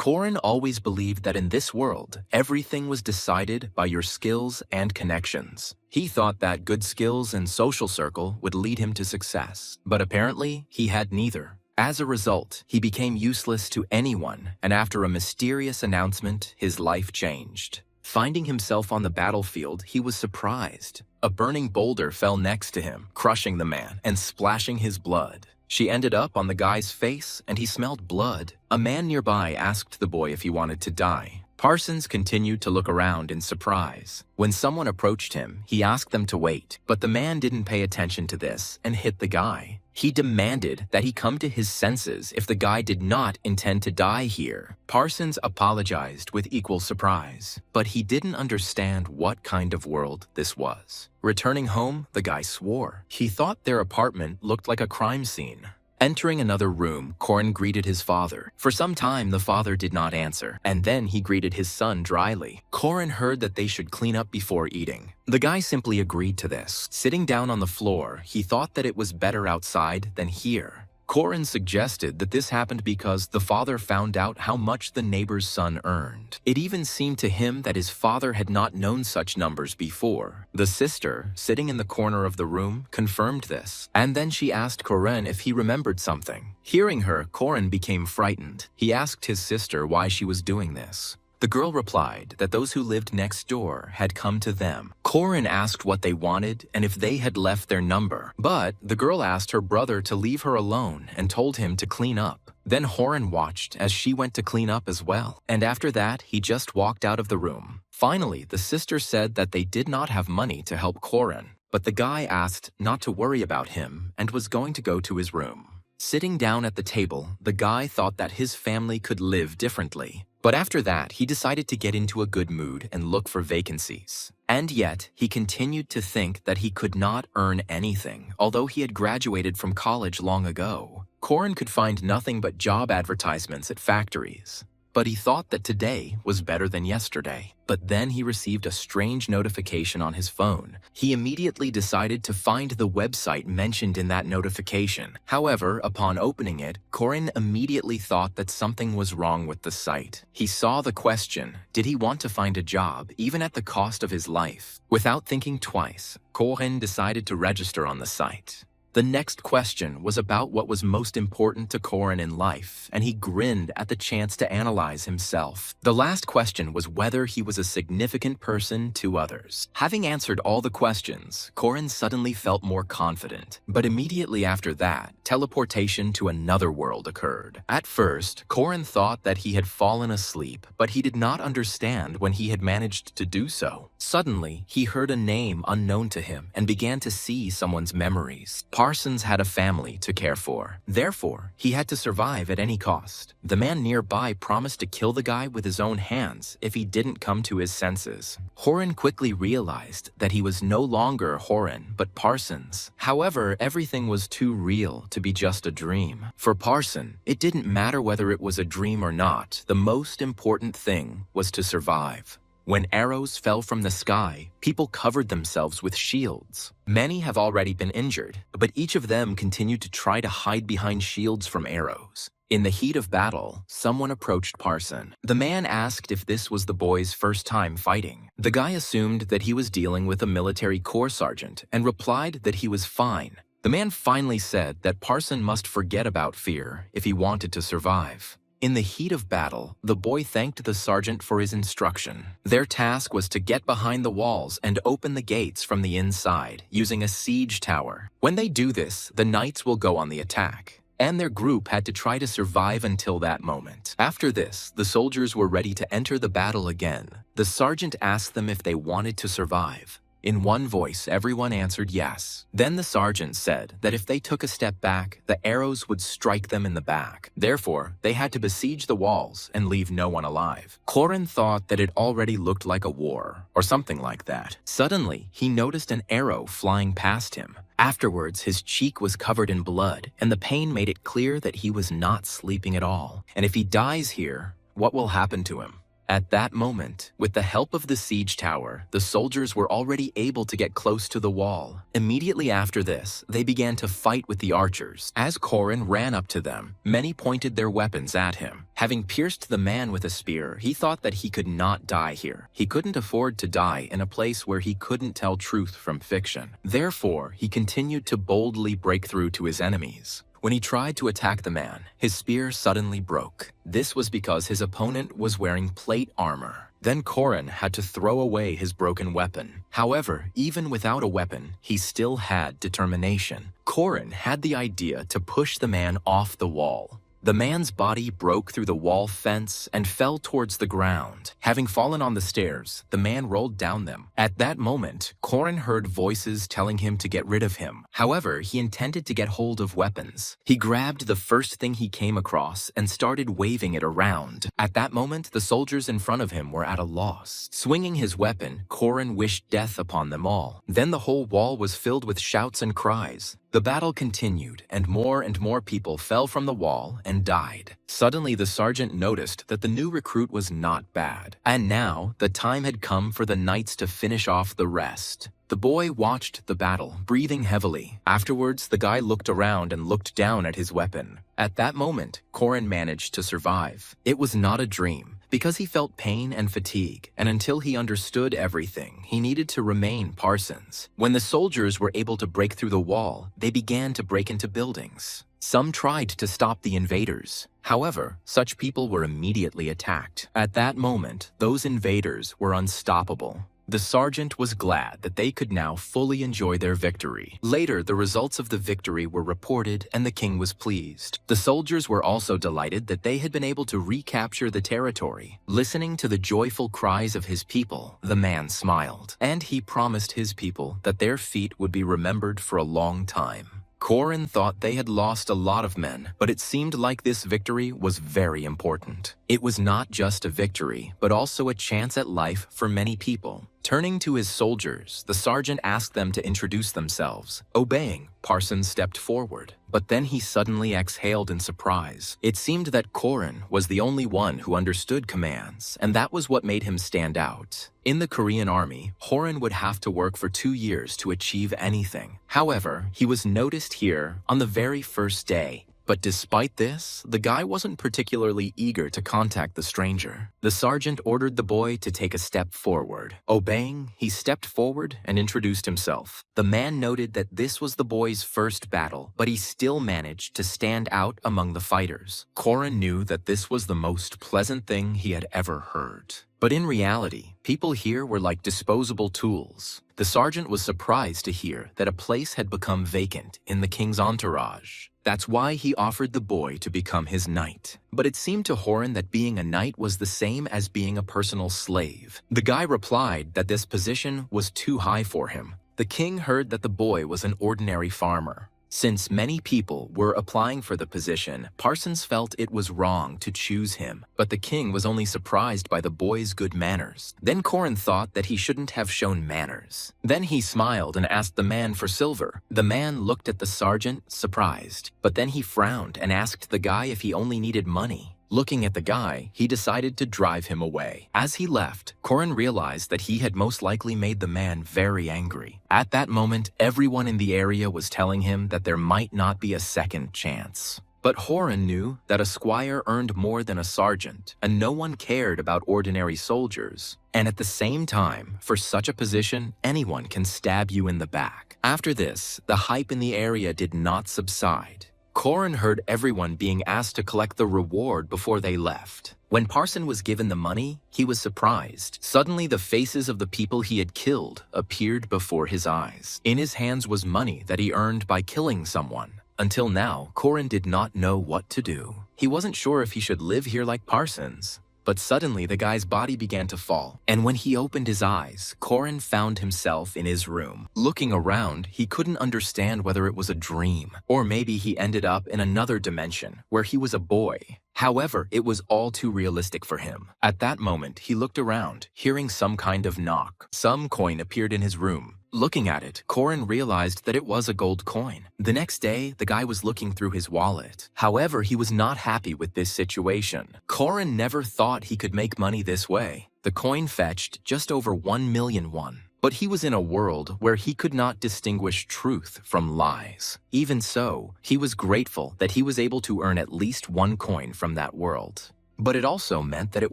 Korin always believed that in this world, everything was decided by your skills and connections. He thought that good skills and social circle would lead him to success, but apparently he had neither. As a result, he became useless to anyone, and after a mysterious announcement, his life changed. Finding himself on the battlefield, he was surprised. A burning boulder fell next to him, crushing the man and splashing his blood. She ended up on the guy's face, and he smelled blood. A man nearby asked the boy if he wanted to die. Parsons continued to look around in surprise. When someone approached him, he asked them to wait, but the man didn't pay attention to this and hit the guy. He demanded that he come to his senses if the guy did not intend to die here. Parsons apologized with equal surprise, but he didn't understand what kind of world this was. Returning home, the guy swore. He thought their apartment looked like a crime scene. Entering another room, Korin greeted his father. For some time, the father did not answer, and then he greeted his son dryly. Korin heard that they should clean up before eating. The guy simply agreed to this. Sitting down on the floor, he thought that it was better outside than here. Korin suggested that this happened because the father found out how much the neighbor's son earned. It even seemed to him that his father had not known such numbers before. The sister, sitting in the corner of the room, confirmed this, and then she asked Korin if he remembered something. Hearing her, Korin became frightened. He asked his sister why she was doing this. The girl replied that those who lived next door had come to them. Korin asked what they wanted and if they had left their number, but the girl asked her brother to leave her alone and told him to clean up. Then Horan watched as she went to clean up as well, and after that, he just walked out of the room. Finally, the sister said that they did not have money to help Korin, but the guy asked not to worry about him and was going to go to his room. Sitting down at the table, the guy thought that his family could live differently. But after that, he decided to get into a good mood and look for vacancies. And yet, he continued to think that he could not earn anything, although he had graduated from college long ago. Korin could find nothing but job advertisements at factories. But he thought that today was better than yesterday. But then he received a strange notification on his phone. He immediately decided to find the website mentioned in that notification. However, upon opening it, Korin immediately thought that something was wrong with the site. He saw the question, did he want to find a job, even at the cost of his life? Without thinking twice, Korin decided to register on the site. The next question was about what was most important to Korin in life, and he grinned at the chance to analyze himself. The last question was whether he was a significant person to others. Having answered all the questions, Korin suddenly felt more confident. But immediately after that, teleportation to another world occurred. At first, Korin thought that he had fallen asleep, but he did not understand when he had managed to do so. Suddenly, he heard a name unknown to him and began to see someone's memories. Parsons had a family to care for. Therefore, he had to survive at any cost. The man nearby promised to kill the guy with his own hands if he didn't come to his senses. Horan quickly realized that he was no longer Horan, but Parsons. However, everything was too real to be just a dream. For Parson, it didn't matter whether it was a dream or not. The most important thing was to survive. When arrows fell from the sky, people covered themselves with shields. Many have already been injured, but each of them continued to try to hide behind shields from arrows. In the heat of battle, someone approached Parson. The man asked if this was the boy's first time fighting. The guy assumed that he was dealing with a military corps sergeant and replied that he was fine. The man finally said that Parson must forget about fear if he wanted to survive. In the heat of battle, the boy thanked the sergeant for his instruction. Their task was to get behind the walls and open the gates from the inside, using a siege tower. When they do this, the knights will go on the attack, and their group had to try to survive until that moment. After this, the soldiers were ready to enter the battle again. The sergeant asked them if they wanted to survive. In one voice, everyone answered yes. Then the sergeant said that if they took a step back, the arrows would strike them in the back. Therefore, they had to besiege the walls and leave no one alive. Corin thought that it already looked like a war, or something like that. Suddenly, he noticed an arrow flying past him. Afterwards, his cheek was covered in blood, and the pain made it clear that he was not sleeping at all. And if he dies here, what will happen to him? At that moment, with the help of the siege tower, the soldiers were already able to get close to the wall. Immediately after this, they began to fight with the archers. As Corin ran up to them, many pointed their weapons at him. Having pierced the man with a spear, he thought that he could not die here. He couldn't afford to die in a place where he couldn't tell truth from fiction. Therefore, he continued to boldly break through to his enemies. When he tried to attack the man, his spear suddenly broke. This was because his opponent was wearing plate armor. Then Corin had to throw away his broken weapon. However, even without a weapon, he still had determination. Corin had the idea to push the man off the wall. The man's body broke through the wall fence and fell towards the ground. Having fallen on the stairs, the man rolled down them. At that moment, Corin heard voices telling him to get rid of him. However, he intended to get hold of weapons. He grabbed the first thing he came across and started waving it around. At that moment, the soldiers in front of him were at a loss. Swinging his weapon, Corin wished death upon them all. Then the whole wall was filled with shouts and cries. The battle continued, and more people fell from the wall and died. Suddenly, the sergeant noticed that the new recruit was not bad. And now, the time had come for the knights to finish off the rest. The boy watched the battle, breathing heavily. Afterwards, the guy looked around and looked down at his weapon. At that moment, Corin managed to survive. It was not a dream. Because he felt pain and fatigue, and until he understood everything, he needed to remain Parsons. When the soldiers were able to break through the wall, they began to break into buildings. Some tried to stop the invaders. However, such people were immediately attacked. At that moment, those invaders were unstoppable. The sergeant was glad that they could now fully enjoy their victory. Later, the results of the victory were reported and the king was pleased. The soldiers were also delighted that they had been able to recapture the territory. Listening to the joyful cries of his people, the man smiled, and he promised his people that their feat would be remembered for a long time. Corin thought they had lost a lot of men, but it seemed like this victory was very important. It was not just a victory, but also a chance at life for many people. Turning to his soldiers, the sergeant asked them to introduce themselves. Obeying, Parsons stepped forward, but then he suddenly exhaled in surprise. It seemed that Corin was the only one who understood commands, and that was what made him stand out. In the Korean army, Corin would have to work for 2 years to achieve anything. However, he was noticed here on the very first day. But despite this, the guy wasn't particularly eager to contact the stranger. The sergeant ordered the boy to take a step forward. Obeying, he stepped forward and introduced himself. The man noted that this was the boy's first battle, but he still managed to stand out among the fighters. Corin knew that this was the most pleasant thing he had ever heard. But in reality, people here were like disposable tools. The sergeant was surprised to hear that a place had become vacant in the king's entourage. That's why he offered the boy to become his knight. But it seemed to Corin that being a knight was the same as being a personal slave. The guy replied that this position was too high for him. The king heard that the boy was an ordinary farmer. Since many people were applying for the position, Parsons felt it was wrong to choose him, but the king was only surprised by the boy's good manners. Then Corin thought that he shouldn't have shown manners. Then he smiled and asked the man for silver. The man looked at the sergeant, surprised, but then he frowned and asked the guy if he only needed money. Looking at the guy, he decided to drive him away. As he left, Corin realized that he had most likely made the man very angry. At that moment, everyone in the area was telling him that there might not be a second chance. But Corin knew that a squire earned more than a sergeant, and no one cared about ordinary soldiers. And at the same time, for such a position, anyone can stab you in the back. After this, the hype in the area did not subside. Corin heard everyone being asked to collect the reward before they left. When Parson was given the money, he was surprised. Suddenly, the faces of the people he had killed appeared before his eyes. In his hands was money that he earned by killing someone. Until now, Corin did not know what to do. He wasn't sure if he should live here like Parsons. But suddenly, the guy's body began to fall, and when he opened his eyes, Corin found himself in his room. Looking around, he couldn't understand whether it was a dream, or maybe he ended up in another dimension, where he was a boy. However, it was all too realistic for him. At that moment, he looked around, hearing some kind of knock. Some coin appeared in his room. Looking at it, Corin realized that it was a gold coin. The next day, the guy was looking through his wallet. However, he was not happy with this situation. Corin never thought he could make money this way. The coin fetched just over 1 million won. But he was in a world where he could not distinguish truth from lies. Even so, he was grateful that he was able to earn at least 1 coin from that world. But it also meant that it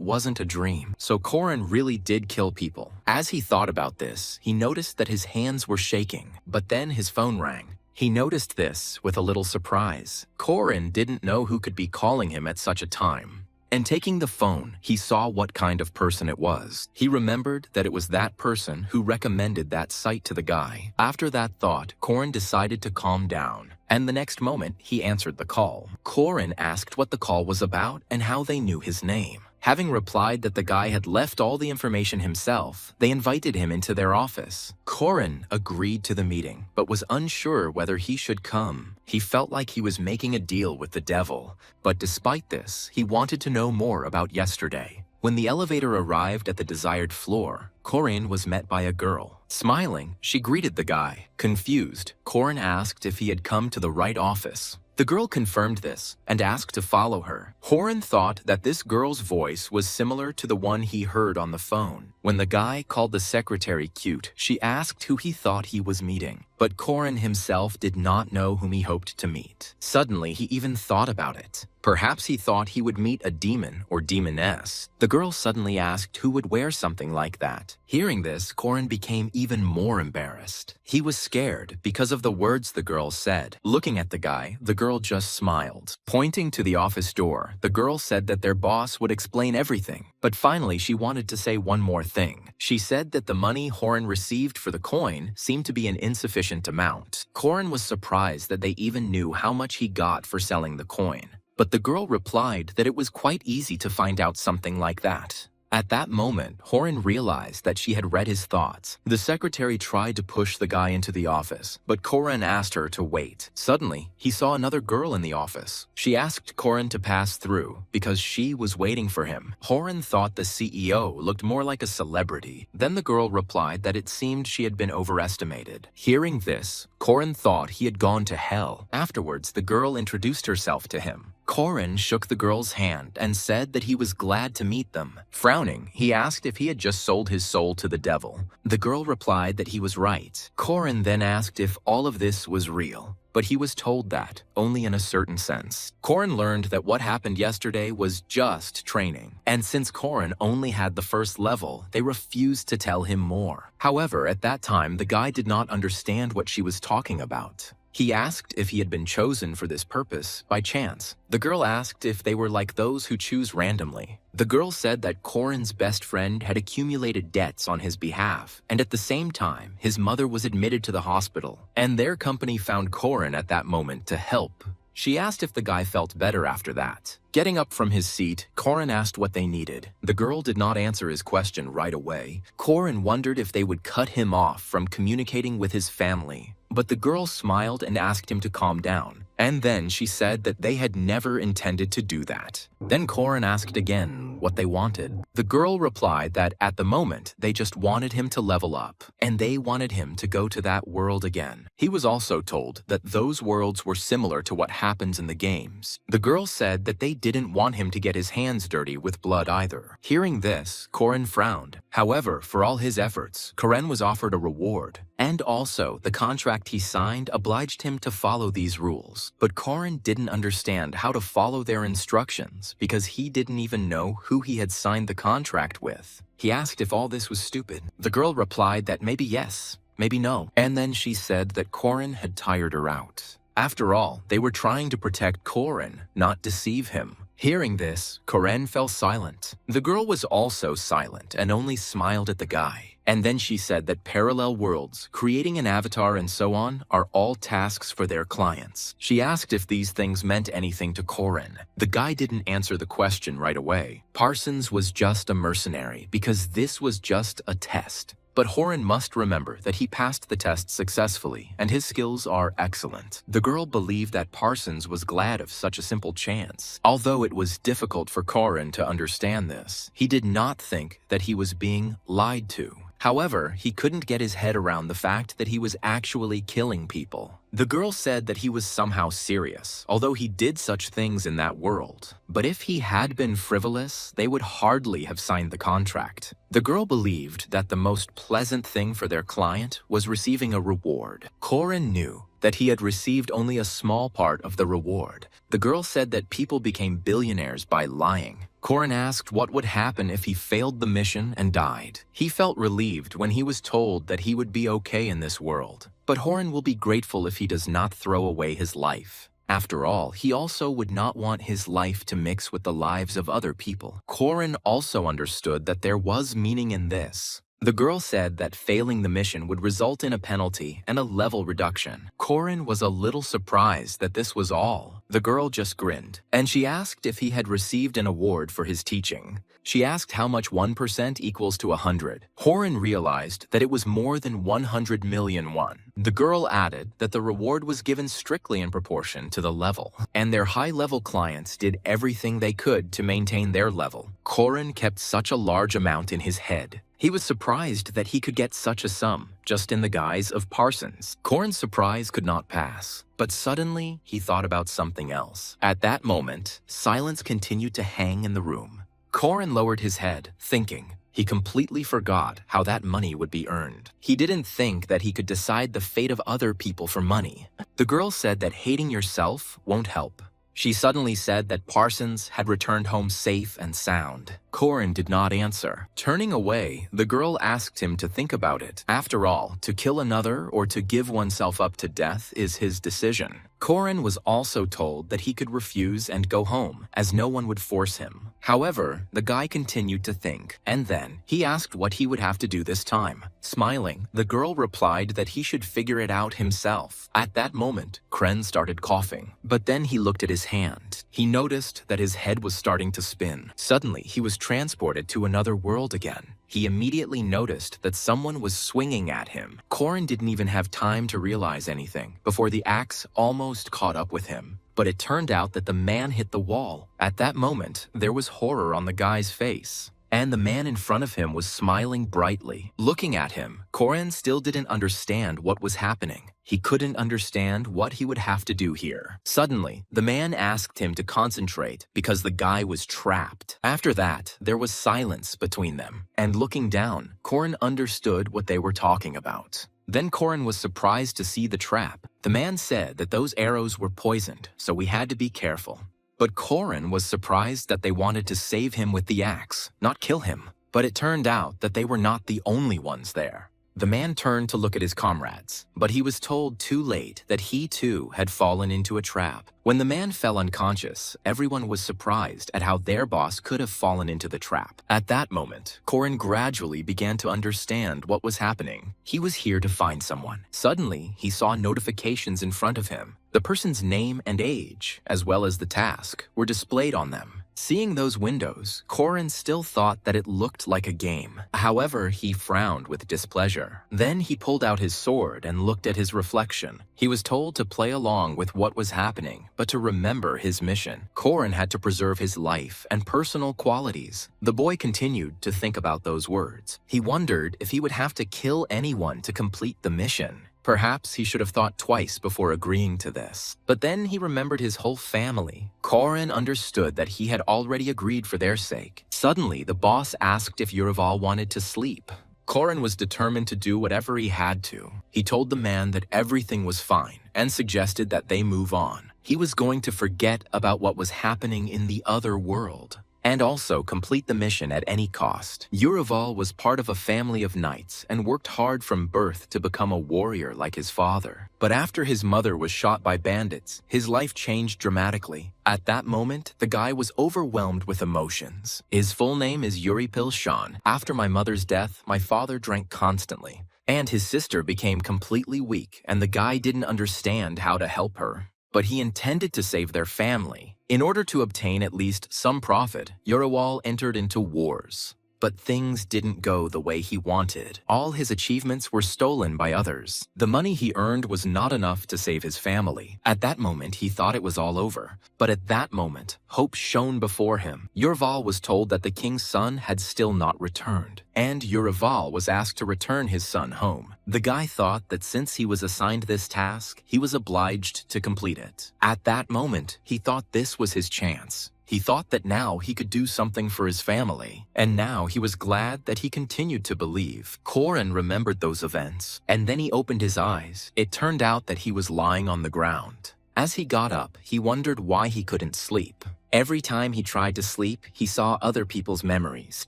wasn't a dream, so Corin really did kill people. As he thought about this, he noticed that his hands were shaking, but then his phone rang. He noticed this with a little surprise. Corin didn't know who could be calling him at such a time. And taking the phone, he saw what kind of person it was. He remembered that it was that person who recommended that site to the guy. After that thought, Corin decided to calm down. And the next moment, he answered the call. Corin asked what the call was about and how they knew his name. Having replied that the guy had left all the information himself, they invited him into their office. Corin agreed to the meeting, but was unsure whether he should come. He felt like he was making a deal with the devil, but despite this, he wanted to know more about yesterday. When the elevator arrived at the desired floor, Corin was met by a girl. Smiling, she greeted the guy. Confused, Corin asked if he had come to the right office. The girl confirmed this and asked to follow her. Corin thought that this girl's voice was similar to the one he heard on the phone. When the guy called the secretary cute, she asked who he thought he was meeting. But Corin himself did not know whom he hoped to meet. Suddenly, he even thought about it. Perhaps he thought he would meet a demon or demoness. The girl suddenly asked who would wear something like that. Hearing this, Corin became even more embarrassed. He was scared because of the words the girl said. Looking at the guy, the girl just smiled. Pointing to the office door, the girl said that their boss would explain everything. But finally, she wanted to say one more thing. She said that the money Corin received for the coin seemed to be an insufficient amount. Corin was surprised that they even knew how much he got for selling the coin. But the girl replied that it was quite easy to find out something like that. At that moment, Corin realized that she had read his thoughts. The secretary tried to push the guy into the office, but Corin asked her to wait. Suddenly, he saw another girl in the office. She asked Corin to pass through because she was waiting for him. Corin thought the CEO looked more like a celebrity. Then the girl replied that it seemed she had been overestimated. Hearing this, Corin thought he had gone to hell. Afterwards, the girl introduced herself to him. Corin shook the girl's hand and said that he was glad to meet them. Frowning, he asked if he had just sold his soul to the devil. The girl replied that he was right. Corin then asked if all of this was real, but he was told that only in a certain sense. Corin learned that what happened yesterday was just training, and since Corin only had the first level, they refused to tell him more. However, at that time, the guy did not understand what she was talking about. He asked if he had been chosen for this purpose by chance. The girl asked if they were like those who choose randomly. The girl said that Corin's best friend had accumulated debts on his behalf, and at the same time, his mother was admitted to the hospital, and their company found Corin at that moment to help. She asked if the guy felt better after that. Getting up from his seat, Corin asked what they needed. The girl did not answer his question right away. Corin wondered if they would cut him off from communicating with his family. But the girl smiled and asked him to calm down. And then she said that they had never intended to do that. Then Corin asked again what they wanted. The girl replied that at the moment, they just wanted him to level up, and they wanted him to go to that world again. He was also told that those worlds were similar to what happens in the games. The girl said that they didn't want him to get his hands dirty with blood either. Hearing this, Corin frowned. However, for all his efforts, Corin was offered a reward. And also, the contract he signed obliged him to follow these rules. But Corin didn't understand how to follow their instructions because he didn't even know who he had signed the contract with. He asked if all this was stupid. The girl replied that maybe yes, maybe no. And then she said that Corin had tired her out. After all, they were trying to protect Corin, not deceive him. Hearing this, Corin fell silent. The girl was also silent and only smiled at the guy. And then she said that parallel worlds, creating an avatar and so on, are all tasks for their clients. She asked if these things meant anything to Corin. The guy didn't answer the question right away. Parsons was just a mercenary because this was just a test. But Corin must remember that he passed the test successfully, and his skills are excellent. The girl believed that Parsons was glad of such a simple chance. Although it was difficult for Corin to understand this, he did not think that he was being lied to. However, he couldn't get his head around the fact that he was actually killing people. The girl said that he was somehow serious, although he did such things in that world. But if he had been frivolous, they would hardly have signed the contract. The girl believed that the most pleasant thing for their client was receiving a reward. Corin knew that he had received only a small part of the reward. The girl said that people became billionaires by lying. Corin asked what would happen if he failed the mission and died. He felt relieved when he was told that he would be okay in this world. But Horan will be grateful if he does not throw away his life. After all, he also would not want his life to mix with the lives of other people. Corin also understood that there was meaning in this. The girl said that failing the mission would result in a penalty and a level reduction. Corin was a little surprised that this was all. The girl just grinned, and she asked if he had received an award for his teaching. She asked how much 1% equals to 100. Horan realized that it was more than 100 million won. The girl added that the reward was given strictly in proportion to the level, and their high-level clients did everything they could to maintain their level. Corin kept such a large amount in his head. He was surprised that he could get such a sum, just in the guise of parsons. Corin's surprise could not pass, but suddenly he thought about something else. At that moment, silence continued to hang in the room. Corin lowered his head, thinking. He completely forgot how that money would be earned. He didn't think that he could decide the fate of other people for money. The girl said that hating yourself won't help. She suddenly said that Parsons had returned home safe and sound. Corin did not answer. Turning away, the girl asked him to think about it. After all, to kill another or to give oneself up to death is his decision. Corin was also told that he could refuse and go home, as no one would force him. However, the guy continued to think, and then he asked what he would have to do this time. Smiling, the girl replied that he should figure it out himself. At that moment, Kren started coughing, but then he looked at his hand. He noticed that his head was starting to spin. Suddenly, he was transported to another world again. He immediately noticed that someone was swinging at him. Corin didn't even have time to realize anything before the axe almost caught up with him. But it turned out that the man hit the wall. At that moment, there was horror on the guy's face. And the man in front of him was smiling brightly. Looking at him, Corin still didn't understand what was happening. He couldn't understand what he would have to do here. Suddenly, the man asked him to concentrate because the guy was trapped. After that, there was silence between them. And looking down, Corin understood what they were talking about. Then Corin was surprised to see the trap. The man said that those arrows were poisoned, so we had to be careful. But Corin was surprised that they wanted to save him with the axe, not kill him. But it turned out that they were not the only ones there. The man turned to look at his comrades, but he was told too late that he too had fallen into a trap. When the man fell unconscious, everyone was surprised at how their boss could have fallen into the trap. At that moment, Corin gradually began to understand what was happening. He was here to find someone. Suddenly, he saw notifications in front of him. The person's name and age, as well as the task, were displayed on them. Seeing those windows, Corin still thought that it looked like a game. However, he frowned with displeasure. Then he pulled out his sword and looked at his reflection. He was told to play along with what was happening, but to remember his mission. Corin had to preserve his life and personal qualities. The boy continued to think about those words. He wondered if he would have to kill anyone to complete the mission. Perhaps he should have thought twice before agreeing to this. But then he remembered his whole family. Corin understood that he had already agreed for their sake. Suddenly, the boss asked if Yuraval wanted to sleep. Corin was determined to do whatever he had to. He told the man that everything was fine and suggested that they move on. He was going to forget about what was happening in the other world. And also complete the mission at any cost. Yuraval was part of a family of knights and worked hard from birth to become a warrior like his father. But after his mother was shot by bandits, his life changed dramatically. At that moment, the guy was overwhelmed with emotions. His full name is Yuripil Shan. After my mother's death, my father drank constantly. And his sister became completely weak, and the guy didn't understand how to help her. But he intended to save their family. In order to obtain at least some profit, Yuraval entered into wars. But things didn't go the way he wanted. All his achievements were stolen by others. The money he earned was not enough to save his family. At that moment, he thought it was all over. But at that moment, hope shone before him. Yurival was told that the king's son had still not returned, and Yurival was asked to return his son home. The guy thought that since he was assigned this task, he was obliged to complete it. At that moment, he thought this was his chance. He thought that now he could do something for his family, and now he was glad that he continued to believe. Korin remembered those events, and then he opened his eyes. It turned out that he was lying on the ground. As he got up, he wondered why he couldn't sleep. Every time he tried to sleep, he saw other people's memories.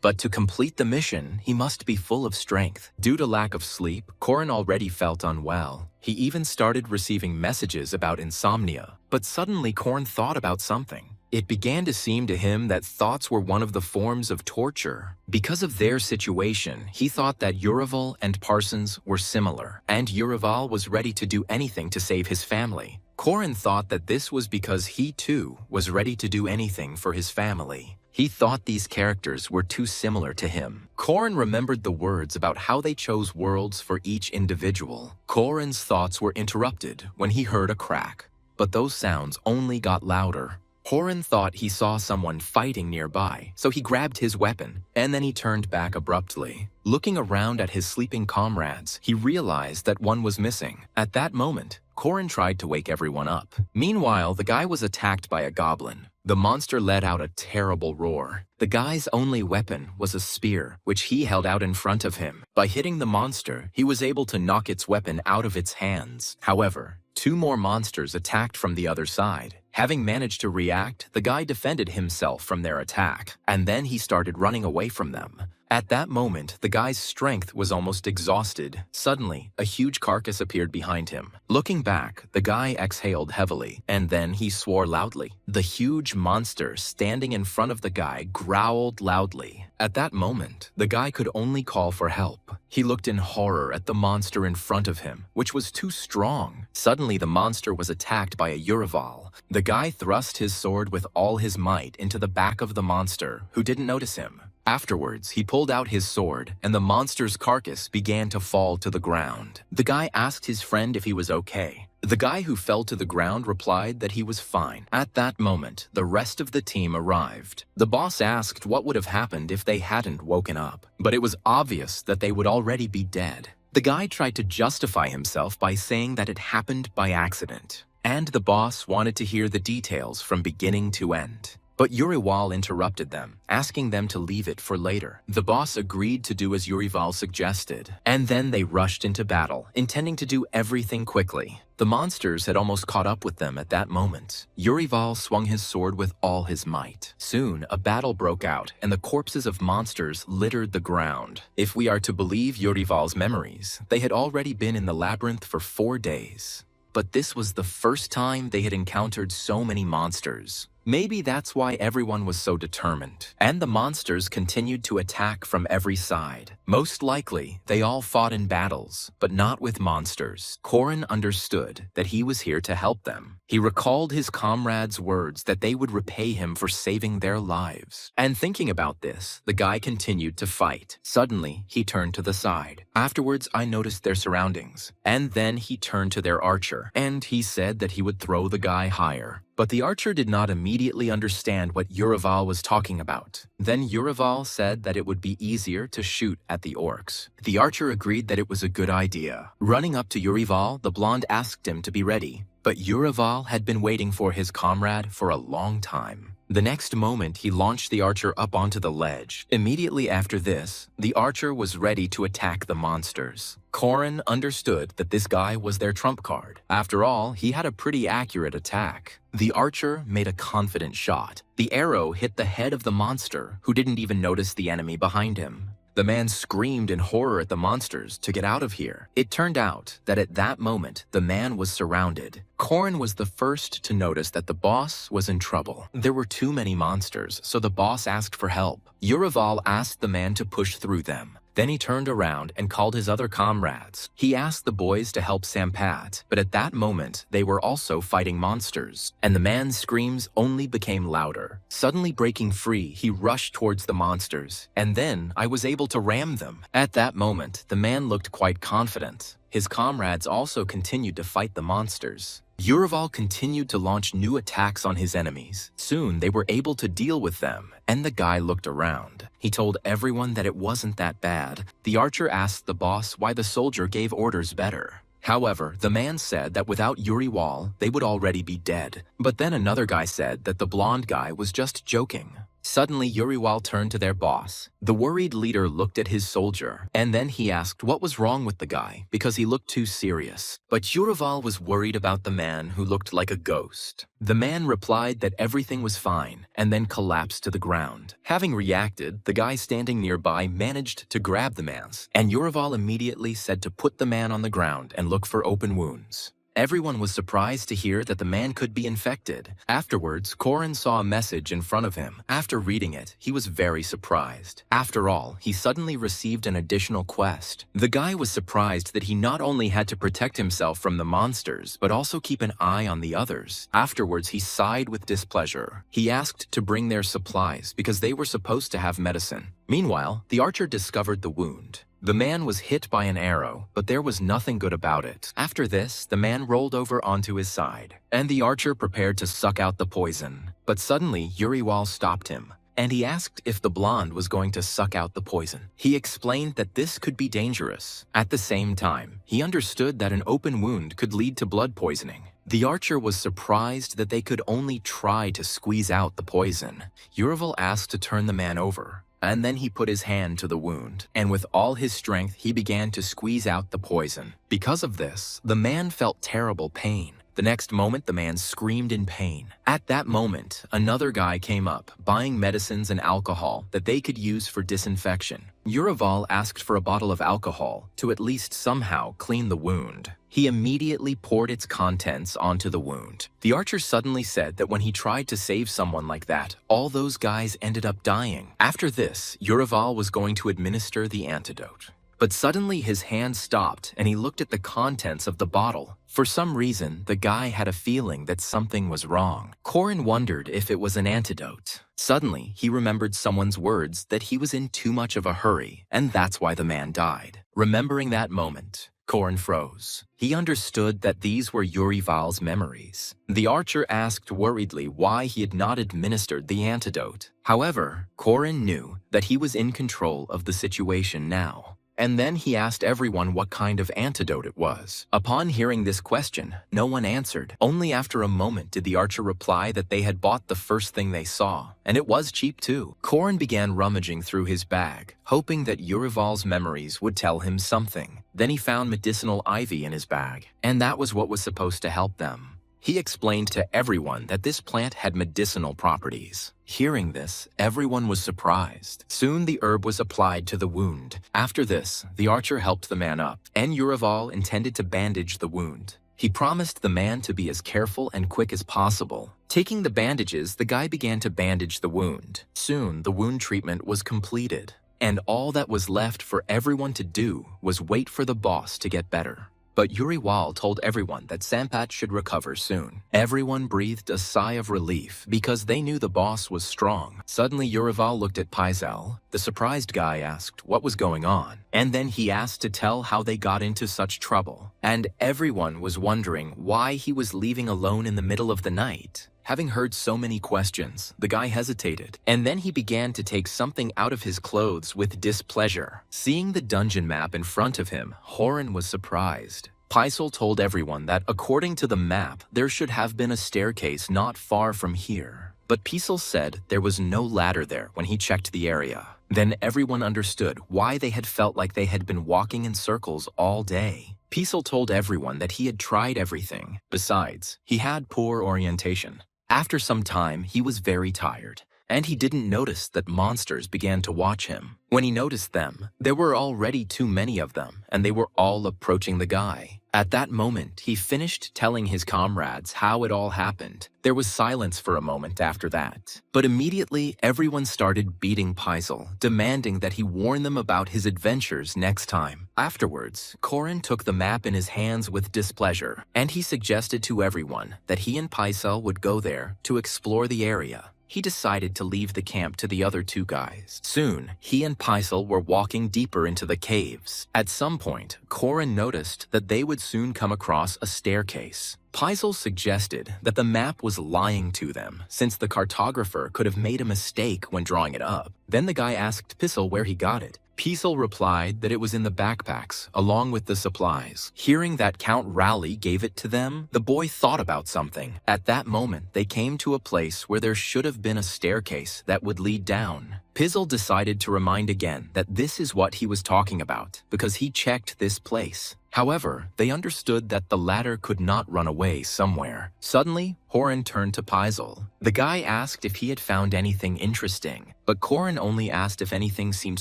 But to complete the mission, he must be full of strength. Due to lack of sleep, Korin already felt unwell. He even started receiving messages about insomnia. But suddenly Korin thought about something. It began to seem to him that thoughts were one of the forms of torture. Because of their situation, he thought that Yurival and Parsons were similar, and Yurival was ready to do anything to save his family. Korin thought that this was because he too was ready to do anything for his family. He thought these characters were too similar to him. Korin remembered the words about how they chose worlds for each individual. Korin's thoughts were interrupted when he heard a crack, but those sounds only got louder. Korin thought he saw someone fighting nearby, so he grabbed his weapon, and then he turned back abruptly. Looking around at his sleeping comrades, he realized that one was missing. At that moment, Korin tried to wake everyone up. Meanwhile, the guy was attacked by a goblin. The monster let out a terrible roar. The guy's only weapon was a spear, which he held out in front of him. By hitting the monster, he was able to knock its weapon out of its hands. However, 2 more monsters attacked from the other side. Having managed to react, the guy defended himself from their attack, and then he started running away from them. At that moment, the guy's strength was almost exhausted. Suddenly, a huge carcass appeared behind him. Looking back, the guy exhaled heavily, and then he swore loudly. The huge monster standing in front of the guy growled loudly. At that moment, the guy could only call for help. He looked in horror at the monster in front of him, which was too strong. Suddenly, the monster was attacked by a Yurival. The guy thrust his sword with all his might into the back of the monster, who didn't notice him. Afterwards, he pulled out his sword, and the monster's carcass began to fall to the ground. The guy asked his friend if he was okay. The guy who fell to the ground replied that he was fine. At that moment, the rest of the team arrived. The boss asked what would have happened if they hadn't woken up, but it was obvious that they would already be dead. The guy tried to justify himself by saying that it happened by accident, and the boss wanted to hear the details from beginning to end. But Yurival interrupted them, asking them to leave it for later. The boss agreed to do as Yurival suggested, and then they rushed into battle, intending to do everything quickly. The monsters had almost caught up with them at that moment. Yurival swung his sword with all his might. Soon, a battle broke out, and the corpses of monsters littered the ground. If we are to believe Yurival's memories, they had already been in the labyrinth for 4 days. But this was the first time they had encountered so many monsters. Maybe that's why everyone was so determined, and the monsters continued to attack from every side. Most likely, they all fought in battles, but not with monsters. Korin understood that he was here to help them. He recalled his comrades' words that they would repay him for saving their lives. And thinking about this, the guy continued to fight. Suddenly, he turned to the side. Afterwards, I noticed their surroundings. And then he turned to their archer, and he said that he would throw the guy higher. But the archer did not immediately understand what Yurival was talking about. Then Yurival said that it would be easier to shoot at the orcs. The archer agreed that it was a good idea. Running up to Yurival, the blonde asked him to be ready. But Yurival had been waiting for his comrade for a long time. The next moment, he launched the archer up onto the ledge. Immediately after this, the archer was ready to attack the monsters. Korin understood that this guy was their trump card. After all, he had a pretty accurate attack. The archer made a confident shot. The arrow hit the head of the monster, who didn't even notice the enemy behind him. The man screamed in horror at the monsters to get out of here. It turned out that at that moment, the man was surrounded. Korin was the first to notice that the boss was in trouble. There were too many monsters, so the boss asked for help. Yurival asked the man to push through them. Then he turned around and called his other comrades. He asked the boys to help Sampat, but at that moment, they were also fighting monsters, and the man's screams only became louder. Suddenly breaking free, he rushed towards the monsters, and then I was able to ram them. At that moment, the man looked quite confident. His comrades also continued to fight the monsters. Urival continued to launch new attacks on his enemies. Soon, they were able to deal with them, and the guy looked around. He told everyone that it wasn't that bad. The archer asked the boss why the soldier gave orders better. However, the man said that without Urival, they would already be dead. But then another guy said that the blonde guy was just joking. Suddenly, Urival turned to their boss. The worried leader looked at his soldier, and then he asked what was wrong with the guy because he looked too serious. But Urival was worried about the man who looked like a ghost. The man replied that everything was fine, and then collapsed to the ground. Having reacted, the guy standing nearby managed to grab the man's, and Urival immediately said to put the man on the ground and look for open wounds. Everyone was surprised to hear that the man could be infected. Afterwards, Korin saw a message in front of him. After reading it, he was very surprised. After all, he suddenly received an additional quest. The guy was surprised that he not only had to protect himself from the monsters, but also keep an eye on the others. Afterwards, he sighed with displeasure. He asked to bring their supplies because they were supposed to have medicine. Meanwhile, the archer discovered the wound. The man was hit by an arrow, but there was nothing good about it. After this, the man rolled over onto his side, and the archer prepared to suck out the poison. But suddenly, Urival stopped him, and he asked if the blonde was going to suck out the poison. He explained that this could be dangerous. At the same time, he understood that an open wound could lead to blood poisoning. The archer was surprised that they could only try to squeeze out the poison. Urival asked to turn the man over, and then he put his hand to the wound, and with all his strength, he began to squeeze out the poison. Because of this, the man felt terrible pain. The next moment, the man screamed in pain. At that moment, another guy came up, buying medicines and alcohol that they could use for disinfection. Urival asked for a bottle of alcohol to at least somehow clean the wound. He immediately poured its contents onto the wound. The archer suddenly said that when he tried to save someone like that, all those guys ended up dying. After this, Urival was going to administer the antidote. But suddenly his hand stopped and he looked at the contents of the bottle. For some reason, the guy had a feeling that something was wrong. Korin wondered if it was an antidote. Suddenly, he remembered someone's words that he was in too much of a hurry, and that's why the man died. Remembering that moment, Korin froze. He understood that these were Urival's memories. The archer asked worriedly why he had not administered the antidote. However, Korin knew that he was in control of the situation now. And then he asked everyone what kind of antidote it was. Upon hearing this question, no one answered. Only after a moment did the archer reply that they had bought the first thing they saw, and it was cheap too. Korin began rummaging through his bag, hoping that Urival's memories would tell him something. Then he found medicinal ivy in his bag, and that was what was supposed to help them. He explained to everyone that this plant had medicinal properties. Hearing this, everyone was surprised. Soon the herb was applied to the wound. After this, the archer helped the man up, and Urival intended to bandage the wound. He promised the man to be as careful and quick as possible. Taking the bandages, the guy began to bandage the wound. Soon, the wound treatment was completed, and all that was left for everyone to do was wait for the boss to get better. But Urival told everyone that Sampat should recover soon. Everyone breathed a sigh of relief because they knew the boss was strong. Suddenly, Urival looked at Paizel. The surprised guy asked what was going on, and then he asked to tell how they got into such trouble. And everyone was wondering why he was leaving alone in the middle of the night. Having heard so many questions, the guy hesitated, and then he began to take something out of his clothes with displeasure. Seeing the dungeon map in front of him, Horan was surprised. Paisel told everyone that according to the map, there should have been a staircase not far from here. But Paisel said there was no ladder there when he checked the area. Then everyone understood why they had felt like they had been walking in circles all day. Paisel told everyone that he had tried everything. Besides, he had poor orientation. After some time, he was very tired, and he didn't notice that monsters began to watch him. When he noticed them, there were already too many of them, and they were all approaching the guy. At that moment, he finished telling his comrades how it all happened. There was silence for a moment after that. But immediately, everyone started beating Paisel, demanding that he warn them about his adventures next time. Afterwards, Korin took the map in his hands with displeasure, and he suggested to everyone that he and Paisel would go there to explore the area. He decided to leave the camp to the other two guys. Soon, he and Paisel were walking deeper into the caves. At some point, Korin noticed that they would soon come across a staircase. Paisel suggested that the map was lying to them, since the cartographer could have made a mistake when drawing it up. Then the guy asked Paisel where he got it. Paisel replied that it was in the backpacks, along with the supplies. Hearing that Count Raleigh gave it to them, the boy thought about something. At that moment, they came to a place where there should have been a staircase that would lead down. Paisel decided to remind again that this is what he was talking about, because he checked this place. However, they understood that the ladder could not run away somewhere. Suddenly, Korin turned to Paisel. The guy asked if he had found anything interesting, but Korin only asked if anything seemed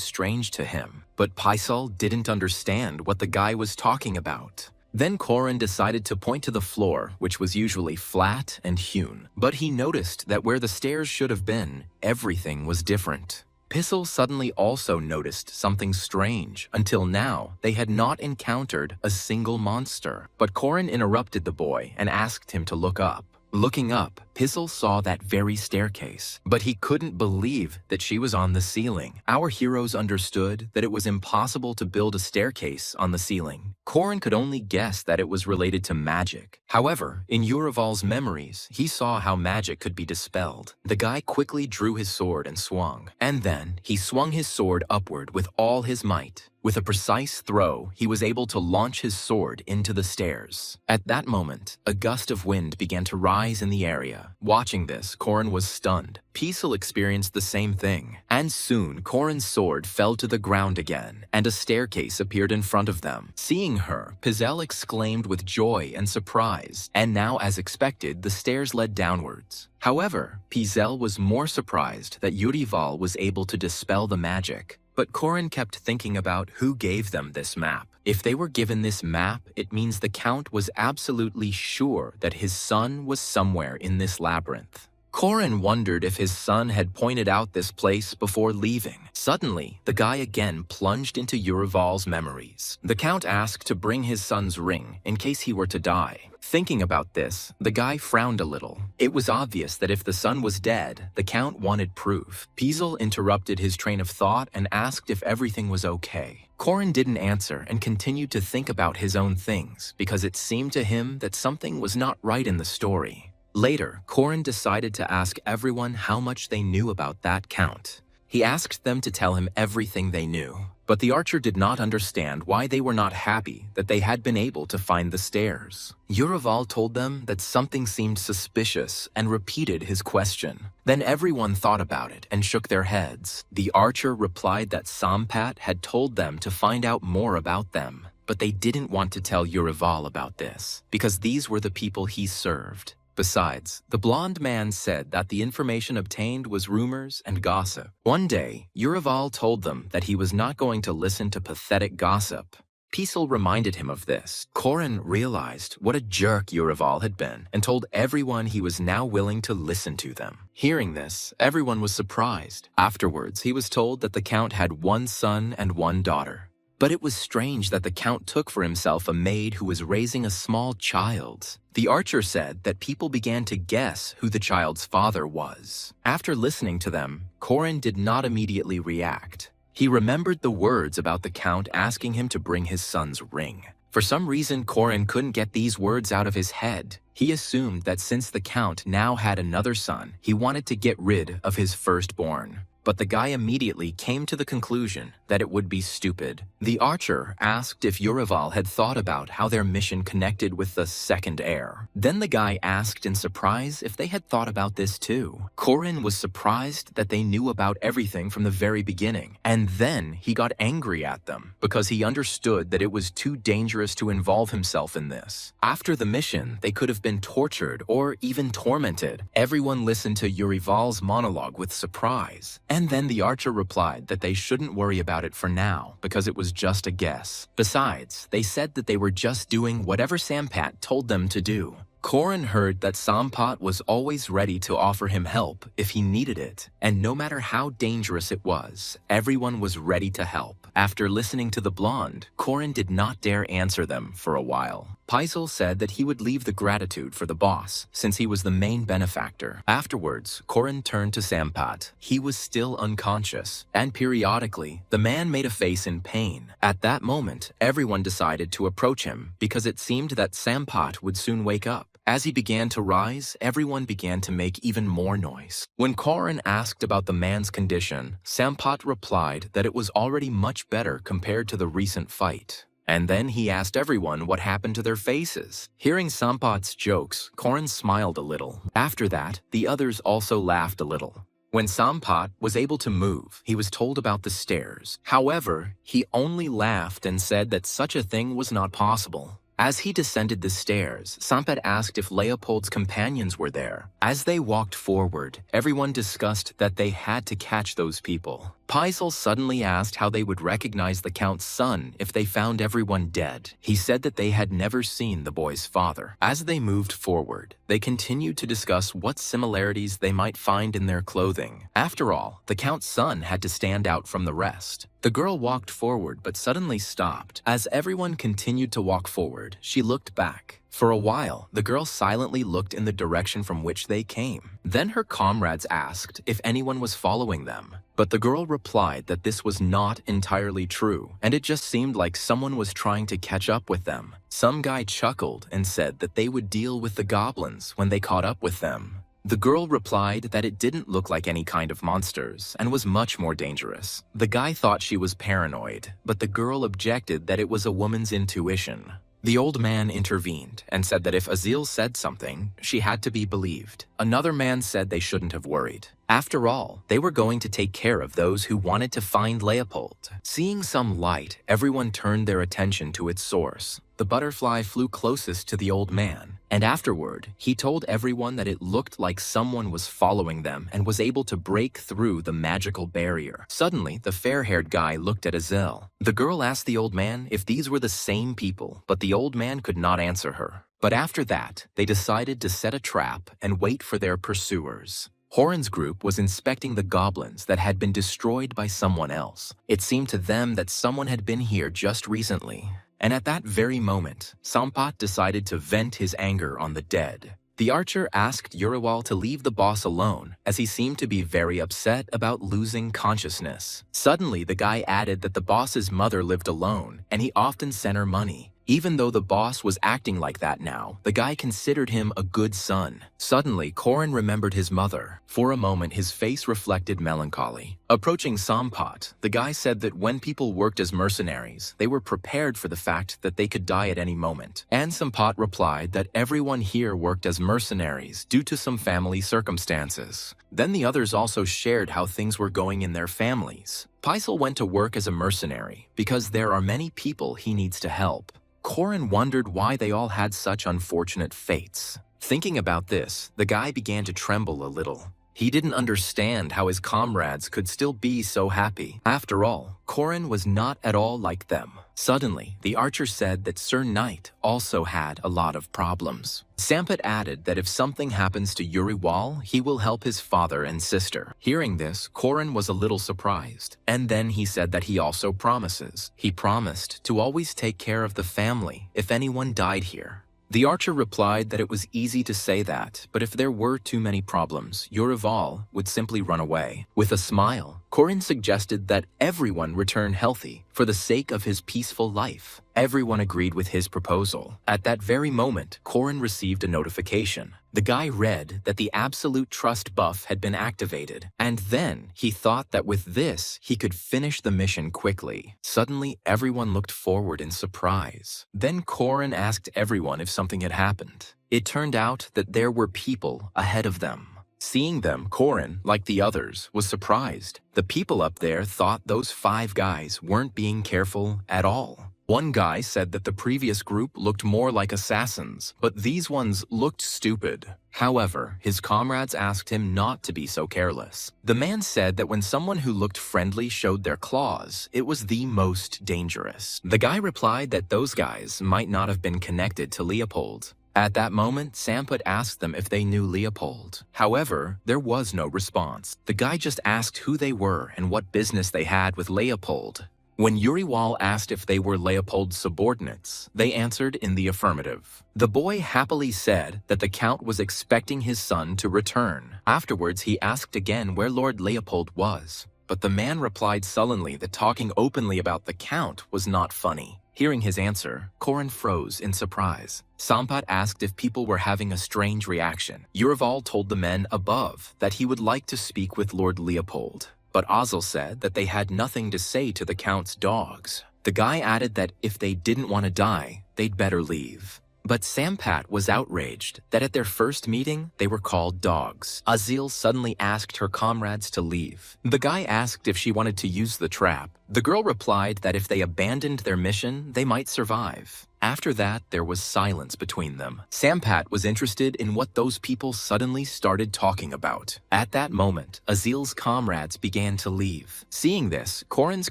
strange to him. But Paisel didn't understand what the guy was talking about. Then Korin decided to point to the floor, which was usually flat and hewn. But he noticed that where the stairs should have been, everything was different. Paisel suddenly also noticed something strange. Until now, they had not encountered a single monster. But Korin interrupted the boy and asked him to look up. Looking up, Paisel saw that very staircase, but he couldn't believe that she was on the ceiling. Our heroes understood that it was impossible to build a staircase on the ceiling. Korin could only guess that it was related to magic. However, in Urival's memories, he saw how magic could be dispelled. The guy quickly drew his sword and swung, and then he swung his sword upward with all his might. With a precise throw, he was able to launch his sword into the stairs. At that moment, a gust of wind began to rise in the area. Watching this, Korin was stunned. Paisel experienced the same thing, and soon Korin's sword fell to the ground again, and a staircase appeared in front of them. Seeing her, Paisel exclaimed with joy and surprise, and now, as expected, the stairs led downwards. However, Paisel was more surprised that Urival was able to dispel the magic. But Korin kept thinking about who gave them this map. If they were given this map, it means the Count was absolutely sure that his son was somewhere in this labyrinth. Korin wondered if his son had pointed out this place before leaving. Suddenly, the guy again plunged into Urival's memories. The Count asked to bring his son's ring in case he were to die. Thinking about this, the guy frowned a little. It was obvious that if the son was dead, the Count wanted proof. Paisel interrupted his train of thought and asked if everything was okay. Korin didn't answer and continued to think about his own things because it seemed to him that something was not right in the story. Later, Korin decided to ask everyone how much they knew about that Count. He asked them to tell him everything they knew, but the archer did not understand why they were not happy that they had been able to find the stairs. Urival told them that something seemed suspicious and repeated his question. Then everyone thought about it and shook their heads. The archer replied that Sampat had told them to find out more about them, but they didn't want to tell Urival about this because these were the people he served. Besides, the blonde man said that the information obtained was rumors and gossip. One day, Urival told them that he was not going to listen to pathetic gossip. Paisel reminded him of this. Korin realized what a jerk Urival had been and told everyone he was now willing to listen to them. Hearing this, everyone was surprised. Afterwards, he was told that the Count had one son and one daughter. But it was strange that the Count took for himself a maid who was raising a small child. The archer said that people began to guess who the child's father was. After listening to them, Korin did not immediately react. He remembered the words about the Count asking him to bring his son's ring. For some reason, Korin couldn't get these words out of his head. He assumed that since the Count now had another son, he wanted to get rid of his firstborn. But the guy immediately came to the conclusion that it would be stupid. The archer asked if Urival had thought about how their mission connected with the second heir. Then the guy asked in surprise if they had thought about this too. Korin was surprised that they knew about everything from the very beginning, and then he got angry at them because he understood that it was too dangerous to involve himself in this. After the mission, they could have been tortured or even tormented. Everyone listened to Urival's monologue with surprise. And then the archer replied that they shouldn't worry about it for now because it was just a guess. Besides, they said that they were just doing whatever Sampat told them to do. Korin heard that Sampat was always ready to offer him help if he needed it, and no matter how dangerous it was, everyone was ready to help. After listening to the blonde, Korin did not dare answer them for a while. Paisel said that he would leave the gratitude for the boss, since he was the main benefactor. Afterwards, Korin turned to Sampat. He was still unconscious, and periodically, the man made a face in pain. At that moment, everyone decided to approach him because it seemed that Sampat would soon wake up. As he began to rise, everyone began to make even more noise. When Korin asked about the man's condition, Sampat replied that it was already much better compared to the recent fight. And then he asked everyone what happened to their faces. Hearing Sampat's jokes, Korin smiled a little. After that, the others also laughed a little. When Sampat was able to move, he was told about the stairs. However, he only laughed and said that such a thing was not possible. As he descended the stairs, Sampat asked if Leopold's companions were there. As they walked forward, everyone discussed that they had to catch those people. Paisel suddenly asked how they would recognize the Count's son if they found everyone dead. He said that they had never seen the boy's father. As they moved forward, they continued to discuss what similarities they might find in their clothing. After all, the Count's son had to stand out from the rest. The girl walked forward but suddenly stopped. As everyone continued to walk forward, she looked back. For a while, the girl silently looked in the direction from which they came. Then her comrades asked if anyone was following them. But the girl replied that this was not entirely true, and it just seemed like someone was trying to catch up with them. Some guy chuckled and said that they would deal with the goblins when they caught up with them. The girl replied that it didn't look like any kind of monsters and was much more dangerous. The guy thought she was paranoid, but the girl objected that it was a woman's intuition. The old man intervened and said that if Azil said something, she had to be believed. Another man said they shouldn't have worried. After all, they were going to take care of those who wanted to find Leopold. Seeing some light, everyone turned their attention to its source. The butterfly flew closest to the old man, and afterward, he told everyone that it looked like someone was following them and was able to break through the magical barrier. Suddenly, the fair-haired guy looked at Azil. The girl asked the old man if these were the same people, but the old man could not answer her. But after that, they decided to set a trap and wait for their pursuers. Horan's group was inspecting the goblins that had been destroyed by someone else. It seemed to them that someone had been here just recently. And at that very moment, Sampat decided to vent his anger on the dead. The archer asked Uriwal to leave the boss alone, as he seemed to be very upset about losing consciousness. Suddenly, the guy added that the boss's mother lived alone, and he often sent her money. Even though the boss was acting like that now, the guy considered him a good son. Suddenly, Korin remembered his mother. For a moment, his face reflected melancholy. Approaching Sampat, the guy said that when people worked as mercenaries, they were prepared for the fact that they could die at any moment. And Sampat replied that everyone here worked as mercenaries due to some family circumstances. Then the others also shared how things were going in their families. Paisel went to work as a mercenary because there are many people he needs to help. Korin wondered why they all had such unfortunate fates. Thinking about this, the guy began to tremble a little. He didn't understand how his comrades could still be so happy. After all, Korin was not at all like them. Suddenly, the archer said that Sir Knight also had a lot of problems. Sampat added that if something happens to Uriwal, he will help his father and sister. Hearing this, Korin was a little surprised. And then he said that he also promises. He promised to always take care of the family if anyone died here. The archer replied that it was easy to say that, but if there were too many problems, Urival would simply run away. With a smile, Korin suggested that everyone return healthy for the sake of his peaceful life. Everyone agreed with his proposal. At that very moment, Korin received a notification. The guy read that the absolute trust buff had been activated, and then he thought that with this, he could finish the mission quickly. Suddenly, everyone looked forward in surprise. Then Korin asked everyone if something had happened. It turned out that there were people ahead of them. Seeing them, Korin, like the others, was surprised. The people up there thought those 5 guys weren't being careful at all. One guy said that the previous group looked more like assassins, but these ones looked stupid. However, his comrades asked him not to be so careless. The man said that when someone who looked friendly showed their claws, it was the most dangerous. The guy replied that those guys might not have been connected to Leopold. At that moment, Samput asked them if they knew Leopold. However, there was no response. The guy just asked who they were and what business they had with Leopold. When Uriwal asked if they were Leopold's subordinates, they answered in the affirmative. The boy happily said that the Count was expecting his son to return. Afterwards, he asked again where Lord Leopold was, but the man replied sullenly that talking openly about the Count was not funny. Hearing his answer, Korin froze in surprise. Sampat asked if people were having a strange reaction. Urival told the men above that he would like to speak with Lord Leopold. But Ozil said that they had nothing to say to the Count's dogs. The guy added that if they didn't want to die, they'd better leave. But Sampat was outraged that at their first meeting, they were called dogs. Azil suddenly asked her comrades to leave. The guy asked if she wanted to use the trap. The girl replied that if they abandoned their mission, they might survive. After that, there was silence between them. Sampat was interested in what those people suddenly started talking about. At that moment, Azil's comrades began to leave. Seeing this, Korin's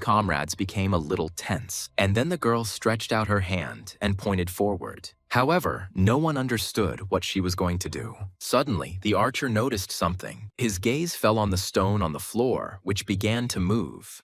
comrades became a little tense, and then the girl stretched out her hand and pointed forward. However, no one understood what she was going to do. Suddenly, the archer noticed something. His gaze fell on the stone on the floor, which began to move.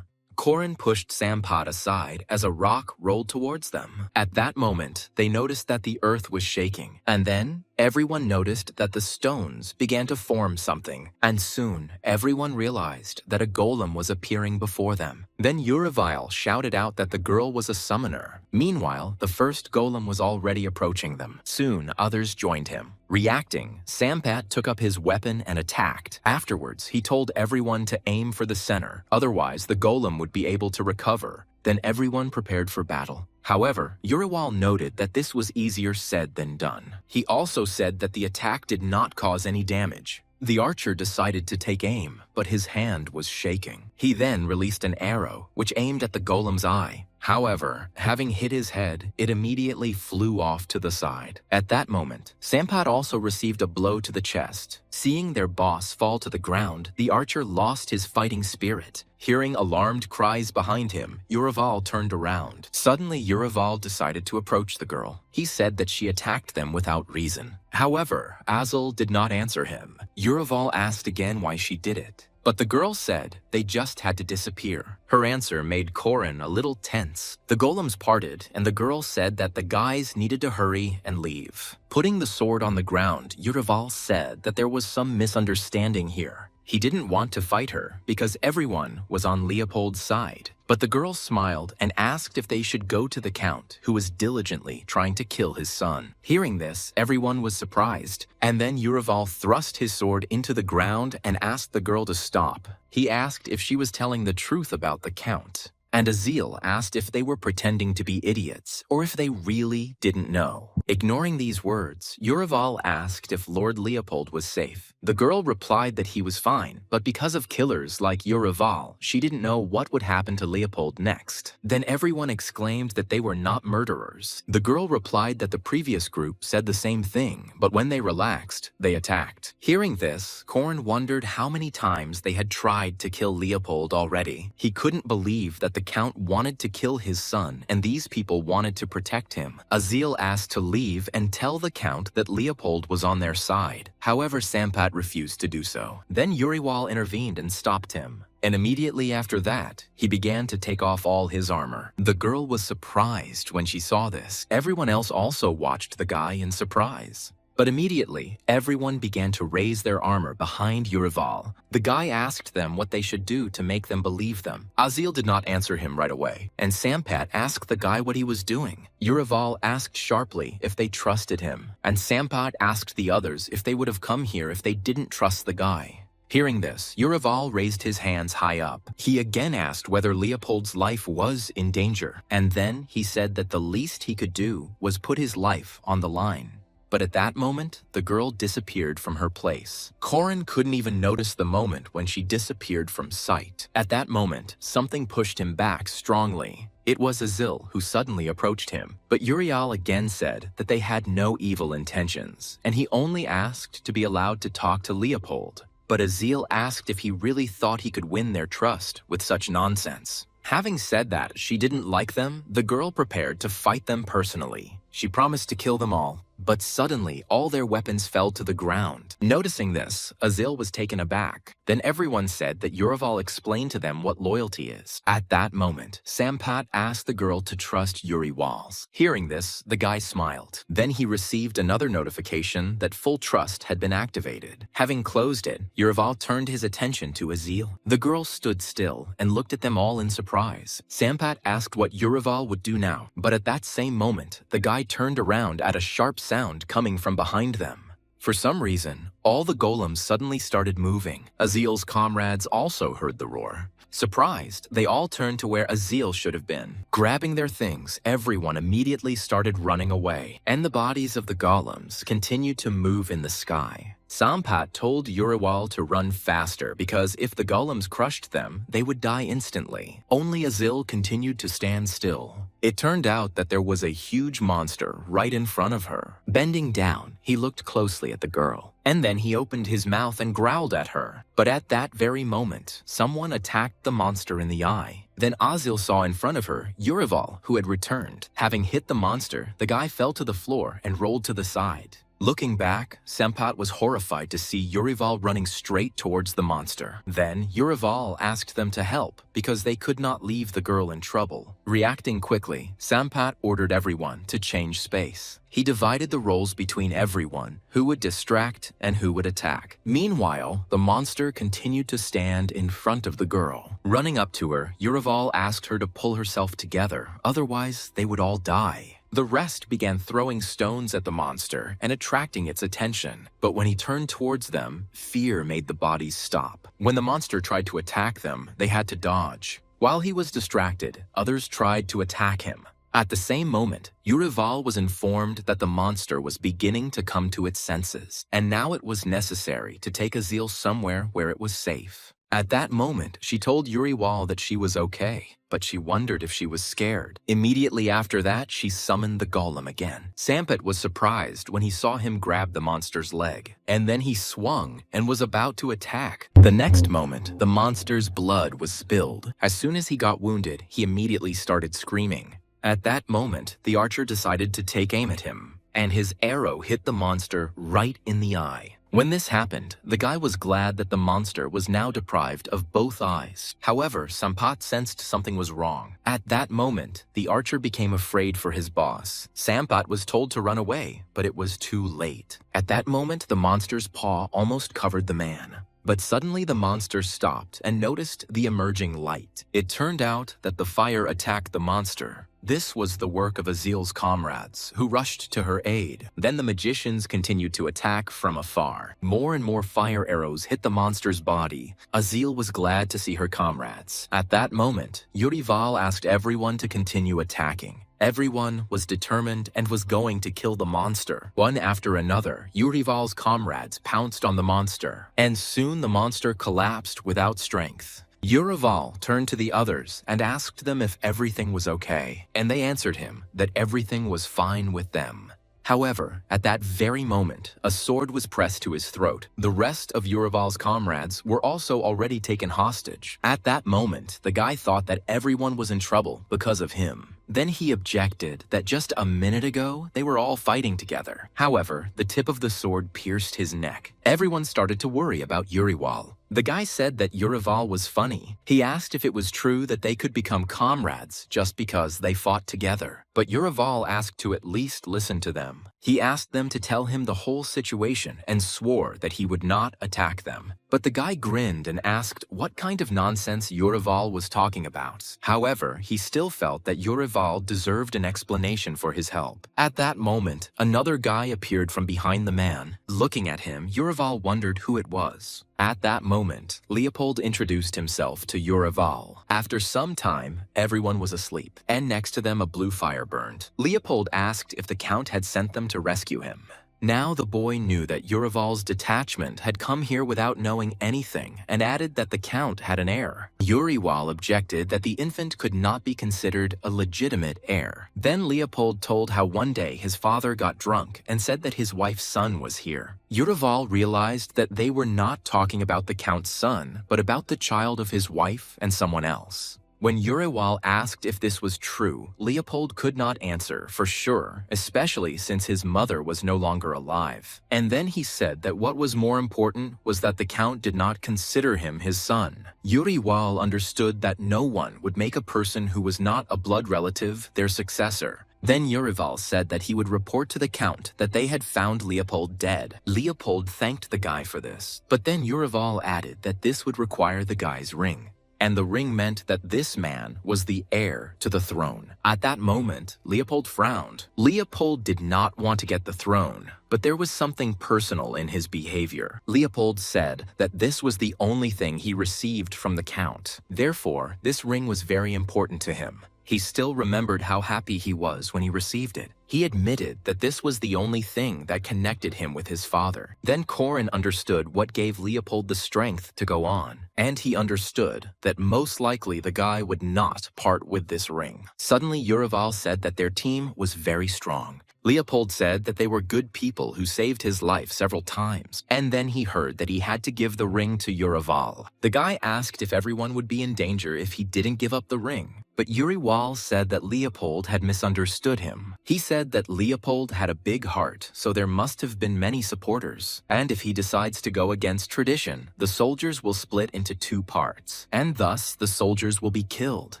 Korin pushed Sampat aside as a rock rolled towards them. At that moment, they noticed that the earth was shaking, and then everyone noticed that the stones began to form something, and soon everyone realized that a golem was appearing before them. Then Urival shouted out that the girl was a summoner. Meanwhile, the first golem was already approaching them. Soon, others joined him. Reacting, Sampat took up his weapon and attacked. Afterwards, he told everyone to aim for the center, otherwise the golem would be able to recover. Then everyone prepared for battle. However, Uriwal noted that this was easier said than done. He also said that the attack did not cause any damage. The archer decided to take aim, but his hand was shaking. He then released an arrow, which aimed at the golem's eye. However, having hit his head, it immediately flew off to the side. At that moment, Sampat also received a blow to the chest. Seeing their boss fall to the ground, the archer lost his fighting spirit. Hearing alarmed cries behind him, Urival turned around. Suddenly, Urival decided to approach the girl. He said that she attacked them without reason. However, Azul did not answer him. Urival asked again why she did it. But the girl said they just had to disappear. Her answer made Korin a little tense. The golems parted, and the girl said that the guys needed to hurry and leave. Putting the sword on the ground, Urival said that there was some misunderstanding here. He didn't want to fight her because everyone was on Leopold's side. But the girl smiled and asked if they should go to the Count, who was diligently trying to kill his son. Hearing this, everyone was surprised, and then Urival thrust his sword into the ground and asked the girl to stop. He asked if she was telling the truth about the Count. And Azil asked if they were pretending to be idiots, or if they really didn't know. Ignoring these words, Urival asked if Lord Leopold was safe. The girl replied that he was fine, but because of killers like Urival, she didn't know what would happen to Leopold next. Then everyone exclaimed that they were not murderers. The girl replied that the previous group said the same thing, but when they relaxed, they attacked. Hearing this, Korin wondered how many times they had tried to kill Leopold already. He couldn't believe that the Count wanted to kill his son, and these people wanted to protect him. Azil asked to leave and tell the Count that Leopold was on their side. However, Sampat refused to do so. Then Uriwal intervened and stopped him. And immediately after that, he began to take off all his armor. The girl was surprised when she saw this. Everyone else also watched the guy in surprise. But immediately, everyone began to raise their armor behind Urival. The guy asked them what they should do to make them believe them. Azil did not answer him right away, and Sampat asked the guy what he was doing. Urival asked sharply if they trusted him, and Sampat asked the others if they would have come here if they didn't trust the guy. Hearing this, Urival raised his hands high up. He again asked whether Leopold's life was in danger, and then he said that the least he could do was put his life on the line. But at that moment, the girl disappeared from her place. Corin couldn't even notice the moment when she disappeared from sight. At that moment, something pushed him back strongly. It was Azil who suddenly approached him, but Uriel again said that they had no evil intentions, and he only asked to be allowed to talk to Leopold. But Azil asked if he really thought he could win their trust with such nonsense. Having said that she didn't like them, the girl prepared to fight them personally. She promised to kill them all, but suddenly all their weapons fell to the ground. Noticing this, Azil was taken aback. Then everyone said that Urival explained to them what loyalty is. At that moment, Sampat asked the girl to trust Uriwals. Hearing this, the guy smiled. Then he received another notification that full trust had been activated. Having closed it, Urival turned his attention to Azil. The girl stood still and looked at them all in surprise. Sampat asked what Urival would do now, but at that same moment, the guy turned around at a sharp sound coming from behind them. For some reason, all the golems suddenly started moving. Azil's comrades also heard the roar. Surprised, they all turned to where Azil should have been. Grabbing their things, everyone immediately started running away, and the bodies of the golems continued to move in the sky. Sampat told Uriwal to run faster because if the golems crushed them, they would die instantly. Only Azil continued to stand still. It turned out that there was a huge monster right in front of her. Bending down, he looked closely at the girl, and then he opened his mouth and growled at her. But at that very moment, someone attacked the monster in the eye. Then Azil saw in front of her Urival, who had returned. Having hit the monster, the guy fell to the floor and rolled to the side. Looking back, Sampat was horrified to see Urival running straight towards the monster. Then, Urival asked them to help because they could not leave the girl in trouble. Reacting quickly, Sampat ordered everyone to change space. He divided the roles between everyone who would distract and who would attack. Meanwhile, the monster continued to stand in front of the girl. Running up to her, Urival asked her to pull herself together, otherwise they would all die. The rest began throwing stones at the monster and attracting its attention. But when he turned towards them, fear made the bodies stop. When the monster tried to attack them, they had to dodge. While he was distracted, others tried to attack him. At the same moment, Urival was informed that the monster was beginning to come to its senses, and now it was necessary to take Azil somewhere where it was safe. At that moment, she told Uriwal that she was okay, but she wondered if she was scared. Immediately after that, she summoned the golem again. Sampat was surprised when he saw him grab the monster's leg, and then he swung and was about to attack. The next moment, the monster's blood was spilled. As soon as he got wounded, he immediately started screaming. At that moment, the archer decided to take aim at him, and his arrow hit the monster right in the eye. When this happened, the guy was glad that the monster was now deprived of both eyes. However, Sampat sensed something was wrong. At that moment, the archer became afraid for his boss. Sampat was told to run away, but it was too late. At that moment, the monster's paw almost covered the man. But suddenly the monster stopped and noticed the emerging light. It turned out that the fire attacked the monster. This was the work of Azil's comrades, who rushed to her aid. Then the magicians continued to attack from afar. More and more fire arrows hit the monster's body. Azil was glad to see her comrades. At that moment, Urival asked everyone to continue attacking. Everyone was determined and was going to kill the monster. One after another, Urival's comrades pounced on the monster, and soon the monster collapsed without strength. Urival turned to the others and asked them if everything was okay, and they answered him that everything was fine with them. However, at that very moment, a sword was pressed to his throat. The rest of Urival's comrades were also already taken hostage. At that moment, the guy thought that everyone was in trouble because of him. Then he objected that just a minute ago, they were all fighting together. However, the tip of the sword pierced his neck. Everyone started to worry about Urival. The guy said that Urival was funny. He asked if it was true that they could become comrades just because they fought together. But Urival asked to at least listen to them. He asked them to tell him the whole situation and swore that he would not attack them. But the guy grinned and asked what kind of nonsense Urival was talking about. However, he still felt that Urival deserved an explanation for his help. At that moment, another guy appeared from behind the man. Looking at him, Urival wondered who it was. At that moment, Leopold introduced himself to Urival. After some time, everyone was asleep, and next to them a blue fire burned. Leopold asked if the Count had sent them to rescue him. Now the boy knew that Urival's detachment had come here without knowing anything and added that the Count had an heir. Urival objected that the infant could not be considered a legitimate heir. Then Leopold told how one day his father got drunk and said that his wife's son was here. Urival realized that they were not talking about the Count's son, but about the child of his wife and someone else. When Urival asked if this was true, Leopold could not answer for sure, especially since his mother was no longer alive. And then he said that what was more important was that the Count did not consider him his son. Urival understood that no one would make a person who was not a blood relative their successor. Then Urival said that he would report to the Count that they had found Leopold dead. Leopold thanked the guy for this, but then Urival added that this would require the guy's ring. And the ring meant that this man was the heir to the throne. At that moment, Leopold frowned. Leopold did not want to get the throne, but there was something personal in his behavior. Leopold said that this was the only thing he received from the Count. Therefore, this ring was very important to him. He still remembered how happy he was when he received it. He admitted that this was the only thing that connected him with his father. Then Corin understood what gave Leopold the strength to go on, and he understood that most likely the guy would not part with this ring. Suddenly, Urival said that their team was very strong. Leopold said that they were good people who saved his life several times, and then he heard that he had to give the ring to Urival. The guy asked if everyone would be in danger if he didn't give up the ring, but Urival said that Leopold had misunderstood him. He said that Leopold had a big heart, so there must have been many supporters, and if he decides to go against tradition, the soldiers will split into two parts, and thus the soldiers will be killed.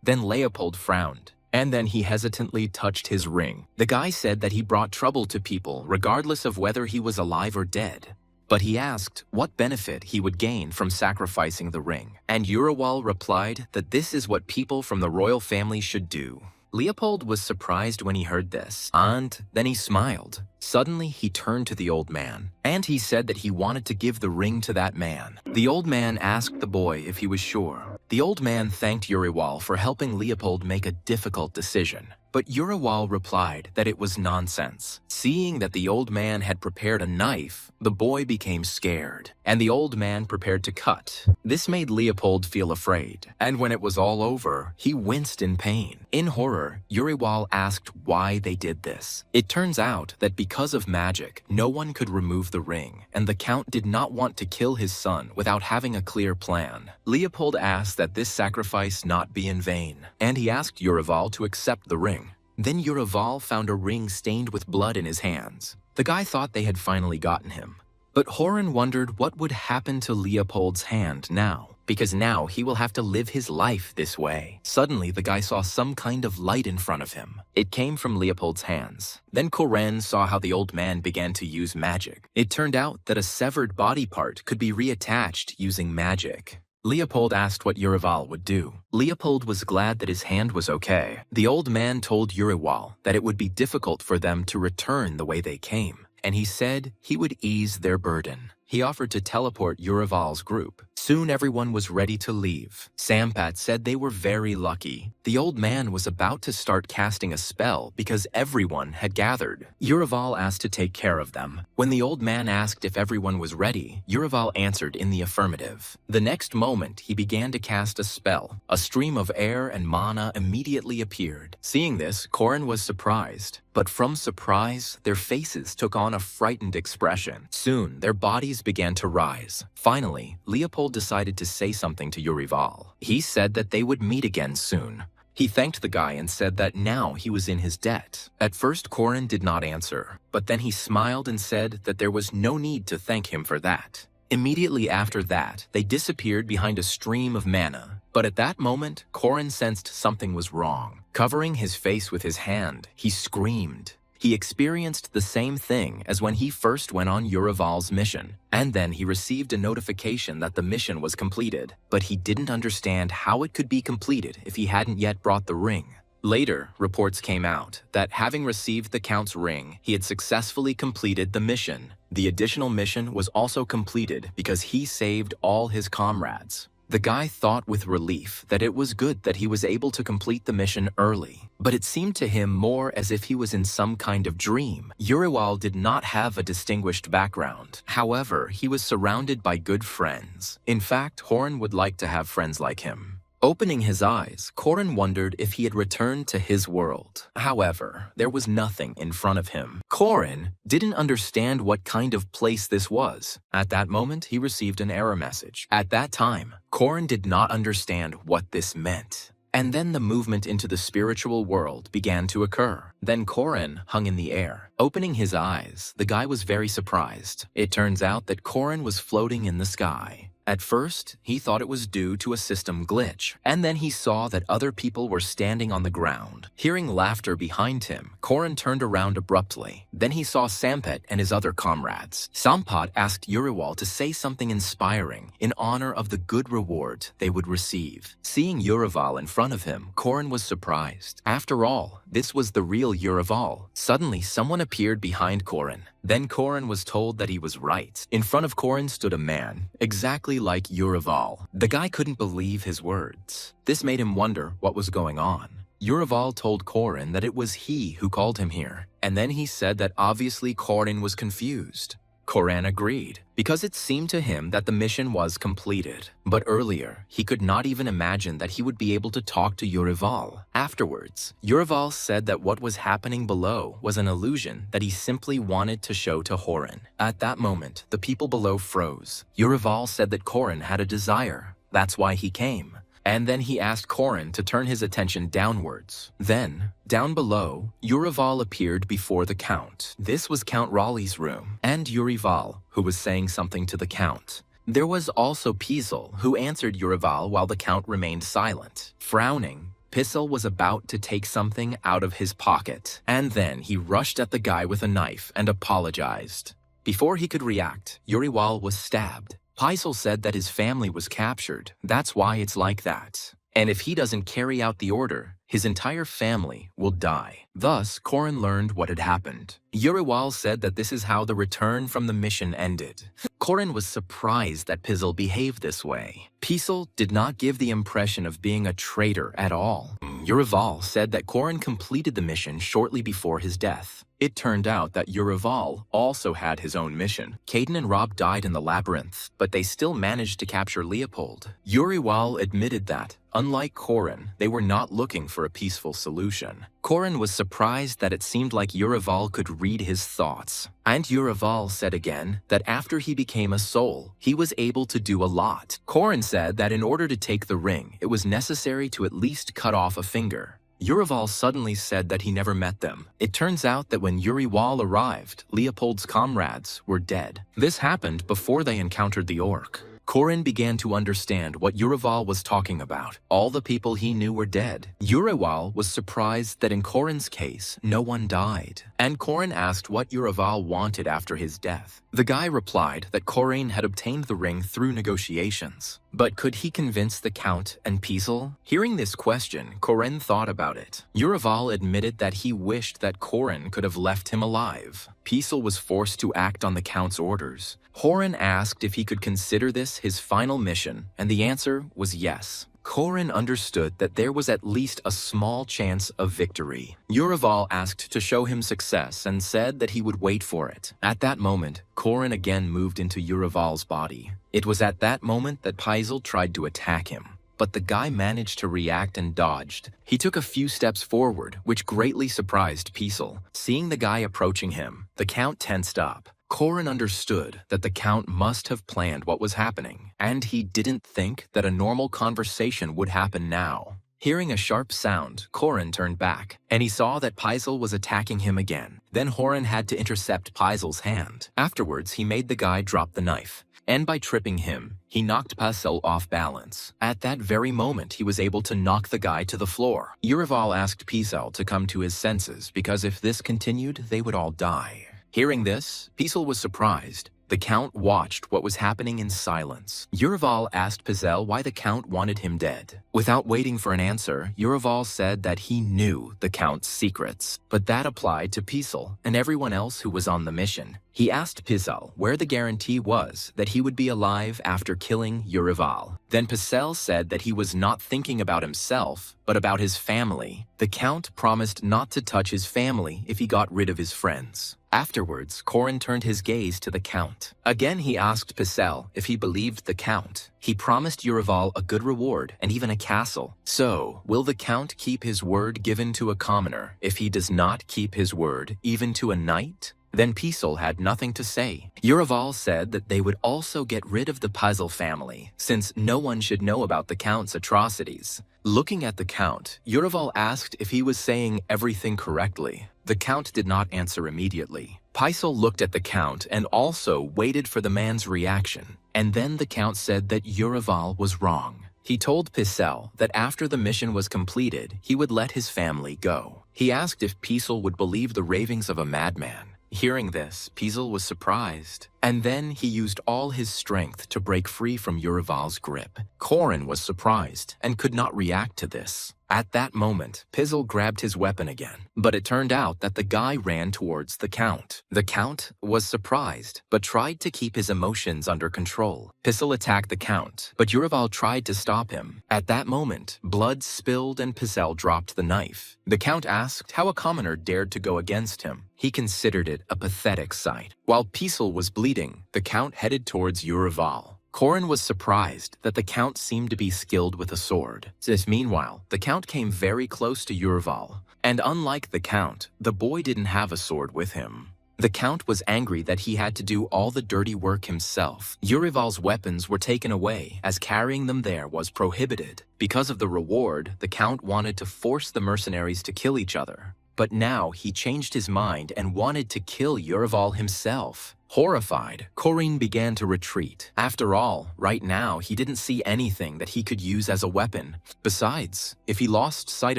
Then Leopold frowned. And then he hesitantly touched his ring. The guy said that he brought trouble to people regardless of whether he was alive or dead. But he asked what benefit he would gain from sacrificing the ring. And Urival replied that this is what people from the royal family should do. Leopold was surprised when he heard this, and then he smiled. Suddenly, he turned to the old man, and he said that he wanted to give the ring to that man. The old man asked the boy if he was sure. The old man thanked Urival for helping Leopold make a difficult decision, but Urival replied that it was nonsense. Seeing that the old man had prepared a knife, the boy became scared, and the old man prepared to cut. This made Leopold feel afraid, and when it was all over, he winced in pain. In horror, Urival asked why they did this. It turns out that because of magic, no one could remove the ring, and the Count did not want to kill his son without having a clear plan. Leopold asked that this sacrifice not be in vain, and he asked Urival to accept the ring. Then Urival found a ring stained with blood in his hands. The guy thought they had finally gotten him. But Horan wondered what would happen to Leopold's hand now, because now he will have to live his life this way. Suddenly, the guy saw some kind of light in front of him. It came from Leopold's hands. Then Corin saw how the old man began to use magic. It turned out that a severed body part could be reattached using magic. Leopold asked what Urival would do. Leopold was glad that his hand was okay. The old man told Urival that it would be difficult for them to return the way they came, and he said he would ease their burden. He offered to teleport Urival's group. Soon everyone was ready to leave. Sampat said they were very lucky. The old man was about to start casting a spell because everyone had gathered. Urival asked to take care of them. When the old man asked if everyone was ready, Urival answered in the affirmative. The next moment, he began to cast a spell. A stream of air and mana immediately appeared. Seeing this, Corin was surprised. But from surprise, their faces took on a frightened expression. Soon, their bodies began to rise. Finally, Leopold decided to say something to Urival. He said that they would meet again soon. He thanked the guy and said that now he was in his debt. At first, Corin did not answer, but then he smiled and said that there was no need to thank him for that. Immediately after that, they disappeared behind a stream of mana. But at that moment, Corin sensed something was wrong. Covering his face with his hand, he screamed. He experienced the same thing as when he first went on Urival's mission, and then he received a notification that the mission was completed, but he didn't understand how it could be completed if he hadn't yet brought the ring. Later, reports came out that having received the Count's ring, he had successfully completed the mission. The additional mission was also completed because he saved all his comrades. The guy thought with relief that it was good that he was able to complete the mission early, but it seemed to him more as if he was in some kind of dream. Uriwal did not have a distinguished background. However, he was surrounded by good friends. In fact, Horan would like to have friends like him. Opening his eyes, Korin wondered if he had returned to his world. However, there was nothing in front of him. Korin didn't understand what kind of place this was. At that moment, he received an error message. At that time, Korin did not understand what this meant. And then the movement into the spiritual world began to occur. Then Korin hung in the air. Opening his eyes, the guy was very surprised. It turns out that Korin was floating in the sky. At first, he thought it was due to a system glitch, and then he saw that other people were standing on the ground. Hearing laughter behind him, Korin turned around abruptly. Then he saw Sampet and his other comrades. Sampet asked Uriwal to say something inspiring in honor of the good reward they would receive. Seeing Uriwal in front of him, Korin was surprised. After all, this was the real Uriwal. Suddenly, someone appeared behind Korin. Then Korin was told that he was right. In front of Korin stood a man, exactly like Uriwal. The guy couldn't believe his words. This made him wonder what was going on. Uriwal told Korin that it was he who called him here, and then he said that obviously Korin was confused. Korin agreed, because it seemed to him that the mission was completed. But earlier, he could not even imagine that he would be able to talk to Uriwal. Afterwards, Uriwal said that what was happening below was an illusion that he simply wanted to show to Horan. At that moment, the people below froze. Uriwal said that Korin had a desire. That's why he came. And then he asked Korin to turn his attention downwards. Then, down below, Uriwal appeared before the Count. This was Count Raleigh's room, and Uriwal, who was saying something to the Count. There was also Pizel, who answered Uriwal while the Count remained silent. Frowning, Pizel was about to take something out of his pocket, and then he rushed at the guy with a knife and apologized. Before he could react, Uriwal was stabbed. Pizel said that his family was captured. That's why it's like that. And if he doesn't carry out the order, his entire family will die. Thus, Korin learned what had happened. Uriwal said that this is how the return from the mission ended. Korin was surprised that Pizel behaved this way. Pizel did not give the impression of being a traitor at all. Uriwal said that Korin completed the mission shortly before his death. It turned out that Uriwal also had his own mission. Caden and Rob died in the labyrinth, but they still managed to capture Leopold. Uriwal admitted that, unlike Korin, they were not looking for a peaceful solution. Korin was surprised that it seemed like Uriwal could read his thoughts. And Uriwal said again that after he became a soul, he was able to do a lot. Korin said that in order to take the ring, it was necessary to at least cut off a finger. Uriwal suddenly said that he never met them. It turns out that when Uriwal arrived, Leopold's comrades were dead. This happened before they encountered the orc. Korin began to understand what Uriwal was talking about. All the people he knew were dead. Uriwal was surprised that in Korin's case, no one died. And Korin asked what Uriwal wanted after his death. The guy replied that Korin had obtained the ring through negotiations. But could he convince the Count and Pizel? Hearing this question, Korin thought about it. Uriwal admitted that he wished that Korin could have left him alive. Pizel was forced to act on the Count's orders. Horan asked if he could consider this his final mission, and the answer was yes. Korin understood that there was at least a small chance of victory. Uriwal asked to show him success and said that he would wait for it. At that moment, Korin again moved into Uriwal's body. It was at that moment that Pizel tried to attack him. But the guy managed to react and dodged. He took a few steps forward, which greatly surprised Pizel. Seeing the guy approaching him, the Count tensed up. Korin understood that the Count must have planned what was happening, and he didn't think that a normal conversation would happen now. Hearing a sharp sound, Korin turned back, and he saw that Pizel was attacking him again. Then Horan had to intercept Pizel's hand. Afterwards, he made the guy drop the knife, and by tripping him, he knocked Pizel off balance. At that very moment, he was able to knock the guy to the floor. Uriwal asked Pizel to come to his senses, because if this continued, they would all die. Hearing this, Pizel was surprised. The Count watched what was happening in silence. Uriwal asked Pizel why the Count wanted him dead. Without waiting for an answer, Uriwal said that he knew the Count's secrets, but that applied to Pizel and everyone else who was on the mission. He asked Pizal where the guarantee was that he would be alive after killing Urival. Then Pizal said that he was not thinking about himself, but about his family. The Count promised not to touch his family if he got rid of his friends. Afterwards, Corin turned his gaze to the Count. Again, he asked Pizal if he believed the Count. He promised Urival a good reward and even a castle. So, will the Count keep his word given to a commoner if he does not keep his word even to a knight? Then Pizal had nothing to say. Urival said that they would also get rid of the Pizal family, since no one should know about the Count's atrocities. Looking at the Count, Urival asked if he was saying everything correctly. The Count did not answer immediately. Pizal looked at the Count and also waited for the man's reaction. And then the Count said that Urival was wrong. He told Pizal that after the mission was completed, he would let his family go. He asked if Pizal would believe the ravings of a madman. Hearing this, Pizal was surprised, and then he used all his strength to break free from Urival's grip. Corin was surprised and could not react to this. At that moment, Pizal grabbed his weapon again, but it turned out that the guy ran towards the Count. The Count was surprised, but tried to keep his emotions under control. Pizal attacked the Count, but Urival tried to stop him. At that moment, blood spilled and Pizal dropped the knife. The Count asked how a commoner dared to go against him. He considered it a pathetic sight. While Pizal was bleeding, the Count headed towards Urival. Corin was surprised that the Count seemed to be skilled with a sword. Meanwhile, the Count came very close to Urival, and unlike the Count, the boy didn't have a sword with him. The Count was angry that he had to do all the dirty work himself. Urival's weapons were taken away, as carrying them there was prohibited. Because of the reward, the Count wanted to force the mercenaries to kill each other. But now he changed his mind and wanted to kill Urival himself. Horrified, Corin began to retreat. After all, right now he didn't see anything that he could use as a weapon. Besides, if he lost sight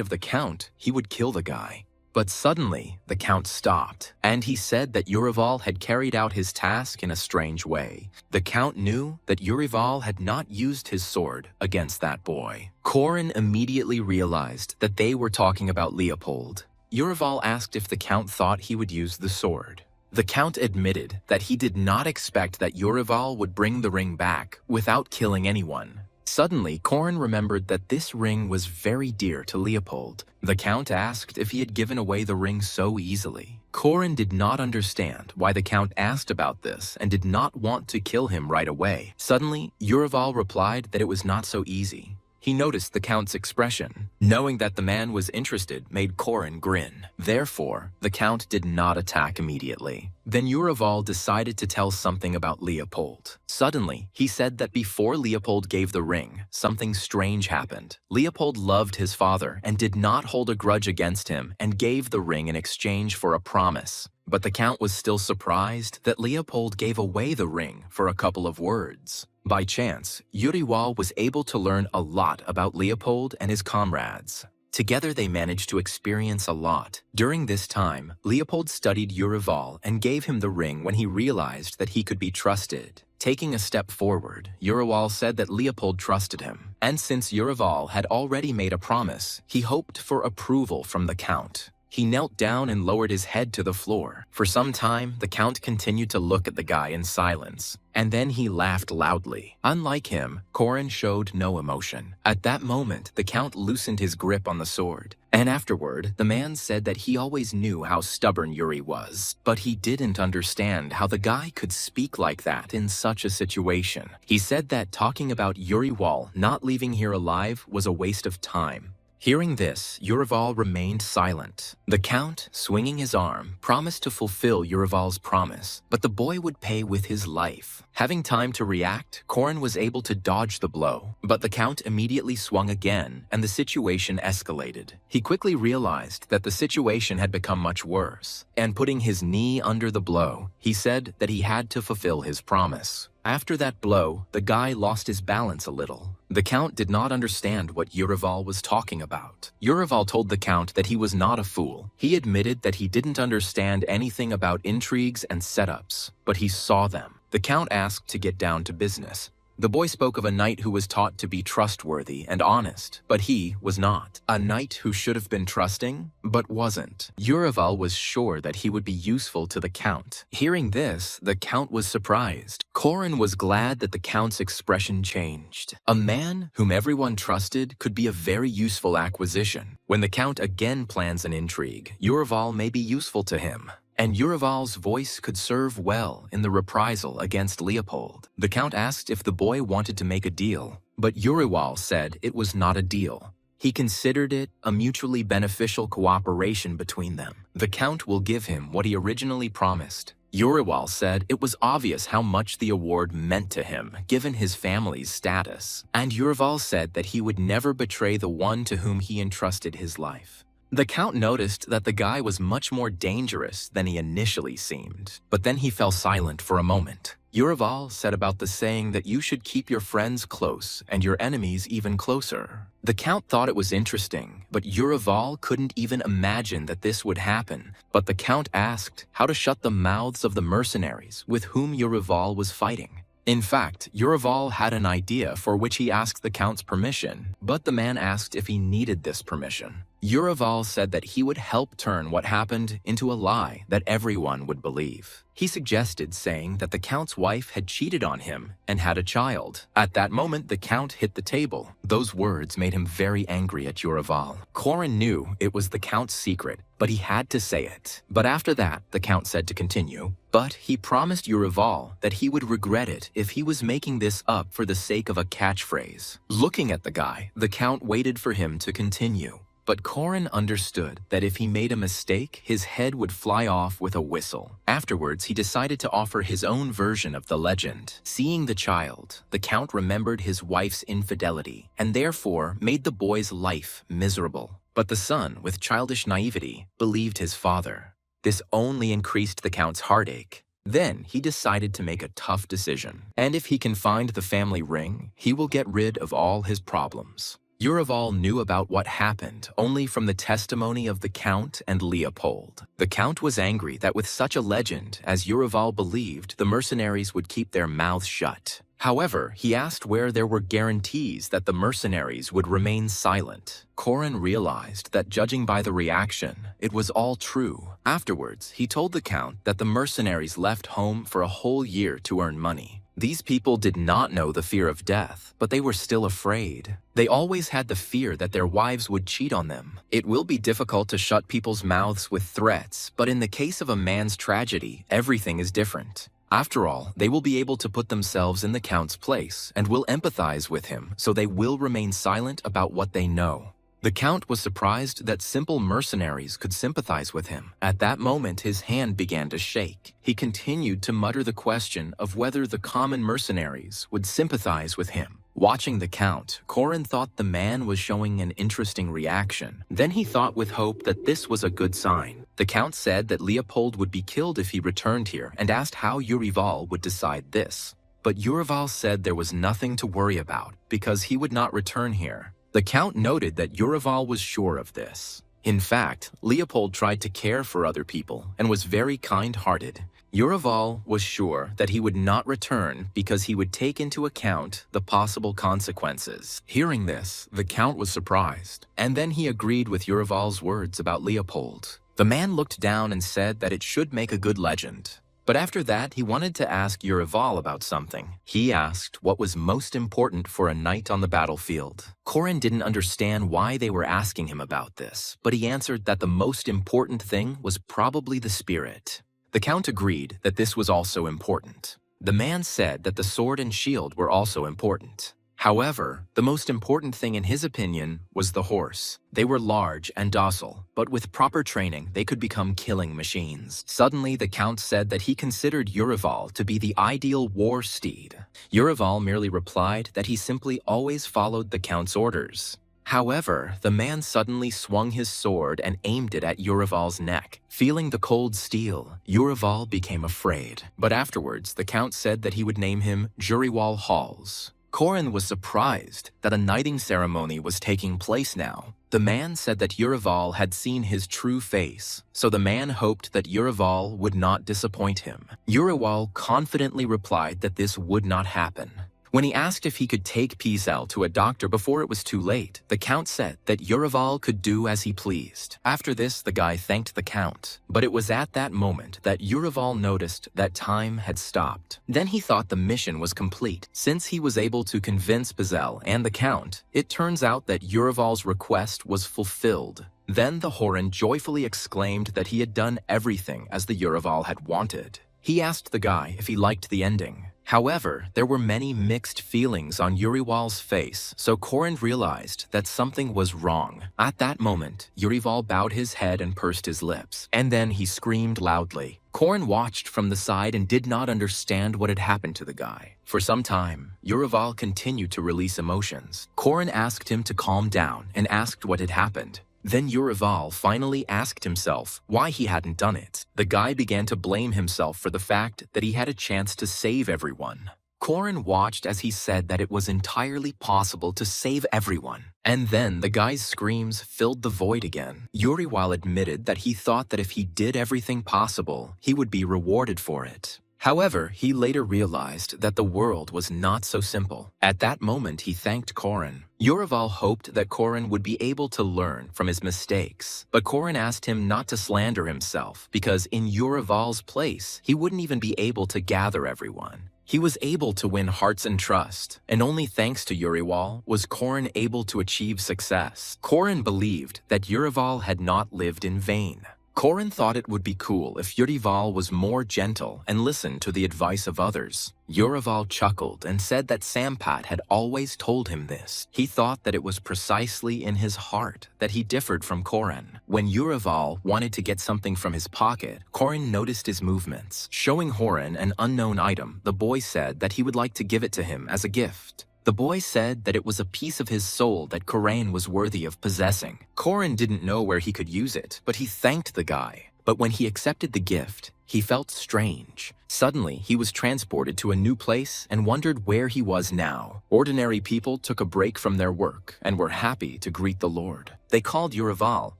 of the Count, he would kill the guy. But suddenly, the Count stopped, and he said that Urival had carried out his task in a strange way. The Count knew that Urival had not used his sword against that boy. Corin immediately realized that they were talking about Leopold. Urival asked if the Count thought he would use the sword. The Count admitted that he did not expect that Urival would bring the ring back without killing anyone. Suddenly, Corin remembered that this ring was very dear to Leopold. The Count asked if he had given away the ring so easily. Corin did not understand why the Count asked about this and did not want to kill him right away. Suddenly, Urival replied that it was not so easy. He noticed the Count's expression. Knowing that the man was interested made Corin grin. Therefore, the Count did not attack immediately. Then Urival decided to tell something about Leopold. Suddenly, he said that before Leopold gave the ring, something strange happened. Leopold loved his father and did not hold a grudge against him and gave the ring in exchange for a promise. But the Count was still surprised that Leopold gave away the ring for a couple of words. By chance, Urival was able to learn a lot about Leopold and his comrades. Together they managed to experience a lot. During this time, Leopold studied Urival and gave him the ring when he realized that he could be trusted. Taking a step forward, Urival said that Leopold trusted him. And since Urival had already made a promise, he hoped for approval from the Count. He knelt down and lowered his head to the floor. For some time, the Count continued to look at the guy in silence, and then he laughed loudly. Unlike him, Corin showed no emotion. At that moment, the Count loosened his grip on the sword, and afterward, the man said that he always knew how stubborn Yuri was, but he didn't understand how the guy could speak like that in such a situation. He said that talking about Urival not leaving here alive was a waste of time. Hearing this, Urival remained silent. The Count, swinging his arm, promised to fulfill Urival's promise, but the boy would pay with his life. Having time to react, Corin was able to dodge the blow, but the Count immediately swung again, and the situation escalated. He quickly realized that the situation had become much worse, and putting his knee under the blow, he said that he had to fulfill his promise. After that blow, the guy lost his balance a little. The Count did not understand what Urival was talking about. Urival told the Count that he was not a fool. He admitted that he didn't understand anything about intrigues and setups, but he saw them. The Count asked to get down to business. The boy spoke of a knight who was taught to be trustworthy and honest, but he was not. A knight who should have been trusting, but wasn't. Urival was sure that he would be useful to the Count. Hearing this, the Count was surprised. Corin was glad that the Count's expression changed. A man whom everyone trusted could be a very useful acquisition. When the Count again plans an intrigue, Urival may be useful to him. And Urival's voice could serve well in the reprisal against Leopold. The Count asked if the boy wanted to make a deal, but Urival said it was not a deal. He considered it a mutually beneficial cooperation between them. The Count will give him what he originally promised. Urival said it was obvious how much the award meant to him, given his family's status. And Urival said that he would never betray the one to whom he entrusted his life. The Count noticed that the guy was much more dangerous than he initially seemed, but then he fell silent for a moment. Urival said about the saying that you should keep your friends close and your enemies even closer. The Count thought it was interesting, but Urival couldn't even imagine that this would happen. But the Count asked how to shut the mouths of the mercenaries with whom Urival was fighting. In fact, Urival had an idea for which he asked the Count's permission, but the man asked if he needed this permission. Urival said that he would help turn what happened into a lie that everyone would believe. He suggested saying that the Count's wife had cheated on him and had a child. At that moment, the Count hit the table. Those words made him very angry at Urival. Corin knew it was the Count's secret, but he had to say it. But after that, the Count said to continue, but he promised Urival that he would regret it if he was making this up for the sake of a catchphrase. Looking at the guy, the Count waited for him to continue. But Corin understood that if he made a mistake, his head would fly off with a whistle. Afterwards, he decided to offer his own version of the legend. Seeing the child, the Count remembered his wife's infidelity and therefore made the boy's life miserable. But the son, with childish naivety, believed his father. This only increased the Count's heartache. Then he decided to make a tough decision. And if he can find the family ring, he will get rid of all his problems. Urival knew about what happened only from the testimony of the Count and Leopold. The Count was angry that with such a legend as Urival believed, the mercenaries would keep their mouths shut. However, he asked where there were guarantees that the mercenaries would remain silent. Corin realized that judging by the reaction, it was all true. Afterwards, he told the Count that the mercenaries left home for a whole year to earn money. These people did not know the fear of death, but they were still afraid. They always had the fear that their wives would cheat on them. It will be difficult to shut people's mouths with threats, but in the case of a man's tragedy, everything is different. After all, they will be able to put themselves in the Count's place and will empathize with him, so they will remain silent about what they know. The Count was surprised that simple mercenaries could sympathize with him. At that moment, his hand began to shake. He continued to mutter the question of whether the common mercenaries would sympathize with him. Watching the Count, Corin thought the man was showing an interesting reaction. Then he thought with hope that this was a good sign. The Count said that Leopold would be killed if he returned here and asked how Urival would decide this. But Urival said there was nothing to worry about because he would not return here. The Count noted that Urival was sure of this. In fact, Leopold tried to care for other people and was very kind-hearted. Urival was sure that he would not return because he would take into account the possible consequences. Hearing this, the Count was surprised, and then he agreed with Urival's words about Leopold. The man looked down and said that it should make a good legend. But after that, he wanted to ask Urival about something. He asked what was most important for a knight on the battlefield. Corin didn't understand why they were asking him about this, but he answered that the most important thing was probably the spirit. The Count agreed that this was also important. The man said that the sword and shield were also important. However, the most important thing in his opinion was the horse. They were large and docile, but with proper training, they could become killing machines. Suddenly, the Count said that he considered Urival to be the ideal war steed. Urival merely replied that he simply always followed the Count's orders. However, the man suddenly swung his sword and aimed it at Urival's neck. Feeling the cold steel, Urival became afraid. But afterwards, the Count said that he would name him Juriwal Halls. Corin was surprised that a knighting ceremony was taking place now. The man said that Urival had seen his true face, so the man hoped that Urival would not disappoint him. Urival confidently replied that this would not happen. When he asked if he could take Pizel to a doctor before it was too late, the Count said that Yurival could do as he pleased. After this, the guy thanked the Count, but it was at that moment that Yurival noticed that time had stopped. Then he thought the mission was complete. Since he was able to convince Pizel and the Count, it turns out that Yurival's request was fulfilled. Then the Horan joyfully exclaimed that he had done everything as the Yurival had wanted. He asked the guy if he liked the ending. However, there were many mixed feelings on Yurival's face, so Korin realized that something was wrong. At that moment, Yurival bowed his head and pursed his lips, and then he screamed loudly. Korin watched from the side and did not understand what had happened to the guy. For some time, Yurival continued to release emotions. Korin asked him to calm down and asked what had happened. Then Yurival finally asked himself why he hadn't done it. The guy began to blame himself for the fact that he had a chance to save everyone. Korin watched as he said that it was entirely possible to save everyone. And then the guy's screams filled the void again. Yurival admitted that he thought that if he did everything possible, he would be rewarded for it. However, he later realized that the world was not so simple. At that moment, he thanked Korin. Yurival hoped that Korin would be able to learn from his mistakes, but Korin asked him not to slander himself because in Yurival's place, he wouldn't even be able to gather everyone. He was able to win hearts and trust, and only thanks to Yurival was Korin able to achieve success. Korin believed that Yurival had not lived in vain. Korin thought it would be cool if Yurival was more gentle and listened to the advice of others. Yurival chuckled and said that Sampat had always told him this. He thought that it was precisely in his heart that he differed from Korin. When Yurival wanted to get something from his pocket, Korin noticed his movements. Showing Horan an unknown item, the boy said that he would like to give it to him as a gift. The boy said that it was a piece of his soul that Korin was worthy of possessing. Korin didn't know where he could use it, but he thanked the guy. But when he accepted the gift, he felt strange. Suddenly, he was transported to a new place and wondered where he was now. Ordinary people took a break from their work and were happy to greet the Lord. They called Yurival,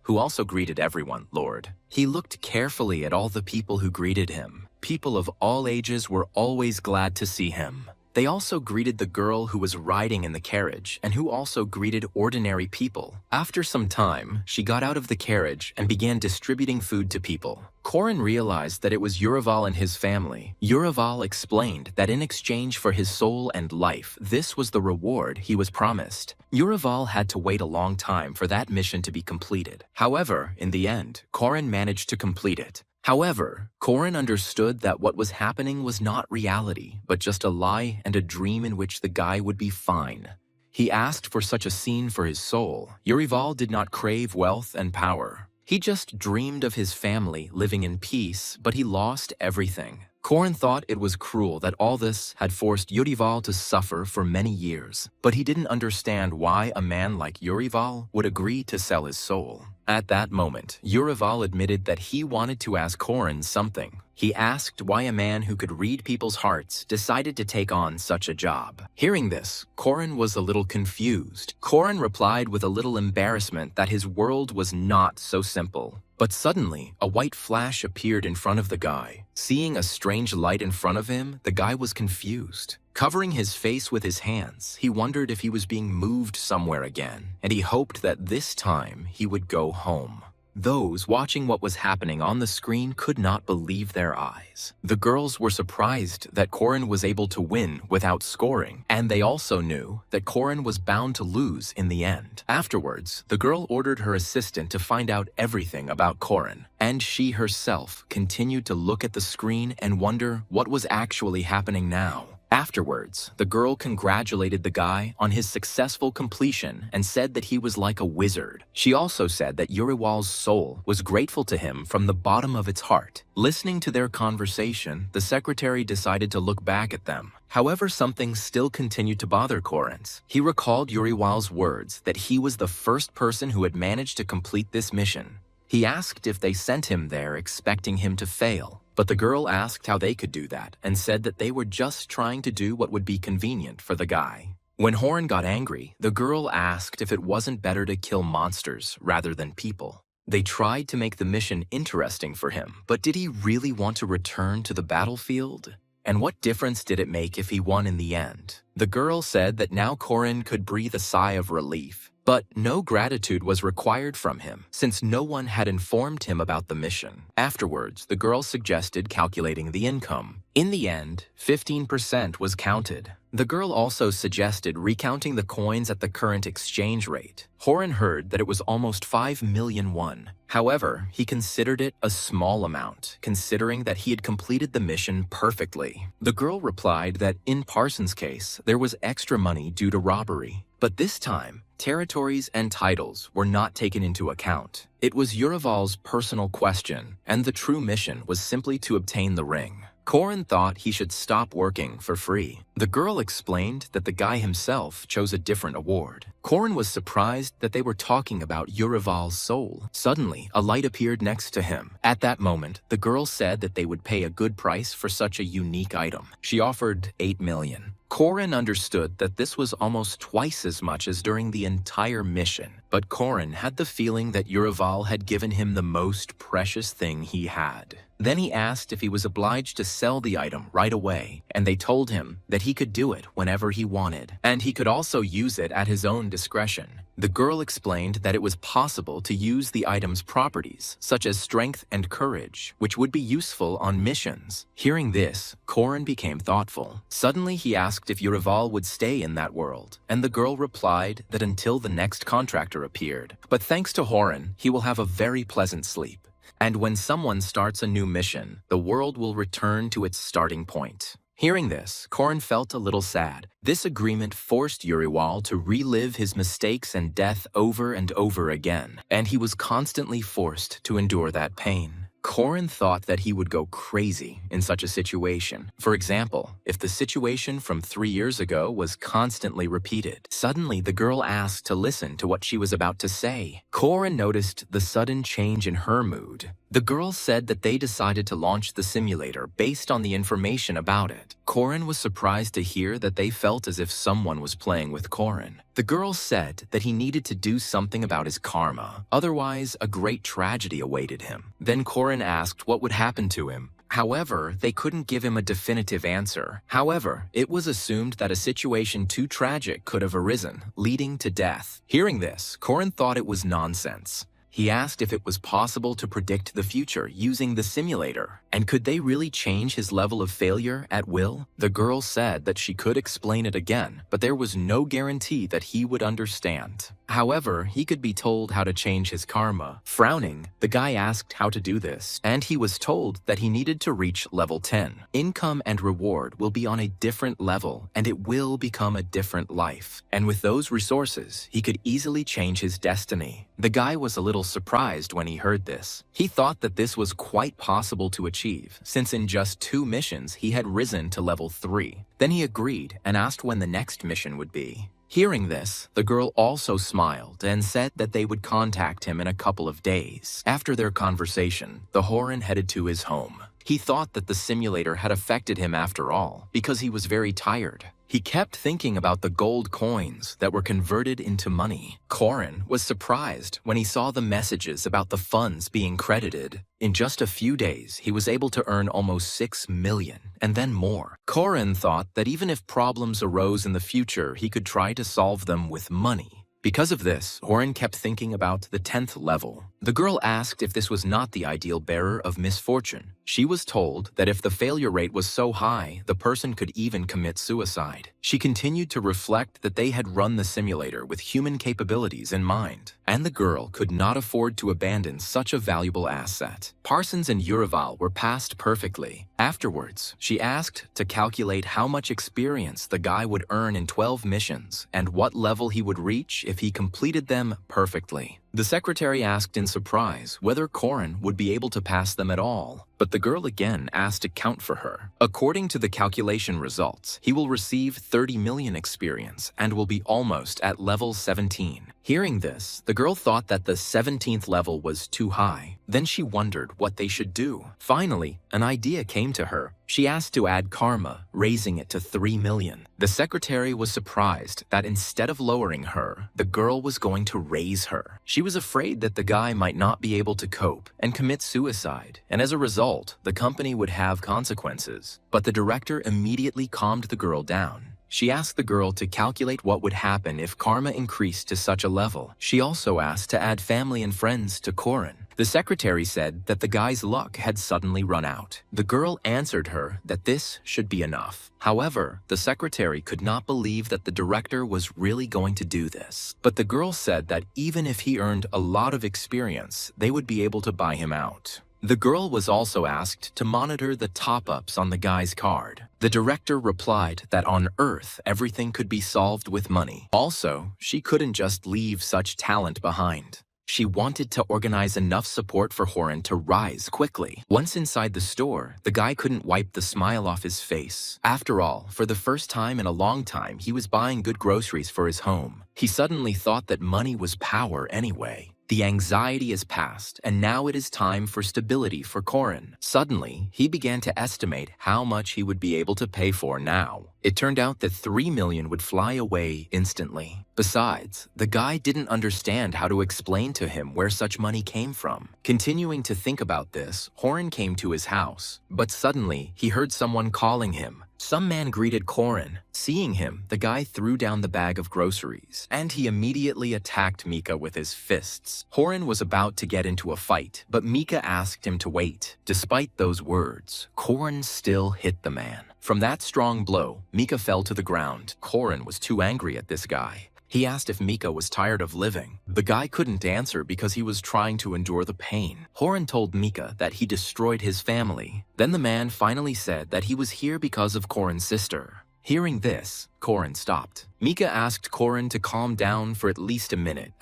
who also greeted everyone, Lord. He looked carefully at all the people who greeted him. People of all ages were always glad to see him. They also greeted the girl who was riding in the carriage and who also greeted ordinary people. After some time, she got out of the carriage and began distributing food to people. Korin realized that it was Yurival and his family. Yurival explained that in exchange for his soul and life, this was the reward he was promised. Yurival had to wait a long time for that mission to be completed. However, in the end, Korin managed to complete it. However, Korin understood that what was happening was not reality, but just a lie and a dream in which the guy would be fine. He asked for such a scene for his soul. Yurival did not crave wealth and power. He just dreamed of his family living in peace, but he lost everything. Korin thought it was cruel that all this had forced Yurival to suffer for many years, but he didn't understand why a man like Yurival would agree to sell his soul. At that moment, Yurival admitted that he wanted to ask Korin something. He asked why a man who could read people's hearts decided to take on such a job. Hearing this, Korin was a little confused. Korin replied with a little embarrassment that his world was not so simple. But suddenly, a white flash appeared in front of the guy. Seeing a strange light in front of him, the guy was confused. Covering his face with his hands, he wondered if he was being moved somewhere again, and he hoped that this time he would go home. Those watching what was happening on the screen could not believe their eyes. The girls were surprised that Korin was able to win without scoring, and they also knew that Korin was bound to lose in the end. Afterwards, the girl ordered her assistant to find out everything about Korin, and she herself continued to look at the screen and wonder what was actually happening now. Afterwards, the girl congratulated the guy on his successful completion and said that he was like a wizard. She also said that Yurival's soul was grateful to him from the bottom of its heart. Listening to their conversation, the secretary decided to look back at them. However, something still continued to bother Korin. He recalled Yurival's words that he was the first person who had managed to complete this mission. He asked if they sent him there expecting him to fail. But the girl asked how they could do that and said that they were just trying to do what would be convenient for the guy. When Horan got angry, the girl asked if it wasn't better to kill monsters rather than people. They tried to make the mission interesting for him, but did he really want to return to the battlefield? and what difference did it make if he won in the end? The girl said that now Korin could breathe a sigh of relief. But no gratitude was required from him, since no one had informed him about the mission. Afterwards, the girl suggested calculating the income. In the end, 15% was counted. The girl also suggested recounting the coins at the current exchange rate. Horan heard that it was almost 5 million won. However, he considered it a small amount, considering that he had completed the mission perfectly. The girl replied that in Parsons' case, there was extra money due to robbery. But this time, territories and titles were not taken into account. It was Urival's personal question, and the true mission was simply to obtain the ring. Korin thought he should stop working for free. The girl explained that the guy himself chose a different award. Korin was surprised that they were talking about Urival's soul. Suddenly, a light appeared next to him. At that moment, the girl said that they would pay a good price for such a unique item. She offered 8 million. Korin understood that this was almost twice as much as during the entire mission, but Korin had the feeling that Urival had given him the most precious thing he had. Then he asked if he was obliged to sell the item right away, and they told him that he could do it whenever he wanted, and he could also use it at his own discretion. The girl explained that it was possible to use the item's properties, such as strength and courage, which would be useful on missions. Hearing this, Korin became thoughtful. Suddenly he asked if Urival would stay in that world, and the girl replied that until the next contractor appeared. But thanks to Horan, he will have a very pleasant sleep. And when someone starts a new mission, the world will return to its starting point. Hearing this, Korin felt a little sad. This agreement forced Urival to relive his mistakes and death over and over again, and he was constantly forced to endure that pain. Korin thought that he would go crazy in such a situation. For example, if the situation from 3 years ago was constantly repeated. Suddenly, the girl asked to listen to what she was about to say. Korin noticed the sudden change in her mood. The girl said that they decided to launch the simulator based on the information about it. Korin was surprised to hear that they felt as if someone was playing with Korin. The girl said that he needed to do something about his karma, otherwise a great tragedy awaited him. Then Korin asked what would happen to him. However, they couldn't give him a definitive answer. However, it was assumed that a situation too tragic could have arisen, leading to death. Hearing this, Korin thought it was nonsense. He asked if it was possible to predict the future using the simulator, and could they really change his level of failure at will? The girl said that she could explain it again, but there was no guarantee that he would understand. However, he could be told how to change his karma. Frowning, the guy asked how to do this, and he was told that he needed to reach level 10. Income and reward will be on a different level, and it will become a different life. And with those resources, he could easily change his destiny. The guy was a little surprised when he heard this. He thought that this was quite possible to achieve, since in just 2 missions he had risen to level 3. Then he agreed and asked when the next mission would be. Hearing this, the girl also smiled and said that they would contact him in a couple of days. After their conversation, the Horan headed to his home. He thought that the simulator had affected him after all, because he was very tired. He kept thinking about the gold coins that were converted into money. Korin was surprised when he saw the messages about the funds being credited. In just a few days, he was able to earn almost 6 million, and then more. Korin thought that even if problems arose in the future, he could try to solve them with money. Because of this, Horan kept thinking about the 10th level. The girl asked if this was not the ideal bearer of misfortune. She was told that if the failure rate was so high, the person could even commit suicide. She continued to reflect that they had run the simulator with human capabilities in mind, and the girl could not afford to abandon such a valuable asset. Parsons and Urival were passed perfectly. Afterwards, she asked to calculate how much experience the guy would earn in 12 missions and what level he would reach if he completed them perfectly. The secretary asked in surprise whether Korin would be able to pass them at all, but the girl again asked to count for her. According to the calculation results, he will receive 30 million experience and will be almost at level 17. Hearing this, the girl thought that the 17th level was too high. Then she wondered what they should do. Finally, an idea came to her. She asked to add karma, raising it to 3 million. The secretary was surprised that instead of lowering her, the girl was going to raise her. She was afraid that the guy might not be able to cope and commit suicide, and as a result, the company would have consequences. But the director immediately calmed the girl down. She asked the girl to calculate what would happen if karma increased to such a level. She also asked to add family and friends to Corin. The secretary said that the guy's luck had suddenly run out. The girl answered her that this should be enough. However, the secretary could not believe that the director was really going to do this. But the girl said that even if he earned a lot of experience, they would be able to buy him out. The girl was also asked to monitor the top-ups on the guy's card. The director replied that on Earth, everything could be solved with money. Also, she couldn't just leave such talent behind. She wanted to organize enough support for Horan to rise quickly. Once inside the store, the guy couldn't wipe the smile off his face. After all, for the first time in a long time, he was buying good groceries for his home. He suddenly thought that money was power anyway. The anxiety is past, and now it is time for stability for Corin. Suddenly, he began to estimate how much he would be able to pay for now. It turned out that 3 million would fly away instantly. Besides, the guy didn't understand how to explain to him where such money came from. Continuing to think about this, Horan came to his house, but suddenly he heard someone calling him. Some man greeted Corin. Seeing him, the guy threw down the bag of groceries, and he immediately attacked Mika with his fists. Horan was about to get into a fight, but Mika asked him to wait. Despite those words, Corin still hit the man. From that strong blow, Mika fell to the ground. Corin was too angry at this guy. He asked if Mika was tired of living. The guy couldn't answer because he was trying to endure the pain. Horan told Mika that he destroyed his family. Then the man finally said that he was here because of Corin's sister. Hearing this, Corin stopped. Mika asked Corin to calm down for at least a minute.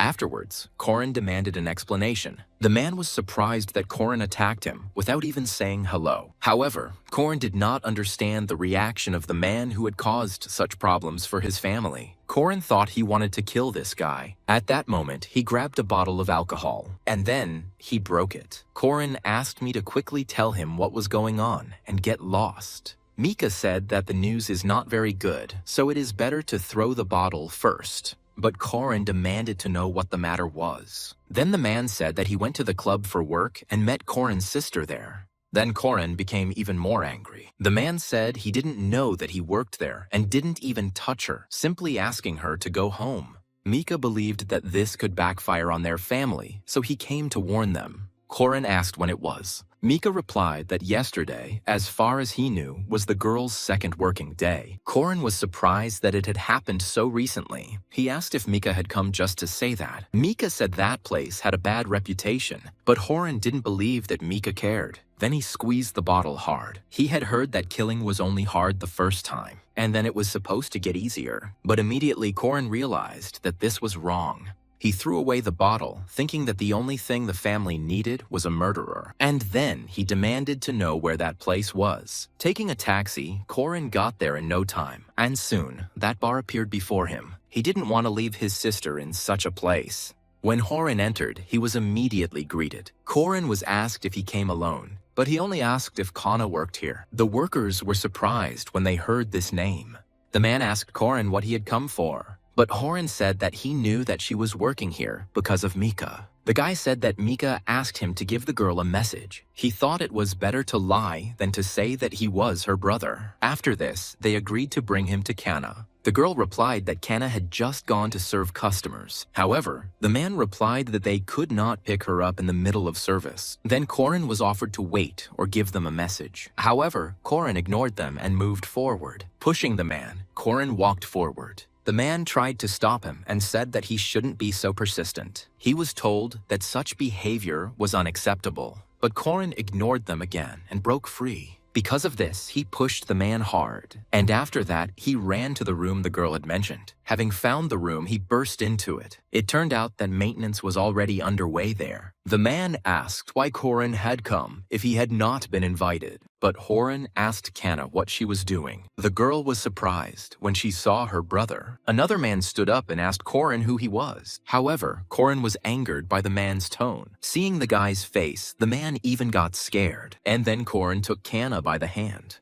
Afterwards, Corin demanded an explanation. The man was surprised that Corin attacked him without even saying hello. However, Corin did not understand the reaction of the man who had caused such problems for his family. Corin thought he wanted to kill this guy. At that moment, he grabbed a bottle of alcohol, and then he broke it. Corin asked me to quickly tell him what was going on and get lost. Mika said that the news is not very good, so it is better to throw the bottle first. But Corin demanded to know what the matter was. Then the man said that he went to the club for work and met Corin's sister there. Then Corin became even more angry. The man said he didn't know that he worked there and didn't even touch her, simply asking her to go home. Mika believed that this could backfire on their family, so he came to warn them. Corin asked when it was. Mika replied that yesterday, as far as he knew, was the girl's second working day. Corin was surprised that it had happened so recently. He asked if Mika had come just to say that. Mika said that place had a bad reputation, but Horan didn't believe that Mika cared. Then he squeezed the bottle hard. He had heard that killing was only hard the first time, and then it was supposed to get easier. But immediately Corin realized that this was wrong. He threw away the bottle, thinking that the only thing the family needed was a murderer. And then he demanded to know where that place was. Taking a taxi, Corin got there in no time, and soon that bar appeared before him. He didn't want to leave his sister in such a place. When Horan entered, he was immediately greeted. Corin was asked if he came alone, but he only asked if Kana worked here. The workers were surprised when they heard this name. The man asked Corin what he had come for. But Horan said that he knew that she was working here because of Mika. The guy said that Mika asked him to give the girl a message. He thought it was better to lie than to say that he was her brother. After this, they agreed to bring him to Kana. The girl replied that Kana had just gone to serve customers. However, the man replied that they could not pick her up in the middle of service. Then Corin was offered to wait or give them a message. However, Corin ignored them and moved forward. Pushing the man, Corin walked forward. The man tried to stop him and said that he shouldn't be so persistent. He was told that such behavior was unacceptable, but Corin ignored them again and broke free. Because of this, he pushed the man hard, and after that, he ran to the room the girl had mentioned. Having found the room, he burst into it. It turned out that maintenance was already underway there. The man asked why Korin had come if he had not been invited, but Horan asked Kana what she was doing. The girl was surprised when she saw her brother. Another man stood up and asked Korin who he was. However, Korin was angered by the man's tone. Seeing the guy's face, the man even got scared, and then Korin took Kana by the hand.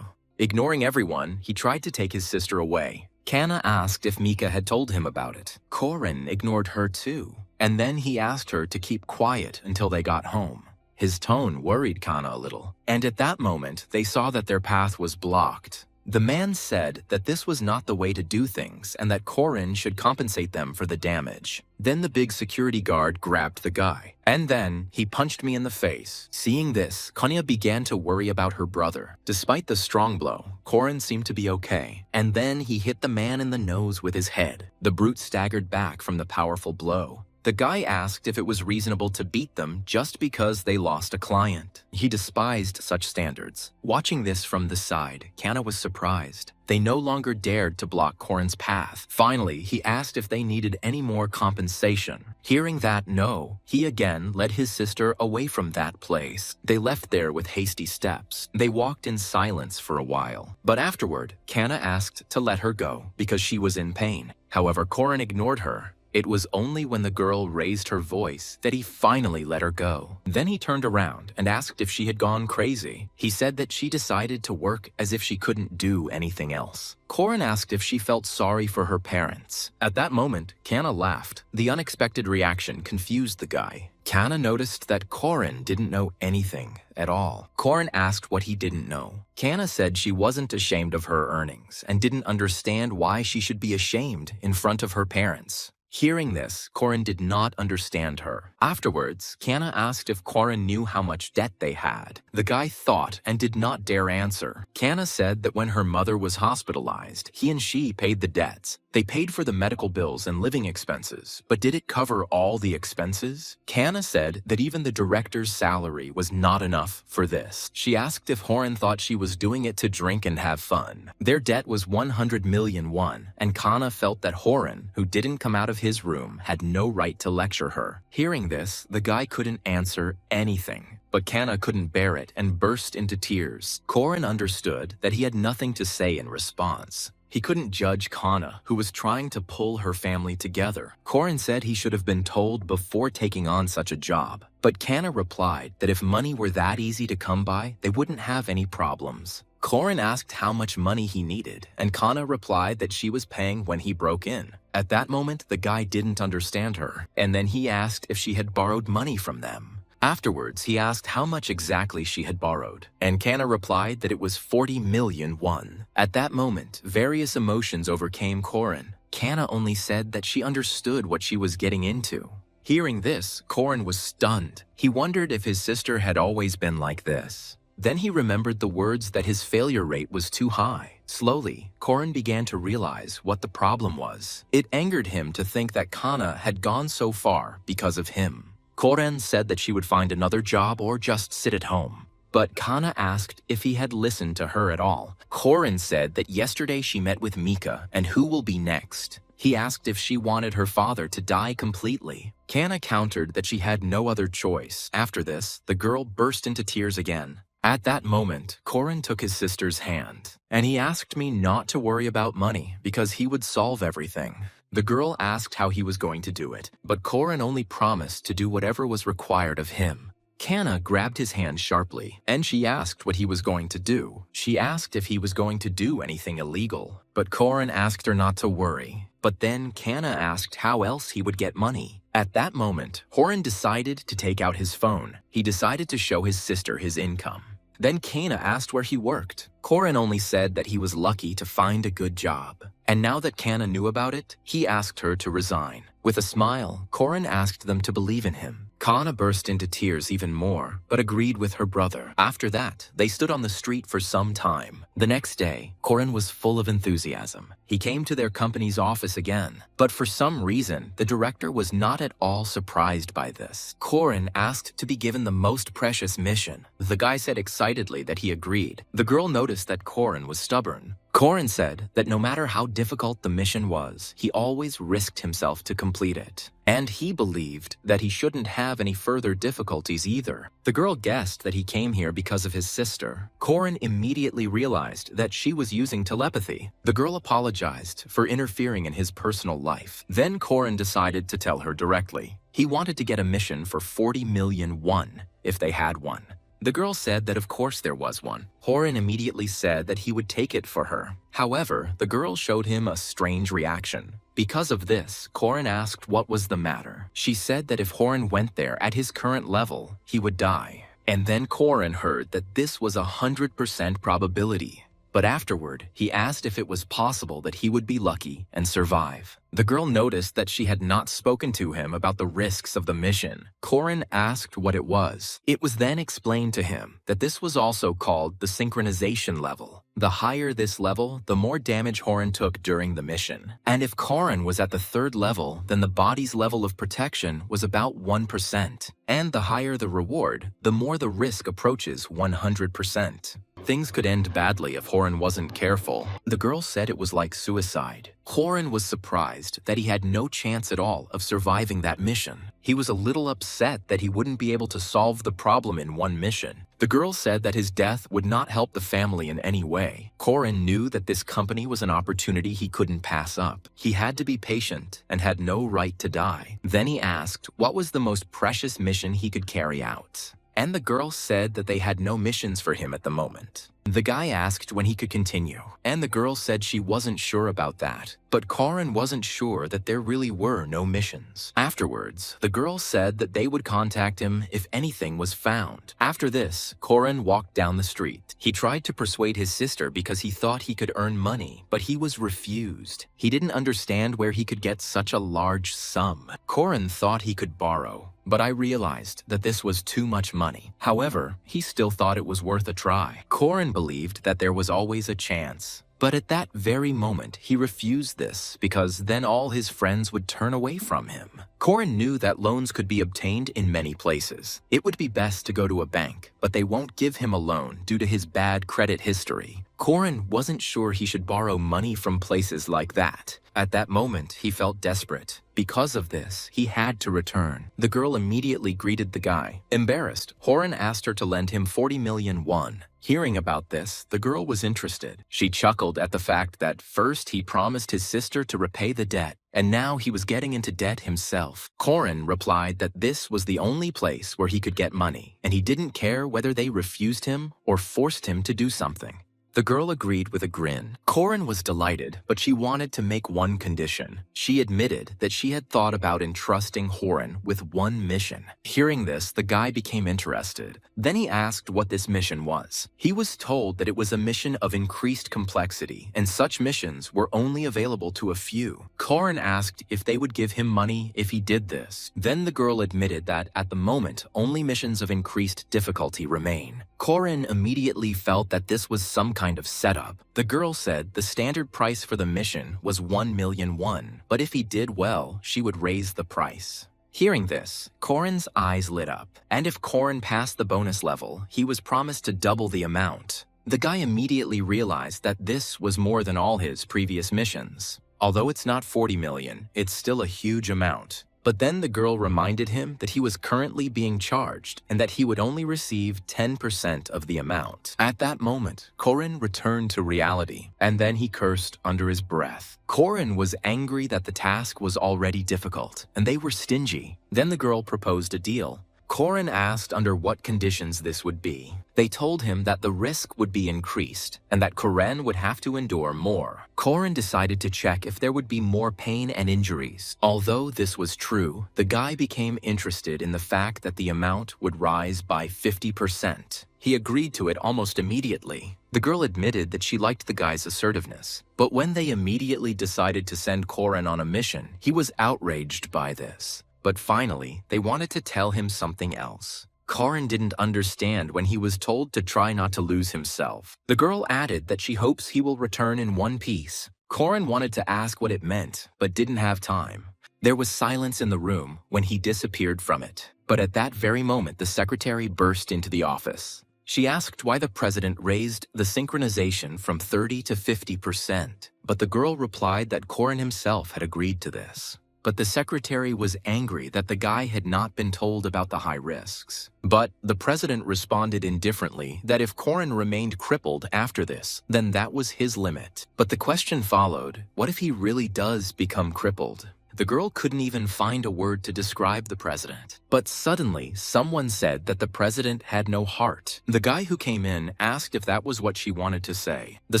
Ignoring everyone, he tried to take his sister away. Kana asked if Mika had told him about it. Korin ignored her too, and then he asked her to keep quiet until they got home. His tone worried Kana a little, and at that moment, they saw that their path was blocked. The man said that this was not the way to do things and that Korin should compensate them for the damage. Then the big security guard grabbed the guy, and then he punched me in the face. Seeing this, Konya began to worry about her brother. Despite the strong blow, Korin seemed to be okay, and then he hit the man in the nose with his head. The brute staggered back from the powerful blow. The guy asked if it was reasonable to beat them just because they lost a client. He despised such standards. Watching this from the side, Kana was surprised. They no longer dared to block Korin's path. Finally, he asked if they needed any more compensation. Hearing that no, he again led his sister away from that place. They left there with hasty steps. They walked in silence for a while. But afterward, Kana asked to let her go because she was in pain. However, Korin ignored her. It was only when the girl raised her voice that he finally let her go. Then he turned around and asked if she had gone crazy. He said that she decided to work as if she couldn't do anything else. Korin asked if she felt sorry for her parents. At that moment, Kana laughed. The unexpected reaction confused the guy. Kana noticed that Korin didn't know anything at all. Korin asked what he didn't know. Kana said she wasn't ashamed of her earnings and didn't understand why she should be ashamed in front of her parents. Hearing this, Korin did not understand her. Afterwards, Kana asked if Korin knew how much debt they had. The guy thought and did not dare answer. Kana said that when her mother was hospitalized, he and she paid the debts. They paid for the medical bills and living expenses, but did it cover all the expenses? Kana said that even the director's salary was not enough for this. She asked if Horan thought she was doing it to drink and have fun. Their debt was 100 million won, and Kana felt that Horan, who didn't come out of his room, had no right to lecture her. Hearing this, the guy couldn't answer anything. But Kana couldn't bear it and burst into tears. Korin understood that he had nothing to say in response. He couldn't judge Kana, who was trying to pull her family together. Korin said he should have been told before taking on such a job. But Kana replied that if money were that easy to come by, they wouldn't have any problems. Korin asked how much money he needed, and Kana replied that she was paying when he broke in. At that moment, the guy didn't understand her, and then he asked if she had borrowed money from them. Afterwards, he asked how much exactly she had borrowed, and Kana replied that it was 40 million won. At that moment, various emotions overcame Korin. Kana only said that she understood what she was getting into. Hearing this, Korin was stunned. He wondered if his sister had always been like this. Then he remembered the words that his failure rate was too high. Slowly, Korin began to realize what the problem was. It angered him to think that Kana had gone so far because of him. Korin said that she would find another job or just sit at home. But Kana asked if he had listened to her at all. Korin said that yesterday she met with Mika and who will be next. He asked if she wanted her father to die completely. Kana countered that she had no other choice. After this, the girl burst into tears again. At that moment, Korin took his sister's hand, and he asked me not to worry about money because he would solve everything. The girl asked how he was going to do it, but Korin only promised to do whatever was required of him. Kana grabbed his hand sharply, and she asked what he was going to do. She asked if he was going to do anything illegal, but Korin asked her not to worry. But then Kana asked how else he would get money. At that moment, Horan decided to take out his phone. He decided to show his sister his income. Then Kana asked where he worked. Korin only said that he was lucky to find a good job. And now that Kana knew about it, he asked her to resign. With a smile, Korin asked them to believe in him. Kana burst into tears even more, but agreed with her brother. After that, they stood on the street for some time. The next day, Korin was full of enthusiasm. He came to their company's office again, but for some reason, the director was not at all surprised by this. Korin asked to be given the most precious mission. The guy said excitedly that he agreed. The girl noticed that Korin was stubborn. Korin said that no matter how difficult the mission was, he always risked himself to complete it. And he believed that he shouldn't have any further difficulties either. The girl guessed that he came here because of his sister. Korin immediately realized that she was using telepathy. The girl apologized for interfering in his personal life. Then Korin decided to tell her directly. He wanted to get a mission for 40 million won, if they had one. The girl said that of course there was one. Korin immediately said that he would take it for her. However, the girl showed him a strange reaction. Because of this, Korin asked what was the matter. She said that if Korin went there at his current level, he would die. And then Korin heard that this was 100% probability. But afterward, he asked if it was possible that he would be lucky and survive. The girl noticed that she had not spoken to him about the risks of the mission. Korin asked what it was. It was then explained to him that this was also called the synchronization level. The higher this level, the more damage Korin took during the mission. And if Korin was at the 3rd level, then the body's level of protection was about 1%. And the higher the reward, the more the risk approaches 100%. Things could end badly if Korin wasn't careful. The girl said it was like suicide. Korin was surprised that he had no chance at all of surviving that mission. He was a little upset that he wouldn't be able to solve the problem in one mission. The girl said that his death would not help the family in any way. Korin knew that this company was an opportunity he couldn't pass up. He had to be patient and had no right to die. Then he asked what was the most precious mission he could carry out. And the girl said that they had no missions for him at the moment. The guy asked when he could continue, and the girl said she wasn't sure about that. But Korin wasn't sure that there really were no missions. Afterwards, the girl said that they would contact him if anything was found. After this, Korin walked down the street. He tried to persuade his sister because he thought he could earn money, but he was refused. He didn't understand where he could get such a large sum. Korin thought he could borrow, but I realized that this was too much money. However, he still thought it was worth a try. Korin believed that there was always a chance. But at that very moment, he refused this because then all his friends would turn away from him. Korin knew that loans could be obtained in many places. It would be best to go to a bank, but they won't give him a loan due to his bad credit history. Korin wasn't sure he should borrow money from places like that. At that moment, he felt desperate. Because of this, he had to return. The girl immediately greeted the guy. Embarrassed, Korin asked her to lend him 40 million won. Hearing about this, the girl was interested. She chuckled at the fact that first he promised his sister to repay the debt, and now he was getting into debt himself. Korin replied that this was the only place where he could get money, and he didn't care whether they refused him or forced him to do something. The girl agreed with a grin. Korin was delighted, but she wanted to make one condition. She admitted that she had thought about entrusting Korin with one mission. Hearing this, the guy became interested. Then he asked what this mission was. He was told that it was a mission of increased complexity, and such missions were only available to a few. Korin asked if they would give him money if he did this. Then the girl admitted that at the moment, only missions of increased difficulty remain. Korin immediately felt that this was some kind of setup. The girl said the standard price for the mission was 1 million won, but if he did well, she would raise the price. Hearing this, Korin's eyes lit up, and if Korin passed the bonus level, he was promised to double the amount. The guy immediately realized that this was more than all his previous missions. Although it's not 40 million, it's still a huge amount. But then the girl reminded him that he was currently being charged and that he would only receive 10% of the amount. At that moment, Korin returned to reality, and then he cursed under his breath. Korin was angry that the task was already difficult, and they were stingy. Then the girl proposed a deal. Korin asked under what conditions this would be. They told him that the risk would be increased and that Korin would have to endure more. Korin decided to check if there would be more pain and injuries. Although this was true, the guy became interested in the fact that the amount would rise by 50%. He agreed to it almost immediately. The girl admitted that she liked the guy's assertiveness. But when they immediately decided to send Korin on a mission, he was outraged by this. But finally, they wanted to tell him something else. Korin didn't understand when he was told to try not to lose himself. The girl added that she hopes he will return in one piece. Korin wanted to ask what it meant, but didn't have time. There was silence in the room when he disappeared from it. But at that very moment, the secretary burst into the office. She asked why the president raised the synchronization from 30 to 50%, but the girl replied that Koren himself had agreed to this. But the secretary was angry that the guy had not been told about the high risks. But the president responded indifferently that if Koren remained crippled after this, then that was his limit. But the question followed, what if he really does become crippled? The girl couldn't even find a word to describe the president. But suddenly, someone said that the president had no heart. The guy who came in asked if that was what she wanted to say. The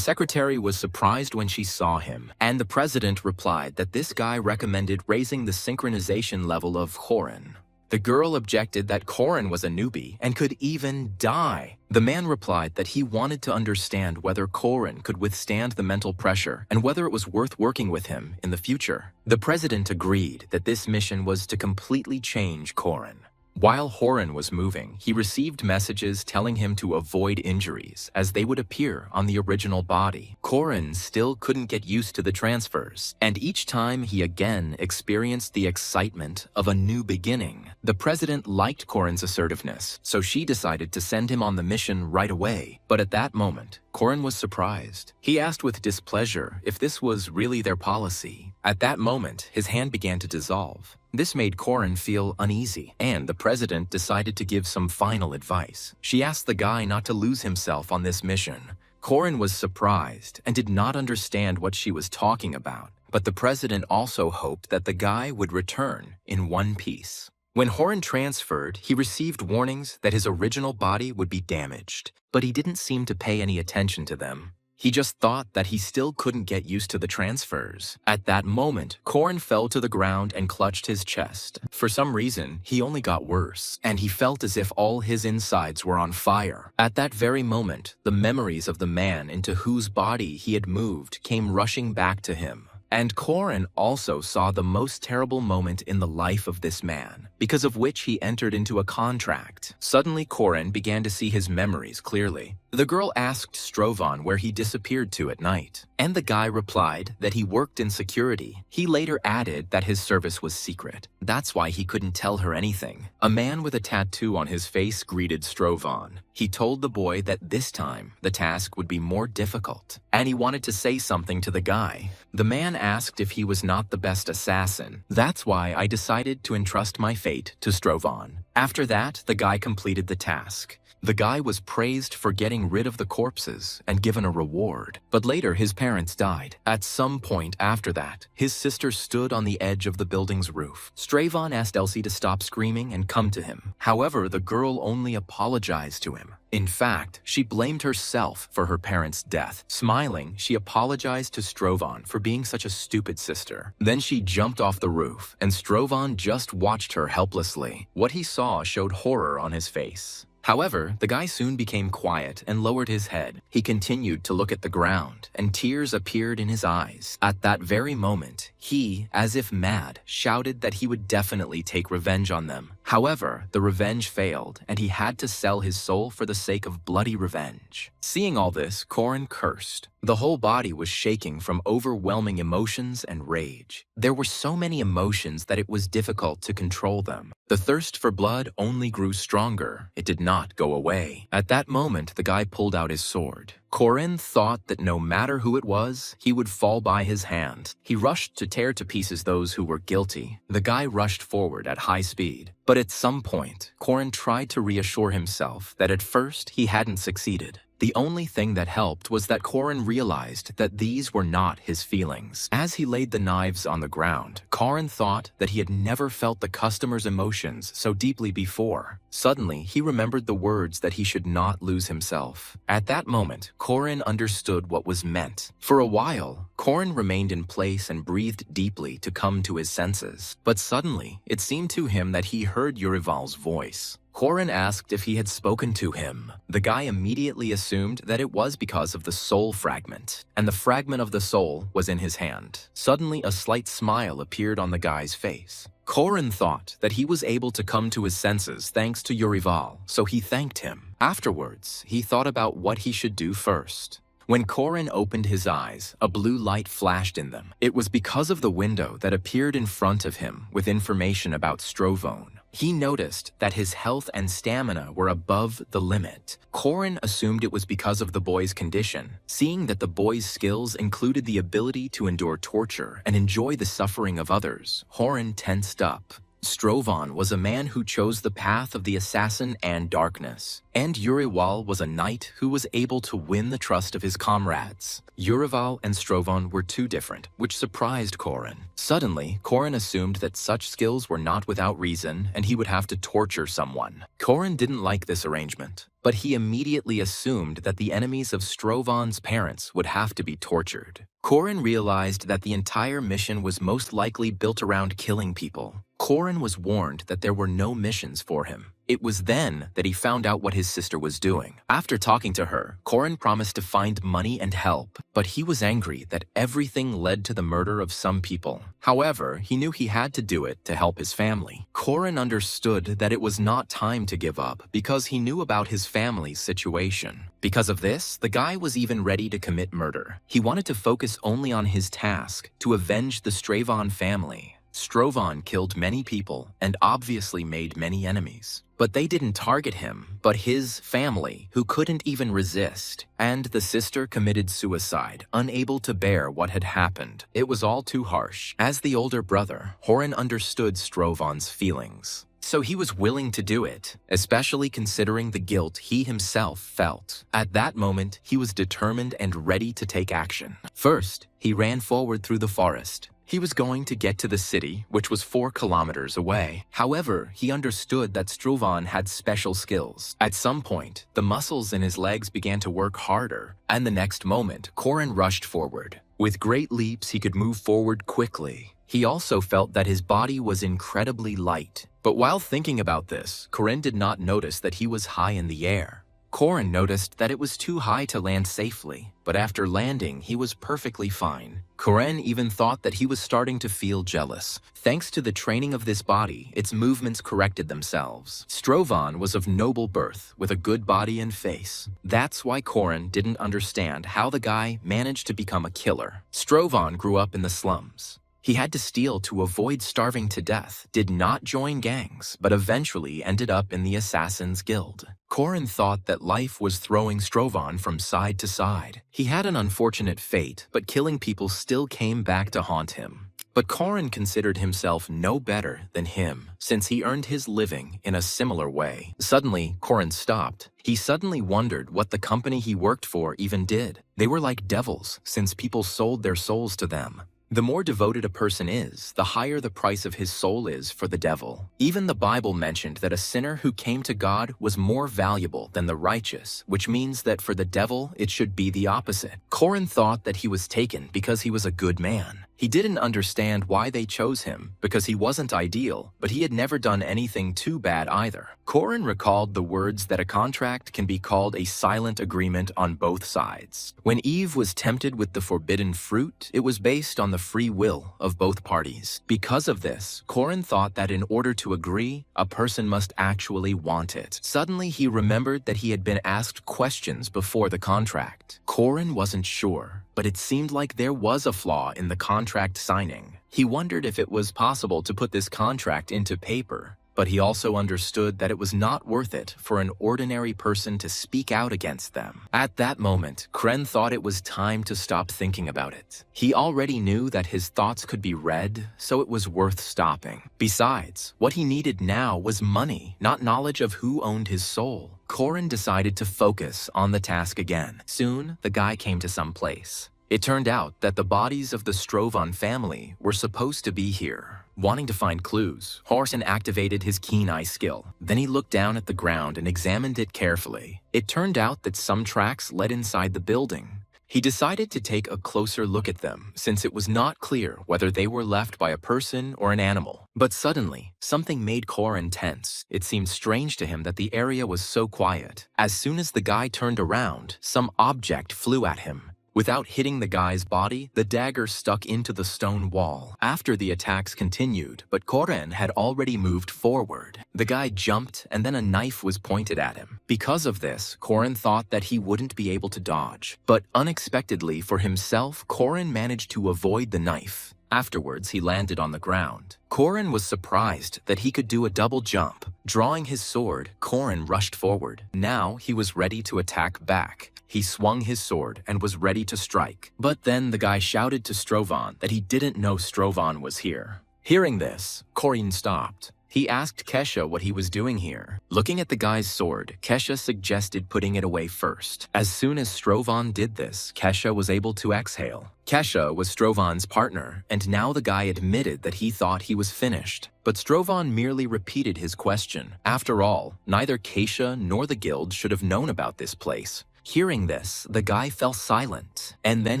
secretary was surprised when she saw him, and the president replied that this guy recommended raising the synchronization level of Koren. The girl objected that Koren was a newbie and could even die. The man replied that he wanted to understand whether Koren could withstand the mental pressure and whether it was worth working with him in the future. The president agreed that this mission was to completely change Koren. While Koren was moving, he received messages telling him to avoid injuries as they would appear on the original body. Koren still couldn't get used to the transfers, and each time he again experienced the excitement of a new beginning. The president liked Koren's assertiveness, so she decided to send him on the mission right away. But at that moment, Koren was surprised. He asked with displeasure if this was really their policy. At that moment, his hand began to dissolve. This made Koren feel uneasy, and the president decided to give some final advice. She asked the guy not to lose himself on this mission. Koren was surprised and did not understand what she was talking about, but the president also hoped that the guy would return in one piece. When Koren transferred, he received warnings that his original body would be damaged, but he didn't seem to pay any attention to them. He just thought that he still couldn't get used to the transfers. At that moment, Koren fell to the ground and clutched his chest. For some reason, he only got worse, and he felt as if all his insides were on fire. At that very moment, the memories of the man into whose body he had moved came rushing back to him. And Koren also saw the most terrible moment in the life of this man, because of which he entered into a contract. Suddenly, Koren began to see his memories clearly. The girl asked Strovan where he disappeared to at night, and the guy replied that he worked in security. He later added that his service was secret. That's why he couldn't tell her anything. A man with a tattoo on his face greeted Strovan. He told the boy that this time, the task would be more difficult, and he wanted to say something to the guy. The man asked if he was not the best assassin. That's why I decided to entrust my fate to Strovan. After that, the guy completed the task. The guy was praised for getting rid of the corpses and given a reward. But later, his parents died. At some point after that, his sister stood on the edge of the building's roof. Stravan asked Elsie to stop screaming and come to him. However, the girl only apologized to him. In fact, she blamed herself for her parents' death. Smiling, she apologized to Strovan for being such a stupid sister. Then she jumped off the roof, and Strovan just watched her helplessly. What he saw showed horror on his face. However, the guy soon became quiet and lowered his head. He continued to look at the ground, and tears appeared in his eyes. At that very moment, he, as if mad, shouted that he would definitely take revenge on them. However, the revenge failed, and he had to sell his soul for the sake of bloody revenge. Seeing all this, Koren cursed. The whole body was shaking from overwhelming emotions and rage. There were so many emotions that it was difficult to control them. The thirst for blood only grew stronger. It did not go away. At that moment, the guy pulled out his sword. Koren thought that no matter who it was, he would fall by his hand. He rushed to tear to pieces those who were guilty. The guy rushed forward at high speed. But at some point, Koren tried to reassure himself that at first he hadn't succeeded. The only thing that helped was that Koren realized that these were not his feelings. As he laid the knives on the ground, Koren thought that he had never felt the customer's emotions so deeply before. Suddenly, he remembered the words that he should not lose himself. At that moment, Koren understood what was meant. For a while, Koren remained in place and breathed deeply to come to his senses. But suddenly, it seemed to him that he heard Yurival's voice. Koren asked if he had spoken to him. The guy immediately assumed that it was because of the soul fragment, and the fragment of the soul was in his hand. Suddenly, a slight smile appeared on the guy's face. Koren thought that he was able to come to his senses thanks to Yurival, so he thanked him. Afterwards, he thought about what he should do first. When Koren opened his eyes, a blue light flashed in them. It was because of the window that appeared in front of him with information about Strovone. He noticed that his health and stamina were above the limit. Korin assumed it was because of the boy's condition. Seeing that the boy's skills included the ability to endure torture and enjoy the suffering of others, Horin tensed up. Strovan was a man who chose the path of the assassin and darkness, and Urival was a knight who was able to win the trust of his comrades. Urival and Strovan were too different, which surprised Korin. Suddenly, Korin assumed that such skills were not without reason and he would have to torture someone. Korin didn't like this arrangement, but he immediately assumed that the enemies of Strovan's parents would have to be tortured. Korin realized that the entire mission was most likely built around killing people. Korin was warned that there were no missions for him. It was then that he found out what his sister was doing. After talking to her, Korin promised to find money and help, but he was angry that everything led to the murder of some people. However, he knew he had to do it to help his family. Korin understood that it was not time to give up because he knew about his family's situation. Because of this, the guy was even ready to commit murder. He wanted to focus only on his task, to avenge the Stravan family. Strovan killed many people and obviously made many enemies. But they didn't target him, but his family, who couldn't even resist. And the sister committed suicide, unable to bear what had happened. It was all too harsh. As the older brother, Horin understood Strovan's feelings. So he was willing to do it, especially considering the guilt he himself felt. At that moment, he was determined and ready to take action. First, he ran forward through the forest. He was going to get to the city, which was 4 kilometers away. However, he understood that Strovan had special skills. At some point, the muscles in his legs began to work harder, and the next moment, Korin rushed forward. With great leaps, he could move forward quickly. He also felt that his body was incredibly light. But while thinking about this, Korin did not notice that he was high in the air. Korin noticed that it was too high to land safely, but after landing, he was perfectly fine. Korin even thought that he was starting to feel jealous. Thanks to the training of this body, its movements corrected themselves. Strovan was of noble birth, with a good body and face. That's why Korin didn't understand how the guy managed to become a killer. Strovan grew up in the slums. He had to steal to avoid starving to death, did not join gangs, but eventually ended up in the Assassin's Guild. Korin thought that life was throwing Strovan from side to side. He had an unfortunate fate, but killing people still came back to haunt him. But Korin considered himself no better than him, since he earned his living in a similar way. Suddenly, Korin stopped. He suddenly wondered what the company he worked for even did. They were like devils, since people sold their souls to them. The more devoted a person is, the higher the price of his soul is for the devil. Even the Bible mentioned that a sinner who came to God was more valuable than the righteous, which means that for the devil, it should be the opposite. Korin thought that he was taken because he was a good man. He didn't understand why they chose him, because he wasn't ideal, but he had never done anything too bad either. Korin recalled the words that a contract can be called a silent agreement on both sides. When Eve was tempted with the forbidden fruit, it was based on the free will of both parties. Because of this, Korin thought that in order to agree, a person must actually want it. Suddenly, he remembered that he had been asked questions before the contract. Korin wasn't sure, but it seemed like there was a flaw in the contract signing. He wondered if it was possible to put this contract into paper, but he also understood that it was not worth it for an ordinary person to speak out against them. At that moment, Korin thought it was time to stop thinking about it. He already knew that his thoughts could be read, so it was worth stopping. Besides, what he needed now was money, not knowledge of who owned his soul. Korin decided to focus on the task again. Soon, the guy came to some place. It turned out that the bodies of the Strovan family were supposed to be here. Wanting to find clues, Horson activated his keen eye skill. Then he looked down at the ground and examined it carefully. It turned out that some tracks led inside the building. He decided to take a closer look at them, since it was not clear whether they were left by a person or an animal. But suddenly, something made Korin tense. It seemed strange to him that the area was so quiet. As soon as the guy turned around, some object flew at him. Without hitting the guy's body, the dagger stuck into the stone wall. After the attacks continued, but Korin had already moved forward. The guy jumped, and then a knife was pointed at him. Because of this, Korin thought that he wouldn't be able to dodge. But unexpectedly for himself, Korin managed to avoid the knife. Afterwards, he landed on the ground. Korin was surprised that he could do a double jump. Drawing his sword, Korin rushed forward. Now he was ready to attack back. He swung his sword and was ready to strike. But then the guy shouted to Strovan that he didn't know Strovan was here. Hearing this, Korin stopped. He asked Kesha what he was doing here. Looking at the guy's sword, Kesha suggested putting it away first. As soon as Strovan did this, Kesha was able to exhale. Kesha was Strovan's partner, and now the guy admitted that he thought he was finished. But Strovan merely repeated his question. After all, neither Kesha nor the guild should have known about this place. Hearing this, the guy fell silent, and then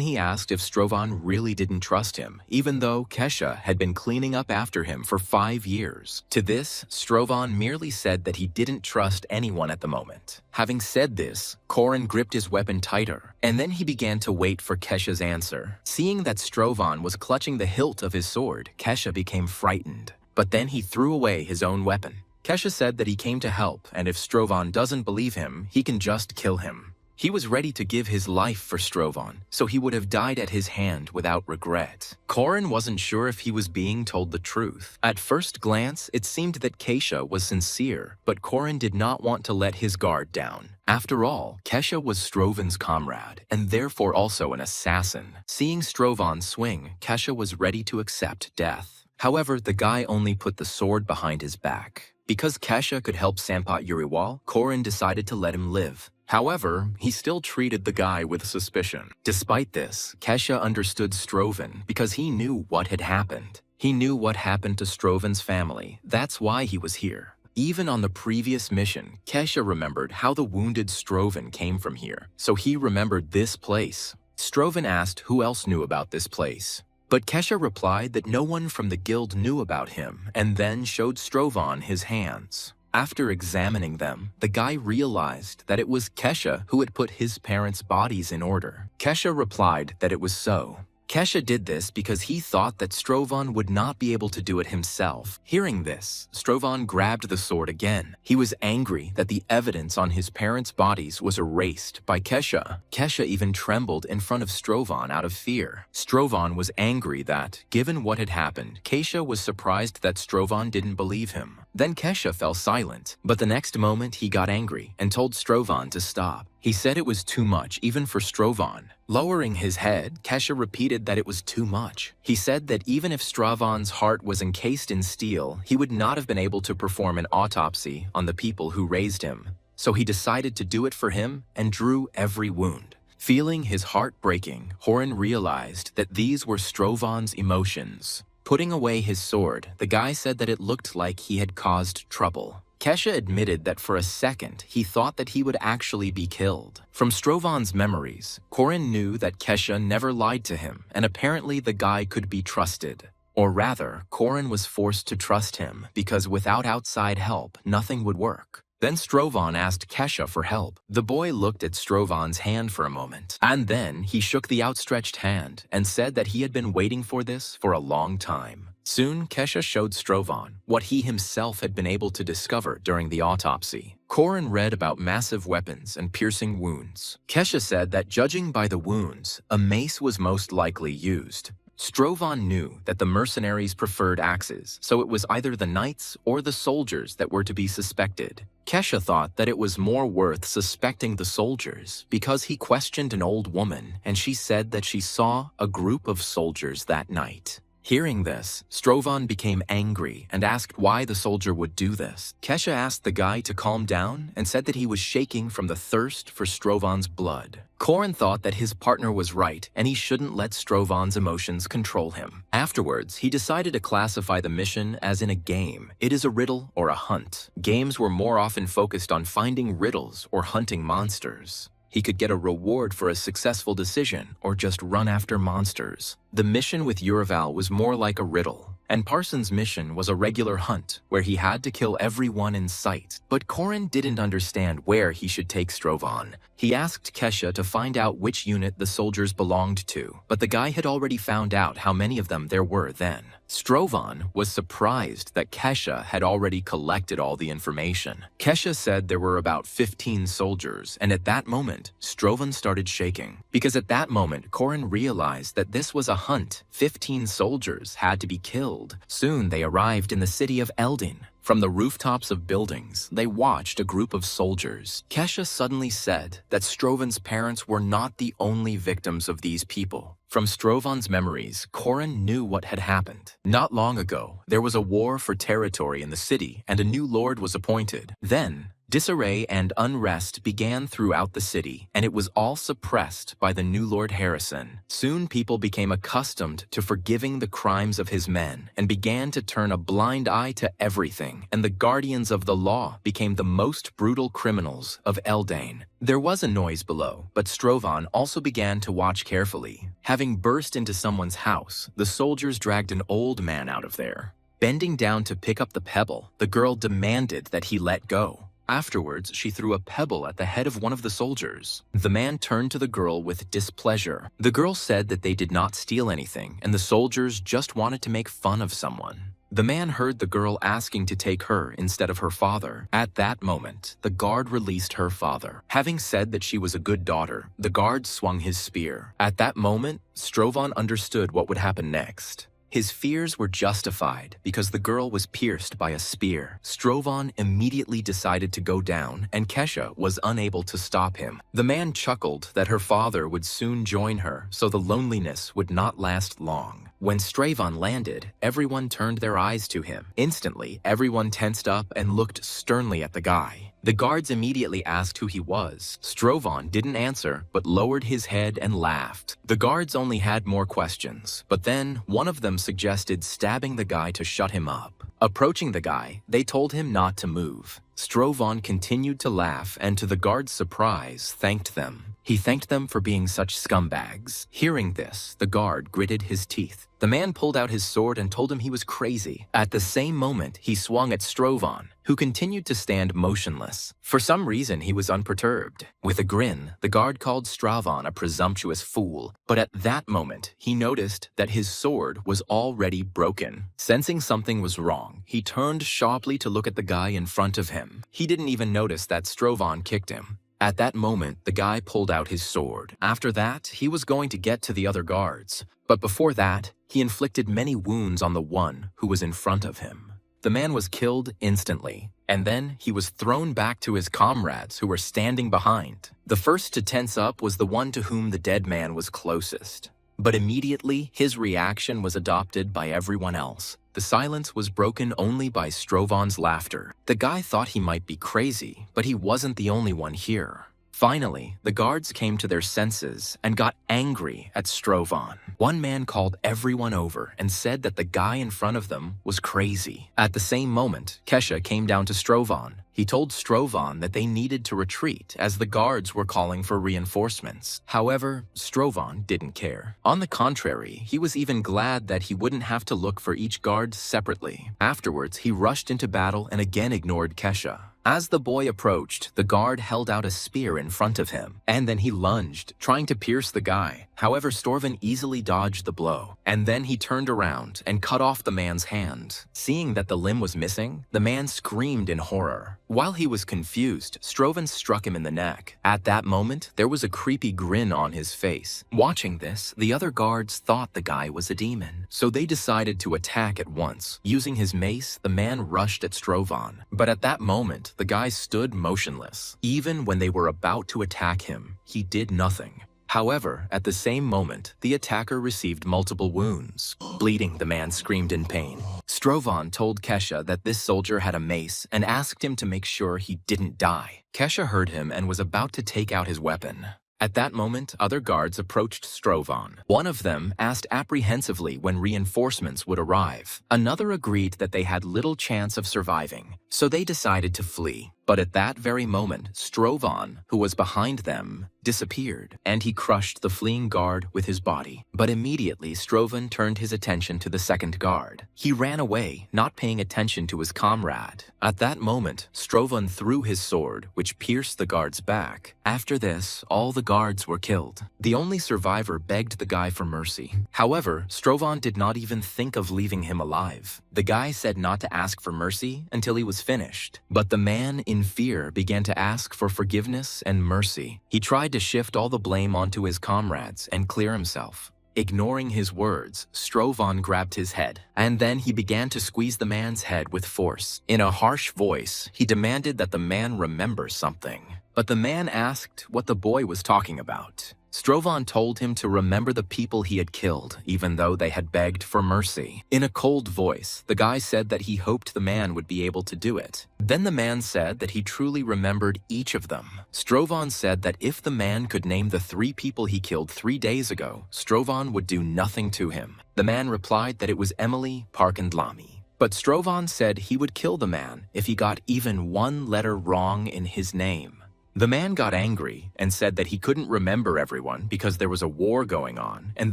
he asked if Strovan really didn't trust him, even though Kesha had been cleaning up after him for 5 years. To this, Strovan merely said that he didn't trust anyone at the moment. Having said this, Korin gripped his weapon tighter, and then he began to wait for Kesha's answer. Seeing that Strovan was clutching the hilt of his sword, Kesha became frightened. But then he threw away his own weapon. Kesha said that he came to help, and if Strovan doesn't believe him, he can just kill him. He was ready to give his life for Strovan, so he would have died at his hand without regret. Korin wasn't sure if he was being told the truth. At first glance, it seemed that Kesha was sincere, but Korin did not want to let his guard down. After all, Kesha was Strovan's comrade, and therefore also an assassin. Seeing Strovan swing, Kesha was ready to accept death. However, the guy only put the sword behind his back. Because Kesha could help Sampat Uriwal, Korin decided to let him live. However, he still treated the guy with suspicion. Despite this, Kesha understood Strovan because he knew what had happened. He knew what happened to Strovan's family. That's why he was here. Even on the previous mission, Kesha remembered how the wounded Strovan came from here, so he remembered this place. Strovan asked who else knew about this place. But Kesha replied that no one from the guild knew about him, and then showed Strovan his hands. After examining them, the guy realized that it was Kesha who had put his parents' bodies in order. Kesha replied that it was so. Kesha did this because he thought that Strovan would not be able to do it himself. Hearing this, Strovan grabbed the sword again. He was angry that the evidence on his parents' bodies was erased by Kesha. Kesha even trembled in front of Strovan out of fear. Strovan was angry that, given what had happened, Kesha was surprised that Strovan didn't believe him. Then Kesha fell silent, but the next moment he got angry and told Strovan to stop. He said it was too much even for Strovan. Lowering his head, Kesha repeated that it was too much. He said that even if Strovan's heart was encased in steel, he would not have been able to perform an autopsy on the people who raised him. So he decided to do it for him and drew every wound. Feeling his heart breaking, Horan realized that these were Strovan's emotions. Putting away his sword, the guy said that it looked like he had caused trouble. Kesha admitted that for a second he thought that he would actually be killed. From Strovan's memories, Korin knew that Kesha never lied to him, and apparently the guy could be trusted. Or rather, Korin was forced to trust him because without outside help, nothing would work. Then Strovan asked Kesha for help. The boy looked at Strovan's hand for a moment, and then he shook the outstretched hand and said that he had been waiting for this for a long time. Soon, Kesha showed Strovan what he himself had been able to discover during the autopsy. Korin read about massive weapons and piercing wounds. Kesha said that judging by the wounds, a mace was most likely used. Strovan knew that the mercenaries preferred axes, so it was either the knights or the soldiers that were to be suspected. Kesha thought that it was more worth suspecting the soldiers because he questioned an old woman and she said that she saw a group of soldiers that night. Hearing this, Strovan became angry and asked why the soldier would do this. Kesha asked the guy to calm down and said that he was shaking from the thirst for Strovan's blood. Korin thought that his partner was right and he shouldn't let Strovan's emotions control him. Afterwards, he decided to classify the mission as in a game. It is a riddle or a hunt. Games were more often focused on finding riddles or hunting monsters. He could get a reward for a successful decision or just run after monsters. The mission with Urival was more like a riddle, and Parsons' mission was a regular hunt where he had to kill everyone in sight. But Korin didn't understand where he should take Strovan. He asked Kesha to find out which unit the soldiers belonged to, but the guy had already found out how many of them there were then. Strovan was surprised that Kesha had already collected all the information. Kesha said there were about 15 soldiers, and at that moment, Strovan started shaking. Because at that moment, Corin realized that this was a hunt. 15 soldiers had to be killed. Soon they arrived in the city of Eldin. From the rooftops of buildings, they watched a group of soldiers. Kesha suddenly said that Strovan's parents were not the only victims of these people. From Strovan's memories, Corin knew what had happened. Not long ago, there was a war for territory in the city, and a new lord was appointed. Then, disarray and unrest began throughout the city, and it was all suppressed by the new Lord Harrison. Soon people became accustomed to forgiving the crimes of his men and began to turn a blind eye to everything, and the guardians of the law became the most brutal criminals of Eldane. There was a noise below, but Strovan also began to watch carefully. Having burst into someone's house, the soldiers dragged an old man out of there. Bending down to pick up the pebble, the girl demanded that he let go. Afterwards, she threw a pebble at the head of one of the soldiers. The man turned to the girl with displeasure. The girl said that they did not steal anything, and the soldiers just wanted to make fun of someone. The man heard the girl asking to take her instead of her father. At that moment, the guard released her father. Having said that she was a good daughter, the guard swung his spear. At that moment, Strovan understood what would happen next. His fears were justified because the girl was pierced by a spear. Strovan immediately decided to go down, and Kesha was unable to stop him. The man chuckled that her father would soon join her, so the loneliness would not last long. When Strovan landed, everyone turned their eyes to him. Instantly, everyone tensed up and looked sternly at the guy. The guards immediately asked who he was. Strovan didn't answer, but lowered his head and laughed. The guards only had more questions, but then one of them suggested stabbing the guy to shut him up. Approaching the guy, they told him not to move. Strovan continued to laugh and, to the guard's surprise, thanked them. He thanked them for being such scumbags. Hearing this, the guard gritted his teeth. The man pulled out his sword and told him he was crazy. At the same moment, he swung at Strovan, who continued to stand motionless. For some reason, he was unperturbed. With a grin, the guard called Strovan a presumptuous fool, but at that moment, he noticed that his sword was already broken. Sensing something was wrong, he turned sharply to look at the guy in front of him. He didn't even notice that Strovan kicked him. At that moment, the guy pulled out his sword. After that, he was going to get to the other guards. But before that, he inflicted many wounds on the one who was in front of him. The man was killed instantly, and then he was thrown back to his comrades who were standing behind. The first to tense up was the one to whom the dead man was closest. But immediately, his reaction was adopted by everyone else. The silence was broken only by Strovan's laughter. The guy thought he might be crazy, but he wasn't the only one here. Finally, the guards came to their senses and got angry at Strovan. One man called everyone over and said that the guy in front of them was crazy. At the same moment, Kesha came down to Strovan. He told Strovan that they needed to retreat as the guards were calling for reinforcements. However, Strovan didn't care. On the contrary, he was even glad that he wouldn't have to look for each guard separately. Afterwards, he rushed into battle and again ignored Kesha. As the boy approached, the guard held out a spear in front of him, and then he lunged, trying to pierce the guy. However, Strovan easily dodged the blow, and then he turned around and cut off the man's hand. Seeing that the limb was missing, the man screamed in horror. While he was confused, Strovan struck him in the neck. At that moment, there was a creepy grin on his face. Watching this, the other guards thought the guy was a demon, so they decided to attack at once. Using his mace, the man rushed at Strovan, but at that moment, the guy stood motionless. Even when they were about to attack him, he did nothing. However, at the same moment, the attacker received multiple wounds. Bleeding, the man screamed in pain. Strovan told Kesha that this soldier had a mace and asked him to make sure he didn't die. Kesha heard him and was about to take out his weapon. At that moment, other guards approached Strovan. One of them asked apprehensively when reinforcements would arrive. Another agreed that they had little chance of surviving, so they decided to flee. But at that very moment, Strovan, who was behind them, disappeared, and he crushed the fleeing guard with his body. But immediately, Strovan turned his attention to the second guard. He ran away, not paying attention to his comrade. At that moment, Strovan threw his sword, which pierced the guard's back. After this, all the guards were killed. The only survivor begged the guy for mercy. However, Strovan did not even think of leaving him alive. The guy said not to ask for mercy until he was finished. But the man, in fear, began to ask for forgiveness and mercy. He tried to shift all the blame onto his comrades and clear himself. Ignoring his words, Strovan grabbed his head, and then he began to squeeze the man's head with force. In a harsh voice, he demanded that the man remember something. But the man asked what the boy was talking about. Strovan told him to remember the people he had killed, even though they had begged for mercy. In a cold voice, the guy said that he hoped the man would be able to do it. Then the man said that he truly remembered each of them. Strovan said that if the man could name the 3 people he killed 3 days ago, Strovan would do nothing to him. The man replied that it was Emily, Park, and Lamy. But Strovan said he would kill the man if he got even 1 letter wrong in his name. The man got angry and said that he couldn't remember everyone because there was a war going on and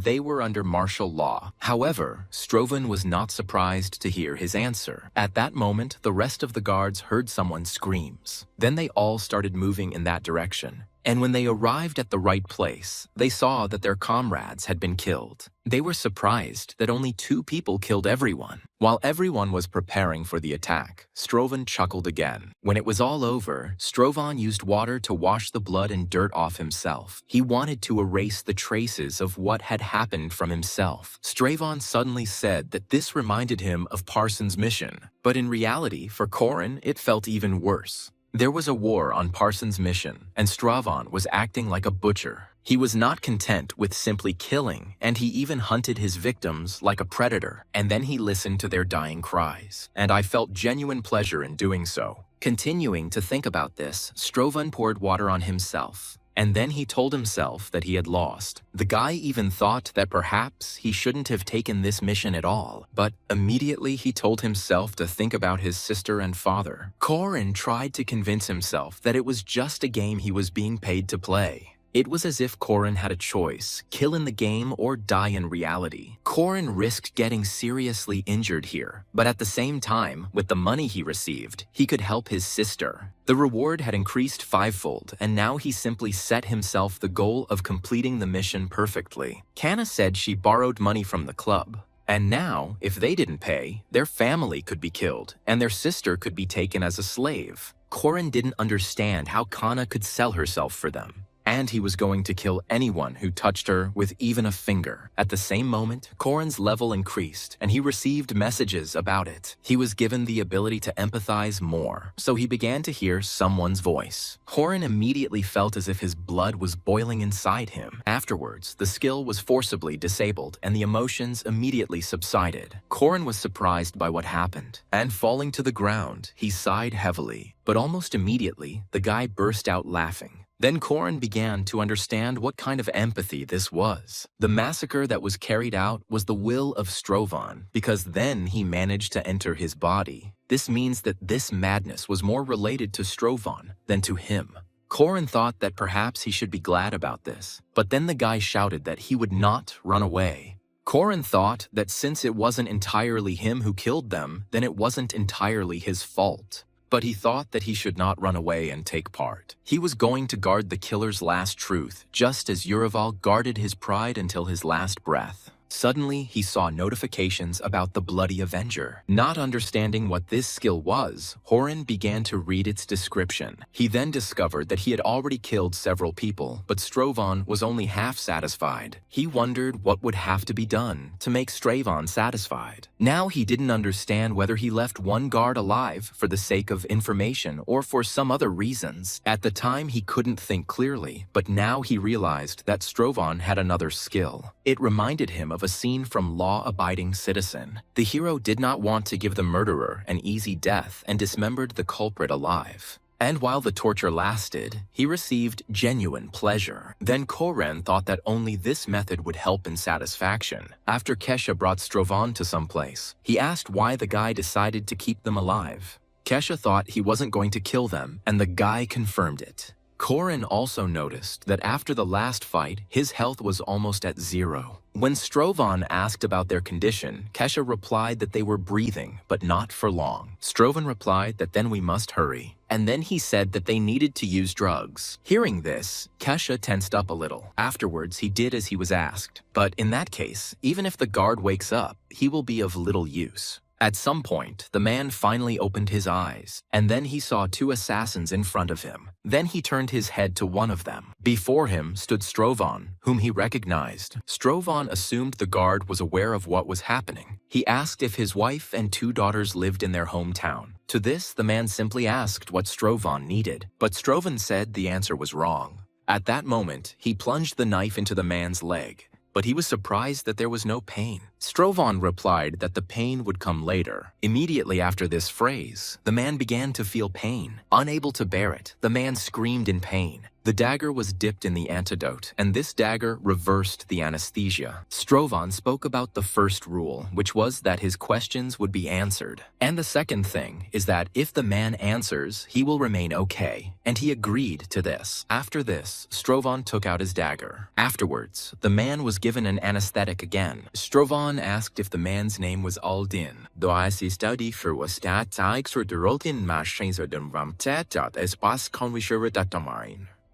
they were under martial law. However, Strovan was not surprised to hear his answer. At that moment, the rest of the guards heard someone's screams. Then they all started moving in that direction. And when they arrived at the right place, they saw that their comrades had been killed. They were surprised that only 2 people killed everyone. While everyone was preparing for the attack, Strovan chuckled again. When it was all over, Strovan used water to wash the blood and dirt off himself. He wanted to erase the traces of what had happened from himself. Strovan suddenly said that this reminded him of Parsons' mission. But in reality, for Corin, it felt even worse. There was a war on Parsons' mission, and Strovan was acting like a butcher. He was not content with simply killing, and he even hunted his victims like a predator, and then he listened to their dying cries. And I felt genuine pleasure in doing so. Continuing to think about this, Strovan poured water on himself. And then he told himself that he had lost. The guy even thought that perhaps he shouldn't have taken this mission at all, but immediately he told himself to think about his sister and father. Corin tried to convince himself that it was just a game he was being paid to play. It was as if Corin had a choice, kill in the game or die in reality. Corin risked getting seriously injured here, but at the same time, with the money he received, he could help his sister. The reward had increased 5-fold, and now he simply set himself the goal of completing the mission perfectly. Kana said she borrowed money from the club. And now, if they didn't pay, their family could be killed, and their sister could be taken as a slave. Corin didn't understand how Kana could sell herself for them. And he was going to kill anyone who touched her with even a finger. At the same moment, Corin's level increased, and he received messages about it. He was given the ability to empathize more, so he began to hear someone's voice. Corin immediately felt as if his blood was boiling inside him. Afterwards, the skill was forcibly disabled, and the emotions immediately subsided. Corin was surprised by what happened, and falling to the ground, he sighed heavily. But almost immediately, the guy burst out laughing. Then Corin began to understand what kind of empathy this was. The massacre that was carried out was the will of Strovan, because then he managed to enter his body. This means that this madness was more related to Strovan than to him. Corin thought that perhaps he should be glad about this, but then the guy shouted that he would not run away. Corin thought that since it wasn't entirely him who killed them, then it wasn't entirely his fault. But he thought that he should not run away and take part. He was going to guard the killer's last truth, just as Urival guarded his pride until his last breath. Suddenly, he saw notifications about the Bloody Avenger. Not understanding what this skill was, Horin began to read its description. He then discovered that he had already killed several people, but Strovan was only half satisfied. He wondered what would have to be done to make Strovan satisfied. Now he didn't understand whether he left one guard alive for the sake of information or for some other reasons. At the time, he couldn't think clearly, but now he realized that Strovan had another skill. It reminded him of a scene from Law-Abiding Citizen. The hero did not want to give the murderer an easy death and dismembered the culprit alive. And while the torture lasted, he received genuine pleasure. Then Corin thought that only this method would help in satisfaction. After Kesha brought Strovan to some place, he asked why the guy decided to keep them alive. Kesha thought he wasn't going to kill them, and the guy confirmed it. Corin also noticed that after the last fight, his health was almost at 0. When Strovan asked about their condition, Kesha replied that they were breathing, but not for long. Strovan replied that then we must hurry. And then he said that they needed to use drugs. Hearing this, Kesha tensed up a little. Afterwards, he did as he was asked. But in that case, even if the guard wakes up, he will be of little use. At some point, the man finally opened his eyes, and then he saw 2 assassins in front of him. Then he turned his head to one of them. Before him stood Strovan, whom he recognized. Strovan assumed the guard was aware of what was happening. He asked if his wife and 2 daughters lived in their hometown. To this, the man simply asked what Strovan needed, but Strovan said the answer was wrong. At that moment, he plunged the knife into the man's leg, but he was surprised that there was no pain. Strovan replied that the pain would come later. Immediately after this phrase, the man began to feel pain. Unable to bear it, the man screamed in pain. The dagger was dipped in the antidote, and this dagger reversed the anesthesia. Strovan spoke about the first rule, which was that his questions would be answered. And the second thing is that if the man answers, he will remain okay, and he agreed to this. After this, Strovan took out his dagger. Afterwards, the man was given an anesthetic again. Strovan asked if the man's name was Aldin.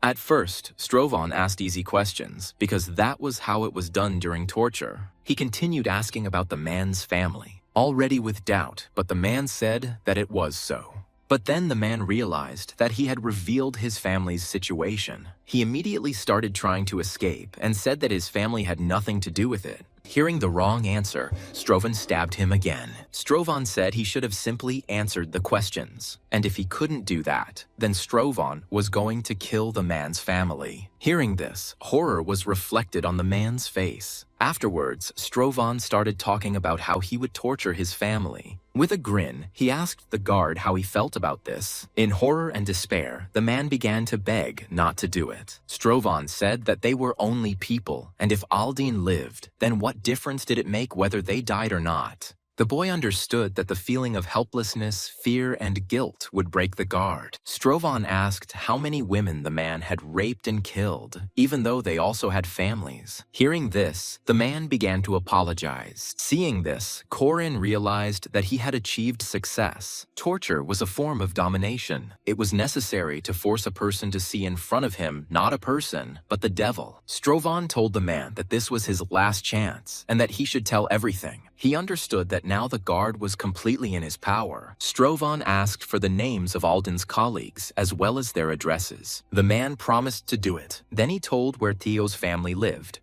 At first, Strovan asked easy questions, because that was how it was done during torture. He continued asking about the man's family, already with doubt, but the man said that it was so. But then the man realized that he had revealed his family's situation. He immediately started trying to escape and said that his family had nothing to do with it. Hearing the wrong answer, Strovan stabbed him again. Strovan said he should have simply answered the questions, and if he couldn't do that, then Strovan was going to kill the man's family. Hearing this, horror was reflected on the man's face. Afterwards, Strovan started talking about how he would torture his family. With a grin, he asked the guard how he felt about this. In horror and despair, the man began to beg not to do it. Strovan said that they were only people, and if Aldin lived, then what difference did it make whether they died or not? The boy understood that the feeling of helplessness, fear, and guilt would break the guard. Strovan asked how many women the man had raped and killed, even though they also had families. Hearing this, the man began to apologize. Seeing this, Corin realized that he had achieved success. Torture was a form of domination. It was necessary to force a person to see in front of him not a person, but the devil. Strovan told the man that this was his last chance, and that he should tell everything. He understood that now the guard was completely in his power. Strovan asked for the names of Aldin's colleagues, as well as their addresses. The man promised to do it. Then he told where Theo's family lived,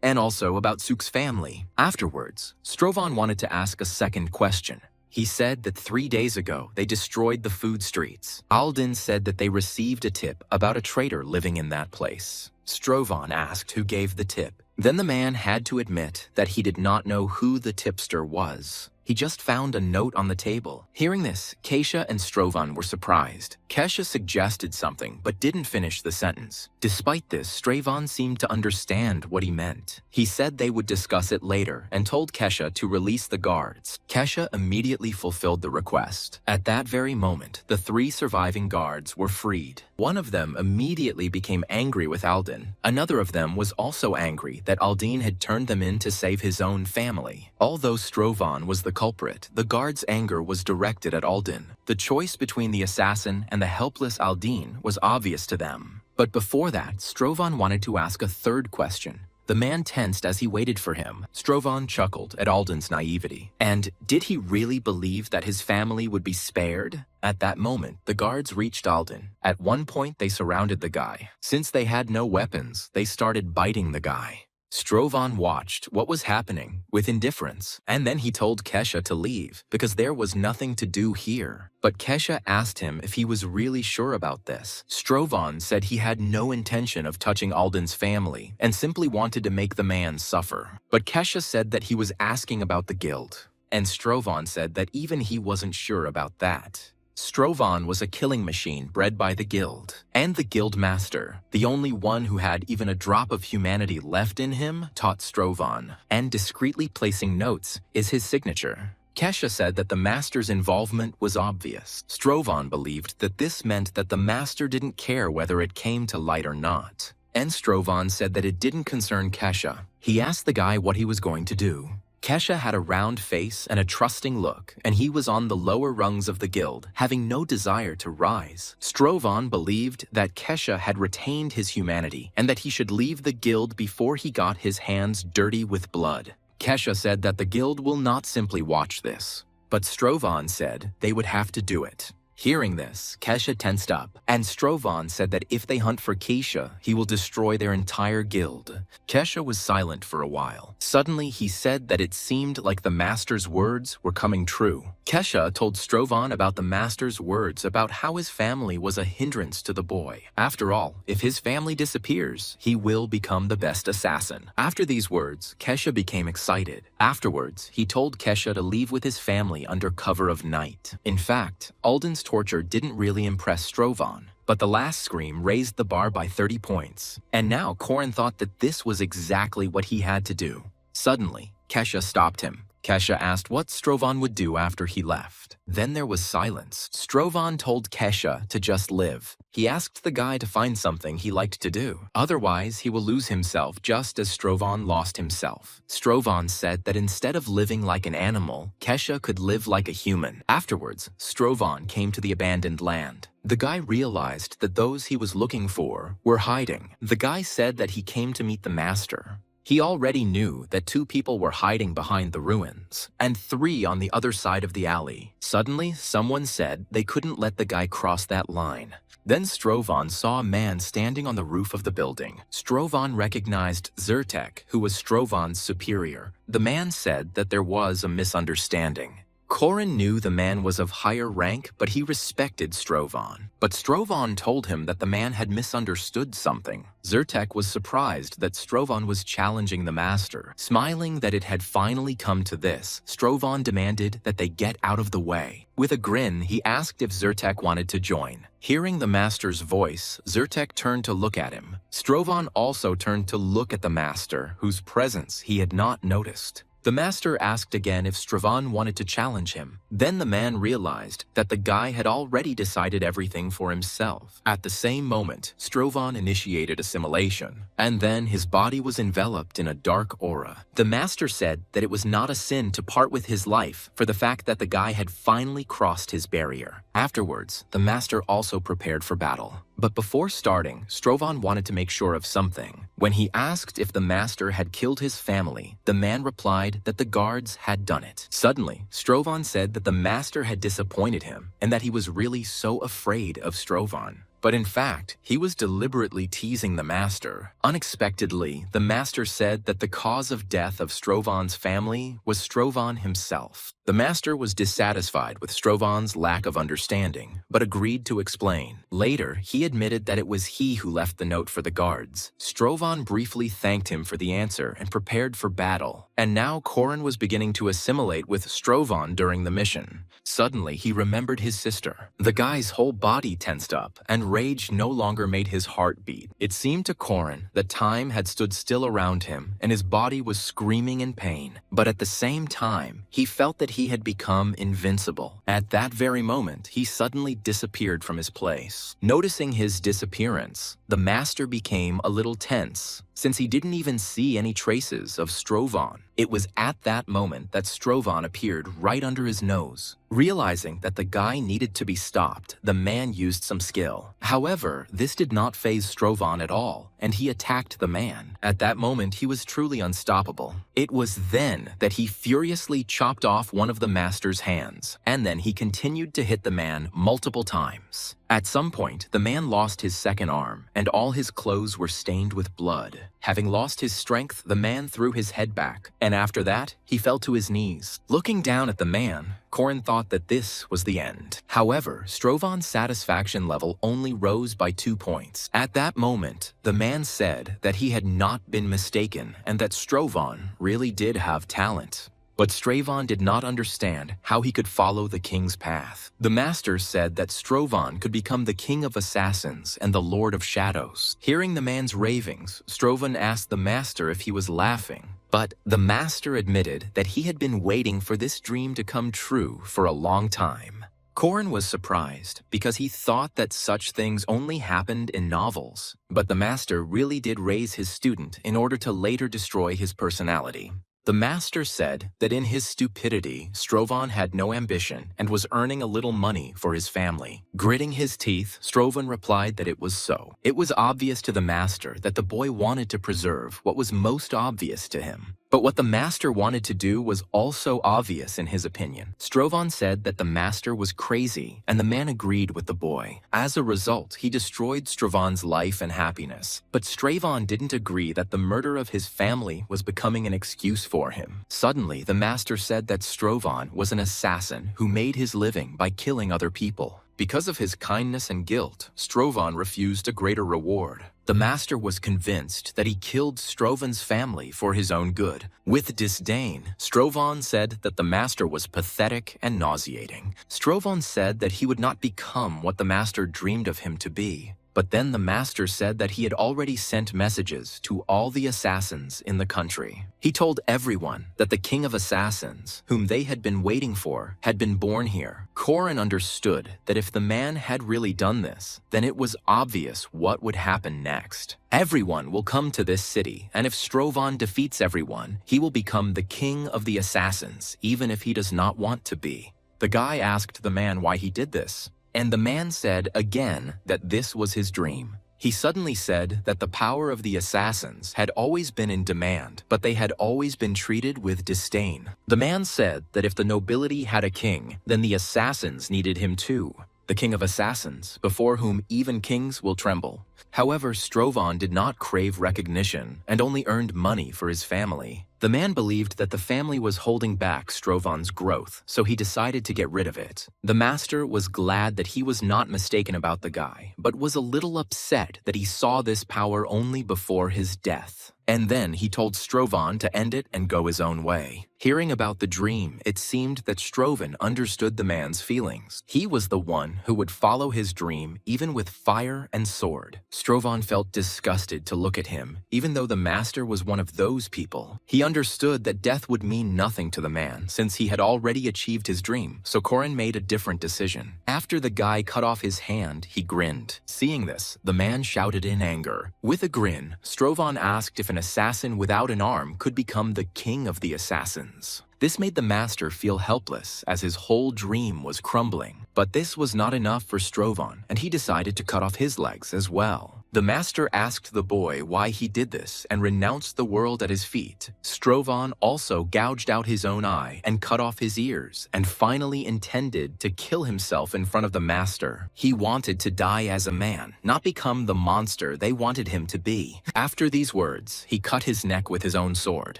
and also about Suk's family. Afterwards, Strovan wanted to ask a second question. He said that 3 days ago, they destroyed the food streets. Aldin said that they received a tip about a traitor living in that place. Strovan asked who gave the tip. Then the man had to admit that he did not know who the tipster was. He just found a note on the table. Hearing this, Kesha and Strovan were surprised. Kesha suggested something, but didn't finish the sentence. Despite this, Strovan seemed to understand what he meant. He said they would discuss it later and told Kesha to release the guards. Kesha immediately fulfilled the request. At that very moment, the 3 surviving guards were freed. One of them immediately became angry with Aldin. Another of them was also angry that Aldin had turned them in to save his own family. Although Strovan was the culprit, the guards' anger was directed at Aldin. The choice between the assassin and the helpless Aldin was obvious to them. But before that, Strovan wanted to ask a third question. The man tensed as he waited for him. Strovan chuckled at Aldin's naivety. And did he really believe that his family would be spared? At that moment, the guards reached Aldin. At one point, they surrounded the guy. Since they had no weapons, they started biting the guy. Strovan watched what was happening with indifference, and then he told Kesha to leave because there was nothing to do here. But Kesha asked him if he was really sure about this. Strovan said he had no intention of touching Aldin's family and simply wanted to make the man suffer. But Kesha said that he was asking about the guild, and Strovan said that even he wasn't sure about that. Strovan was a killing machine bred by the guild, and the guild master, the only one who had even a drop of humanity left in him, taught Strovan, and discreetly placing notes is his signature. Kesha said that the master's involvement was obvious. Strovan believed that this meant that the master didn't care whether it came to light or not. And Strovan said that it didn't concern Kesha. He asked the guy what he was going to do. Kesha had a round face and a trusting look, and he was on the lower rungs of the guild, having no desire to rise. Strovan believed that Kesha had retained his humanity and that he should leave the guild before he got his hands dirty with blood. Kesha said that the guild will not simply watch this, but Strovan said they would have to do it. Hearing this, Kesha tensed up, and Strovan said that if they hunt for Kesha, he will destroy their entire guild. Kesha was silent for a while. Suddenly, he said that it seemed like the master's words were coming true. Kesha told Strovan about the master's words about how his family was a hindrance to the boy. After all, if his family disappears, he will become the best assassin. After these words, Kesha became excited. Afterwards, he told Kesha to leave with his family under cover of night. In fact, Alden's torture didn't really impress Strovan, but the last scream raised the bar by 30 points. And now Corin thought that this was exactly what he had to do. Suddenly, Kesha stopped him. Kesha asked what Strovan would do after he left. Then there was silence. Strovan told Kesha to just live. He asked the guy to find something he liked to do. Otherwise, he will lose himself just as Strovan lost himself. Strovan said that instead of living like an animal, Kesha could live like a human. Afterwards, Strovan came to the abandoned land. The guy realized that those he was looking for were hiding. The guy said that he came to meet the master. He already knew that 2 people were hiding behind the ruins, and 3 on the other side of the alley. Suddenly, someone said they couldn't let the guy cross that line. Then Strovan saw a man standing on the roof of the building. Strovan recognized Zyrtek, who was Strovan's superior. The man said that there was a misunderstanding. Corin knew the man was of higher rank, but he respected Strovan. But Strovan told him that the man had misunderstood something. Zyrtek was surprised that Strovan was challenging the master. Smiling that it had finally come to this, Strovan demanded that they get out of the way. With a grin, he asked if Zyrtek wanted to join. Hearing the master's voice, Zyrtek turned to look at him. Strovan also turned to look at the master, whose presence he had not noticed. The master asked again if Strovan wanted to challenge him. Then the man realized that the guy had already decided everything for himself. At the same moment, Strovan initiated assimilation, and then his body was enveloped in a dark aura. The master said that it was not a sin to part with his life for the fact that the guy had finally crossed his barrier. Afterwards, the master also prepared for battle. But before starting, Strovan wanted to make sure of something. When he asked if the master had killed his family, the man replied that the guards had done it. Suddenly, Strovan said that the master had disappointed him and that he was really so afraid of Strovan. But in fact, he was deliberately teasing the master. Unexpectedly, the master said that the cause of death of Strovan's family was Strovan himself. The master was dissatisfied with Strovan's lack of understanding, but agreed to explain. Later, he admitted that it was he who left the note for the guards. Strovan briefly thanked him for the answer and prepared for battle. And now Corin was beginning to assimilate with Strovan during the mission. Suddenly, he remembered his sister. The guy's whole body tensed up, and rage no longer made his heart beat. It seemed to Corin that time had stood still around him, and his body was screaming in pain. But at the same time, he felt that he had become invincible. At that very moment, he suddenly disappeared from his place. Noticing his disappearance, the master became a little tense, since he didn't even see any traces of Strovan. It was at that moment that Strovan appeared right under his nose. Realizing that the guy needed to be stopped, the man used some skill. However, this did not faze Strovan at all, and he attacked the man. At that moment, he was truly unstoppable. It was then that he furiously chopped off one of the master's hands, and then he continued to hit the man multiple times. At some point, the man lost his second arm, and all his clothes were stained with blood. Having lost his strength, the man threw his head back, and after that, he fell to his knees. Looking down at the man, Corin thought that this was the end. However, Strovan's satisfaction level only rose by 2 points. At that moment, the man said that he had not been mistaken and that Strovan really did have talent. But Strovan did not understand how he could follow the king's path. The master said that Strovan could become the king of assassins and the lord of shadows. Hearing the man's ravings, Strovan asked the master if he was laughing. But the master admitted that he had been waiting for this dream to come true for a long time. Korin was surprised because he thought that such things only happened in novels, but the master really did raise his student in order to later destroy his personality. The master said that in his stupidity, Strovan had no ambition and was earning a little money for his family. Gritting his teeth, Strovan replied that it was so. It was obvious to the master that the boy wanted to preserve what was most obvious to him. But what the master wanted to do was also obvious in his opinion. Strovan said that the master was crazy, and the man agreed with the boy. As a result, he destroyed Strovan's life and happiness. But Stravan didn't agree that the murder of his family was becoming an excuse for him. Suddenly, the master said that Strovan was an assassin who made his living by killing other people. Because of his kindness and guilt, Strovan refused a greater reward. The master was convinced that he killed Strovan's family for his own good. With disdain, Strovan said that the master was pathetic and nauseating. Strovan said that he would not become what the master dreamed of him to be. But then the master said that he had already sent messages to all the assassins in the country. He told everyone that the king of assassins, whom they had been waiting for, had been born here. Korin understood that if the man had really done this, then it was obvious what would happen next. Everyone will come to this city, and if Strovan defeats everyone, he will become the king of the assassins, even if he does not want to be. The guy asked the man why he did this. And the man said again that this was his dream. He suddenly said that the power of the assassins had always been in demand, but they had always been treated with disdain. The man said that if the nobility had a king, then the assassins needed him too. The king of assassins, before whom even kings will tremble. However, Strovan did not crave recognition and only earned money for his family. The man believed that the family was holding back Strovan's growth, so he decided to get rid of it. The master was glad that he was not mistaken about the guy, but was a little upset that he saw this power only before his death. And then he told Strovan to end it and go his own way. Hearing about the dream, it seemed that Strovan understood the man's feelings. He was the one who would follow his dream even with fire and sword. Strovan felt disgusted to look at him, even though the master was one of those people. He understood that death would mean nothing to the man since he had already achieved his dream, so Korin made a different decision. After the guy cut off his hand, he grinned. Seeing this, the man shouted in anger. With a grin, Strovan asked if an assassin without an arm could become the king of the assassins. This made the master feel helpless as his whole dream was crumbling. But this was not enough for Strovan, and he decided to cut off his legs as well. The master asked the boy why he did this and renounced the world at his feet. Strovan also gouged out his own eye and cut off his ears, and finally intended to kill himself in front of the master. He wanted to die as a man, not become the monster they wanted him to be. After these words, he cut his neck with his own sword.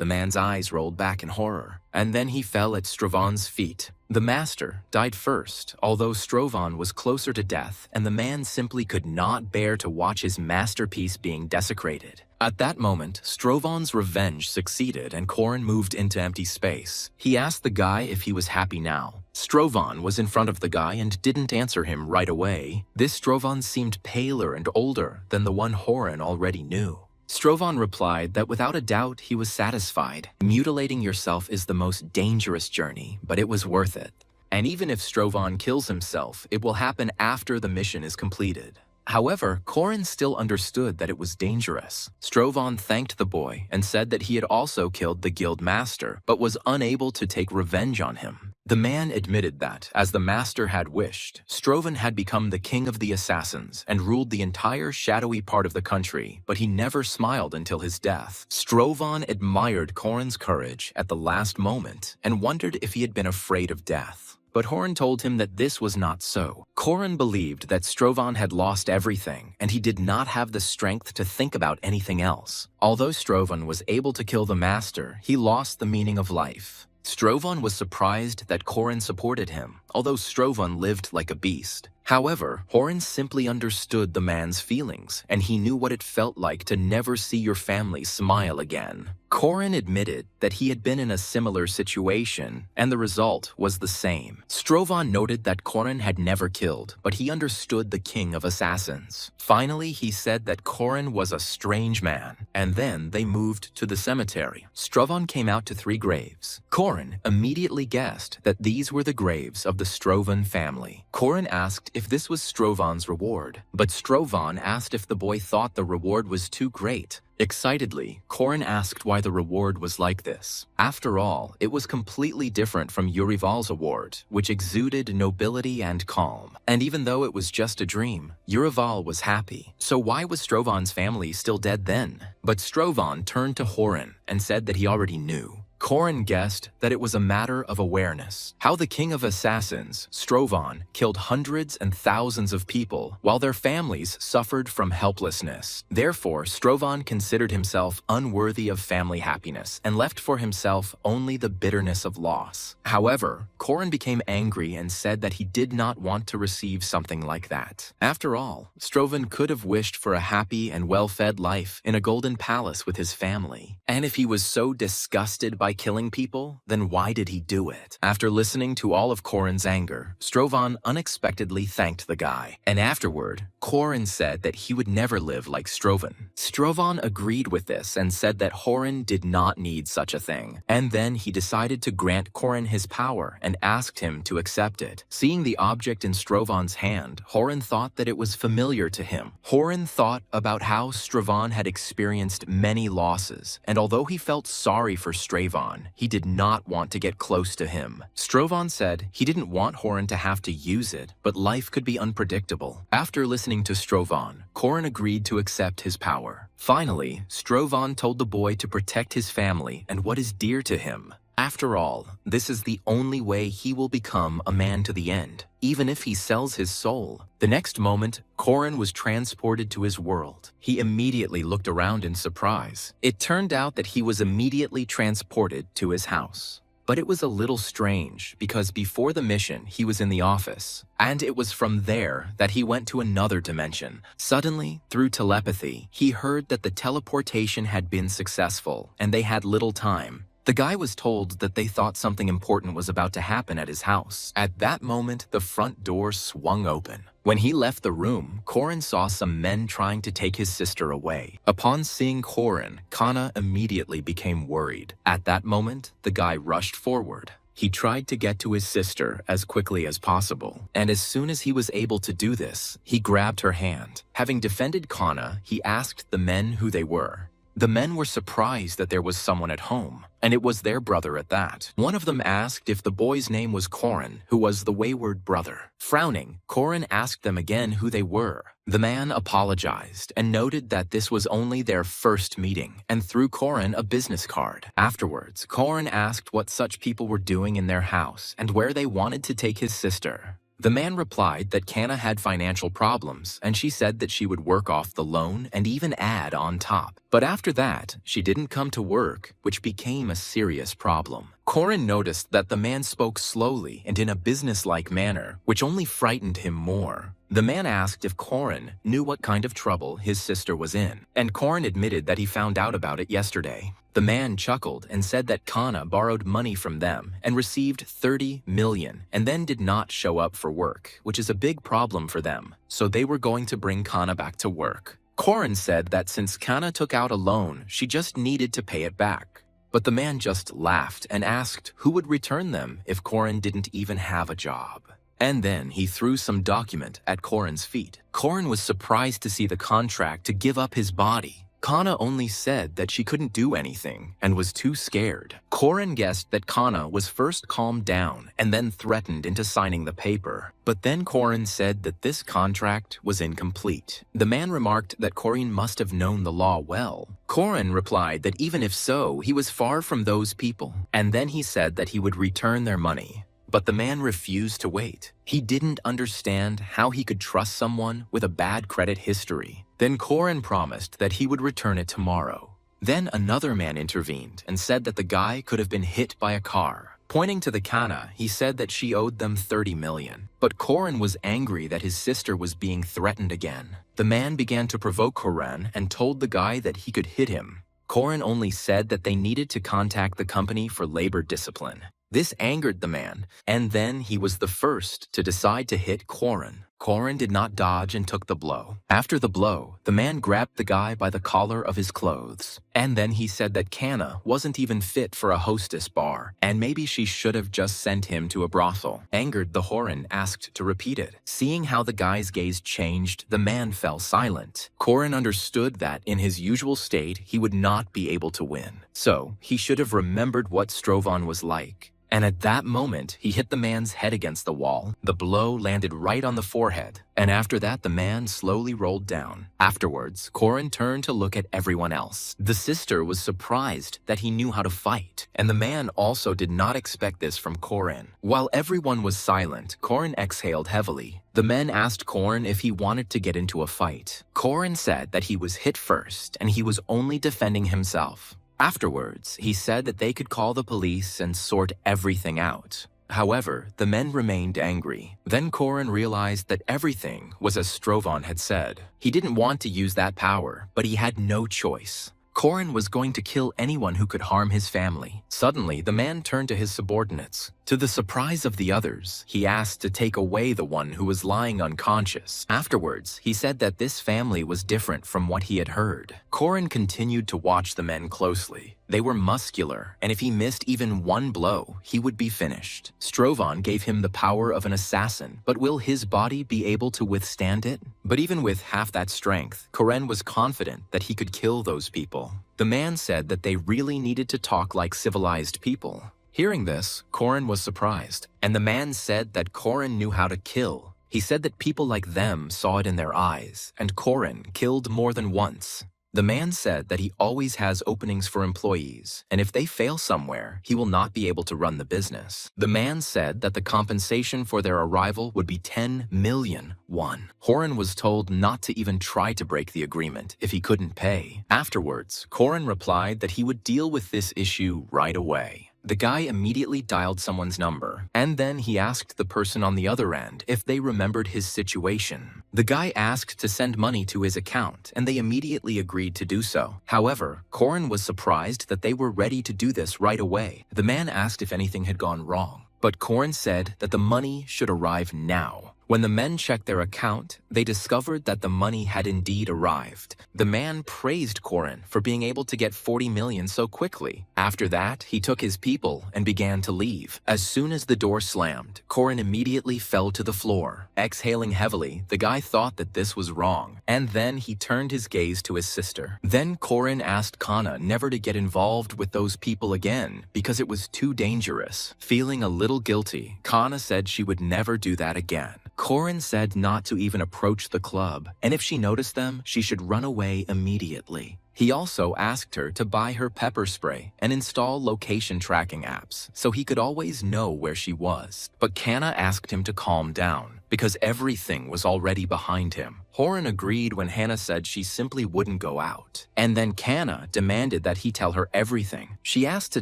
The man's eyes rolled back in horror, and then he fell at Strovan's feet. The master died first, although Strovan was closer to death, and the man simply could not bear to watch his masterpiece being desecrated. At that moment, Strovan's revenge succeeded and Korin moved into empty space. He asked the guy if he was happy now. Strovan was in front of the guy and didn't answer him right away. This Strovan seemed paler and older than the one Korin already knew. Strovan replied that without a doubt he was satisfied. Mutilating yourself is the most dangerous journey, but it was worth it. And even if Strovan kills himself, it will happen after the mission is completed. However, Korin still understood that it was dangerous. Strovan thanked the boy and said that he had also killed the guild master, but was unable to take revenge on him. The man admitted that, as the master had wished, Strovan had become the king of the assassins and ruled the entire shadowy part of the country, but he never smiled until his death. Strovan admired Korin's courage at the last moment and wondered if he had been afraid of death. But Korin told him that this was not so. Korin believed that Strovan had lost everything, and he did not have the strength to think about anything else. Although Strovan was able to kill the master, he lost the meaning of life. Strovan was surprised that Korin supported him, although Strovan lived like a beast. However, Horan simply understood the man's feelings, and he knew what it felt like to never see your family smile again. Corin admitted that he had been in a similar situation, and the result was the same. Strovan noted that Corin had never killed, but he understood the king of assassins. Finally, he said that Corin was a strange man, and then they moved to the cemetery. Strovan came out to 3 graves. Corin immediately guessed that these were the graves of the Strovan family. Corin asked if this was Strovan's reward, but Strovan asked if the boy thought the reward was too great. Excitedly, Corin asked why the reward was like this. After all, it was completely different from Yurival's award, which exuded nobility and calm. And even though it was just a dream, Yurival was happy. So why was Strovan's family still dead then? But Strovan turned to Horan and said that he already knew. Corin guessed that it was a matter of awareness. How the king of assassins, Strovan, killed hundreds and thousands of people while their families suffered from helplessness. Therefore, Strovan considered himself unworthy of family happiness and left for himself only the bitterness of loss. However, Corin became angry and said that he did not want to receive something like that. After all, Strovan could have wished for a happy and well-fed life in a golden palace with his family. And if he was so disgusted by killing people, then why did he do it? After listening to all of Corin's anger, Strovan unexpectedly thanked the guy. And afterward, Corin said that he would never live like Strovan. Strovan agreed with this and said that Horan did not need such a thing. And then he decided to grant Corin his power and asked him to accept it. Seeing the object in Strovan's hand, Horan thought that it was familiar to him. Horan thought about how Strovan had experienced many losses, and although he felt sorry for Strovan, he did not want to get close to him. Strovan said he didn't want Horan to have to use it, but life could be unpredictable. After listening to Strovan, Corin agreed to accept his power. Finally, Strovan told the boy to protect his family and what is dear to him. After all, this is the only way he will become a man to the end, even if he sells his soul. The next moment, Corin was transported to his world. He immediately looked around in surprise. It turned out that he was immediately transported to his house. But it was a little strange because before the mission, he was in the office, and it was from there that he went to another dimension. Suddenly, through telepathy, he heard that the teleportation had been successful, and they had little time. The guy was told that they thought something important was about to happen at his house. At that moment, the front door swung open. When he left the room, Corin saw some men trying to take his sister away. Upon seeing Corin, Kana immediately became worried. At that moment, the guy rushed forward. He tried to get to his sister as quickly as possible, and as soon as he was able to do this, he grabbed her hand. Having defended Kana, he asked the men who they were. The men were surprised that there was someone at home, and it was their brother at that. One of them asked if the boy's name was Corin, who was the wayward brother. Frowning, Corin asked them again who they were. The man apologized and noted that this was only their first meeting and threw Corin a business card. Afterwards, Corin asked what such people were doing in their house and where they wanted to take his sister. The man replied that Kana had financial problems, and she said that she would work off the loan and even add on top. But after that, she didn't come to work, which became a serious problem. Corin noticed that the man spoke slowly and in a businesslike manner, which only frightened him more. The man asked if Corin knew what kind of trouble his sister was in, and Corin admitted that he found out about it yesterday. The man chuckled and said that Kana borrowed money from them and received 30 million and then did not show up for work, which is a big problem for them, so they were going to bring Kana back to work. Corin said that since Kana took out a loan, she just needed to pay it back. But the man just laughed and asked who would return them if Corin didn't even have a job. And then he threw some document at Corin's feet. Corin was surprised to see the contract to give up his body. Kana only said that she couldn't do anything and was too scared. Corin guessed that Kana was first calmed down and then threatened into signing the paper. But then Corin said that this contract was incomplete. The man remarked that Corin must have known the law well. Corin replied that even if so, he was far from those people. And then he said that he would return their money. But the man refused to wait. He didn't understand how he could trust someone with a bad credit history. Then Corin promised that he would return it tomorrow. Then another man intervened and said that the guy could have been hit by a car. Pointing to the kana, he said that she owed them 30 million. But Koren was angry that his sister was being threatened again. The man began to provoke Koren and told the guy that he could hit him. Koren only said that they needed to contact the company for labor discipline. This angered the man, and then he was the first to decide to hit Koren. Koren did not dodge and took the blow. After the blow, the man grabbed the guy by the collar of his clothes. And then he said that Kana wasn't even fit for a hostess bar, and maybe she should have just sent him to a brothel. Angered, the Horan asked to repeat it. Seeing how the guy's gaze changed, the man fell silent. Koren understood that, in his usual state, he would not be able to win. So, he should have remembered what Strovan was like. And at that moment, he hit the man's head against the wall. The blow landed right on the forehead, and after that, the man slowly rolled down. Afterwards, Koren turned to look at everyone else. The sister was surprised that he knew how to fight, and the man also did not expect this from Koren. While everyone was silent, Koren exhaled heavily. The men asked Koren if he wanted to get into a fight. Koren said that he was hit first, and he was only defending himself. Afterwards, he said that they could call the police and sort everything out. However, the men remained angry. Then Koren realized that everything was as Strovan had said. He didn't want to use that power, but he had no choice. Koren was going to kill anyone who could harm his family. Suddenly, the man turned to his subordinates. To the surprise of the others, he asked to take away the one who was lying unconscious. Afterwards, he said that this family was different from what he had heard. Koren continued to watch the men closely. They were muscular, and if he missed even one blow, he would be finished. Strovan gave him the power of an assassin, but will his body be able to withstand it? But even with half that strength, Koren was confident that he could kill those people. The man said that they really needed to talk like civilized people. Hearing this, Koren was surprised, and the man said that Koren knew how to kill. He said that people like them saw it in their eyes, and Koren killed more than once. The man said that he always has openings for employees, and if they fail somewhere, he will not be able to run the business. The man said that the compensation for their arrival would be 10 million won. Horan was told not to even try to break the agreement if he couldn't pay. Afterwards, Koren replied that he would deal with this issue right away. The guy immediately dialed someone's number, and then he asked the person on the other end if they remembered his situation. The guy asked to send money to his account, and they immediately agreed to do so. However, Koren was surprised that they were ready to do this right away. The man asked if anything had gone wrong, but Koren said that the money should arrive now. When the men checked their account, they discovered that the money had indeed arrived. The man praised Koren for being able to get 40 million so quickly. After that, he took his people and began to leave. As soon as the door slammed, Koren immediately fell to the floor. Exhaling heavily, the guy thought that this was wrong, and then he turned his gaze to his sister. Then Koren asked Kana never to get involved with those people again because it was too dangerous. Feeling a little guilty, Kana said she would never do that again. Koren said not to even approach the club, and if she noticed them, she should run away immediately. He also asked her to buy her pepper spray and install location tracking apps so he could always know where she was. But Kana asked him to calm down because everything was already behind him. Horan agreed when Hannah said she simply wouldn't go out. And then Kana demanded that he tell her everything. She asked to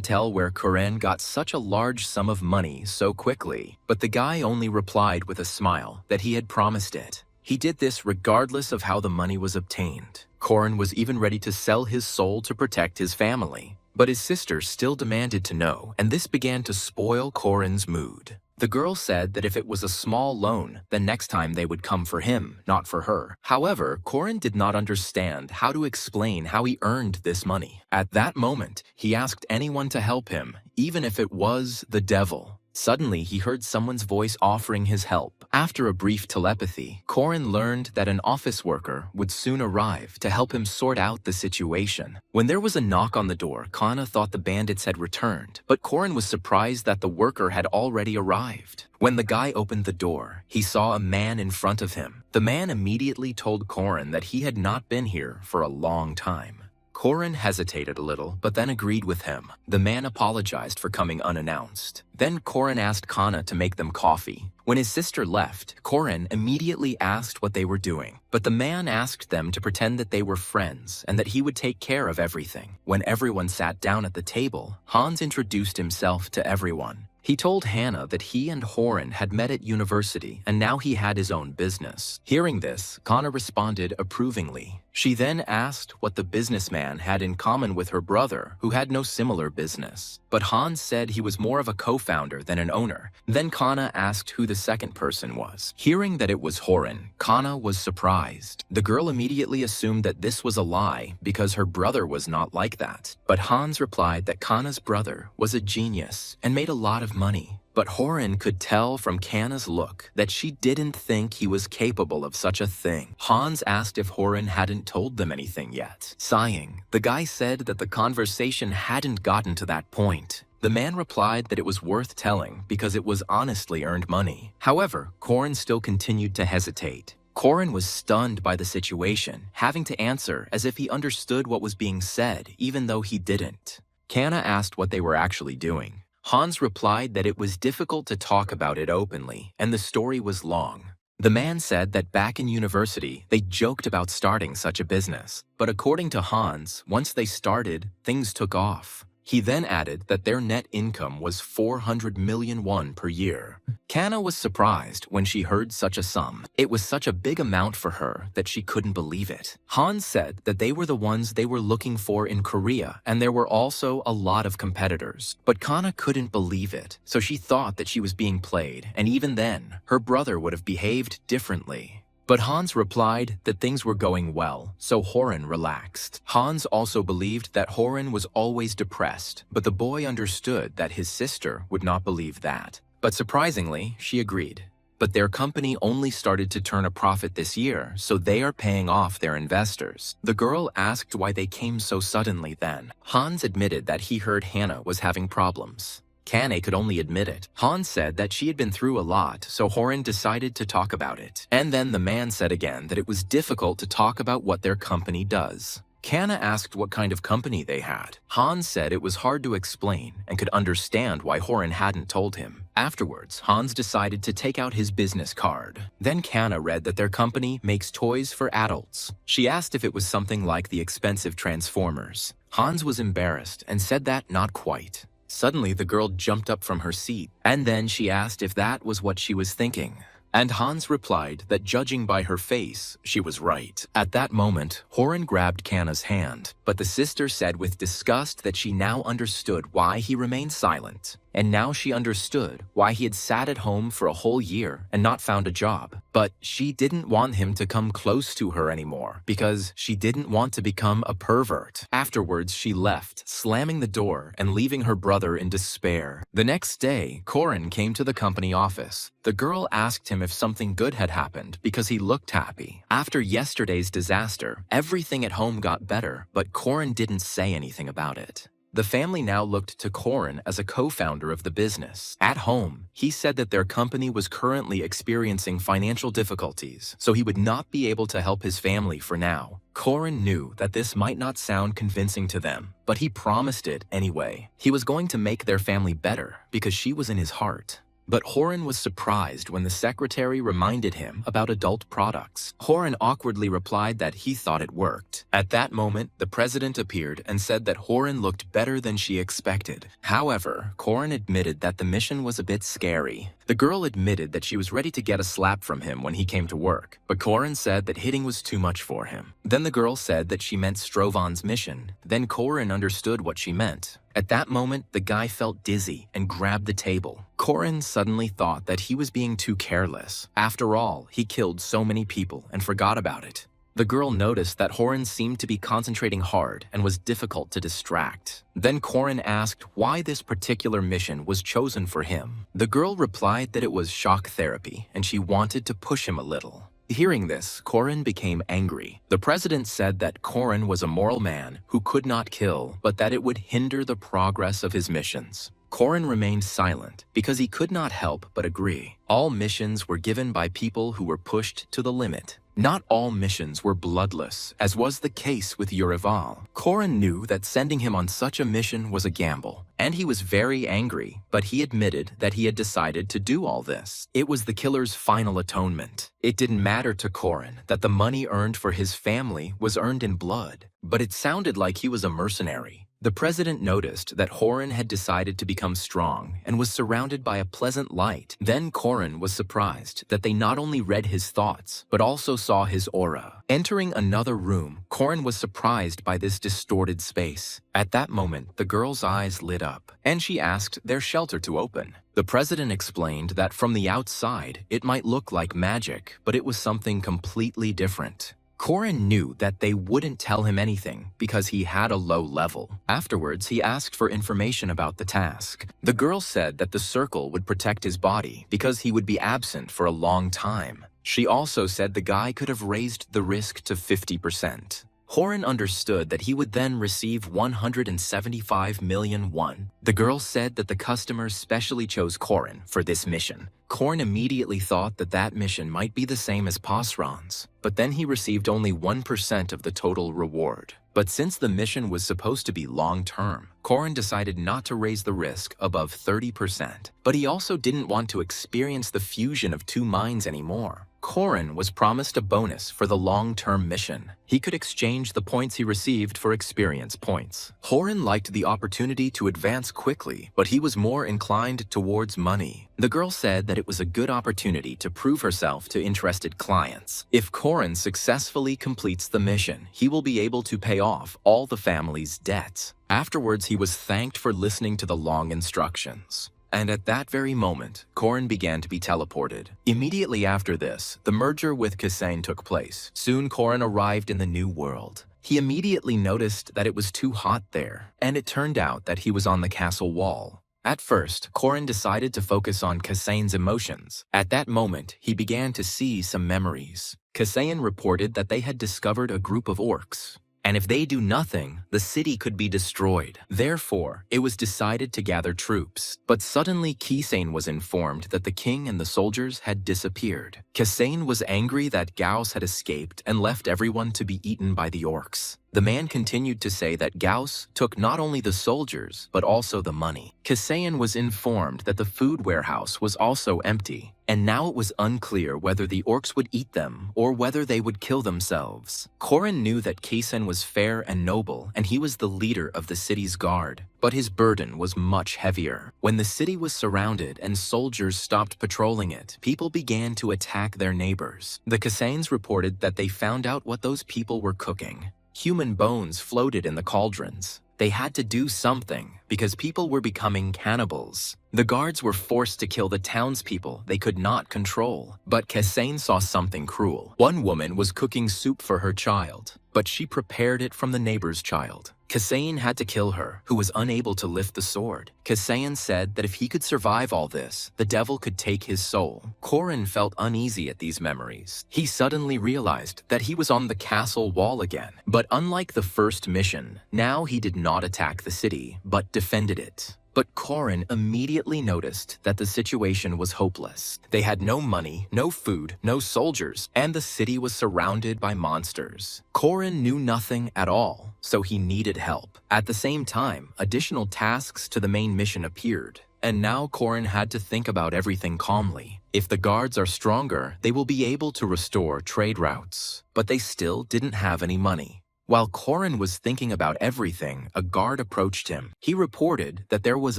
tell where Koren got such a large sum of money so quickly, but the guy only replied with a smile that he had promised it. He did this regardless of how the money was obtained. Koren was even ready to sell his soul to protect his family. But his sister still demanded to know, and this began to spoil Koren's mood. The girl said that if it was a small loan, then next time they would come for him, not for her. However, Koren did not understand how to explain how he earned this money. At that moment, he asked anyone to help him, even if it was the devil. Suddenly, he heard someone's voice offering his help. After a brief telepathy, Koren learned that an office worker would soon arrive to help him sort out the situation. When there was a knock on the door, Kana thought the bandits had returned, but Koren was surprised that the worker had already arrived. When the guy opened the door, he saw a man in front of him. The man immediately told Koren that he had not been here for a long time. Koren hesitated a little, but then agreed with him. The man apologized for coming unannounced. Then Koren asked Kana to make them coffee. When his sister left, Koren immediately asked what they were doing, but the man asked them to pretend that they were friends and that he would take care of everything. When everyone sat down at the table, Hans introduced himself to everyone. He told Hannah that he and Horan had met at university and now he had his own business. Hearing this, Kana responded approvingly. She then asked what the businessman had in common with her brother, who had no similar business. But Hans said he was more of a co-founder than an owner. Then Kana asked who the second person was. Hearing that it was Horan, Kana was surprised. The girl immediately assumed that this was a lie because her brother was not like that. But Hans replied that Kana's brother was a genius and made a lot of money. But Horan could tell from Kana's look that she didn't think he was capable of such a thing. Hans asked if Horan hadn't told them anything yet. Sighing, the guy said that the conversation hadn't gotten to that point. The man replied that it was worth telling because it was honestly earned money. However, Horan still continued to hesitate. Horan was stunned by the situation, having to answer as if he understood what was being said, even though he didn't. Kana asked what they were actually doing. Hans replied that it was difficult to talk about it openly, and the story was long. The man said that back in university, they joked about starting such a business. But according to Hans, once they started, things took off. He then added that their net income was 400 million won per year. Kana was surprised when she heard such a sum. It was such a big amount for her that she couldn't believe it. Hans said that they were the ones they were looking for in Korea, and there were also a lot of competitors. But Kana couldn't believe it, so she thought that she was being played, and even then, her brother would have behaved differently. But Hans replied that things were going well, so Horan relaxed. Hans also believed that Horan was always depressed, but the boy understood that his sister would not believe that. But surprisingly, she agreed. But their company only started to turn a profit this year, so they are paying off their investors. The girl asked why they came so suddenly then. Hans admitted that he heard Hannah was having problems. Kane could only admit it. Hans said that she had been through a lot, so Horan decided to talk about it. And then the man said again that it was difficult to talk about what their company does. Kana asked what kind of company they had. Hans said it was hard to explain and could understand why Horan hadn't told him. Afterwards, Hans decided to take out his business card. Then Kana read that their company makes toys for adults. She asked if it was something like the expensive Transformers. Hans was embarrassed and said that not quite. Suddenly, the girl jumped up from her seat, and then she asked if that was what she was thinking. And Hans replied that judging by her face, she was right. At that moment, Horan grabbed Kana's hand, but the sister said with disgust that she now understood why he remained silent. And now she understood why he had sat at home for a whole year and not found a job. But she didn't want him to come close to her anymore because she didn't want to become a pervert. Afterwards, she left, slamming the door and leaving her brother in despair. The next day, Corin came to the company office. The girl asked him if something good had happened because he looked happy. After yesterday's disaster, everything at home got better, but Corin didn't say anything about it. The family now looked to Corin as a co-founder of the business. At home, he said that their company was currently experiencing financial difficulties, so he would not be able to help his family for now. Corin knew that this might not sound convincing to them, but he promised it anyway. He was going to make their family better because she was in his heart. But Horan was surprised when the secretary reminded him about adult products. Horan awkwardly replied that he thought it worked. At that moment, the president appeared and said that Horan looked better than she expected. However, Corin admitted that the mission was a bit scary. The girl admitted that she was ready to get a slap from him when he came to work, but Corin said that hitting was too much for him. Then the girl said that she meant Strovan's mission. Then Corin understood what she meant. At that moment, the guy felt dizzy and grabbed the table. Corin suddenly thought that he was being too careless. After all, he killed so many people and forgot about it. The girl noticed that Horan seemed to be concentrating hard and was difficult to distract. Then Corin asked why this particular mission was chosen for him. The girl replied that it was shock therapy and she wanted to push him a little. Hearing this, Corin became angry. The president said that Corin was a moral man who could not kill, but that it would hinder the progress of his missions. Corin remained silent because he could not help but agree. All missions were given by people who were pushed to the limit. Not all missions were bloodless, as was the case with Urival. Corin knew that sending him on such a mission was a gamble, and he was very angry, but he admitted that he had decided to do all this. It was the killer's final atonement. It didn't matter to Corin that the money earned for his family was earned in blood, but it sounded like he was a mercenary. The president noticed that Horan had decided to become strong and was surrounded by a pleasant light. Then Korin was surprised that they not only read his thoughts, but also saw his aura. Entering another room, Korin was surprised by this distorted space. At that moment, the girl's eyes lit up, and she asked their shelter to open. The president explained that from the outside, it might look like magic, but it was something completely different. Korin knew that they wouldn't tell him anything because he had a low level. Afterwards, he asked for information about the task. The girl said that the circle would protect his body because he would be absent for a long time. She also said the guy could have raised the risk to 50%. Horan understood that he would then receive 175 million won. The girl said that the customers specially chose Korin for this mission. Korin immediately thought that that mission might be the same as Pasran's, but then he received only 1% of the total reward. But since the mission was supposed to be long-term, Korin decided not to raise the risk above 30%. But he also didn't want to experience the fusion of two minds anymore. Korin was promised a bonus for the long-term mission. He could exchange the points he received for experience points. Horan liked the opportunity to advance quickly, but he was more inclined towards money. The girl said that it was a good opportunity to prove herself to interested clients. If Korin successfully completes the mission, he will be able to pay off all the family's debts. Afterwards, he was thanked for listening to the long instructions. And at that very moment, Korin began to be teleported. Immediately after this, the merger with Kasain took place. Soon Korin arrived in the new world. He immediately noticed that it was too hot there, and it turned out that he was on the castle wall. At first, Korin decided to focus on Kasain's emotions. At that moment, he began to see some memories. Kasain reported that they had discovered a group of orcs. And if they do nothing, the city could be destroyed. Therefore, it was decided to gather troops. But suddenly, Kisain was informed that the king and the soldiers had disappeared. Kisain was angry that Gauss had escaped and left everyone to be eaten by the orcs. The man continued to say that Gauss took not only the soldiers, but also the money. Kisain was informed that the food warehouse was also empty, and now it was unclear whether the orcs would eat them or whether they would kill themselves. Korin knew that Kisain was fair and noble, and he was the leader of the city's guard. But his burden was much heavier. When the city was surrounded and soldiers stopped patrolling it, people began to attack their neighbors. The Kisains reported that they found out what those people were cooking. Human bones floated in the cauldrons. They had to do something because people were becoming cannibals. The guards were forced to kill the townspeople they could not control. But Kisain saw something cruel. One woman was cooking soup for her child, but she prepared it from the neighbor's child. Kisain had to kill her, who was unable to lift the sword. Kisain said that if he could survive all this, the devil could take his soul. Korin felt uneasy at these memories. He suddenly realized that he was on the castle wall again. But unlike the first mission, now he did not attack the city, but defended it. But Korin immediately noticed that the situation was hopeless. They had no money, no food, no soldiers, and the city was surrounded by monsters. Korin knew nothing at all, so he needed help. At the same time, additional tasks to the main mission appeared. And now Korin had to think about everything calmly. If the guards are stronger, they will be able to restore trade routes. But they still didn't have any money. While Korin was thinking about everything, a guard approached him. He reported that there was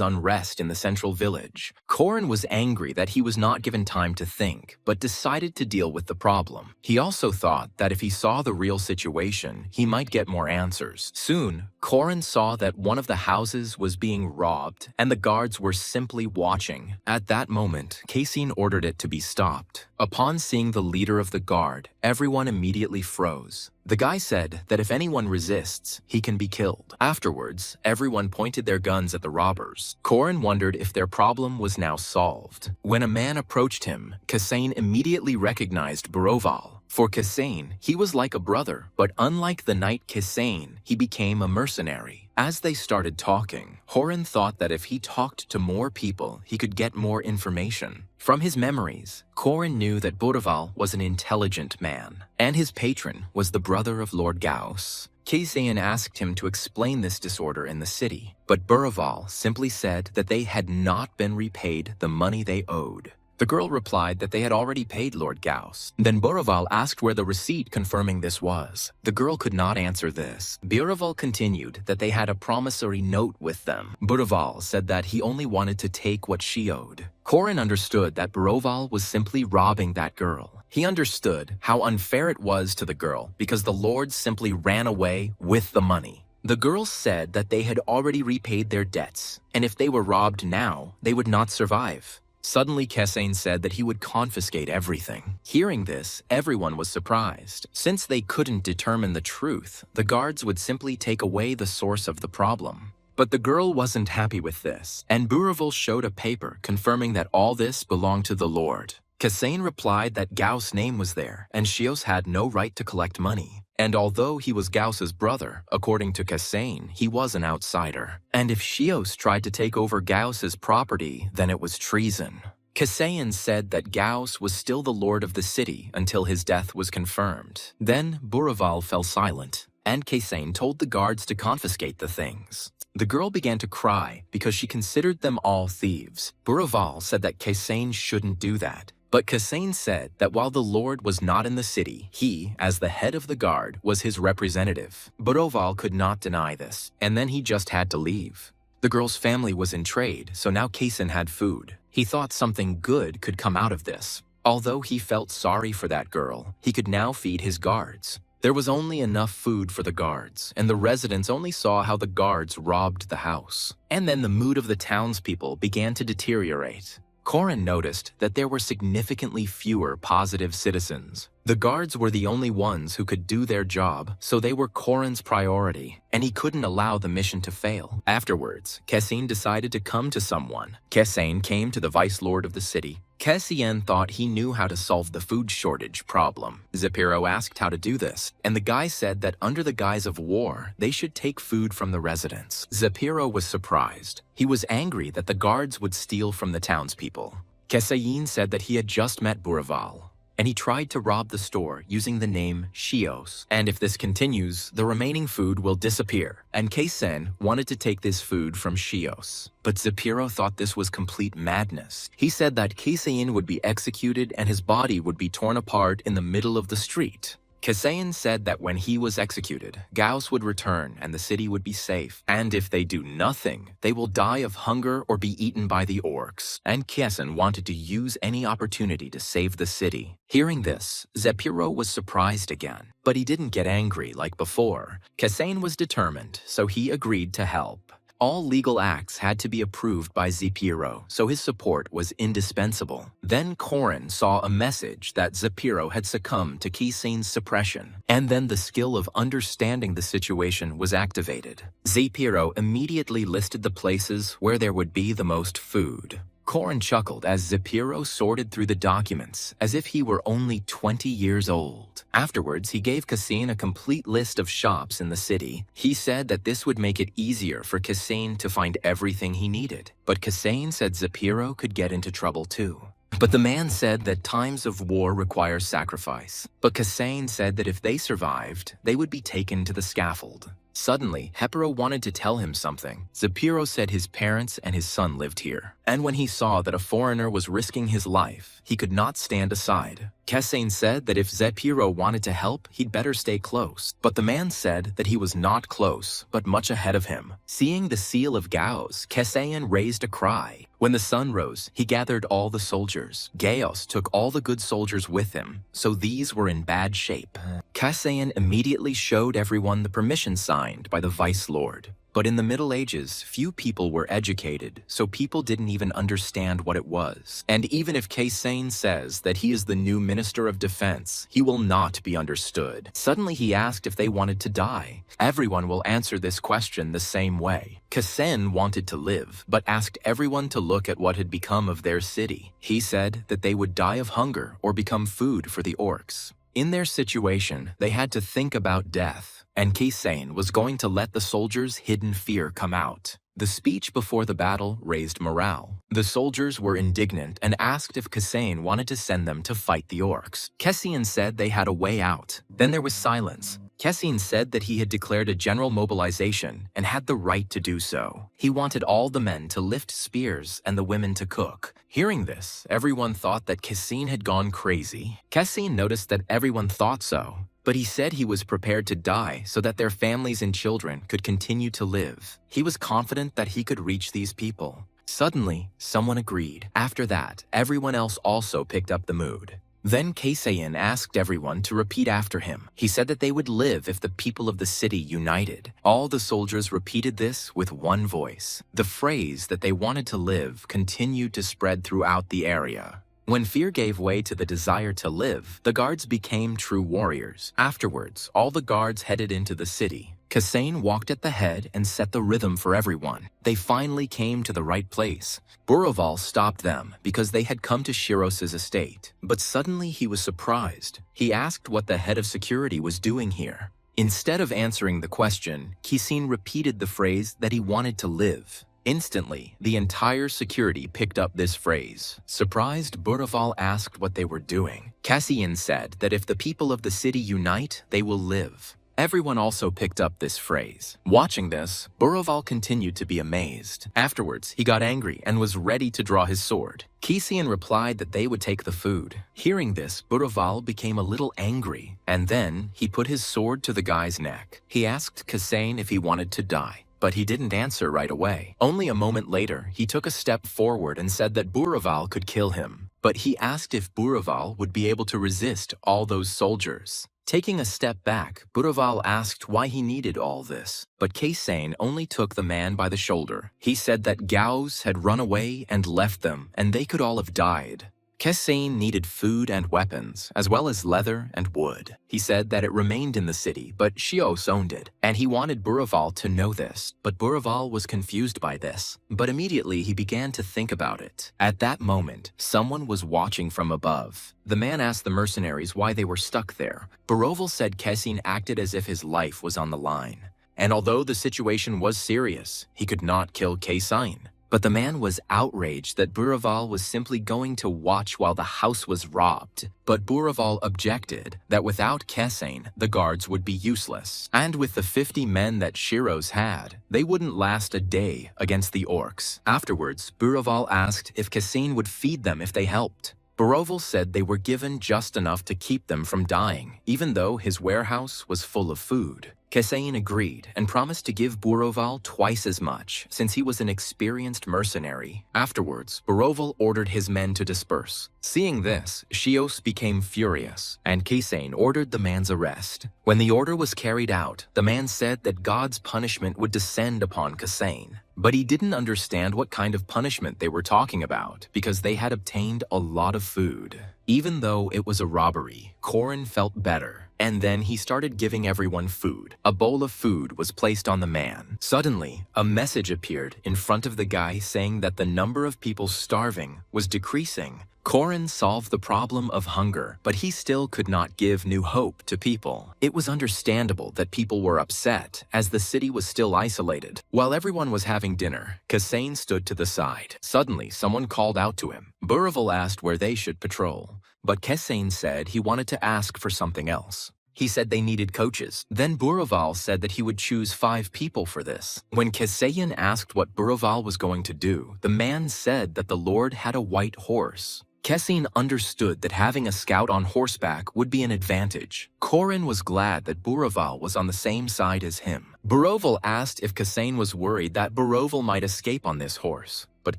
unrest in the central village. Korin was angry that he was not given time to think, but decided to deal with the problem. He also thought that if he saw the real situation, he might get more answers. Soon, Korin saw that one of the houses was being robbed, and the guards were simply watching. At that moment, Kasin ordered it to be stopped. Upon seeing the leader of the guard, everyone immediately froze. The guy said that if anyone resists, he can be killed. Afterwards, everyone pointed their guns at the robbers. Korin wondered if their problem was now solved. When a man approached him, Kasain immediately recognized Boroval. For Kasain, he was like a brother, but unlike the knight Kasain, he became a mercenary. As they started talking, Horan thought that if he talked to more people, he could get more information. From his memories, Korin knew that Boroval was an intelligent man, and his patron was the brother of Lord Gauss. Kasain asked him to explain this disorder in the city, but Boroval simply said that they had not been repaid the money they owed. The girl replied that they had already paid Lord Gauss. Then Buraval asked where the receipt confirming this was. The girl could not answer this. Buraval continued that they had a promissory note with them. Buraval said that he only wanted to take what she owed. Corin understood that Buraval was simply robbing that girl. He understood how unfair it was to the girl because the lord simply ran away with the money. The girls said that they had already repaid their debts, and if they were robbed now, they would not survive. Suddenly, Kessain said that he would confiscate everything. Hearing this, everyone was surprised. Since they couldn't determine the truth, the guards would simply take away the source of the problem. But the girl wasn't happy with this, and Buraval showed a paper confirming that all this belonged to the lord. Kessain replied that Gauss' name was there, and Shios had no right to collect money. And although he was Gauss's brother, according to Kessain, he was an outsider. And if Shios tried to take over Gauss's property, then it was treason. Kessain said that Gauss was still the lord of the city until his death was confirmed. Then Buraval fell silent, and Kessain told the guards to confiscate the things. The girl began to cry because she considered them all thieves. Buraval said that Kessain shouldn't do that. But Kessain said that while the lord was not in the city, he, as the head of the guard, was his representative. Buraval could not deny this, and then he just had to leave. The girl's family was in trade, so now Kessain had food. He thought something good could come out of this. Although he felt sorry for that girl, he could now feed his guards. There was only enough food for the guards, and the residents only saw how the guards robbed the house. And then the mood of the townspeople began to deteriorate. Corin noticed that there were significantly fewer positive citizens. The guards were the only ones who could do their job, so they were Corin's priority, and he couldn't allow the mission to fail. Afterwards, Kessain decided to come to someone. Kessain came to the vice lord of the city. Kessain thought he knew how to solve the food shortage problem. Zepiro asked how to do this, and the guy said that under the guise of war, they should take food from the residents. Zepiro was surprised. He was angry that the guards would steal from the townspeople. Kessain said that he had just met Buraval, and he tried to rob the store using the name Shios. And if this continues, the remaining food will disappear. And Kessain wanted to take this food from Shios. But Zepiro thought this was complete madness. He said that Kessain would be executed and his body would be torn apart in the middle of the street. Kessain said that when he was executed, Gauss would return and the city would be safe. And if they do nothing, they will die of hunger or be eaten by the orcs. And Kessain wanted to use any opportunity to save the city. Hearing this, Zepiro was surprised again. But he didn't get angry like before. Kessain was determined, so he agreed to help. All legal acts had to be approved by Zepiro, so his support was indispensable. Then Corin saw a message that Zepiro had succumbed to Kessain's suppression, and then the skill of understanding the situation was activated. Zepiro immediately listed the places where there would be the most food. Corin chuckled as Zepiro sorted through the documents as if he were only 20 years old. Afterwards, he gave Kessain a complete list of shops in the city. He said that this would make it easier for Kessain to find everything he needed. But Kessain said Zepiro could get into trouble too. But the man said that times of war require sacrifice. But Kessain said that if they survived, they would be taken to the scaffold. Suddenly, Hepero wanted to tell him something. Zepiro said his parents and his son lived here. And when he saw that a foreigner was risking his life, he could not stand aside. Kessain said that if Zepiro wanted to help, he'd better stay close. But the man said that he was not close, but much ahead of him. Seeing the seal of Gauss, Kessain raised a cry. When the sun rose, he gathered all the soldiers. Gaius took all the good soldiers with him, so these were in bad shape. Kessain immediately showed everyone the permission signed by the vice lord. But in the Middle Ages, few people were educated, so people didn't even understand what it was. And even if Kessain says that he is the new Minister of Defense, he will not be understood. Suddenly he asked if they wanted to die. Everyone will answer this question the same way. Kessain wanted to live, but asked everyone to look at what had become of their city. He said that they would die of hunger or become food for the orcs. In their situation, they had to think about death. And Kessain was going to let the soldiers' hidden fear come out. The speech before the battle raised morale. The soldiers were indignant and asked if Kessain wanted to send them to fight the orcs. Kessain said they had a way out. Then there was silence. Kessin said that he had declared a general mobilization and had the right to do so. He wanted all the men to lift spears and the women to cook. Hearing this, everyone thought that Kessin had gone crazy. Kessin noticed that everyone thought so, but he said he was prepared to die so that their families and children could continue to live. He was confident that he could reach these people. Suddenly, someone agreed. After that, everyone else also picked up the mood. Then Keisein asked everyone to repeat after him. He said that they would live if the people of the city united. All the soldiers repeated this with one voice. The phrase that they wanted to live continued to spread throughout the area. When fear gave way to the desire to live, the guards became true warriors. Afterwards, all the guards headed into the city. Keisein walked at the head and set the rhythm for everyone. They finally came to the right place. Buraval stopped them because they had come to Shiros's estate. But suddenly he was surprised. He asked what the head of security was doing here. Instead of answering the question, Keisein repeated the phrase that he wanted to live. Instantly, the entire security picked up this phrase. Surprised, Buraval asked what they were doing. Keisein said that if the people of the city unite, they will live. Everyone also picked up this phrase. Watching this, Buraval continued to be amazed. Afterwards, he got angry and was ready to draw his sword. Keisein replied that they would take the food. Hearing this, Buraval became a little angry, and then he put his sword to the guy's neck. He asked Keisein if he wanted to die, but he didn't answer right away. Only a moment later, he took a step forward and said that Buraval could kill him. But he asked if Buraval would be able to resist all those soldiers. Taking a step back, Buraval asked why he needed all this, but Keisein only took the man by the shoulder. He said that Gaos had run away and left them, and they could all have died. Keisein needed food and weapons, as well as leather and wood. He said that it remained in the city, but Shios owned it, and he wanted Buraval to know this. But Buraval was confused by this. But immediately he began to think about it. At that moment, someone was watching from above. The man asked the mercenaries why they were stuck there. Buraval said Keisein acted as if his life was on the line. And although the situation was serious, he could not kill Keisein. But the man was outraged that Buraval was simply going to watch while the house was robbed. But Buraval objected that without Keisein, the guards would be useless. And with the 50 men that Shiros had, they wouldn't last a day against the orcs. Afterwards, Buraval asked if Keisein would feed them if they helped. Buraval said they were given just enough to keep them from dying, even though his warehouse was full of food. Keisein agreed and promised to give Buraval twice as much, since he was an experienced mercenary. Afterwards, Buraval ordered his men to disperse. Seeing this, Shios became furious, and Keisein ordered the man's arrest. When the order was carried out, the man said that God's punishment would descend upon Keisein. But he didn't understand what kind of punishment they were talking about, because they had obtained a lot of food. Even though it was a robbery, Korin felt better, and then he started giving everyone food. A bowl of food was placed on the man. Suddenly, a message appeared in front of the guy saying that the number of people starving was decreasing. Korin solved the problem of hunger, but he still could not give new hope to people. It was understandable that people were upset, as the city was still isolated. While everyone was having dinner, Keisein stood to the side. Suddenly, someone called out to him. Buraval asked where they should patrol, but Keisein said he wanted to ask for something else. He said they needed coaches. Then Buraval said that he would choose 5 people for this. When Keisein asked what Buraval was going to do, the man said that the Lord had a white horse. Keisein understood that having a scout on horseback would be an advantage. Korin was glad that Buraval was on the same side as him. Buraval asked if Keisein was worried that Buraval might escape on this horse, but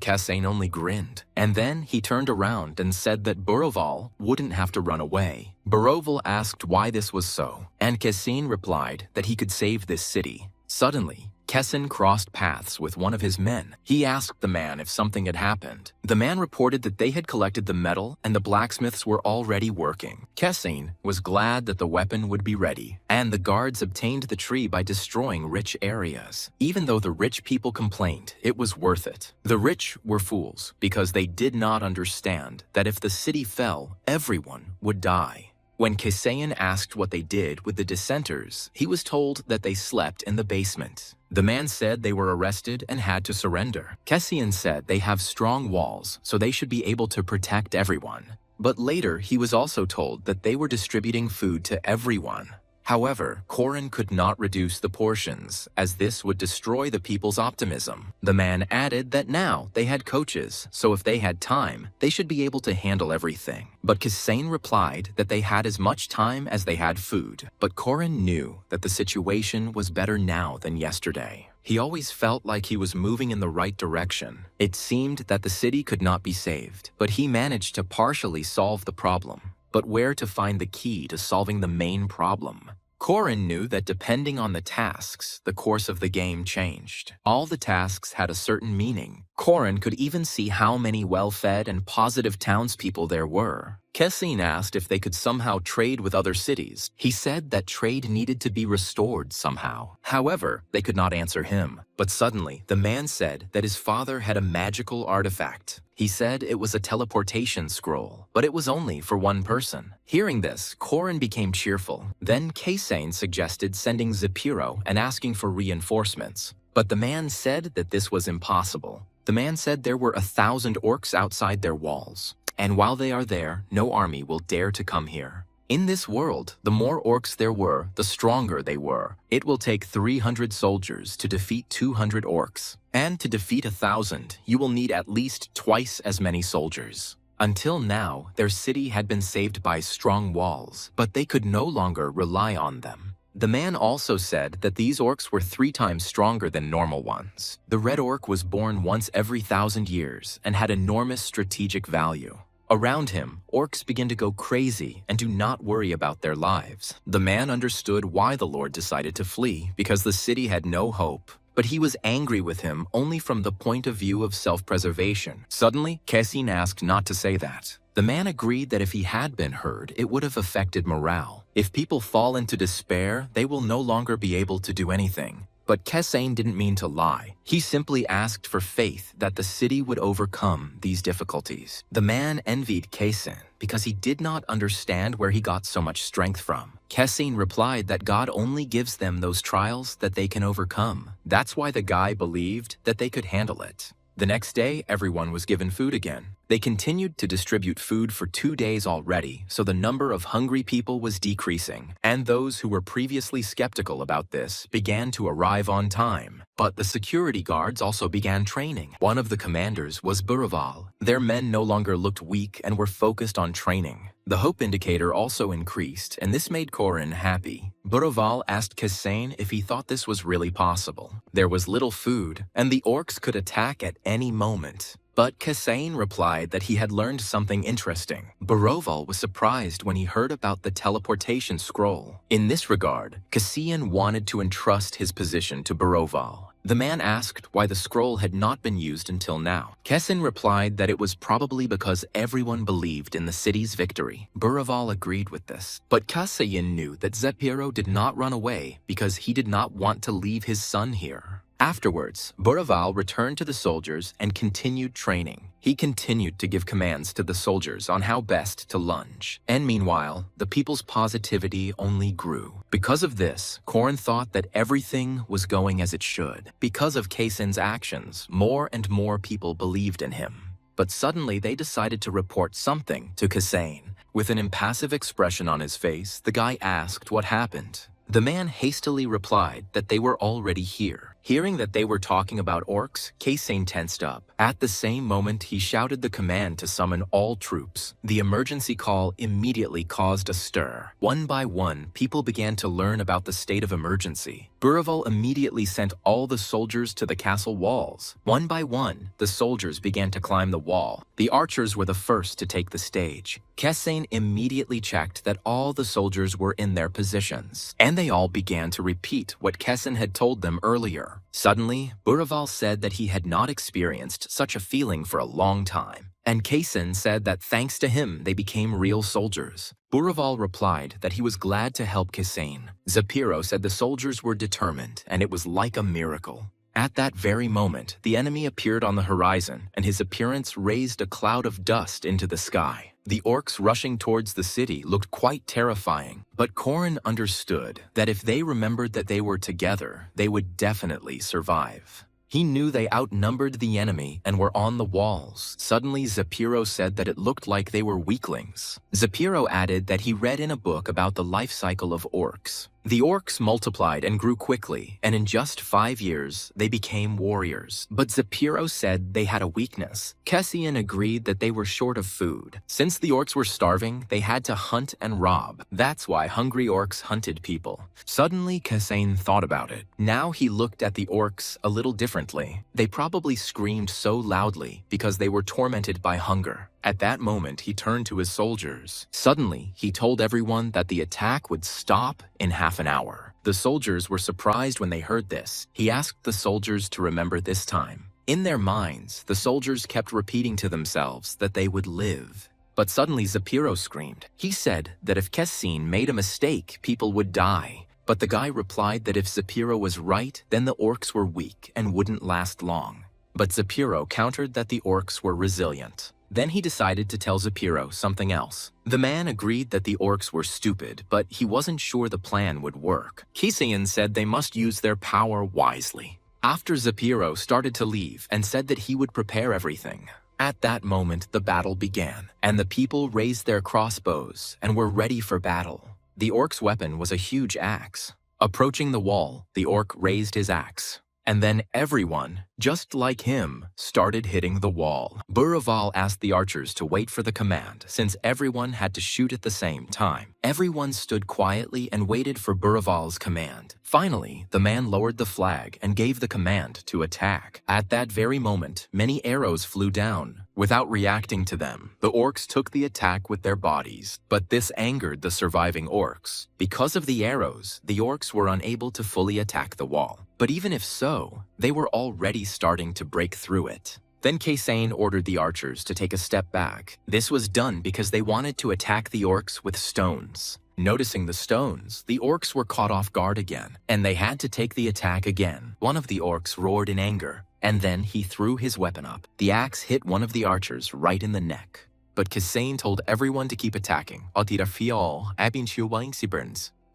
Keisein only grinned. And then he turned around and said that Buraval wouldn't have to run away. Buraval asked why this was so, and Keisein replied that he could save this city. Suddenly, Keisein crossed paths with one of his men. He asked the man if something had happened. The man reported that they had collected the metal and the blacksmiths were already working. Keisein was glad that the weapon would be ready, and the guards obtained the tree by destroying rich areas. Even though the rich people complained, it was worth it. The rich were fools because they did not understand that if the city fell, everyone would die. When Keisein asked what they did with the dissenters, he was told that they slept in the basement. The man said they were arrested and had to surrender. Keisein said they have strong walls, so they should be able to protect everyone. But later, he was also told that they were distributing food to everyone. However, Korin could not reduce the portions, as this would destroy the people's optimism. The man added that now they had coaches, so if they had time, they should be able to handle everything. But Kasane replied that they had as much time as they had food. But Korin knew that the situation was better now than yesterday. He always felt like he was moving in the right direction. It seemed that the city could not be saved, but he managed to partially solve the problem. But where to find the key to solving the main problem? Korin knew that depending on the tasks, the course of the game changed. All the tasks had a certain meaning. Korin could even see how many well-fed and positive townspeople there were. Kessin asked if they could somehow trade with other cities. He said that trade needed to be restored somehow. However, they could not answer him. But suddenly, the man said that his father had a magical artifact. He said it was a teleportation scroll, but it was only for one person. Hearing this, Korin became cheerful. Then Kessin suggested sending Zapiro and asking for reinforcements. But the man said that this was impossible. The man said there were 1,000 orcs outside their walls. And while they are there, no army will dare to come here. In this world, the more orcs there were, the stronger they were. It will take 300 soldiers to defeat 200 orcs. And to defeat 1,000, you will need at least twice as many soldiers. Until now, their city had been saved by strong walls, but they could no longer rely on them. The man also said that these orcs were 3 times stronger than normal ones. The red orc was born once every 1,000 years and had enormous strategic value. Around him, orcs begin to go crazy and do not worry about their lives. The man understood why the Lord decided to flee, because the city had no hope. But he was angry with him only from the point of view of self-preservation. Suddenly, Kessin asked not to say that. The man agreed that if he had been heard, it would have affected morale. If people fall into despair, they will no longer be able to do anything. But Kessin didn't mean to lie. He simply asked for faith that the city would overcome these difficulties. The man envied Kessin because he did not understand where he got so much strength from. Kessin replied that God only gives them those trials that they can overcome. That's why the guy believed that they could handle it. The next day, everyone was given food again. They continued to distribute food for 2 days already, so the number of hungry people was decreasing, and those who were previously skeptical about this began to arrive on time. But the security guards also began training. One of the commanders was Buraval. Their men no longer looked weak and were focused on training. The hope indicator also increased, and this made Korin happy. Buraval asked Kessin if he thought this was really possible. There was little food, and the orcs could attack at any moment. But Kessin replied that he had learned something interesting. Buraval was surprised when he heard about the teleportation scroll. In this regard, Kessin wanted to entrust his position to Buraval. The man asked why the scroll had not been used until now. Kessin replied that it was probably because everyone believed in the city's victory. Buraval agreed with this. But Kassayin knew that Zapiro did not run away because he did not want to leave his son here. Afterwards, Buraval returned to the soldiers and continued training. He continued to give commands to the soldiers on how best to lunge. And meanwhile, the people's positivity only grew. Because of this, Korin thought that everything was going as it should. Because of Kessin's actions, more and more people believed in him. But suddenly they decided to report something to Kessin. With an impassive expression on his face, the guy asked what happened. The man hastily replied that they were already here. Hearing that they were talking about orcs, Kessin tensed up. At the same moment, he shouted the command to summon all troops. The emergency call immediately caused a stir. One by one, people began to learn about the state of emergency. Buraval immediately sent all the soldiers to the castle walls. One by one, the soldiers began to climb the wall. The archers were the first to take the stage. Kessin immediately checked that all the soldiers were in their positions, and they all began to repeat what Kessin had told them earlier. Suddenly, Buraval said that he had not experienced such a feeling for a long time, and Kessin said that thanks to him they became real soldiers. Buraval replied that he was glad to help Kessin. Zapiro said the soldiers were determined, and it was like a miracle. At that very moment, the enemy appeared on the horizon, and his appearance raised a cloud of dust into the sky. The orcs rushing towards the city looked quite terrifying, but Korin understood that if they remembered that they were together, they would definitely survive. He knew they outnumbered the enemy and were on the walls. Suddenly, Zapiro said that it looked like they were weaklings. Zapiro added that he read in a book about the life cycle of orcs. The orcs multiplied and grew quickly, and in just 5 years, they became warriors. But Zepiro said they had a weakness. Kessian agreed that they were short of food. Since the orcs were starving, they had to hunt and rob. That's why hungry orcs hunted people. Suddenly, Kessian thought about it. Now he looked at the orcs a little differently. They probably screamed so loudly because they were tormented by hunger. At that moment, he turned to his soldiers. Suddenly, he told everyone that the attack would stop in half an hour. The soldiers were surprised when they heard this. He asked the soldiers to remember this time. In their minds, the soldiers kept repeating to themselves that they would live. But suddenly, Zepiro screamed. He said that if Kessian made a mistake, people would die. But the guy replied that if Zepiro was right, then the orcs were weak and wouldn't last long. But Zepiro countered that the orcs were resilient. Then he decided to tell Zepiro something else. The man agreed that the orcs were stupid, but he wasn't sure the plan would work. Kessian said they must use their power wisely. After Zepiro started to leave and said that he would prepare everything. At that moment, the battle began, and the people raised their crossbows and were ready for battle. The orc's weapon was a huge axe. Approaching the wall, the orc raised his axe. And then everyone, just like him, started hitting the wall. Buraval asked the archers to wait for the command, since everyone had to shoot at the same time. Everyone stood quietly and waited for Buraval's command. Finally, the man lowered the flag and gave the command to attack. At that very moment, many arrows flew down. Without reacting to them, the orcs took the attack with their bodies. But this angered the surviving orcs. Because of the arrows, the orcs were unable to fully attack the wall. But even if so, they were already starting to break through it. Then Kessian ordered the archers to take a step back. This was done because they wanted to attack the orcs with stones. Noticing the stones, the orcs were caught off guard again, and they had to take the attack again. One of the orcs roared in anger, and then he threw his weapon up. The axe hit one of the archers right in the neck. But Kessian told everyone to keep attacking.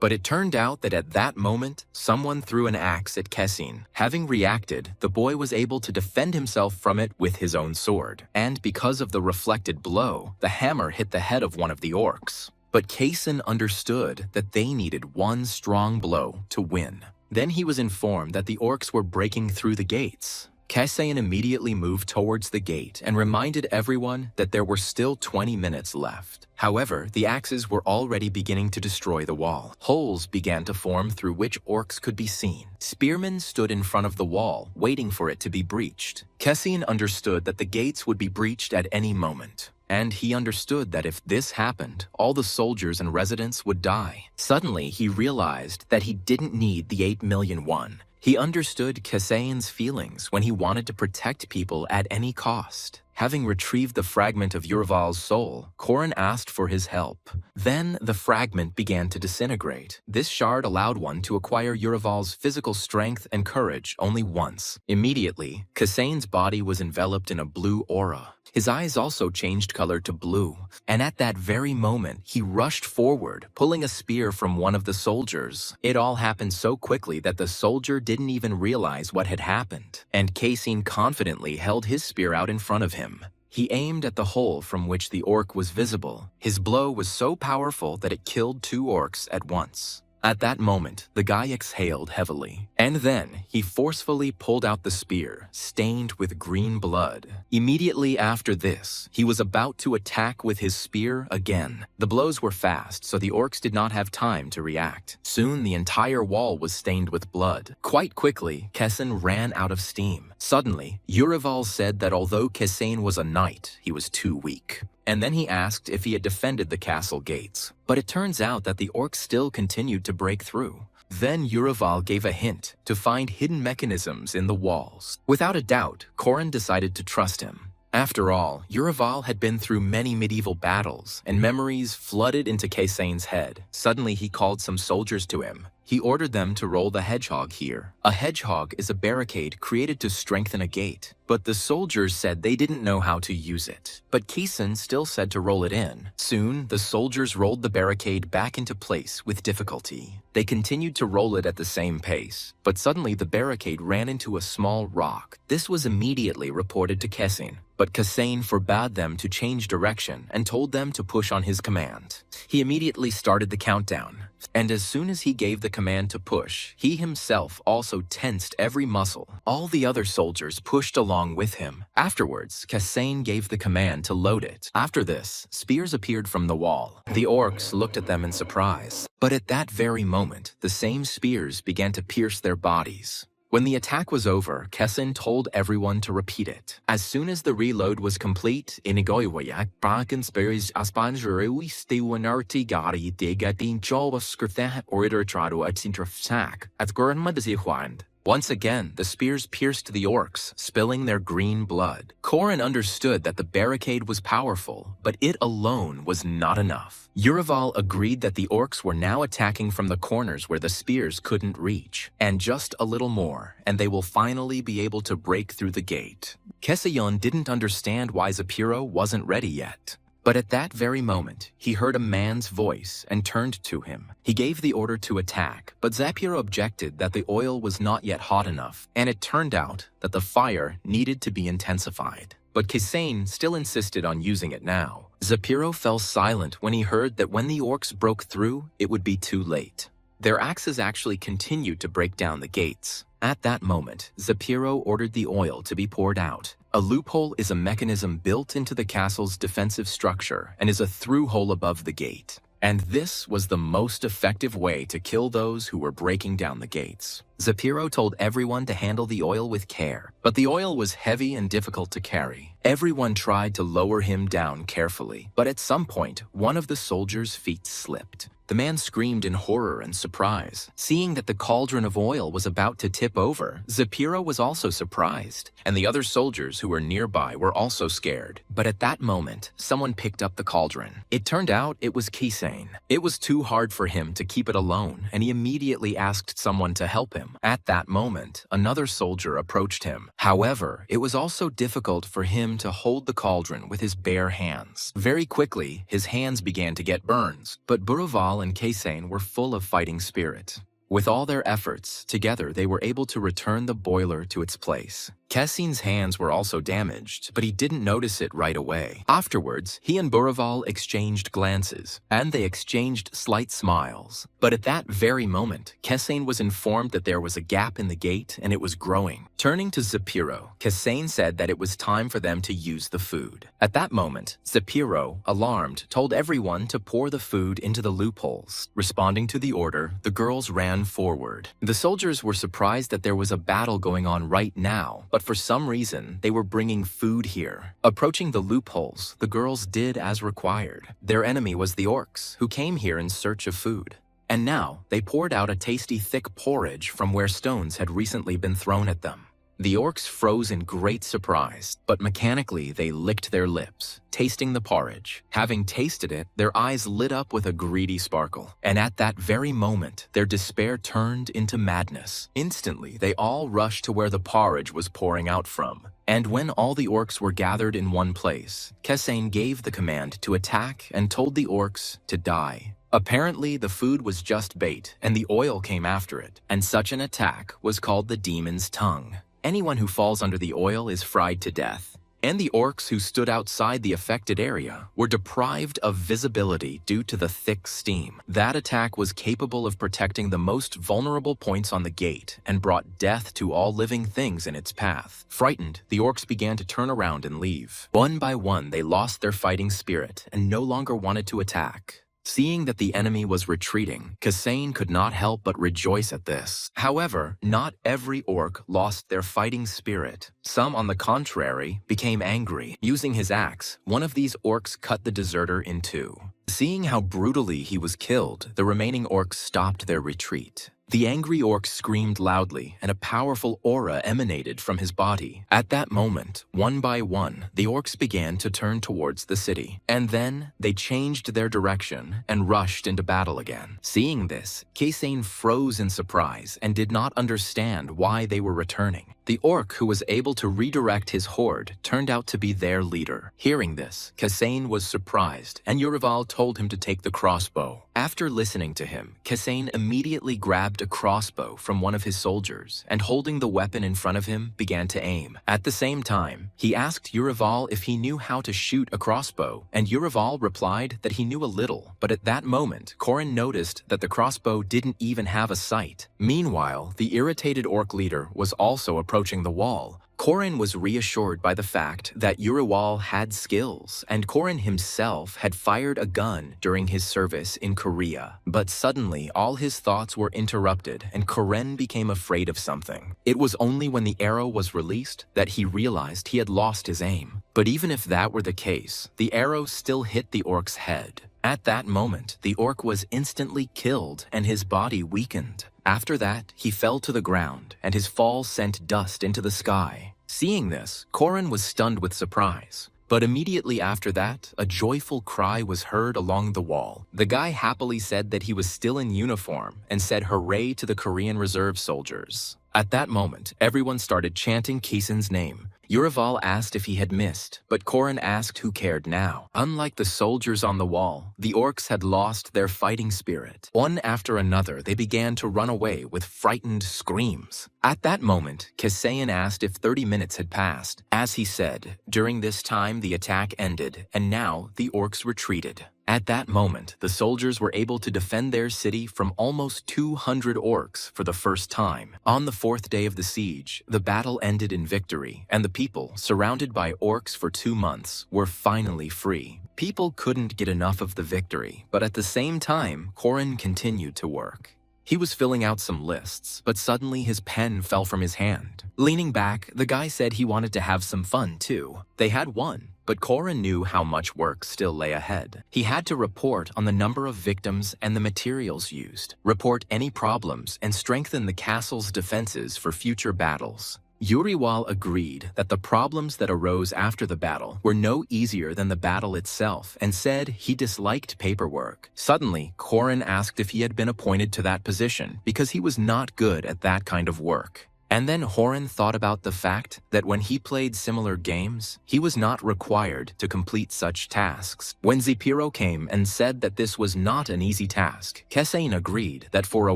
But it turned out that at that moment, someone threw an axe at Kessian. Having reacted, the boy was able to defend himself from it with his own sword. And because of the reflected blow, the hammer hit the head of one of the orcs. But Kessian understood that they needed one strong blow to win. Then he was informed that the orcs were breaking through the gates. Kessian immediately moved towards the gate and reminded everyone that there were still 20 minutes left. However, the axes were already beginning to destroy the wall. Holes began to form through which orcs could be seen. Spearmen stood in front of the wall, waiting for it to be breached. Kessian understood that the gates would be breached at any moment. And he understood that if this happened, all the soldiers and residents would die. Suddenly, he realized that he didn't need the 8 million won. He understood Kessian's feelings when he wanted to protect people at any cost. Having retrieved the fragment of Uraval's soul, Korin asked for his help. Then the fragment began to disintegrate. This shard allowed one to acquire Uraval's physical strength and courage only once. Immediately, Kessian's body was enveloped in a blue aura. His eyes also changed color to blue, and at that very moment, he rushed forward, pulling a spear from one of the soldiers. It all happened so quickly that the soldier didn't even realize what had happened, and Kessian confidently held his spear out in front of him. He aimed at the hole from which the orc was visible. His blow was so powerful that it killed 2 orcs at once. At that moment, the guy exhaled heavily, and then he forcefully pulled out the spear, stained with green blood. Immediately after this, he was about to attack with his spear again. The blows were fast, so the orcs did not have time to react. Soon, the entire wall was stained with blood. Quite quickly, Kessian ran out of steam. Suddenly, Uraval said that although Kessian was a knight, he was too weak. And then he asked if he had defended the castle gates. But it turns out that the orcs still continued to break through. Then Uraval gave a hint to find hidden mechanisms in the walls. Without a doubt, Korin decided to trust him. After all, Uraval had been through many medieval battles, and memories flooded into Kessian's head. Suddenly, he called some soldiers to him. He ordered them to roll the hedgehog here. A hedgehog is a barricade created to strengthen a gate, but the soldiers said they didn't know how to use it. But Kessian still said to roll it in. Soon, the soldiers rolled the barricade back into place with difficulty. They continued to roll it at the same pace, but suddenly the barricade ran into a small rock. This was immediately reported to Kessian, but Kessian forbade them to change direction and told them to push on his command. He immediately started the countdown. And as soon as he gave the command to push, he himself also tensed every muscle. All the other soldiers pushed along with him. Afterwards, Kasane gave the command to load it. After this, spears appeared from the wall. The orcs looked at them in surprise. But at that very moment, the same spears began to pierce their bodies. When the attack was over, Kessin told everyone to repeat it. As soon as the reload was complete, inigoywayak braken spears aspanjuru stiwanarti gari digatin jawa skrtha order trado at sintrafsak at gurnmadasihuand. Once again, the spears pierced the orcs, spilling their green blood. Korin understood that the barricade was powerful, but it alone was not enough. Urival agreed that the orcs were now attacking from the corners where the spears couldn't reach. And just a little more, and they will finally be able to break through the gate. Kesayon didn't understand why Zapiro wasn't ready yet. But at that very moment, he heard a man's voice and turned to him. He gave the order to attack, but Zapiro objected that the oil was not yet hot enough, and it turned out that the fire needed to be intensified. But Kisane still insisted on using it now. Zapiro fell silent when he heard that when the orcs broke through, it would be too late. Their axes actually continued to break down the gates. At that moment, Zapiro ordered the oil to be poured out. A loophole is a mechanism built into the castle's defensive structure and is a through hole above the gate. And this was the most effective way to kill those who were breaking down the gates. Zapiro told everyone to handle the oil with care, but the oil was heavy and difficult to carry. Everyone tried to lower him down carefully, but at some point, one of the soldiers' feet slipped. The man screamed in horror and surprise. Seeing that the cauldron of oil was about to tip over, Zapiro was also surprised, and the other soldiers who were nearby were also scared. But at that moment, someone picked up the cauldron. It turned out it was Kisane. It was too hard for him to keep it alone, and he immediately asked someone to help him. At that moment, another soldier approached him. However, it was also difficult for him to hold the cauldron with his bare hands. Very quickly, his hands began to get burns, but Buraval and Kasane were full of fighting spirit. With all their efforts, together they were able to return the boiler to its place. Kassine's hands were also damaged, but he didn't notice it right away. Afterwards, he and Buraval exchanged glances, and they exchanged slight smiles. But at that very moment, Kassane was informed that there was a gap in the gate and it was growing. Turning to Zapiro, Kassane said that it was time for them to use the food. At that moment, Zapiro, alarmed, told everyone to pour the food into the loopholes. Responding to the order, the girls ran forward. The soldiers were surprised that there was a battle going on right now, but for some reason, they were bringing food here. Approaching the loopholes, the girls did as required. Their enemy was the orcs, who came here in search of food. And now, they poured out a tasty thick porridge from where stones had recently been thrown at them. The orcs froze in great surprise, but mechanically they licked their lips, tasting the porridge. Having tasted it, their eyes lit up with a greedy sparkle. And at that very moment, their despair turned into madness. Instantly, they all rushed to where the porridge was pouring out from. And when all the orcs were gathered in one place, Kasane gave the command to attack and told the orcs to die. Apparently, the food was just bait, and the oil came after it. And such an attack was called the demon's tongue. Anyone who falls under the oil is fried to death. And the orcs who stood outside the affected area were deprived of visibility due to the thick steam. That attack was capable of protecting the most vulnerable points on the gate and brought death to all living things in its path. Frightened, the orcs began to turn around and leave. One by one, they lost their fighting spirit and no longer wanted to attack. Seeing that the enemy was retreating, Kasane could not help but rejoice at this. However, not every orc lost their fighting spirit. Some, on the contrary, became angry. Using his axe, one of these orcs cut the deserter in two. Seeing how brutally he was killed, the remaining orcs stopped their retreat. The angry orc screamed loudly, and a powerful aura emanated from his body. At that moment, one by one, the orcs began to turn towards the city. And then, they changed their direction and rushed into battle again. Seeing this, Kasane froze in surprise and did not understand why they were returning. The orc who was able to redirect his horde turned out to be their leader. Hearing this, Kasane was surprised, and Urival told him to take the crossbow. After listening to him, Kasane immediately grabbed a crossbow from one of his soldiers and holding the weapon in front of him began to aim. At the same time, he asked Urival if he knew how to shoot a crossbow, and Urival replied that he knew a little, but at that moment, Korin noticed that the crossbow didn't even have a sight. Meanwhile, the irritated orc leader was also approaching the wall. Korin was reassured by the fact that Urival had skills, and Korin himself had fired a gun during his service in Korea. But suddenly, all his thoughts were interrupted, and Korin became afraid of something. It was only when the arrow was released that he realized he had lost his aim. But even if that were the case, the arrow still hit the orc's head. At that moment, the orc was instantly killed and his body weakened. After that, he fell to the ground, and his fall sent dust into the sky. Seeing this, Korin was stunned with surprise. But immediately after that, a joyful cry was heard along the wall. The guy happily said that he was still in uniform and said hooray to the Korean reserve soldiers. At that moment, everyone started chanting Kisan's name. Urival asked if he had missed, but Korin asked who cared now. Unlike the soldiers on the wall, the orcs had lost their fighting spirit. One after another, they began to run away with frightened screams. At that moment, Kasayan asked if 30 minutes had passed. As he said, during this time the attack ended, and now the orcs retreated. At that moment, the soldiers were able to defend their city from almost 200 orcs for the first time. On the 4th day of the siege, the battle ended in victory, and the people, surrounded by orcs for 2 months, were finally free. People couldn't get enough of the victory, but at the same time, Korin continued to work. He was filling out some lists, but suddenly his pen fell from his hand. Leaning back, the guy said he wanted to have some fun too. They had won, but Korin knew how much work still lay ahead. He had to report on the number of victims and the materials used, report any problems, and strengthen the castle's defenses for future battles. Urival agreed that the problems that arose after the battle were no easier than the battle itself and said he disliked paperwork. Suddenly, Korin asked if he had been appointed to that position because he was not good at that kind of work. And then Horan thought about the fact that when he played similar games, he was not required to complete such tasks. When Zepiro came and said that this was not an easy task, Kesain agreed that for a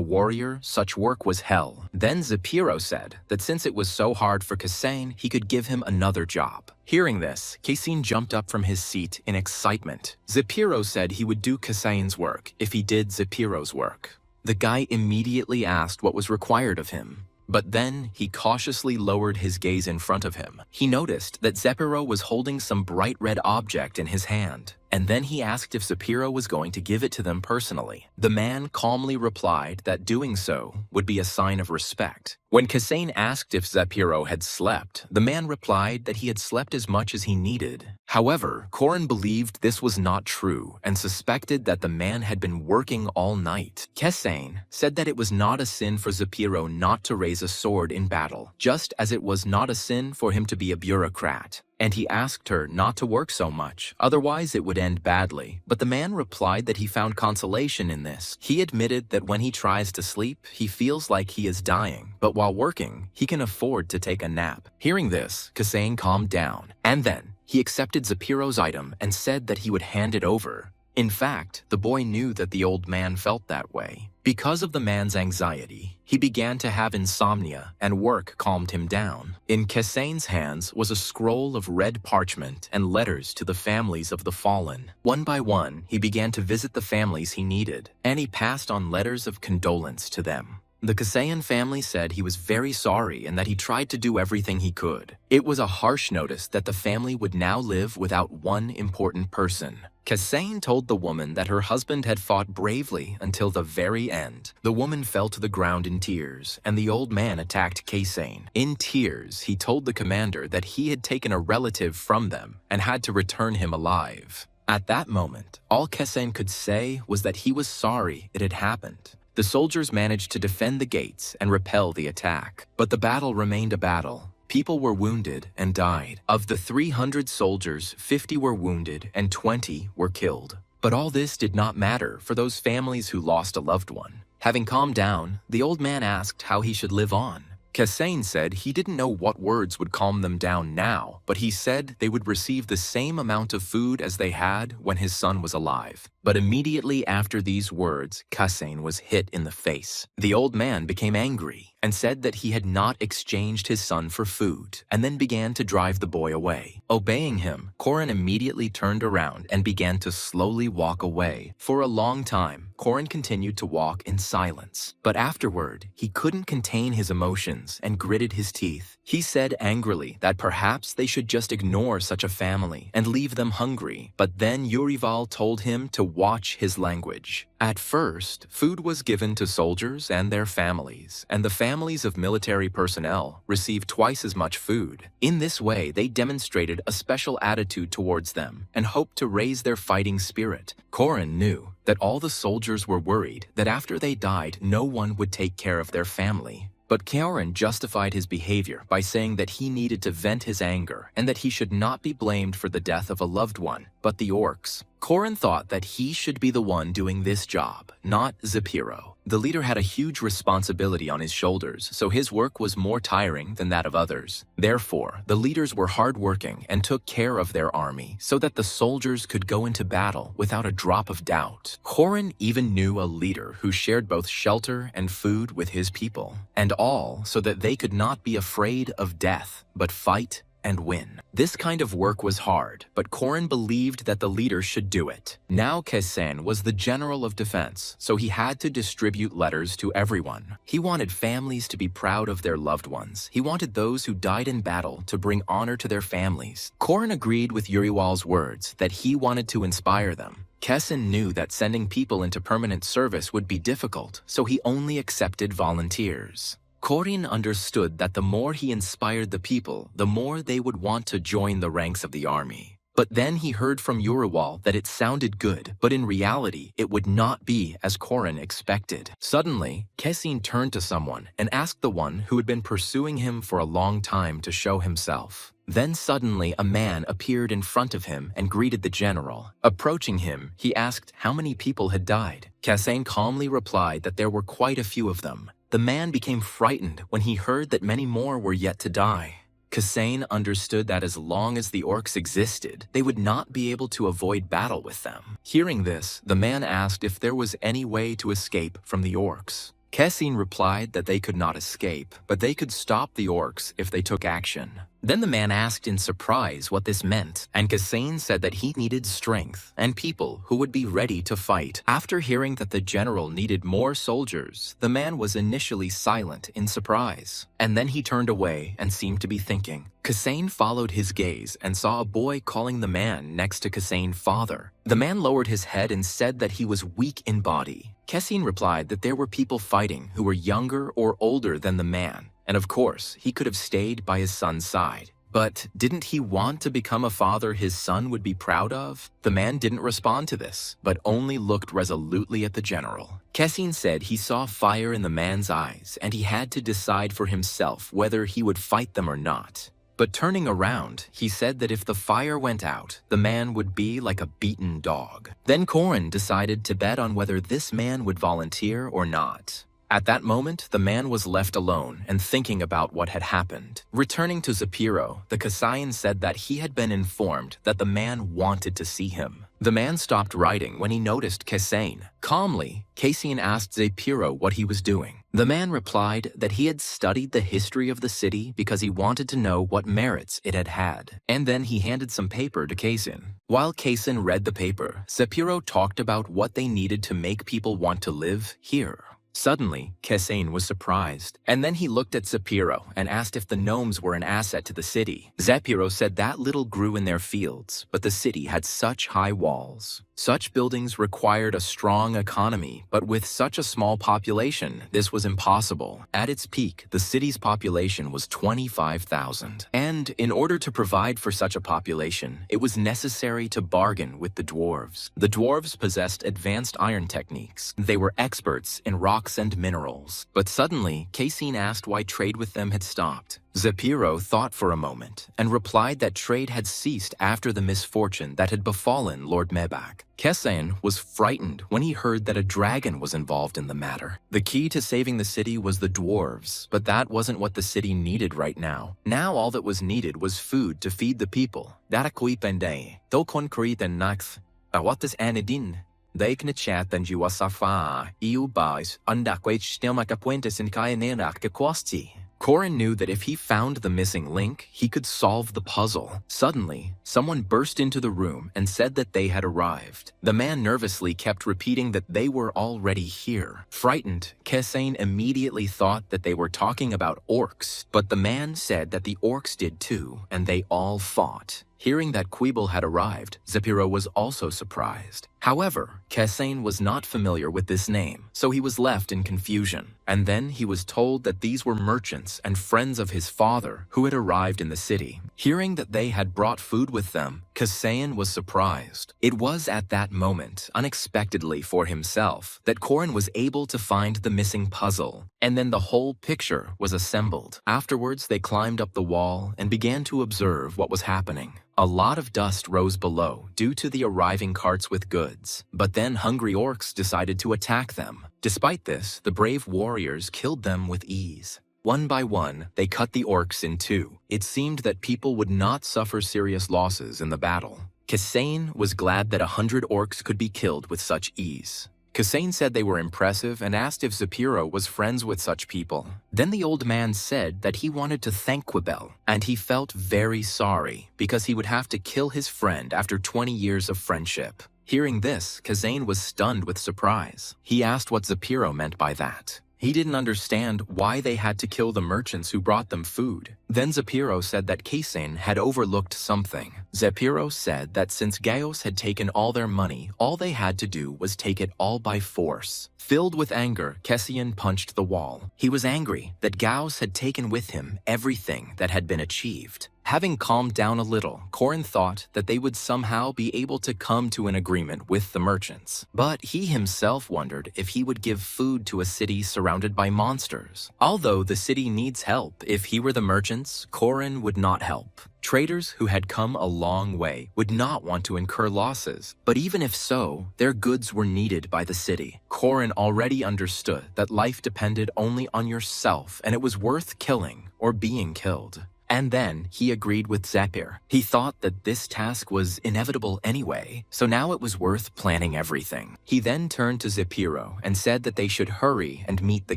warrior, such work was hell. Then Zepiro said that since it was so hard for Kesain, he could give him another job. Hearing this, Kesain jumped up from his seat in excitement. Zepiro said he would do Kesain's work if he did Zepiro's work. The guy immediately asked what was required of him. But then he cautiously lowered his gaze in front of him. He noticed that Zepiro was holding some bright red object in his hand, and then he asked if Zepiro was going to give it to them personally. The man calmly replied that doing so would be a sign of respect. When Kesain asked if Zepiro had slept, the man replied that he had slept as much as he needed. However, Korin believed this was not true and suspected that the man had been working all night. Kesain said that it was not a sin for Zepiro not to raise a sword in battle, just as it was not a sin for him to be a bureaucrat. And he asked her not to work so much, otherwise it would end badly. But the man replied that he found consolation in this. He admitted that when he tries to sleep, he feels like he is dying, but while working, he can afford to take a nap. Hearing this, Kesain calmed down, and then he accepted Zepiro's item and said that he would hand it over. In fact, the boy knew that the old man felt that way. Because of the man's anxiety, he began to have insomnia, and work calmed him down. In Kesain's hands was a scroll of red parchment and letters to the families of the fallen. One by one, he began to visit the families he needed, and he passed on letters of condolence to them. The Kesayan family said he was very sorry and that he tried to do everything he could. It was a harsh notice that the family would now live without one important person. Kesain told the woman that her husband had fought bravely until the very end. The woman fell to the ground in tears, and the old man attacked Kesain. In tears, he told the commander that he had taken a relative from them and had to return him alive. At that moment, all Kesain could say was that he was sorry it had happened. The soldiers managed to defend the gates and repel the attack. But the battle remained a battle. People were wounded and died. Of the 300 soldiers, 50 were wounded and 20 were killed. But all this did not matter for those families who lost a loved one. Having calmed down, the old man asked how he should live on. Kesain said he didn't know what words would calm them down now, but he said they would receive the same amount of food as they had when his son was alive. But immediately after these words, Kasane was hit in the face. The old man became angry and said that he had not exchanged his son for food, and then began to drive the boy away. Obeying him, Korin immediately turned around and began to slowly walk away. For a long time, Korin continued to walk in silence. But afterward, he couldn't contain his emotions and gritted his teeth. He said angrily that perhaps they should just ignore such a family and leave them hungry. But then Yurival told him to watch his language. At first, food was given to soldiers and their families, and the families of military personnel received twice as much food. In this way, they demonstrated a special attitude towards them and hoped to raise their fighting spirit. Korin knew that all the soldiers were worried that after they died, no one would take care of their family. But Korin justified his behavior by saying that he needed to vent his anger and that he should not be blamed for the death of a loved one, but the orcs. Korin thought that he should be the one doing this job, not Zapiro. The leader had a huge responsibility on his shoulders, so his work was more tiring than that of others. Therefore, the leaders were hardworking and took care of their army so that the soldiers could go into battle without a drop of doubt. Korin even knew a leader who shared both shelter and food with his people, and all so that they could not be afraid of death, but fight and win. This kind of work was hard, but Korin believed that the leader should do it. Now Kasane was the general of defense, so he had to distribute letters to everyone. He wanted families to be proud of their loved ones. He wanted those who died in battle to bring honor to their families. Korin agreed with Yuriwal's words that he wanted to inspire them. Kessin knew that sending people into permanent service would be difficult, so he only accepted volunteers. Korin understood that the more he inspired the people, the more they would want to join the ranks of the army. But then he heard from Yuriwal that it sounded good, but in reality, it would not be as Korin expected. Suddenly, Kessin turned to someone and asked the one who had been pursuing him for a long time to show himself. Then suddenly a man appeared in front of him and greeted the general. Approaching him, he asked how many people had died. Kasane calmly replied that there were quite a few of them. The man became frightened when he heard that many more were yet to die. Kasane understood that as long as the orcs existed, they would not be able to avoid battle with them. Hearing this, the man asked if there was any way to escape from the orcs. Kasane replied that they could not escape, but they could stop the orcs if they took action. Then the man asked in surprise what this meant, and Kasane said that he needed strength and people who would be ready to fight. After hearing that the general needed more soldiers, the man was initially silent in surprise, and then he turned away and seemed to be thinking. Kasane followed his gaze and saw a boy calling the man next to Kasane father. The man lowered his head and said that he was weak in body. Kasane replied that there were people fighting who were younger or older than the man, and of course, he could have stayed by his son's side. But didn't he want to become a father his son would be proud of? The man didn't respond to this, but only looked resolutely at the general. Kasane said he saw fire in the man's eyes, and he had to decide for himself whether he would fight them or not. But turning around, he said that if the fire went out, the man would be like a beaten dog. Then Korin decided to bet on whether this man would volunteer or not. At that moment, the man was left alone and thinking about what had happened. Returning to Zapiro, the Kasayan said that he had been informed that the man wanted to see him. The man stopped writing when he noticed Kasane. Calmly, Kasane asked Zapiro what he was doing. The man replied that he had studied the history of the city because he wanted to know what merits it had had. And then he handed some paper to Kasane. While Kasane read the paper, Zapiro talked about what they needed to make people want to live here. Suddenly, Kasane was surprised, and then he looked at Zapiro and asked if the gnomes were an asset to the city. Zapiro said that little grew in their fields, but the city had such high walls. Such buildings required a strong economy, but with such a small population, this was impossible. At its peak, the city's population was 25,000. And in order to provide for such a population, it was necessary to bargain with the dwarves. The dwarves possessed advanced iron techniques. They were experts in rocks and minerals. But suddenly, Kasane asked why trade with them had stopped. Zapiro thought for a moment and replied that trade had ceased after the misfortune that had befallen Lord Mebak. Kasane was frightened when he heard that a dragon was involved in the matter. The key to saving the city was the dwarves, but that wasn't what the city needed right now. Now all that was needed was food to feed the people. Darakui pendai, dokon kriten nax, awatas anidin. They knachatan juasafa, iubais, undakwait stelmakapuentes in kayanerak kakwasti. Corin knew that if he found the missing link, he could solve the puzzle. Suddenly, someone burst into the room and said that they had arrived. The man nervously kept repeating that they were already here. Frightened, Kesane immediately thought that they were talking about orcs, but the man said that the orcs did too, and they all fought. Hearing that Quibble had arrived, Zepiro was also surprised. However, Kesane was not familiar with this name, so he was left in confusion. And then he was told that these were merchants and friends of his father who had arrived in the city. Hearing that they had brought food with them, Kesane was surprised. It was at that moment, unexpectedly for himself, that Corin was able to find the missing puzzle, and then the whole picture was assembled. Afterwards, they climbed up the wall and began to observe what was happening. A lot of dust rose below due to the arriving carts with goods, but then hungry orcs decided to attack them. Despite this, the brave warriors killed them with ease. One by one, they cut the orcs in two. It seemed that people would not suffer serious losses in the battle. Kesane was glad that 100 orcs could be killed with such ease. Kesane said they were impressive and asked if Zepiro was friends with such people. Then the old man said that he wanted to thank Quibble, and he felt very sorry because he would have to kill his friend after 20 years of friendship. Hearing this, Kesane was stunned with surprise. He asked what Zepiro meant by that. He didn't understand why they had to kill the merchants who brought them food. Then Zepiro said that Kesane had overlooked something. Zepiro said that since Gaios had taken all their money, all they had to do was take it all by force. Filled with anger, Kesane punched the wall. He was angry that Gaios had taken with him everything that had been achieved. Having calmed down a little, Corin thought that they would somehow be able to come to an agreement with the merchants. But he himself wondered if he would give food to a city surrounded by monsters. Although the city needs help, if he were the merchants, Corin would not help. Traders who had come a long way would not want to incur losses, but even if so, their goods were needed by the city. Corin already understood that life depended only on yourself and it was worth killing or being killed. And then he agreed with Zephyr. He thought that this task was inevitable anyway, so now it was worth planning everything. He then turned to Zepiro and said that they should hurry and meet the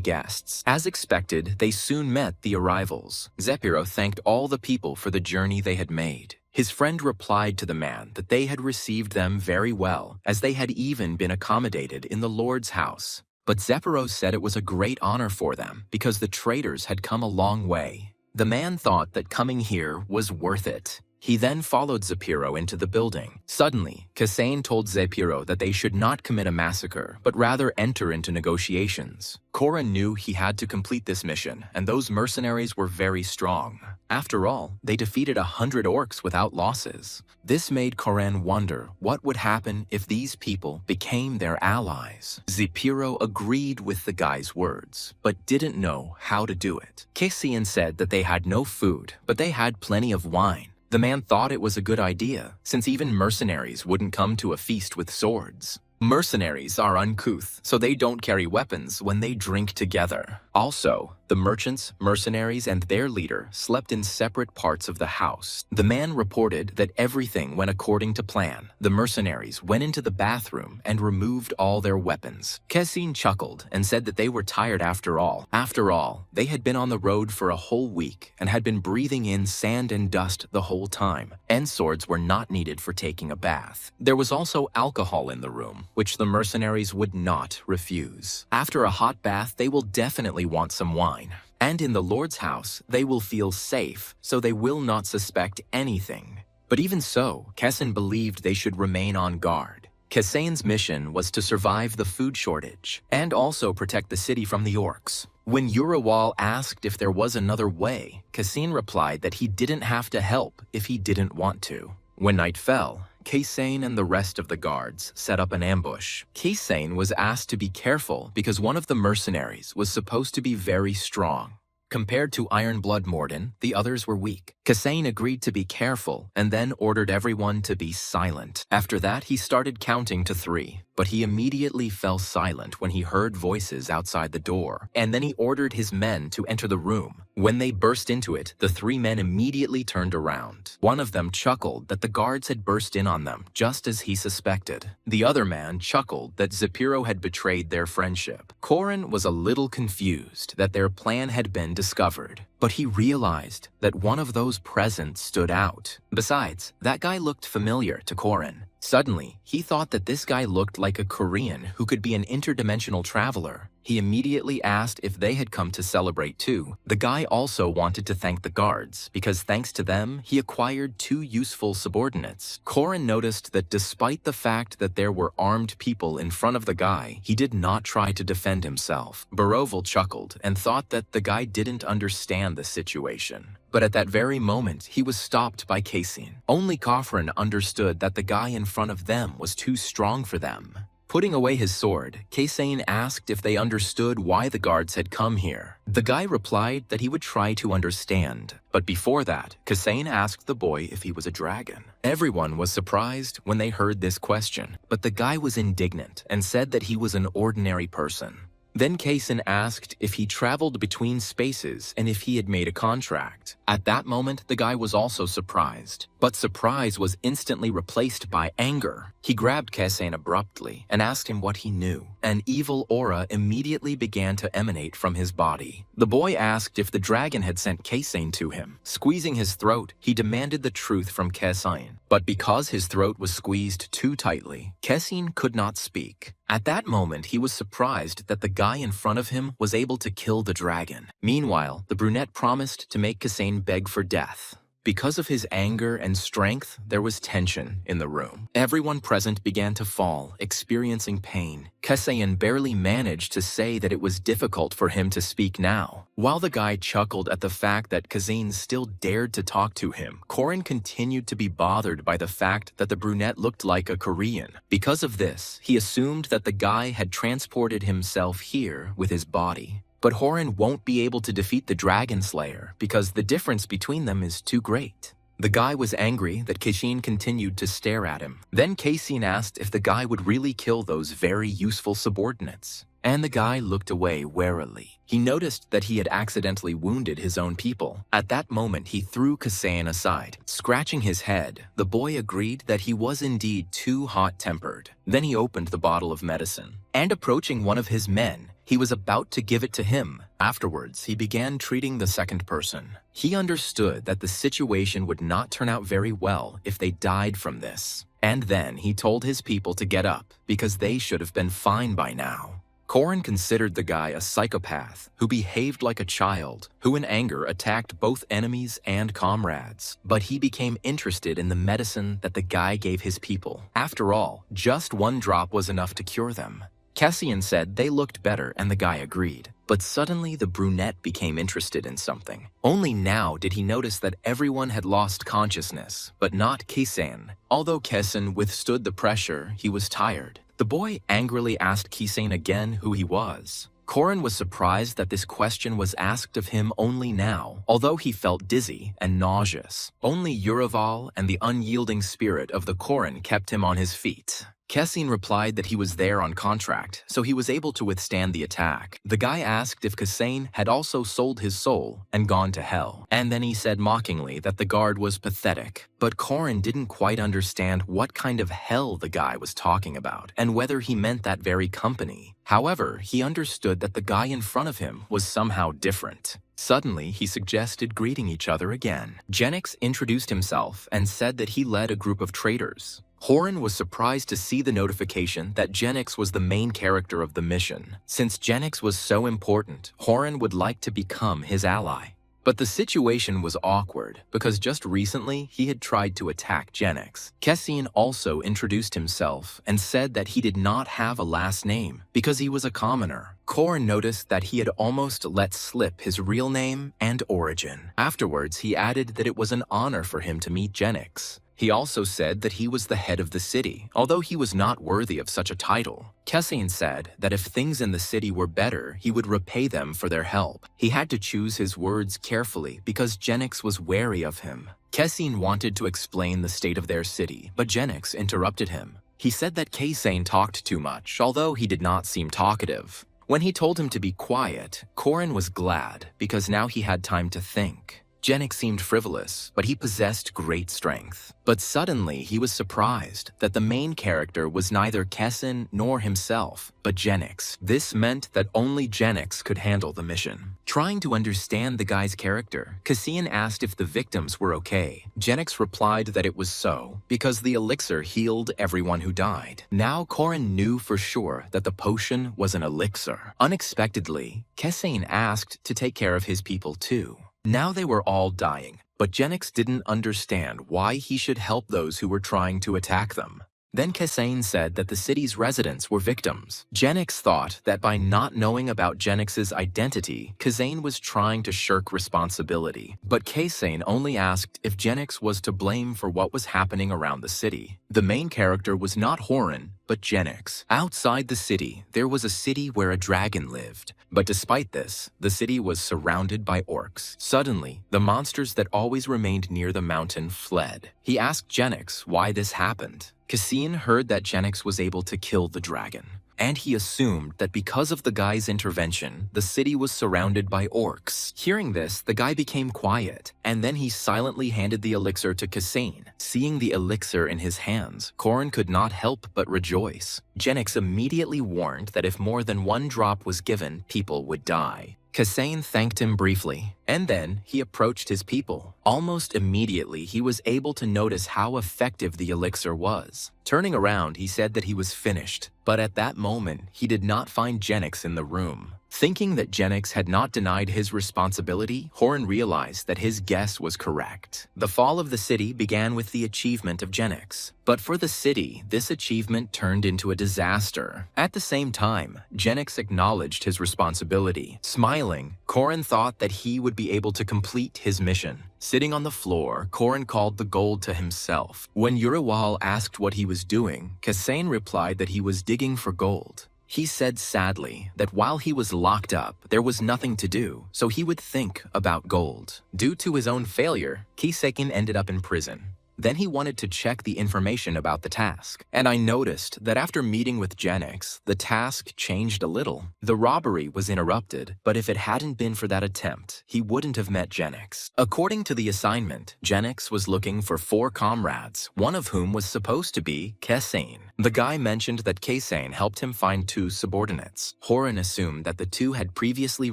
guests. As expected, they soon met the arrivals. Zepiro thanked all the people for the journey they had made. His friend replied to the man that they had received them very well, as they had even been accommodated in the Lord's house. But Zepiro said it was a great honor for them because the traders had come a long way. The man thought that coming here was worth it. He then followed Zepiro into the building. Suddenly, Kesane told Zepiro that they should not commit a massacre, but rather enter into negotiations. Corin knew he had to complete this mission, and those mercenaries were very strong. After all, they defeated 100 orcs without losses. This made Corin wonder what would happen if these people became their allies. Zepiro agreed with the guy's words, but didn't know how to do it. Kesane said that they had no food, but they had plenty of wine. The man thought it was a good idea, since even mercenaries wouldn't come to a feast with swords. Mercenaries are uncouth, so they don't carry weapons when they drink together. Also, the merchants, mercenaries, and their leader slept in separate parts of the house. The man reported that everything went according to plan. The mercenaries went into the bathroom and removed all their weapons. Kesane chuckled and said that they were tired after all. After all, they had been on the road for a whole week and had been breathing in sand and dust the whole time, and swords were not needed for taking a bath. There was also alcohol in the room, which the mercenaries would not refuse. After a hot bath, they will definitely want some wine. And in the Lord's house, they will feel safe, so they will not suspect anything. But even so, Kesane believed they should remain on guard. Kesane's mission was to survive the food shortage, and also protect the city from the orcs. When Urawal asked if there was another way, Kesane replied that he didn't have to help if he didn't want to. When night fell, Kesane and the rest of the guards set up an ambush. Kesane was asked to be careful because one of the mercenaries was supposed to be very strong. Compared to Iron Blood Morden, the others were weak. Kesane agreed to be careful and then ordered everyone to be silent. After that, he started counting to 3. but he immediately fell silent when he heard voices outside the door, and then he ordered his men to enter the room. When they burst into it, the three men immediately turned around. One of them chuckled that the guards had burst in on them, just as he suspected. The other man chuckled that Zepiro had betrayed their friendship. Korin was a little confused that their plan had been discovered, but he realized that one of those present stood out. Besides, that guy looked familiar to Korin. Suddenly, he thought that this guy looked like a Korean who could be an interdimensional traveler. He immediately asked if they had come to celebrate too. The guy also wanted to thank the guards, because thanks to them, he acquired 2 useful subordinates. Korin noticed that despite the fact that there were armed people in front of the guy, he did not try to defend himself. Barovel chuckled and thought that the guy didn't understand the situation. But at that very moment, he was stopped by Kasin. Only Khafren understood that the guy in front of them was too strong for them. Putting away his sword, Kasin asked if they understood why the guards had come here. The guy replied that he would try to understand. But before that, Kasin asked the boy if he was a dragon. Everyone was surprised when they heard this question, but the guy was indignant and said that he was an ordinary person. Then Kasin asked if he traveled between spaces and if he had made a contract. At that moment, the guy was also surprised, but surprise was instantly replaced by anger. He grabbed Kasin abruptly and asked him what he knew. An evil aura immediately began to emanate from his body. The boy asked if the dragon had sent Kasin to him. Squeezing his throat, he demanded the truth from Kasin. But because his throat was squeezed too tightly, Kasin could not speak. At that moment, he was surprised that the guy in front of him was able to kill the dragon. Meanwhile, the brunette promised to make Kasin beg for death. Because of his anger and strength, there was tension in the room. Everyone present began to fall, experiencing pain. Kasin barely managed to say that it was difficult for him to speak now. While the guy chuckled at the fact that Kasin still dared to talk to him, Korin continued to be bothered by the fact that the brunette looked like a Korean. Because of this, he assumed that the guy had transported himself here with his body. But Horin won't be able to defeat the Dragon Slayer because the difference between them is too great. The guy was angry that Kasin continued to stare at him. Then Kasin asked if the guy would really kill those very useful subordinates. And the guy looked away warily. He noticed that he had accidentally wounded his own people. At that moment, he threw Kasin aside. Scratching his head, the boy agreed that he was indeed too hot-tempered. Then he opened the bottle of medicine. And approaching one of his men, he was about to give it to him. Afterwards, he began treating the second person. He understood that the situation would not turn out very well if they died from this. And then he told his people to get up because they should have been fine by now. Korin considered the guy a psychopath who behaved like a child, who in anger attacked both enemies and comrades. But he became interested in the medicine that the guy gave his people. After all, just 1 drop was enough to cure them. Cassian said they looked better and the guy agreed. But suddenly the brunette became interested in something. Only now did he notice that everyone had lost consciousness, but not Kasin. Although Kasin withstood the pressure, he was tired. The boy angrily asked Kasin again who he was. Korin was surprised that this question was asked of him only now, although he felt dizzy and nauseous. Only Uraval and the unyielding spirit of the Korin kept him on his feet. Kasin replied that he was there on contract, so he was able to withstand the attack. The guy asked if Kasin had also sold his soul and gone to hell, and then he said mockingly that the guard was pathetic. But Korin didn't quite understand what kind of hell the guy was talking about, and whether he meant that very company. However, he understood that the guy in front of him was somehow different. Suddenly, he suggested greeting each other again. Genix introduced himself and said that he led a group of traders. Horin was surprised to see the notification that Genix was the main character of the mission. Since Genix was so important, Horin would like to become his ally. But the situation was awkward because just recently he had tried to attack Genix. Kasin also introduced himself and said that he did not have a last name because he was a commoner. Korin noticed that he had almost let slip his real name and origin. Afterwards, he added that it was an honor for him to meet Genix. He also said that he was the head of the city, although he was not worthy of such a title. Kasin said that if things in the city were better, he would repay them for their help. He had to choose his words carefully because Genix was wary of him. Kasin wanted to explain the state of their city, but Genix interrupted him. He said that Kasane talked too much, although he did not seem talkative. When he told him to be quiet, Korin was glad because now he had time to think. Genix seemed frivolous, but he possessed great strength. But suddenly he was surprised that the main character was neither Kessin nor himself, but Genix. This meant that only Genix could handle the mission. Trying to understand the guy's character, Cassian asked if the victims were okay. Genix replied that it was so, because the elixir healed everyone who died. Now Korin knew for sure that the potion was an elixir. Unexpectedly, Cassian asked to take care of his people too. Now they were all dying, but Genix didn't understand why he should help those who were trying to attack them. Then Kasane said that the city's residents were victims. Genix thought that by not knowing about Genix's identity, Kasane was trying to shirk responsibility. But Kasane only asked if Genix was to blame for what was happening around the city. The main character was not Horan, but Genix. Outside the city, there was a city where a dragon lived. But despite this, the city was surrounded by orcs. Suddenly, the monsters that always remained near the mountain fled. He asked Genix why this happened. Cassian heard that Genix was able to kill the dragon, and he assumed that because of the guy's intervention, the city was surrounded by orcs. Hearing this, the guy became quiet, and then he silently handed the elixir to Cassian. Seeing the elixir in his hands, Korin could not help but rejoice. Genix immediately warned that if more than one drop was given, people would die. Cassian thanked him briefly, and then he approached his people. Almost immediately, he was able to notice how effective the elixir was. Turning around, he said that he was finished, but at that moment, he did not find Genix in the room. Thinking that Genix had not denied his responsibility, Horan realized that his guess was correct. The fall of the city began with the achievement of Genix. But for the city, this achievement turned into a disaster. At the same time, Genix acknowledged his responsibility. Smiling, Korin thought that he would be able to complete his mission. Sitting on the floor, Korin called the gold to himself. When Uriwal asked what he was doing, Kasane replied that he was digging for gold. He said sadly that while he was locked up, there was nothing to do, so he would think about gold. Due to his own failure, Kisekin ended up in prison. Then he wanted to check the information about the task. And I noticed that after meeting with Genix, the task changed a little. The robbery was interrupted, but if it hadn't been for that attempt, he wouldn't have met Genix. According to the assignment, Genix was looking for 4 comrades, one of whom was supposed to be Kesane. The guy mentioned that Kasane helped him find 2 subordinates. Horan assumed that the 2 had previously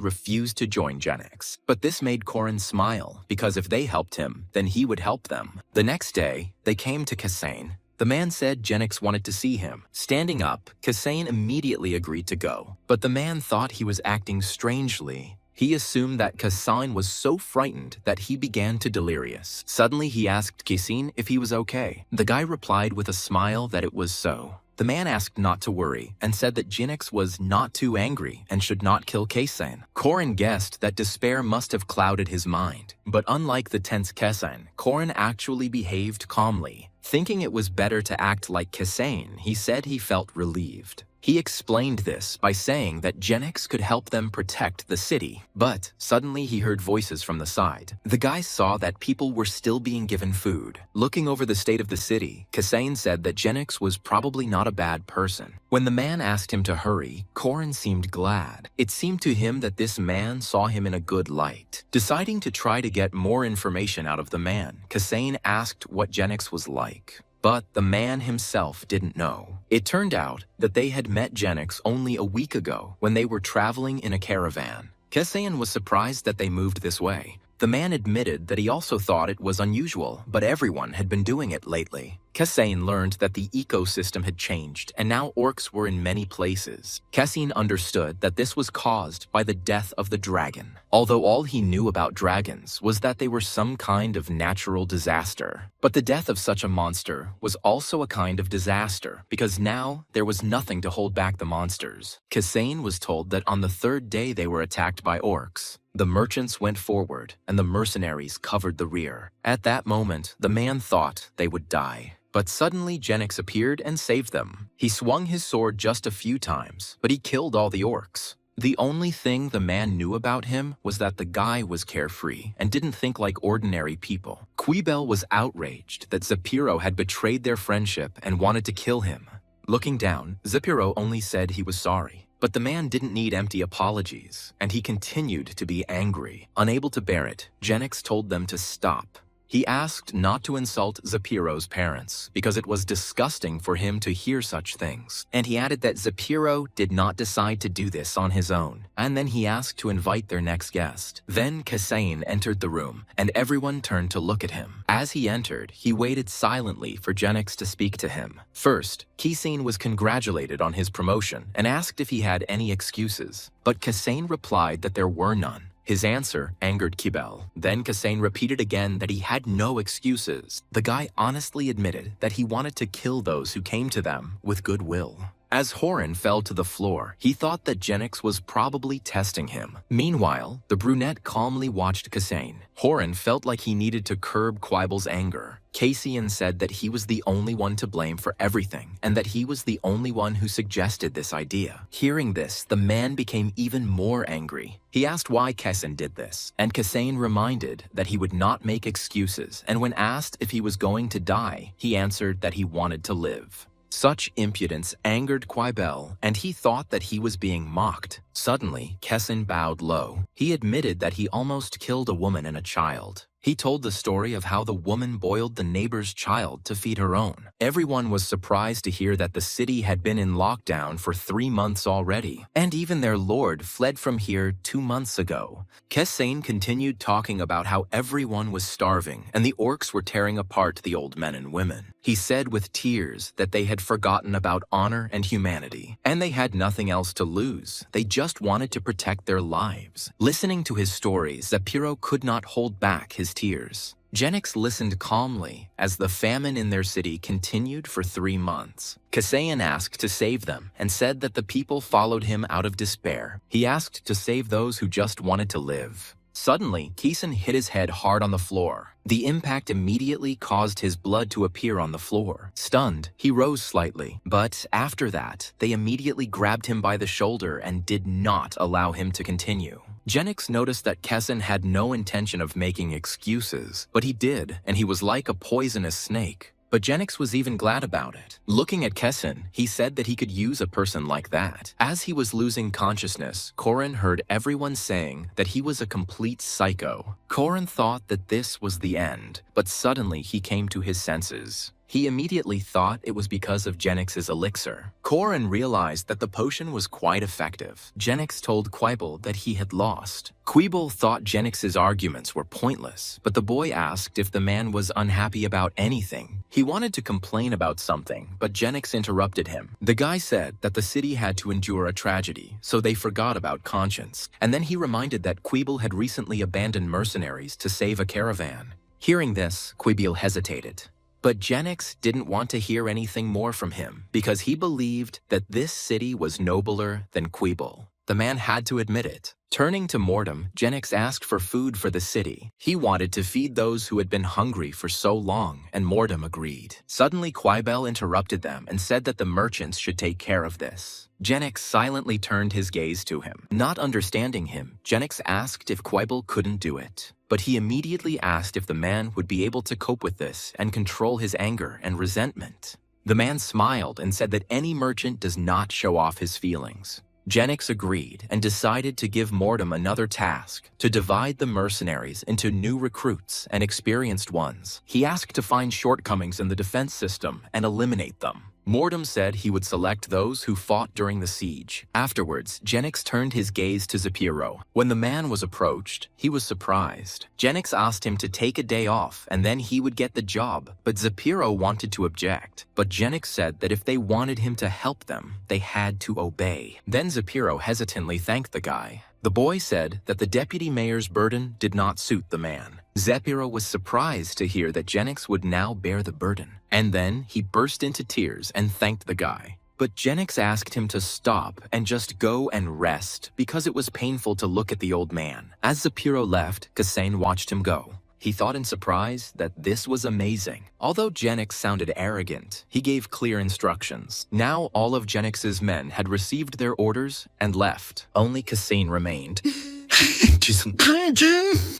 refused to join Genix. But this made Korin smile, because if they helped him, then he would help them. The next day, they came to Kasane. The man said Genix wanted to see him. Standing up, Kasane immediately agreed to go. But the man thought he was acting strangely. He assumed that Kasane was so frightened that he began to delirious. Suddenly, he asked Kasane if he was okay. The guy replied with a smile that it was so. The man asked not to worry and said that Genix was not too angry and should not kill Kasane. Korin guessed that despair must have clouded his mind. But unlike the tense Kasane, Korin actually behaved calmly. Thinking it was better to act like Kasane, he said he felt relieved. He explained this by saying that Genix could help them protect the city. But suddenly he heard voices from the side. The guy saw that people were still being given food. Looking over the state of the city, Kasane said that Genix was probably not a bad person. When the man asked him to hurry, Korin seemed glad. It seemed to him that this man saw him in a good light. Deciding to try to get more information out of the man, Kasane asked what Genix was like. But the man himself didn't know. It turned out that they had met Genix only a week ago when they were traveling in a caravan. Kasane was surprised that they moved this way. The man admitted that he also thought it was unusual, but everyone had been doing it lately. Kasane learned that the ecosystem had changed, and now orcs were in many places. Kasane understood that this was caused by the death of the dragon, although all he knew about dragons was that they were some kind of natural disaster. But the death of such a monster was also a kind of disaster, because now there was nothing to hold back the monsters. Kasane was told that on the 3rd day they were attacked by orcs. The merchants went forward, and the mercenaries covered the rear. At that moment, the man thought they would die. But suddenly Genix appeared and saved them. He swung his sword just a few times, but he killed all the orcs. The only thing the man knew about him was that the guy was carefree and didn't think like ordinary people. Quibel was outraged that Zapiro had betrayed their friendship and wanted to kill him. Looking down, Zepiro only said he was sorry. But the man didn't need empty apologies, and he continued to be angry. Unable to bear it, Genix told them to stop. He asked not to insult Zepiro's parents, because it was disgusting for him to hear such things. And he added that Zepiro did not decide to do this on his own. And then he asked to invite their next guest. Then Kasain entered the room, and everyone turned to look at him. As he entered, he waited silently for Genix to speak to him. First, Kisain was congratulated on his promotion and asked if he had any excuses. But Kasain replied that there were none. His answer angered Kibel. Then Kasain repeated again that he had no excuses. The guy honestly admitted that he wanted to kill those who came to them with goodwill. As Horan fell to the floor, he thought that Genix was probably testing him. Meanwhile, the brunette calmly watched Kasain. Horan felt like he needed to curb Quibel's anger. Kasian said that he was the only one to blame for everything, and that he was the only one who suggested this idea. Hearing this, the man became even more angry. He asked why Kasain did this, and Kasain reminded that he would not make excuses, and when asked if he was going to die, he answered that he wanted to live. Such impudence angered Quibel, and he thought that he was being mocked. Suddenly, Kasain bowed low. He admitted that he almost killed a woman and a child. He told the story of how the woman boiled the neighbor's child to feed her own. Everyone was surprised to hear that the city had been in lockdown for 3 months already, and even their lord fled from here 2 months ago. Kasain continued talking about how everyone was starving and the orcs were tearing apart the old men and women. He said with tears that they had forgotten about honor and humanity, and they had nothing else to lose. They just wanted to protect their lives. Listening to his stories, Zepiro could not hold back his tears. Genix listened calmly as the famine in their city continued for 3 months. Kasain asked to save them and said that the people followed him out of despair. He asked to save those who just wanted to live. Suddenly, Kisan hit his head hard on the floor. The impact immediately caused his blood to appear on the floor. Stunned, he rose slightly, but after that, they immediately grabbed him by the shoulder and did not allow him to continue. Genix noticed that Kasan had no intention of making excuses, but he did, and he was like a poisonous snake. But Genix was even glad about it. Looking at Kasan, he said that he could use a person like that. As he was losing consciousness, Korin heard everyone saying that he was a complete psycho. Korin thought that this was the end, but suddenly he came to his senses. He immediately thought it was because of Genix's elixir. Korin realized that the potion was quite effective. Genix told Quibel that he had lost. Quibel thought Genix's arguments were pointless, but the boy asked if the man was unhappy about anything. He wanted to complain about something, but Genix interrupted him. The guy said that the city had to endure a tragedy, so they forgot about conscience. And then he reminded that Quibel had recently abandoned mercenaries to save a caravan. Hearing this, Quibel hesitated. But Genix didn't want to hear anything more from him because he believed that this city was nobler than Quibel. The man had to admit it. Turning to Mortem, Genix asked for food for the city. He wanted to feed those who had been hungry for so long, and Mortem agreed. Suddenly, Quibel interrupted them and said that the merchants should take care of this. Genix silently turned his gaze to him. Not understanding him, Genix asked if Quibel couldn't do it. But he immediately asked if the man would be able to cope with this and control his anger and resentment. The man smiled and said that any merchant does not show off his feelings. Genix agreed and decided to give Mortem another task, to divide the mercenaries into new recruits and experienced ones. He asked to find shortcomings in the defense system and eliminate them. Mortem said he would select those who fought during the siege. Afterwards, Genix turned his gaze to Zepiro. When the man was approached, he was surprised. Genix asked him to take a day off and then he would get the job, but Zepiro wanted to object. But Genix said that if they wanted him to help them, they had to obey. Then Zepiro hesitantly thanked the guy. The boy said that the deputy mayor's burden did not suit the man. Zepiro was surprised to hear that Genix would now bear the burden. And then he burst into tears and thanked the guy. But Genix asked him to stop and just go and rest because it was painful to look at the old man. As Zepiro left, Kasain watched him go. He thought in surprise that this was amazing. Although Genix sounded arrogant, he gave clear instructions. Now all of Genix's men had received their orders and left. Only Kasain remained.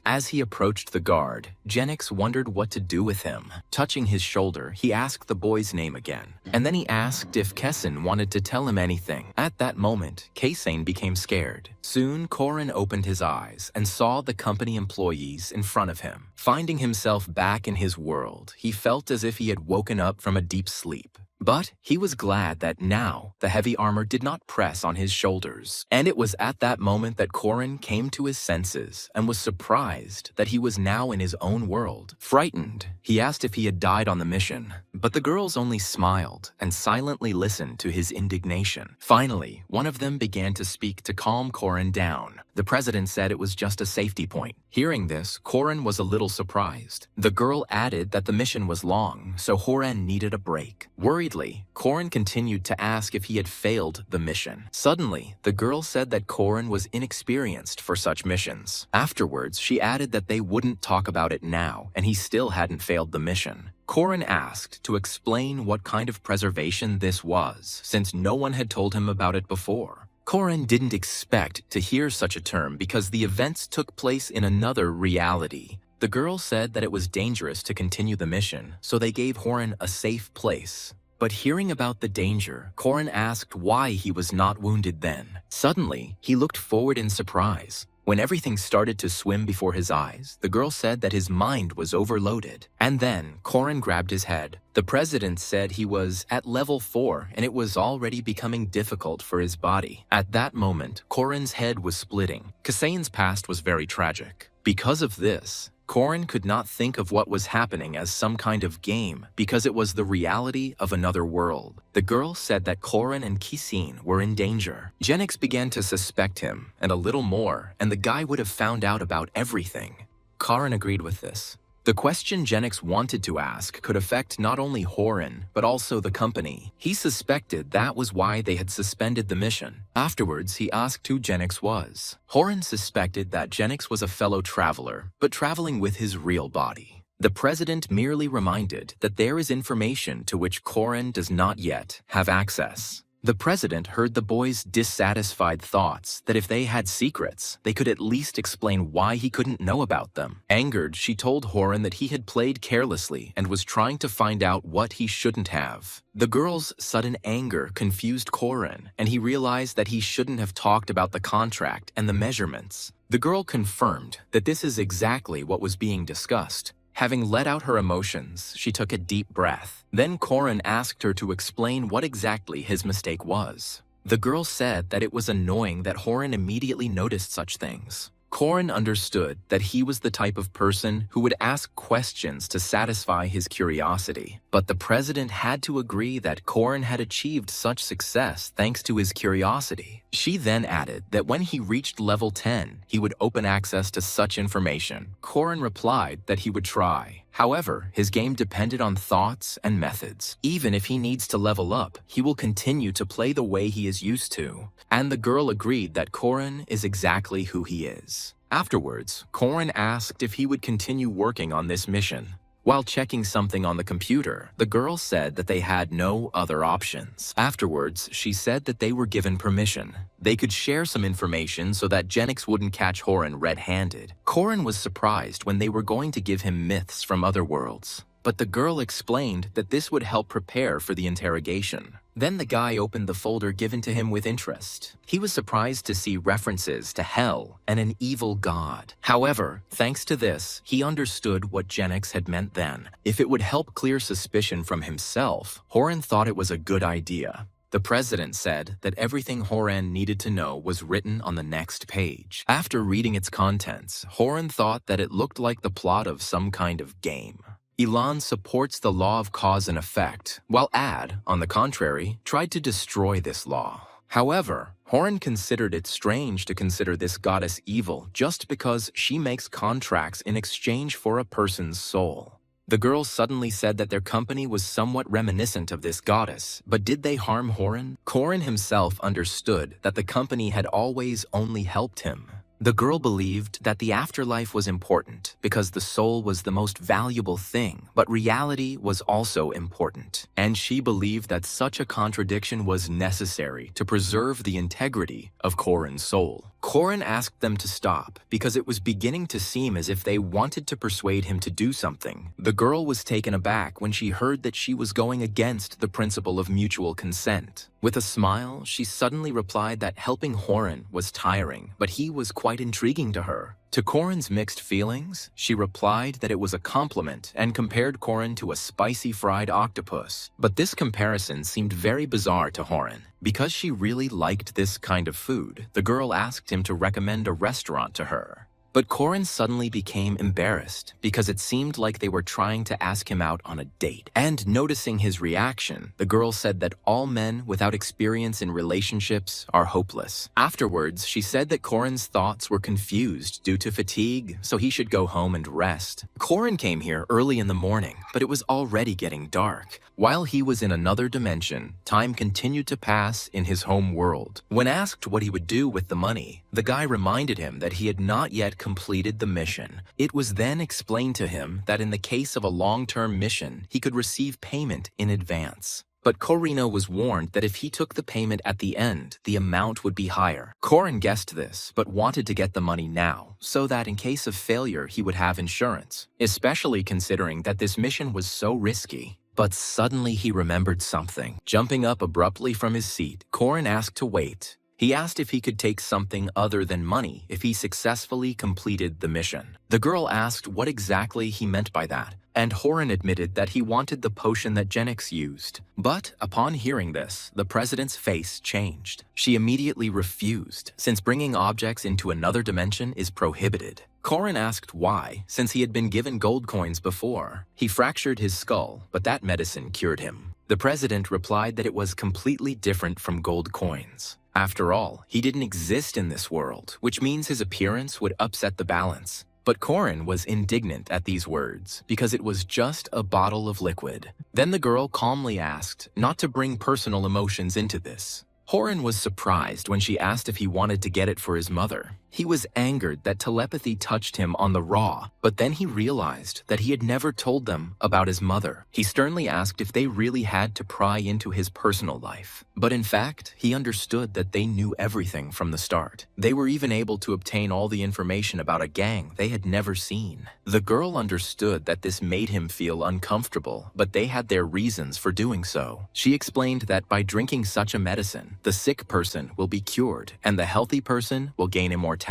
As As he approached the guard, Genix wondered what to do with him. Touching his shoulder, he asked the boy's name again, and then he asked if Kessen wanted to tell him anything. At that moment, Kessen became scared. Soon, Korin opened his eyes and saw the company employees in front of him. Finding himself back in his world, he felt as if he had woken up from a deep sleep. But he was glad that now the heavy armor did not press on his shoulders. And it was at that moment that Korin came to his senses and was surprised that he was now in his own world. Frightened, he asked if he had died on the mission, but the girls only smiled and silently listened to his indignation. Finally, one of them began to speak to calm Korin down. The president said it was just a safety point. Hearing this, Korin was a little surprised. The girl added that the mission was long, so Horan needed a break. Worriedly, Korin continued to ask if he had failed the mission. Suddenly, the girl said that Korin was inexperienced for such missions. Afterwards, she added that they wouldn't talk about it now, and he still hadn't failed the mission. Korin asked to explain what kind of preservation this was, since no one had told him about it before. Korin didn't expect to hear such a term because the events took place in another reality. The girl said that it was dangerous to continue the mission, so they gave Horan a safe place. But hearing about the danger, Korin asked why he was not wounded then. Suddenly, he looked forward in surprise. When everything started to swim before his eyes, the girl said that his mind was overloaded. And then, Korin grabbed his head. The president said he was at level 4 and it was already becoming difficult for his body. At that moment, Korin's head was splitting. Kasayan's past was very tragic. Because of this, Korin could not think of what was happening as some kind of game because it was the reality of another world. The girl said that Korin and Kisin were in danger. Genix began to suspect him, and a little more, and the guy would have found out about everything. Korin agreed with this. The question Genix wanted to ask could affect not only Horan, but also the company. He suspected that was why they had suspended the mission. Afterwards, he asked who Genix was. Horan suspected that Genix was a fellow traveler, but traveling with his real body. The president merely reminded that there is information to which Korin does not yet have access. The president heard the boys' dissatisfied thoughts that if they had secrets, they could at least explain why he couldn't know about them. Angered, she told Horan that he had played carelessly and was trying to find out what he shouldn't have. The girl's sudden anger confused Korin, and he realized that he shouldn't have talked about the contract and the measurements. The girl confirmed that this is exactly what was being discussed. Having let out her emotions, she took a deep breath. Then Korin asked her to explain what exactly his mistake was. The girl said that it was annoying that Horan immediately noticed such things. Korin understood that he was the type of person who would ask questions to satisfy his curiosity. But the president had to agree that Korin had achieved such success thanks to his curiosity. She then added that when he reached level 10, he would open access to such information. Korin replied that he would try. However, his game depended on thoughts and methods. Even if he needs to level up, he will continue to play the way he is used to. And the girl agreed that Korin is exactly who he is. Afterwards, Korin asked if he would continue working on this mission. While checking something on the computer, the girl said that they had no other options. Afterwards, she said that they were given permission. They could share some information so that Genix wouldn't catch Horan red-handed. Korin was surprised when they were going to give him myths from other worlds. But the girl explained that this would help prepare for the interrogation. Then the guy opened the folder given to him with interest. He was surprised to see references to hell and an evil god. However, thanks to this, he understood what Genix had meant then. If it would help clear suspicion from himself, Horan thought it was a good idea. The president said that everything Horan needed to know was written on the next page. After reading its contents, Horan thought that it looked like the plot of some kind of game. Elan supports the law of cause and effect, while Ad, on the contrary, tried to destroy this law. However, Horan considered it strange to consider this goddess evil just because she makes contracts in exchange for a person's soul. The girls suddenly said that their company was somewhat reminiscent of this goddess, but did they harm Horan? Korin himself understood that the company had always only helped him. The girl believed that the afterlife was important because the soul was the most valuable thing, but reality was also important. And she believed that such a contradiction was necessary to preserve the integrity of Korin's soul. Corin asked them to stop because it was beginning to seem as if they wanted to persuade him to do something. The girl was taken aback when she heard that she was going against the principle of mutual consent. With a smile, she suddenly replied that helping Horan was tiring, but he was quite intriguing to her. To Corin's mixed feelings, she replied that it was a compliment and compared Corin to a spicy fried octopus. But this comparison seemed very bizarre to Horan. Because she really liked this kind of food, the girl asked him to recommend a restaurant to her. But Corin suddenly became embarrassed because it seemed like they were trying to ask him out on a date. And noticing his reaction, the girl said that all men without experience in relationships are hopeless. Afterwards, she said that Corin's thoughts were confused due to fatigue, so he should go home and rest. Corin came here early in the morning, but it was already getting dark. While he was in another dimension, time continued to pass in his home world. When asked what he would do with the money, the guy reminded him that he had not yet completed the mission. It was then explained to him that in the case of a long-term mission, he could receive payment in advance. But Corino was warned that if he took the payment at the end, the amount would be higher. Corin guessed this, but wanted to get the money now, so that in case of failure he would have insurance, especially considering that this mission was so risky. But suddenly he remembered something. Jumping up abruptly from his seat, Corin asked to wait. He asked if he could take something other than money if he successfully completed the mission. The girl asked what exactly he meant by that, and Horan admitted that he wanted the potion that Genix used. But upon hearing this, the president's face changed. She immediately refused, since bringing objects into another dimension is prohibited. Corin asked why, since he had been given gold coins before. He fractured his skull, but that medicine cured him. The president replied that it was completely different from gold coins. After all, he didn't exist in this world, which means his appearance would upset the balance. But Corin was indignant at these words, because it was just a bottle of liquid. Then the girl calmly asked not to bring personal emotions into this. Horan was surprised when she asked if he wanted to get it for his mother. He was angered that telepathy touched him on the raw, but then he realized that he had never told them about his mother. He sternly asked if they really had to pry into his personal life. But in fact, he understood that they knew everything from the start. They were even able to obtain all the information about a gang they had never seen. The girl understood that this made him feel uncomfortable, but they had their reasons for doing so. She explained that by drinking such a medicine, the sick person will be cured, and the healthy person will gain immortality.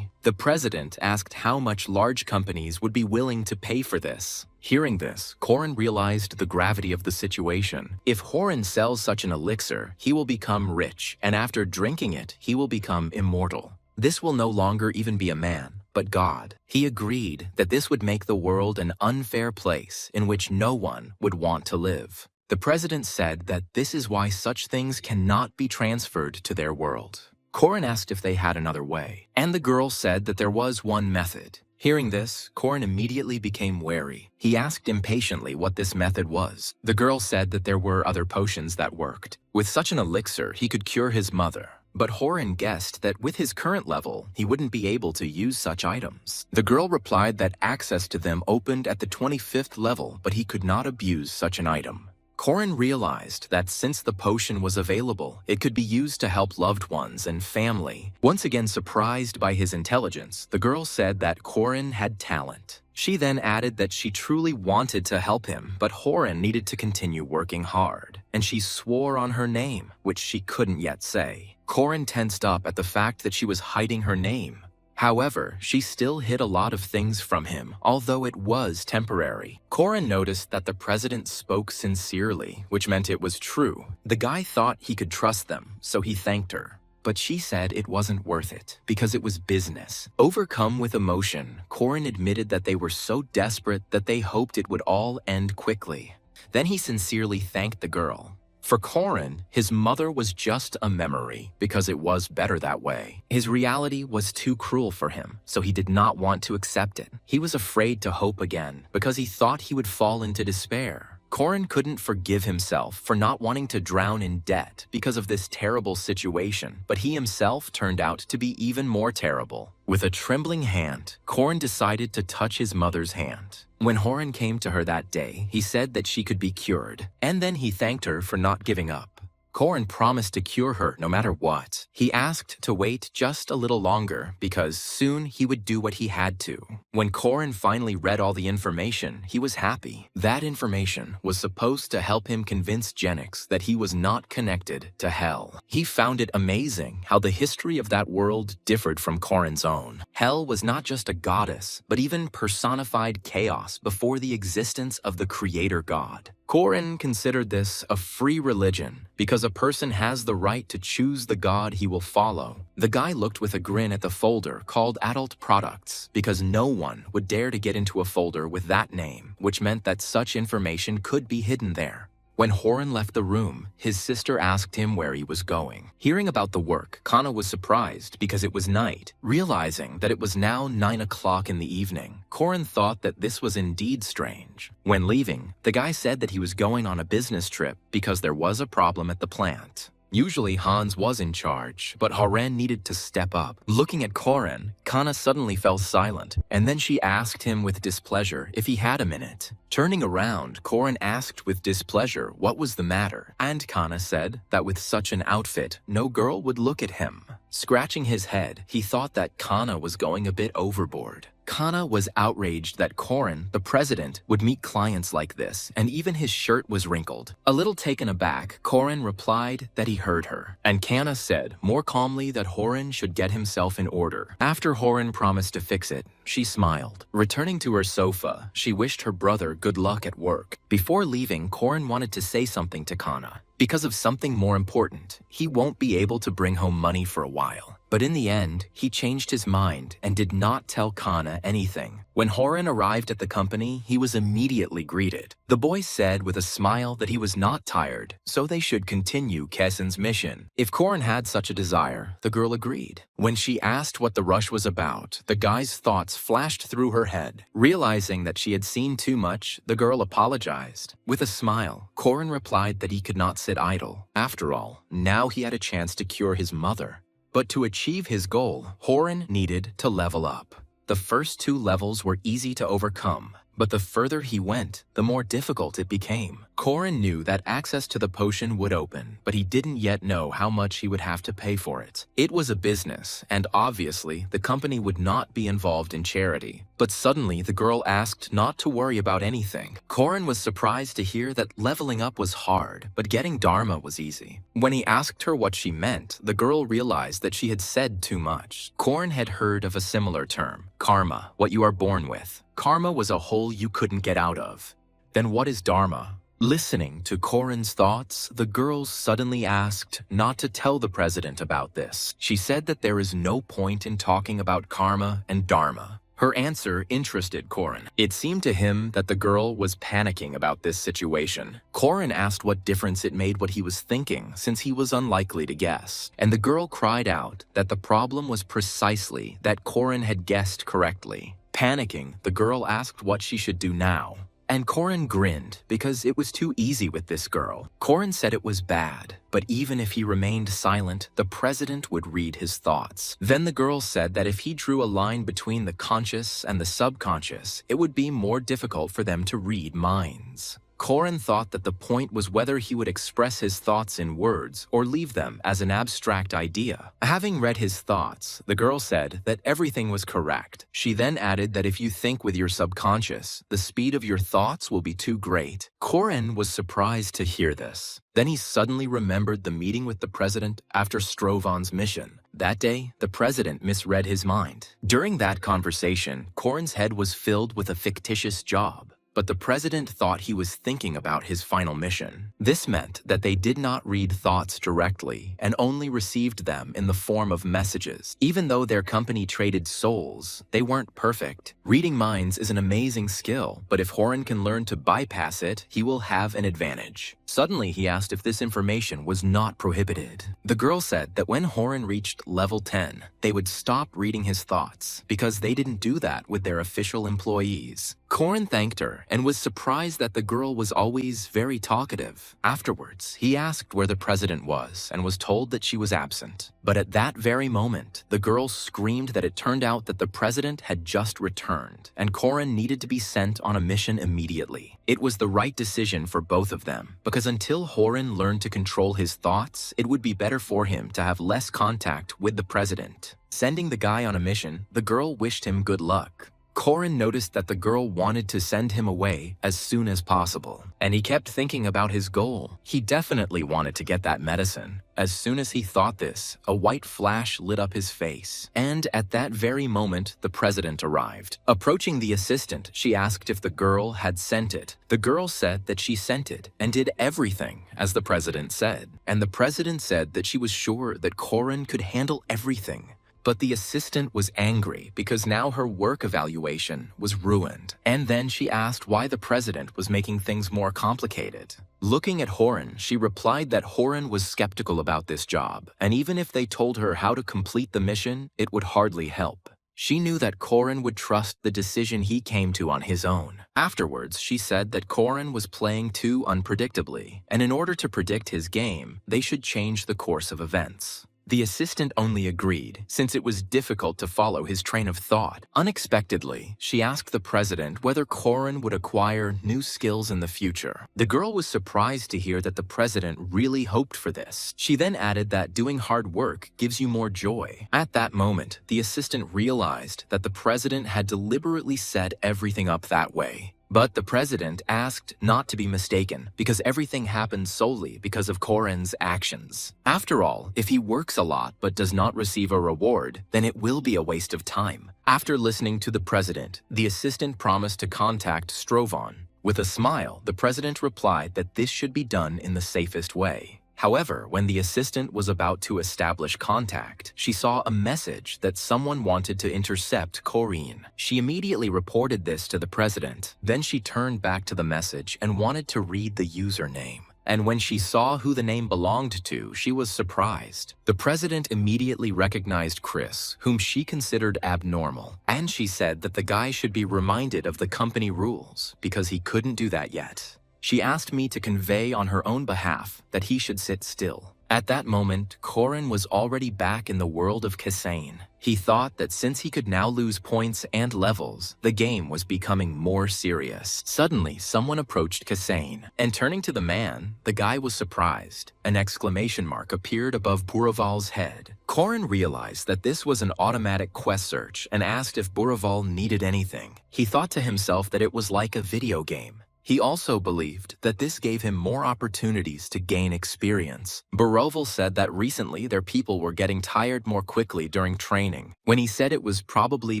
The president asked how much large companies would be willing to pay for this. Hearing this, Corin realized the gravity of the situation. If Horan sells such an elixir, he will become rich, and after drinking it, he will become immortal. This will no longer even be a man, but God. He agreed that this would make the world an unfair place in which no one would want to live. The president said that this is why such things cannot be transferred to their world. Corin asked if they had another way, and the girl said that there was one method. Hearing this, Corin immediately became wary. He asked impatiently what this method was. The girl said that there were other potions that worked. With such an elixir, he could cure his mother. But Horan guessed that with his current level, he wouldn't be able to use such items. The girl replied that access to them opened at the 25th level, but he could not abuse such an item. Corin realized that since the potion was available, it could be used to help loved ones and family. Once again surprised by his intelligence, the girl said that Corin had talent. She then added that she truly wanted to help him, but Horan needed to continue working hard, and she swore on her name, which she couldn't yet say. Corin tensed up at the fact that she was hiding her name. However, she still hid a lot of things from him, although it was temporary. Corin noticed that the president spoke sincerely, which meant it was true. The guy thought he could trust them, so he thanked her. But she said it wasn't worth it, because it was business. Overcome with emotion, Corin admitted that they were so desperate that they hoped it would all end quickly. Then he sincerely thanked the girl. For Corin, his mother was just a memory, because it was better that way. His reality was too cruel for him, so he did not want to accept it. He was afraid to hope again, because he thought he would fall into despair. Corin couldn't forgive himself for not wanting to drown in debt because of this terrible situation, but he himself turned out to be even more terrible. With a trembling hand, Corin decided to touch his mother's hand. When Horan came to her that day, he said that she could be cured, and then he thanked her for not giving up. Korin promised to cure her no matter what. He asked to wait just a little longer because soon he would do what he had to. When Korin finally read all the information, he was happy. That information was supposed to help him convince Genix that he was not connected to hell. He found it amazing how the history of that world differed from Korin's own. Hell was not just a goddess, but even personified chaos before the existence of the creator god. Korin considered this a free religion because a person has the right to choose the god he will follow. The guy looked with a grin at the folder called Adult Products because no one would dare to get into a folder with that name, which meant that such information could be hidden there. When Horan left the room, his sister asked him where he was going. Hearing about the work, Kana was surprised because it was night. Realizing that it was now 9 o'clock in the evening, Korin thought that this was indeed strange. When leaving, the guy said that he was going on a business trip because there was a problem at the plant. Usually Hans was in charge, but Horan needed to step up. Looking at Korin, Kana suddenly fell silent, and then she asked him with displeasure if he had a minute. Turning around, Korin asked with displeasure what was the matter, and Kana said that with such an outfit, no girl would look at him. Scratching his head, he thought that Kana was going a bit overboard. Kana was outraged that Korin, the president, would meet clients like this, and even his shirt was wrinkled. A little taken aback, Korin replied that he heard her, and Kana said more calmly that Horan should get himself in order. After Horan promised to fix it, she smiled. Returning to her sofa, she wished her brother good luck at work. Before leaving, Korin wanted to say something to Kana. Because of something more important, he won't be able to bring home money for a while. But in the end, he changed his mind and did not tell Kana anything. When Horan arrived at the company, he was immediately greeted. The boy said with a smile that he was not tired, so they should continue Kessen's mission. If Korin had such a desire, the girl agreed. When she asked what the rush was about, the guy's thoughts flashed through her head. Realizing that she had seen too much, the girl apologized. With a smile, Korin replied that he could not sit idle. After all, now he had a chance to cure his mother. But to achieve his goal, Horan needed to level up. The first 2 levels were easy to overcome, but the further he went, the more difficult it became. Korin knew that access to the potion would open, but he didn't yet know how much he would have to pay for it. It was a business, and obviously the company would not be involved in charity. But suddenly the girl asked not to worry about anything. Korin was surprised to hear that leveling up was hard, but getting Dharma was easy. When he asked her what she meant, the girl realized that she had said too much. Korin had heard of a similar term, karma, what you are born with. Karma was a hole you couldn't get out of. Then what is Dharma? Listening to Korin's thoughts, the girl suddenly asked not to tell the president about this. She said that there is no point in talking about karma and Dharma. Her answer interested Korin. It seemed to him that the girl was panicking about this situation. Korin asked what difference it made what he was thinking, since he was unlikely to guess. And the girl cried out that the problem was precisely that Korin had guessed correctly. Panicking, the girl asked what she should do now. And Korin grinned because it was too easy with this girl. Korin said it was bad, but even if he remained silent, the president would read his thoughts. Then the girl said that if he drew a line between the conscious and the subconscious, it would be more difficult for them to read minds. Korin thought that the point was whether he would express his thoughts in words or leave them as an abstract idea. Having read his thoughts, the girl said that everything was correct. She then added that if you think with your subconscious, the speed of your thoughts will be too great. Korin was surprised to hear this. Then he suddenly remembered the meeting with the president after Strovan's mission. That day, the president misread his mind. During that conversation, Korin's head was filled with a fictitious job. But the president thought he was thinking about his final mission. This meant that they did not read thoughts directly and only received them in the form of messages. Even though their company traded souls, they weren't perfect. Reading minds is an amazing skill, but if Horan can learn to bypass it, he will have an advantage. Suddenly, he asked if this information was not prohibited. The girl said that when Horan reached level 10, they would stop reading his thoughts because they didn't do that with their official employees. Corin thanked her and was surprised that the girl was always very talkative. Afterwards, he asked where the president was and was told that she was absent. But at that very moment, the girl screamed that it turned out that the president had just returned, and Corin needed to be sent on a mission immediately. It was the right decision for both of them, because until Horin learned to control his thoughts, it would be better for him to have less contact with the president. Sending the guy on a mission, the girl wished him good luck. Corin noticed that the girl wanted to send him away as soon as possible, and he kept thinking about his goal. He definitely wanted to get that medicine. As soon as he thought this, a white flash lit up his face, and at that very moment, the president arrived. Approaching the assistant, she asked if the girl had sent it. The girl said that she sent it and did everything as the president said, and the president said that she was sure that Corin could handle everything. But the assistant was angry because now her work evaluation was ruined. And then she asked why the president was making things more complicated. Looking at Horin, she replied that Horin was skeptical about this job, and even if they told her how to complete the mission, it would hardly help. She knew that Corin would trust the decision he came to on his own. Afterwards, she said that Corin was playing too unpredictably, and in order to predict his game, they should change the course of events. The assistant only agreed, since it was difficult to follow his train of thought. Unexpectedly, she asked the president whether Corin would acquire new skills in the future. The girl was surprised to hear that the president really hoped for this. She then added that doing hard work gives you more joy. At that moment, the assistant realized that the president had deliberately set everything up that way. But the president asked not to be mistaken, because everything happened solely because of Corin's actions. After all, if he works a lot but does not receive a reward, then it will be a waste of time. After listening to the president, the assistant promised to contact Strovan. With a smile, the president replied that this should be done in the safest way. However, when the assistant was about to establish contact, she saw a message that someone wanted to intercept Corin. She immediately reported this to the president. Then she turned back to the message and wanted to read the username. And when she saw who the name belonged to, she was surprised. The president immediately recognized Chris, whom she considered abnormal, and she said that the guy should be reminded of the company rules, because he couldn't do that yet. She asked me to convey on her own behalf that he should sit still. At that moment, Corin was already back in the world of Kasain. He thought that since he could now lose points and levels, the game was becoming more serious. Suddenly, someone approached Kasain, and turning to the man, the guy was surprised. An exclamation mark appeared above Buraval's head. Corin realized that this was an automatic quest search and asked if Buraval needed anything. He thought to himself that it was like a video game. He also believed that this gave him more opportunities to gain experience. Buraval said that recently their people were getting tired more quickly during training. When he said it was probably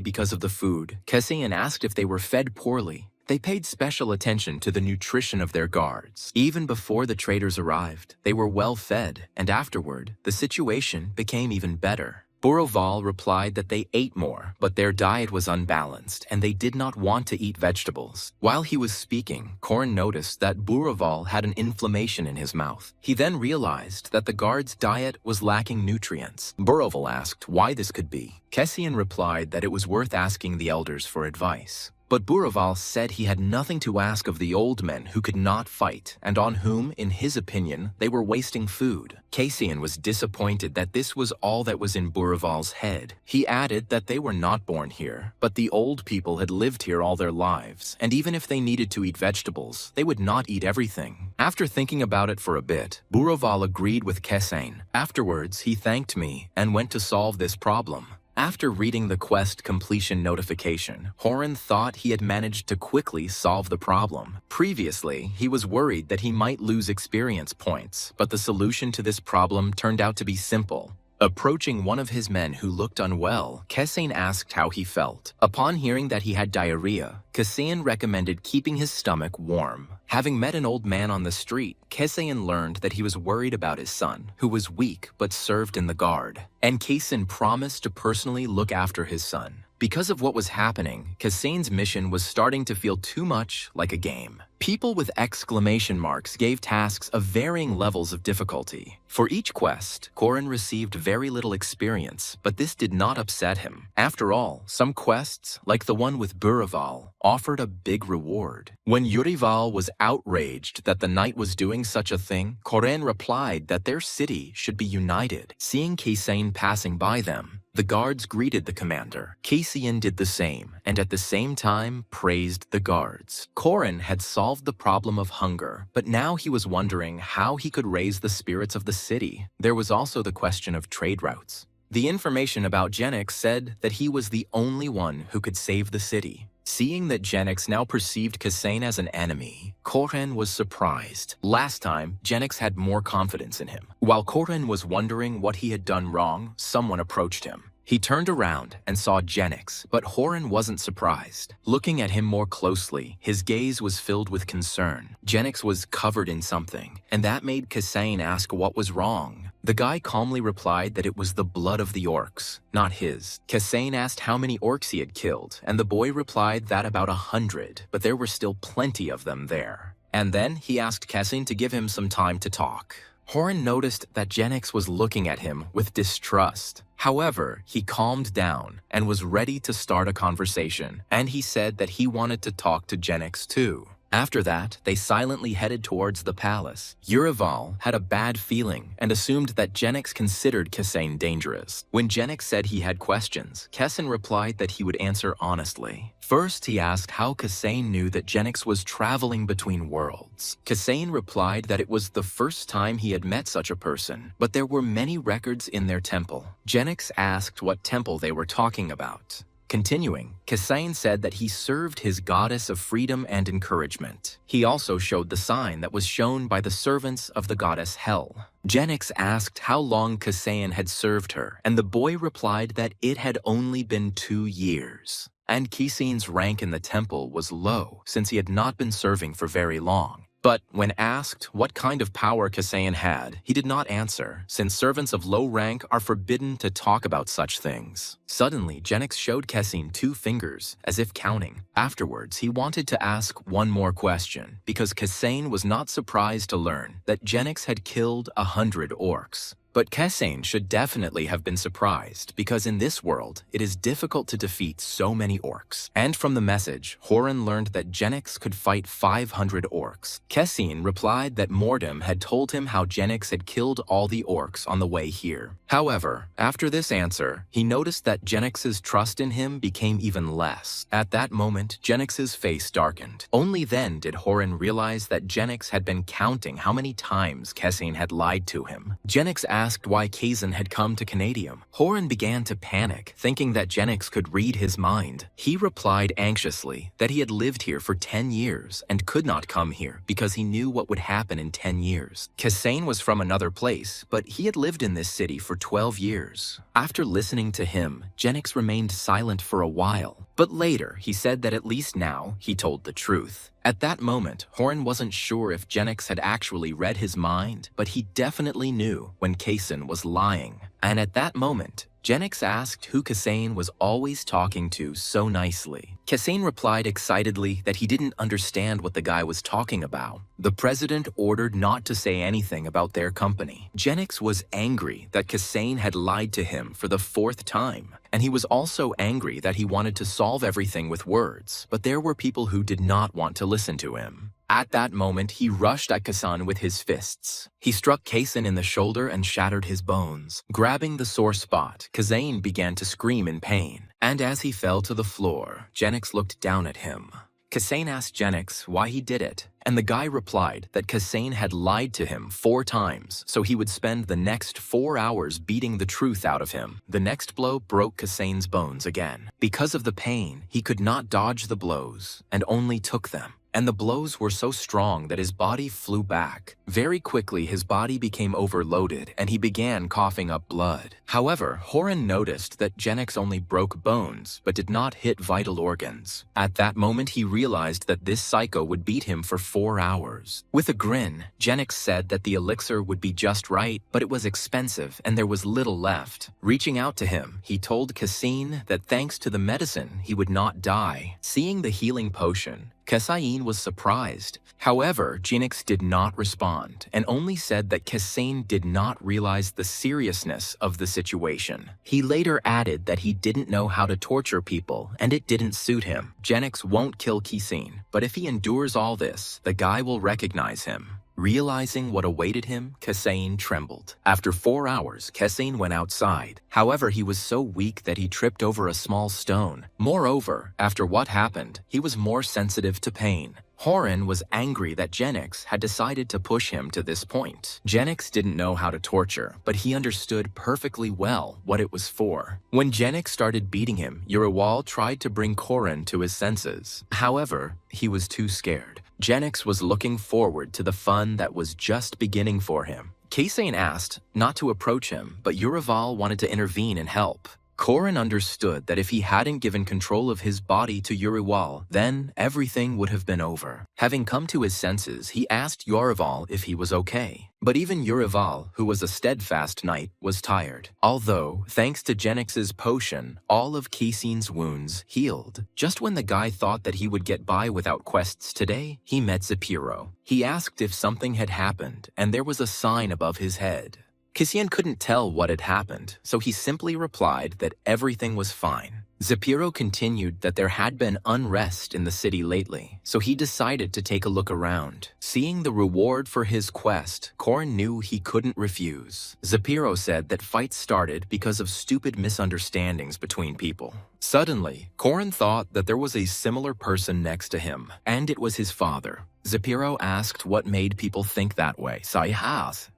because of the food, Kessian asked if they were fed poorly. They paid special attention to the nutrition of their guards. Even before the traders arrived, they were well fed, and afterward, the situation became even better. Buraval replied that they ate more, but their diet was unbalanced, and they did not want to eat vegetables. While he was speaking, Corin noticed that Buraval had an inflammation in his mouth. He then realized that the guard's diet was lacking nutrients. Buraval asked why this could be. Kessian replied that it was worth asking the elders for advice. But Buraval said he had nothing to ask of the old men who could not fight, and on whom, in his opinion, they were wasting food. Kessian was disappointed that this was all that was in Buraval's head. He added that they were not born here, but the old people had lived here all their lives, and even if they needed to eat vegetables, they would not eat everything. After thinking about it for a bit, Buraval agreed with Kessian. Afterwards, he thanked me and went to solve this problem. After reading the quest completion notification, Horin thought he had managed to quickly solve the problem. Previously, he was worried that he might lose experience points, but the solution to this problem turned out to be simple. Approaching one of his men who looked unwell, Kessian asked how he felt. Upon hearing that he had diarrhea, Kessian recommended keeping his stomach warm. Having met an old man on the street, Kessian learned that he was worried about his son, who was weak but served in the guard. And Kessian promised to personally look after his son. Because of what was happening, Kessian's mission was starting to feel too much like a game. People with exclamation marks gave tasks of varying levels of difficulty. For each quest, Korin received very little experience, but this did not upset him. After all, some quests, like the one with Burival, offered a big reward. When Yurival was outraged that the knight was doing such a thing, Korin replied that their city should be united. Seeing Kisain passing by them, the guards greeted the commander. Kisain did the same, and at the same time praised the guards. Korin had solved the problem of hunger, but now he was wondering how he could raise the spirits of the city. There was also the question of trade routes. The information about Genix said that he was the only one who could save the city. Seeing that Genix now perceived Kisain as an enemy, Korin was surprised. Last time, Genix had more confidence in him. While Korin was wondering what he had done wrong, someone approached him. He turned around and saw Genix, but Horan wasn't surprised. Looking at him more closely, his gaze was filled with concern. Genix was covered in something, and that made Kisain ask what was wrong. The guy calmly replied that it was the blood of the orcs, not his. Kisain asked how many orcs he had killed, and the boy replied that about 100, but there were still plenty of them there. And then he asked Kisain to give him some time to talk. Horan noticed that Genix was looking at him with distrust. However, he calmed down and was ready to start a conversation, and he said that he wanted to talk to Genix too. After that, they silently headed towards the palace. Urival had a bad feeling and assumed that Genix considered Kisain dangerous. When Genix said he had questions, Kisain replied that he would answer honestly. First, he asked how Kisain knew that Genix was traveling between worlds. Kisain replied that it was the first time he had met such a person, but there were many records in their temple. Genix asked what temple they were talking about. Continuing, Kisain said that he served his goddess of freedom and encouragement. He also showed the sign that was shown by the servants of the goddess Hel. Genix asked how long Kisain had served her, and the boy replied that it had only been 2 years. And Kisain's rank in the temple was low, since he had not been serving for very long. But when asked what kind of power Kisain had, he did not answer, since servants of low rank are forbidden to talk about such things. Suddenly, Genix showed Kisain 2 fingers, as if counting. Afterwards, he wanted to ask one more question, because Kisain was not surprised to learn that Genix had killed 100 orcs. But Kisain should definitely have been surprised, because in this world, it is difficult to defeat so many orcs. And from the message, Horan learned that Genix could fight 500 orcs. Kisain replied that Mordem had told him how Genix had killed all the orcs on the way here. However, after this answer, he noticed that Genix's trust in him became even less. At that moment, Genix's face darkened. Only then did Horan realize that Genix had been counting how many times Kisain had lied to him. Genix asked why Kazan had come to Canadium. Horan began to panic, thinking that Genix could read his mind. He replied anxiously that he had lived here for 10 years and could not come here because he knew what would happen in 10 years. Kisain was from another place, but he had lived in this city for 12 years. After listening to him, Genix remained silent for a while, but later he said that at least now he told the truth. At that moment, Horan wasn't sure if Genix had actually read his mind, but he definitely knew when Kazan was lying. And at that moment, Genix asked who Kisain was always talking to so nicely. Kisain replied excitedly that he didn't understand what the guy was talking about. The president ordered not to say anything about their company. Genix was angry that Kisain had lied to him for the 4th time. And he was also angry that he wanted to solve everything with words, but there were people who did not want to listen to him. At that moment, he rushed at Kazan with his fists. He struck Kazan in the shoulder and shattered his bones. Grabbing the sore spot, Kazan began to scream in pain. And as he fell to the floor, Genix looked down at him. Kazan asked Genix why he did it, and the guy replied that Kazan had lied to him 4 times, so he would spend the next 4 hours beating the truth out of him. The next blow broke Kazan's bones again. Because of the pain, he could not dodge the blows, and only took them. And the blows were so strong that his body flew back. Very quickly, his body became overloaded, and he began coughing up blood. However, Horan noticed that Genix only broke bones, but did not hit vital organs. At that moment, he realized that this psycho would beat him for 4 hours. With a grin, Genix said that the elixir would be just right, but it was expensive, and there was little left. Reaching out to him, he told Kazan that thanks to the medicine, he would not die. Seeing the healing potion, Kesain was surprised. However, Jinx did not respond and only said that Kesain did not realize the seriousness of the situation. He later added that he didn't know how to torture people and it didn't suit him. Jinx won't kill Kesain, but if he endures all this, the guy will recognize him. Realizing what awaited him, Kesain trembled. After 4 hours, Kesain went outside. However, he was so weak that he tripped over a small stone. Moreover, after what happened, he was more sensitive to pain. Horan was angry that Jinx had decided to push him to this point. Jinx didn't know how to torture, but he understood perfectly well what it was for. When Jinx started beating him, Uriwal tried to bring Horan to his senses. However, he was too scared. Jinx was looking forward to the fun that was just beginning for him. Kesain asked not to approach him, but Urival wanted to intervene and help. Korin understood that if he hadn't given control of his body to Uriwal, then everything would have been over. Having come to his senses, he asked Urival if he was okay. But even Urival, who was a steadfast knight, was tired. Although, thanks to Jinx's potion, all of Kesain's wounds healed. Just when the guy thought that he would get by without quests today, he met Zapiro. He asked if something had happened, and there was a sign above his head. Kesain couldn't tell what had happened, so he simply replied that everything was fine. Zapiro continued that there had been unrest in the city lately, so he decided to take a look around. Seeing the reward for his quest, Korin knew he couldn't refuse. Zapiro said that fights started because of stupid misunderstandings between people. Suddenly, Korin thought that there was a similar person next to him, and it was his father. Zapiro asked what made people think that way. Sayhas.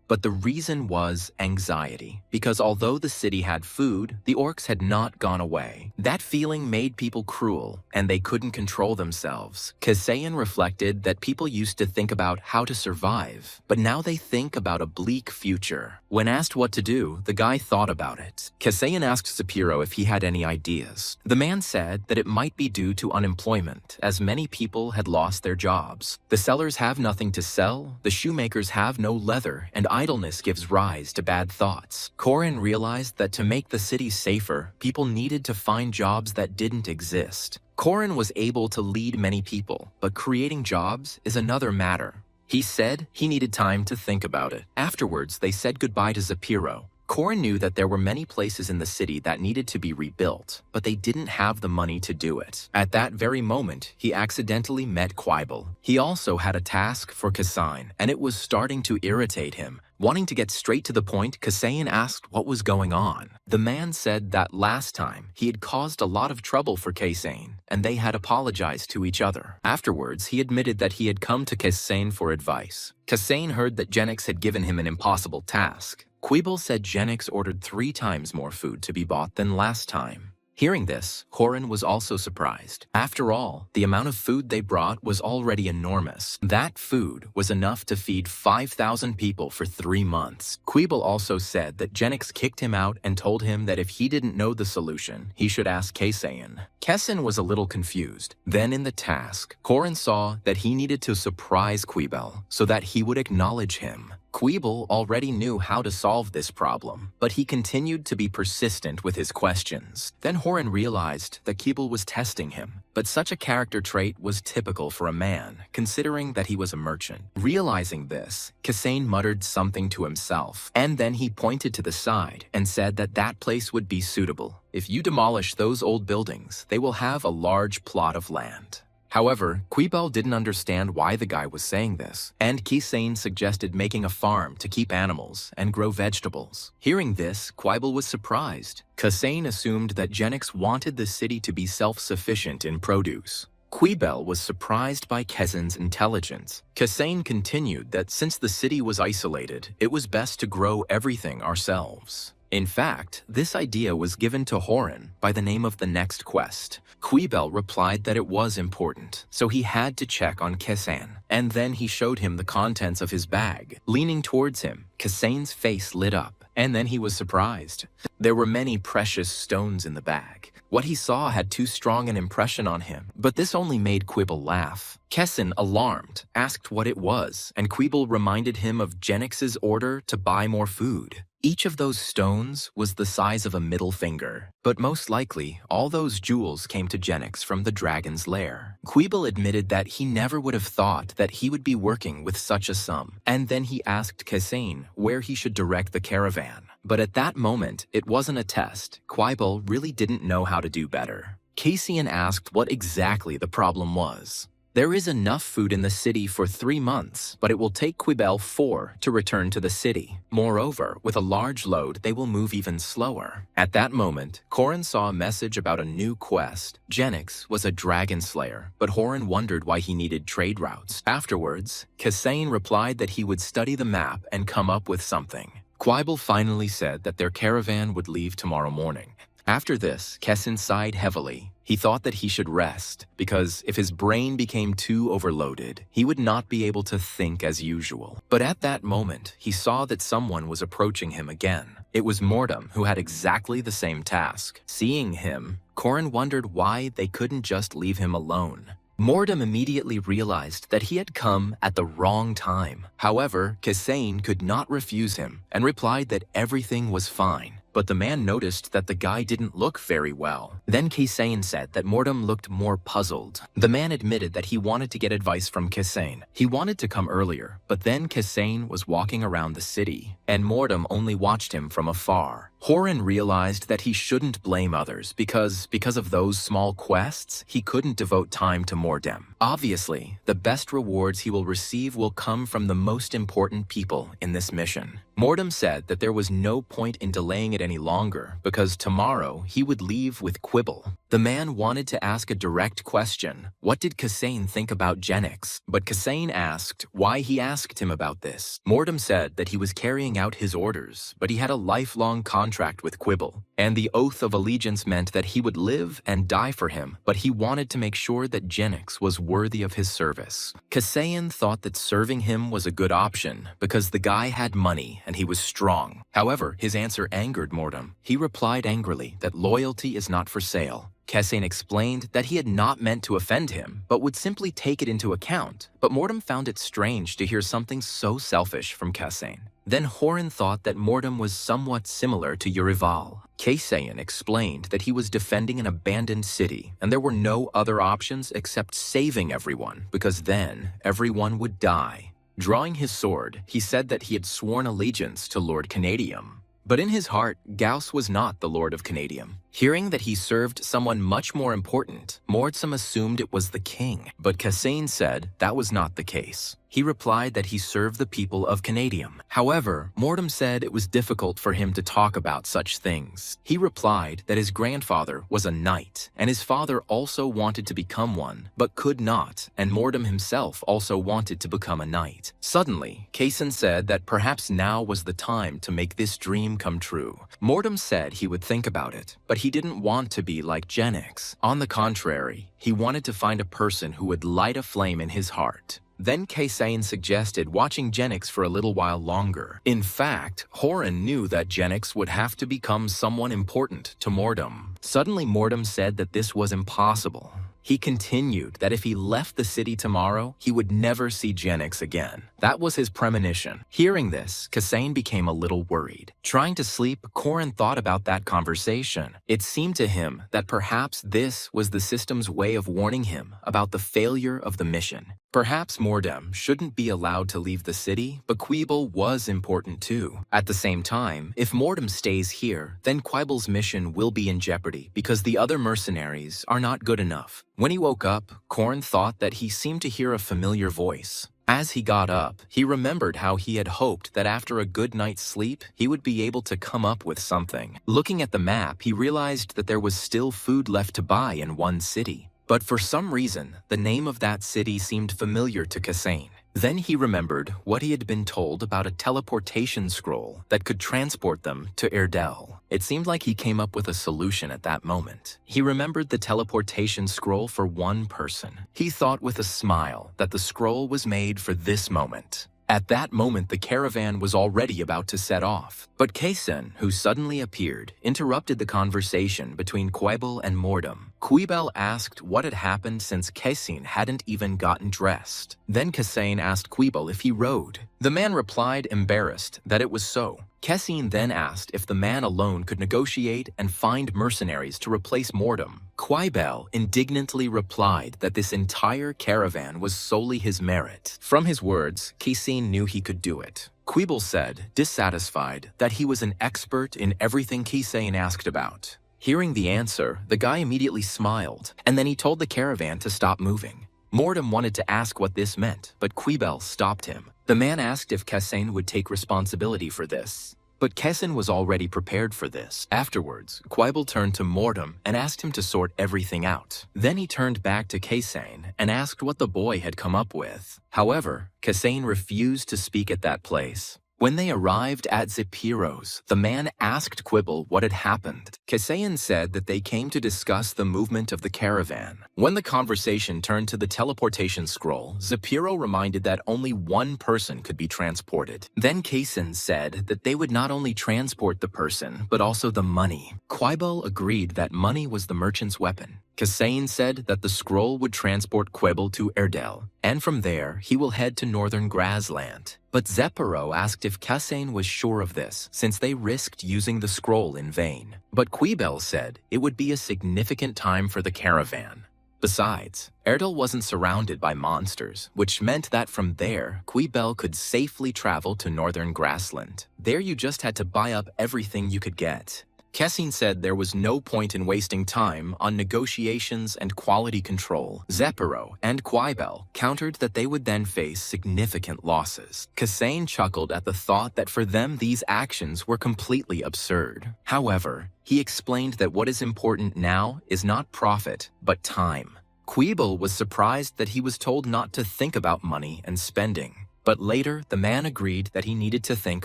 But the reason was anxiety, because although the city had food, the orcs had not gone away. That feeling made people cruel, and they couldn't control themselves. Kesain reflected that people used to think about how to survive, but now they think about a bleak future. When asked what to do, the guy thought about it. Kesain asked Zapiro if he had any ideas. The man said that it might be due to unemployment, as many people had lost their jobs. The sellers have nothing to sell, the shoemakers have no leather, and idleness gives rise to bad thoughts. Korin realized that to make the city safer, people needed to find jobs that didn't exist. Korin was able to lead many people, but creating jobs is another matter. He said he needed time to think about it. Afterwards, they said goodbye to Zapiro. Korin knew that there were many places in the city that needed to be rebuilt, but they didn't have the money to do it. At that very moment, he accidentally met Quibel. He also had a task for Kesain, and it was starting to irritate him. Wanting to get straight to the point, Kesain asked what was going on. The man said that last time, he had caused a lot of trouble for Kesain, and they had apologized to each other. Afterwards, he admitted that he had come to Kesain for advice. Kesain heard that Jinx had given him an impossible task. Quibel said Jinx ordered 3 times more food to be bought than last time. Hearing this, Korin was also surprised. After all, the amount of food they brought was already enormous. That food was enough to feed 5,000 people for 3 months. Quibel also said that Jinx kicked him out and told him that if he didn't know the solution, he should ask Kesain. Kesain was a little confused. Then in the task, Korin saw that he needed to surprise Quibel so that he would acknowledge him. Quibel already knew how to solve this problem, but he continued to be persistent with his questions. Then Horan realized that Quibel was testing him, but such a character trait was typical for a man, considering that he was a merchant. Realizing this, Kesain muttered something to himself, and then he pointed to the side and said that that place would be suitable. If you demolish those old buildings, they will have a large plot of land. However, Quibel didn't understand why the guy was saying this, and Kesain suggested making a farm to keep animals and grow vegetables. Hearing this, Quibel was surprised. Kesain assumed that Jinx wanted the city to be self-sufficient in produce. Quibel was surprised by Kesain's intelligence. Kesain continued that since the city was isolated, it was best to grow everything ourselves. In fact, this idea was given to Horan by the name of the next quest. Quibel replied that it was important, so he had to check on Kesain, and then he showed him the contents of his bag. Leaning towards him, Kesain's face lit up, and then he was surprised. There were many precious stones in the bag. What he saw had too strong an impression on him, but this only made Quibel laugh. Kesain, alarmed, asked what it was, and Quibel reminded him of Jinx's order to buy more food. Each of those stones was the size of a middle finger, but most likely, all those jewels came to Genix from the dragon's lair. Quibble admitted that he never would have thought that he would be working with such a sum, and then he asked Kassane where he should direct the caravan. But at that moment, it wasn't a test. Quibble really didn't know how to do better. Cassian asked what exactly the problem was. There is enough food in the city for 3 months, but it will take Quibble 4 to return to the city. Moreover, with a large load, they will move even slower. At that moment, Corin saw a message about a new quest. Genix was a dragon slayer, but Horan wondered why he needed trade routes. Afterwards, Kassane replied that he would study the map and come up with something. Quibble finally said that their caravan would leave tomorrow morning. After this, Kessin sighed heavily. He thought that he should rest, because if his brain became too overloaded, he would not be able to think as usual. But at that moment, he saw that someone was approaching him again. It was Mordum, who had exactly the same task. Seeing him, Corin wondered why they couldn't just leave him alone. Mordum immediately realized that he had come at the wrong time. However, Kassane could not refuse him and replied that everything was fine. But the man noticed that the guy didn't look very well. Then Kassane said that Mordum looked more puzzled. The man admitted that he wanted to get advice from Kassane. He wanted to come earlier, but then Kassane was walking around the city, and Mordum only watched him from afar. Horan realized that he shouldn't blame others because of those small quests, he couldn't devote time to Mordum. Obviously, the best rewards he will receive will come from the most important people in this mission. Mordum said that there was no point in delaying it any longer because tomorrow he would leave with Quibble. The man wanted to ask a direct question. What did Kassane think about Genix? But Kassane asked why he asked him about this. Mordum said that he was carrying out his orders, but he had a lifelong contract with Quibble, and the oath of allegiance meant that he would live and die for him, but he wanted to make sure that Genix was worthy of his service. Kassane thought that serving him was a good option because the guy had money and he was strong. However, his answer angered Mordum. He replied angrily that loyalty is not for sale. Kassane explained that he had not meant to offend him, but would simply take it into account. But Mordum found it strange to hear something so selfish from Kassane. Then Horan thought that Mordum was somewhat similar to Urival. Kassane explained that he was defending an abandoned city, and there were no other options except saving everyone, because then everyone would die. Drawing his sword, he said that he had sworn allegiance to Lord Canadium. But in his heart, Gauss was not the Lord of Canadium. Hearing that he served someone much more important, Mordsum assumed it was the king, but Kassane said that was not the case. He replied that he served the people of Canadium. However, Mordum said it was difficult for him to talk about such things. He replied that his grandfather was a knight, and his father also wanted to become one, but could not, and Mordum himself also wanted to become a knight. Suddenly, Kassane said that perhaps now was the time to make this dream come true. Mordum said he would think about it, but he didn't want to be like Genix. On the contrary, he wanted to find a person who would light a flame in his heart. Then Kassane suggested watching Genix for a little while longer. In fact, Horan knew that Genix would have to become someone important to Mordum. Suddenly Mordum said that this was impossible. He continued that if he left the city tomorrow, he would never see Genix again. That was his premonition. Hearing this, Kassane became a little worried. Trying to sleep, Corin thought about that conversation. It seemed to him that perhaps this was the system's way of warning him about the failure of the mission. Perhaps Mordum shouldn't be allowed to leave the city, but Quibble was important too. At the same time, if Mordum stays here, then Quibble's mission will be in jeopardy because the other mercenaries are not good enough. When he woke up, Corin thought that he seemed to hear a familiar voice. As he got up, he remembered how he had hoped that after a good night's sleep, he would be able to come up with something. Looking at the map, he realized that there was still food left to buy in one city. But for some reason, the name of that city seemed familiar to Kassane. Then he remembered what he had been told about a teleportation scroll that could transport them to Erdel. It seemed like he came up with a solution at that moment. He remembered the teleportation scroll for one person. He thought with a smile that the scroll was made for this moment. At that moment, the caravan was already about to set off. But Kassane, who suddenly appeared, interrupted the conversation between Quibble and Mordum. Quibble asked what had happened since Kassane hadn't even gotten dressed. Then Kassane asked Quibble if he rode. The man replied, embarrassed, that it was so. Kessin then asked if the man alone could negotiate and find mercenaries to replace Mordum. Quibel indignantly replied that this entire caravan was solely his merit. From his words, Kessin knew he could do it. Quibel said, dissatisfied, that he was an expert in everything Kessin asked about. Hearing the answer, the guy immediately smiled, and then he told the caravan to stop moving. Mordum wanted to ask what this meant, but Quibel stopped him. The man asked if Kessin would take responsibility for this. But Kessin was already prepared for this. Afterwards, Quibel turned to Mordum and asked him to sort everything out. Then he turned back to Kessin and asked what the boy had come up with. However, Kessin refused to speak at that place. When they arrived at Zepiro's, the man asked Quibel what had happened. Kessin said that they came to discuss the movement of the caravan. When the conversation turned to the teleportation scroll, Zepiro reminded that only one person could be transported. Then Kessin said that they would not only transport the person, but also the money. Quibel agreed that money was the merchant's weapon. Kessin said that the scroll would transport Quibel to Erdel, and from there, he will head to northern Grassland. But Zepiro asked if Kessin was sure of this, since they risked using the scroll in vain. But Quibel said it would be a significant time for the caravan. Besides, Erdel wasn't surrounded by monsters, which meant that from there, Quibel could safely travel to northern Grassland. There you just had to buy up everything you could get. Kessin said there was no point in wasting time on negotiations and quality control. Zepiro and Quibel countered that they would then face significant losses. Kessin chuckled at the thought that for them these actions were completely absurd. However, he explained that what is important now is not profit, but time. Quibel was surprised that he was told not to think about money and spending. But later, the man agreed that he needed to think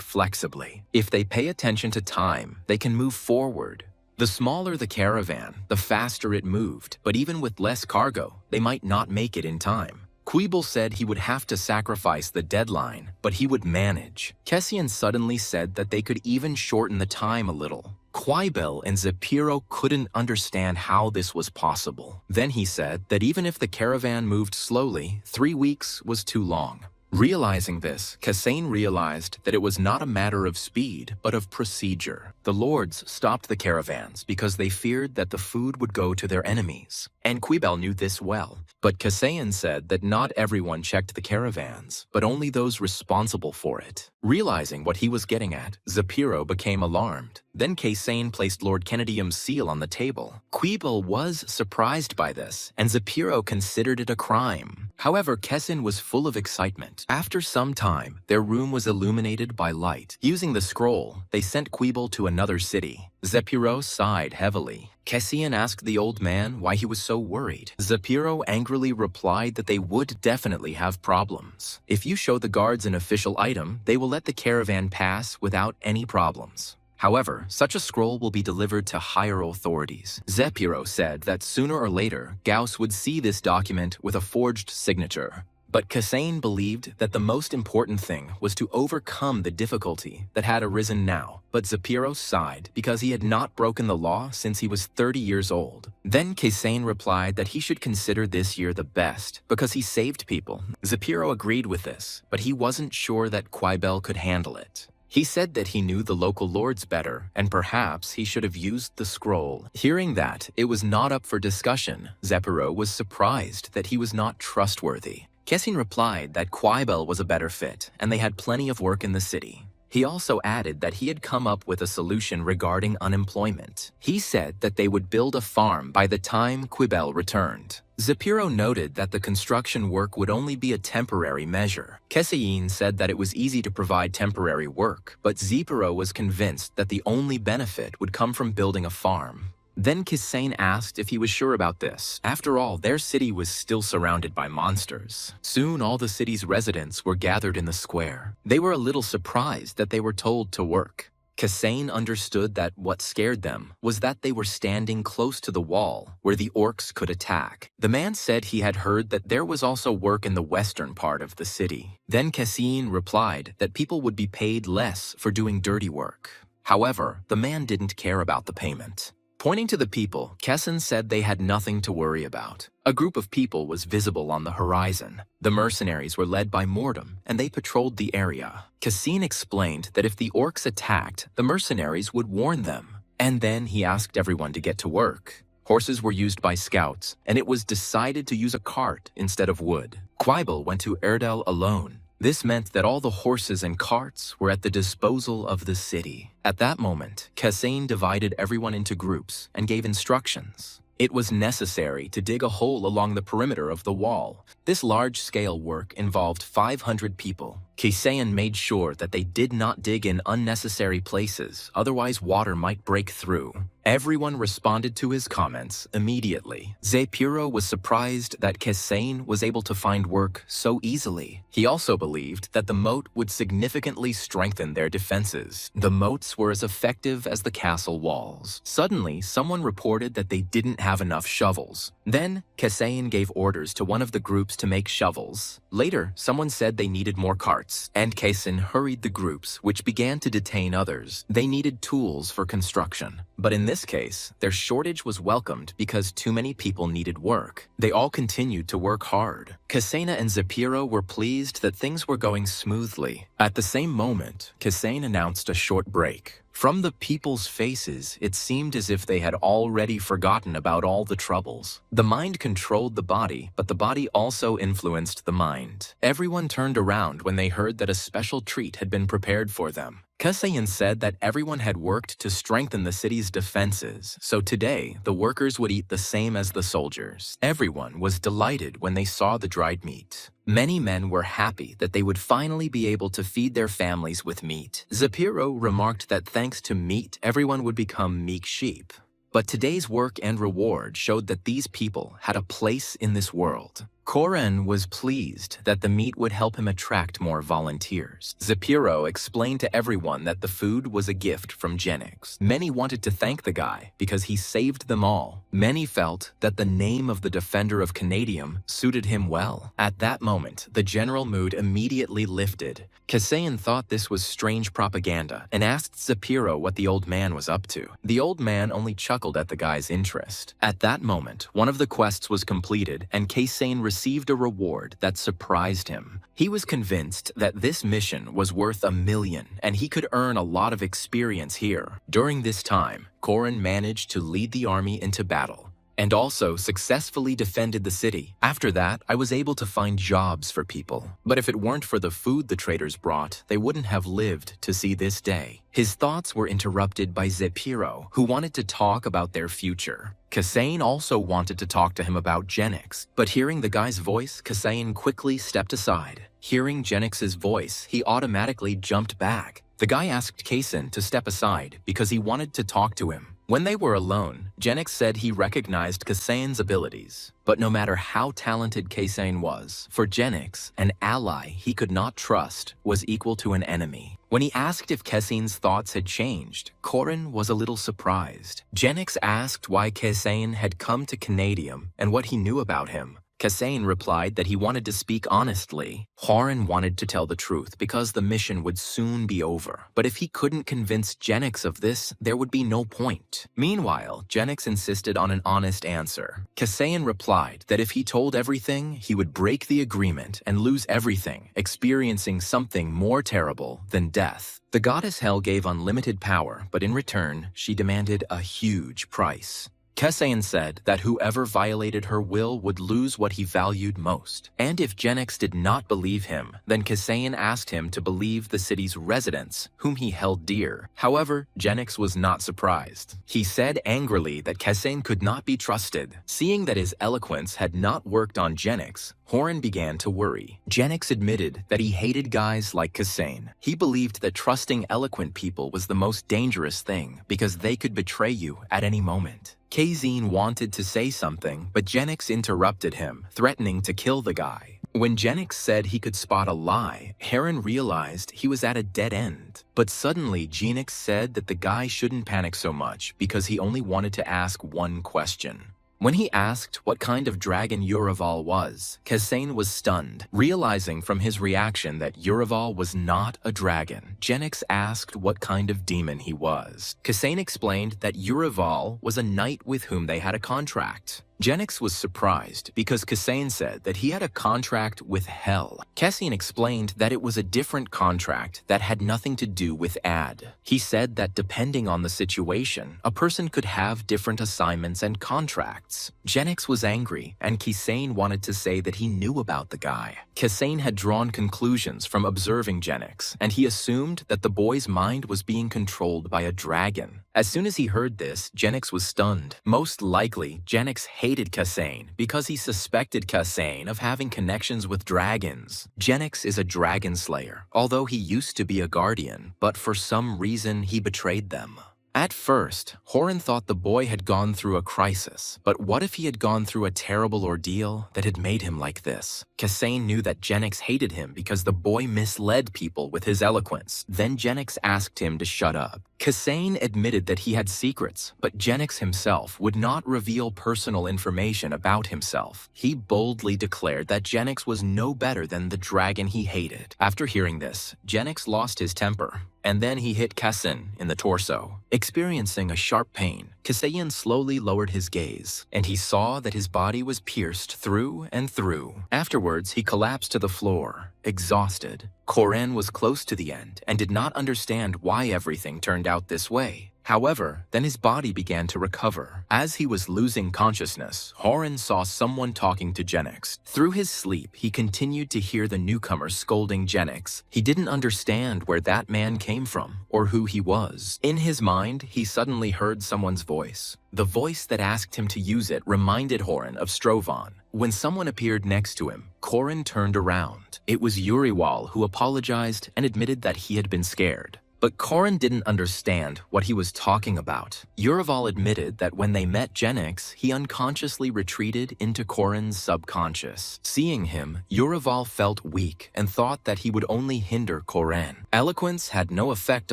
flexibly. If they pay attention to time, they can move forward. The smaller the caravan, the faster it moved, but even with less cargo, they might not make it in time. Quibel said he would have to sacrifice the deadline, but he would manage. Kessin suddenly said that they could even shorten the time a little. Quibel and Zepiro couldn't understand how this was possible. Then he said that even if the caravan moved slowly, 3 weeks was too long. Realizing this, Kessin realized that it was not a matter of speed, but of procedure. The lords stopped the caravans because they feared that the food would go to their enemies. And Quibel knew this well. But Kessin said that not everyone checked the caravans, but only those responsible for it. Realizing what he was getting at, Zepiro became alarmed. Then Kessin placed Lord Kennedium's seal on the table. Quibel was surprised by this, and Zepiro considered it a crime. However, Kessin was full of excitement. After some time, their room was illuminated by light. Using the scroll, they sent Quibel to another city. Zepiro sighed heavily. Kessin asked the old man why he was so worried. Zepiro angrily replied that they would definitely have problems. If you show the guards an official item, they will let the caravan pass without any problems. However, such a scroll will be delivered to higher authorities. Zepiro said that sooner or later, Gauss would see this document with a forged signature. But Kessin believed that the most important thing was to overcome the difficulty that had arisen now. But Zepiro sighed because he had not broken the law since he was 30 years old. Then Kessin replied that he should consider this year the best because he saved people. Zepiro agreed with this, but he wasn't sure that Quibel could handle it. He said that he knew the local lords better, and perhaps he should have used the scroll. Hearing that it was not up for discussion, Zepiro was surprised that he was not trustworthy. Kessin replied that Quibel was a better fit, and they had plenty of work in the city. He also added that he had come up with a solution regarding unemployment. He said that they would build a farm by the time Quibel returned. Zepiro noted that the construction work would only be a temporary measure. Kessin said that it was easy to provide temporary work, but Zepiro was convinced that the only benefit would come from building a farm. Then Kessin asked if he was sure about this. After all, their city was still surrounded by monsters. Soon all the city's residents were gathered in the square. They were a little surprised that they were told to work. Kessin understood that what scared them was that they were standing close to the wall where the orcs could attack. The man said he had heard that there was also work in the western part of the city. Then Kessin replied that people would be paid less for doing dirty work. However, the man didn't care about the payment. Pointing to the people, Kessin said they had nothing to worry about. A group of people was visible on the horizon. The mercenaries were led by Mortem, and they patrolled the area. Kessin explained that if the orcs attacked, the mercenaries would warn them. And then he asked everyone to get to work. Horses were used by scouts, and it was decided to use a cart instead of wood. Quibel went to Erdel alone. This meant that all the horses and carts were at the disposal of the city. At that moment, Kessin divided everyone into groups and gave instructions. It was necessary to dig a hole along the perimeter of the wall. This large-scale work involved 500 people. Kessin made sure that they did not dig in unnecessary places, otherwise water might break through. Everyone responded to his comments immediately. Zepiro was surprised that Kessin was able to find work so easily. He also believed that the moat would significantly strengthen their defenses. The moats were as effective as the castle walls. Suddenly, someone reported that they didn't have enough shovels. Then, Kessin gave orders to one of the groups to make shovels. Later, someone said they needed more carts, and Kessin hurried the groups, which began to detain others. They needed tools for construction. But in this case, their shortage was welcomed because too many people needed work. They all continued to work hard. Kesena and Zepiro were pleased that things were going smoothly. At the same moment, Kesena announced a short break. From the people's faces, it seemed as if they had already forgotten about all the troubles. The mind controlled the body, but the body also influenced the mind. Everyone turned around when they heard that a special treat had been prepared for them. Kasayan said that everyone had worked to strengthen the city's defenses, so today the workers would eat the same as the soldiers. Everyone was delighted when they saw the dried meat. Many men were happy that they would finally be able to feed their families with meat. Zepiro remarked that thanks to meat, everyone would become meek sheep. But today's work and reward showed that these people had a place in this world. Koren was pleased that the meat would help him attract more volunteers. Zepiro explained to everyone that the food was a gift from Genix. Many wanted to thank the guy because he saved them all. Many felt that the name of the defender of Canadium suited him well. At that moment, the general mood immediately lifted. Kasayan thought this was strange propaganda and asked Zepiro what the old man was up to. The old man only chuckled at the guy's interest. At that moment, one of the quests was completed and Kasayan received a reward that surprised him. He was convinced that this mission was worth $1 million and he could earn a lot of experience here. During this time, Koren managed to lead the army into battle and also successfully defended the city. After that, I was able to find jobs for people. But if it weren't for the food the traders brought, they wouldn't have lived to see this day. His thoughts were interrupted by Zepiro, who wanted to talk about their future. Kasayan also wanted to talk to him about Genix, but hearing the guy's voice, Kasayan quickly stepped aside. Hearing Genix's voice, he automatically jumped back. The guy asked Kasayan to step aside because he wanted to talk to him. When they were alone, Genix said he recognized Kasayan's abilities. But no matter how talented Kasayan was, for Genix, an ally he could not trust was equal to an enemy. When he asked if Kasayan's thoughts had changed, Koren was a little surprised. Genix asked why Kasayan had come to Canadium and what he knew about him. Kasayan replied that he wanted to speak honestly. Horan wanted to tell the truth because the mission would soon be over. But if he couldn't convince Genix of this, there would be no point. Meanwhile, Genix insisted on an honest answer. Kasayan replied that if he told everything, he would break the agreement and lose everything, experiencing something more terrible than death. The goddess Hel gave unlimited power, but in return, she demanded a huge price. Kasayan said that whoever violated her will would lose what he valued most. And if Genix did not believe him, then Kasayan asked him to believe the city's residents, whom he held dear. However, Genix was not surprised. He said angrily that Kasayan could not be trusted. Seeing that his eloquence had not worked on Genix, Horan began to worry. Genix admitted that he hated guys like Kasayan. He believed that trusting eloquent people was the most dangerous thing because they could betray you at any moment. Kazine wanted to say something, but Genix interrupted him, threatening to kill the guy. When Genix said he could spot a lie, Heron realized he was at a dead end. But suddenly, Genix said that the guy shouldn't panic so much because he only wanted to ask one question. When he asked what kind of dragon Urival was, Kasane was stunned, realizing from his reaction that Urival was not a dragon. Genix asked what kind of demon he was. Kasane explained that Urival was a knight with whom they had a contract. Genix was surprised because Kasane said that he had a contract with Hell. Cassian explained that it was a different contract that had nothing to do with Ad. He said that depending on the situation, a person could have different assignments and contracts. Genix was angry, and Kasane wanted to say that he knew about the guy. Kasane had drawn conclusions from observing Genix, and he assumed that the boy's mind was being controlled by a dragon. As soon as he heard this, Genix was stunned. Most likely, Genix hated Kasane because he suspected Kasane of having connections with dragons. Genix is a dragon slayer, although he used to be a guardian, but for some reason he betrayed them. At first, Horan thought the boy had gone through a crisis, but what if he had gone through a terrible ordeal that had made him like this? Kasane knew that Genix hated him because the boy misled people with his eloquence. Then Genix asked him to shut up. Kasane admitted that he had secrets, but Genix himself would not reveal personal information about himself. He boldly declared that Genix was no better than the dragon he hated. After hearing this, Genix lost his temper, and then he hit Kasane in the torso. Experiencing a sharp pain, Kasane slowly lowered his gaze, and he saw that his body was pierced through and through. Afterwards, he collapsed to the floor, exhausted. Koren was close to the end and did not understand why everything turned out this way. However, then his body began to recover. As he was losing consciousness, Horan saw someone talking to Genix. Through his sleep, he continued to hear the newcomer scolding Genix. He didn't understand where that man came from or who he was. In his mind, he suddenly heard someone's voice. The voice that asked him to use it reminded Horan of Strovan. When someone appeared next to him, Koren turned around. It was Uriwal, who apologized and admitted that he had been scared. But Koren didn't understand what he was talking about. Urival admitted that when they met Genix, he unconsciously retreated into Koren's subconscious. Seeing him, Urival felt weak and thought that he would only hinder Koren. Eloquence had no effect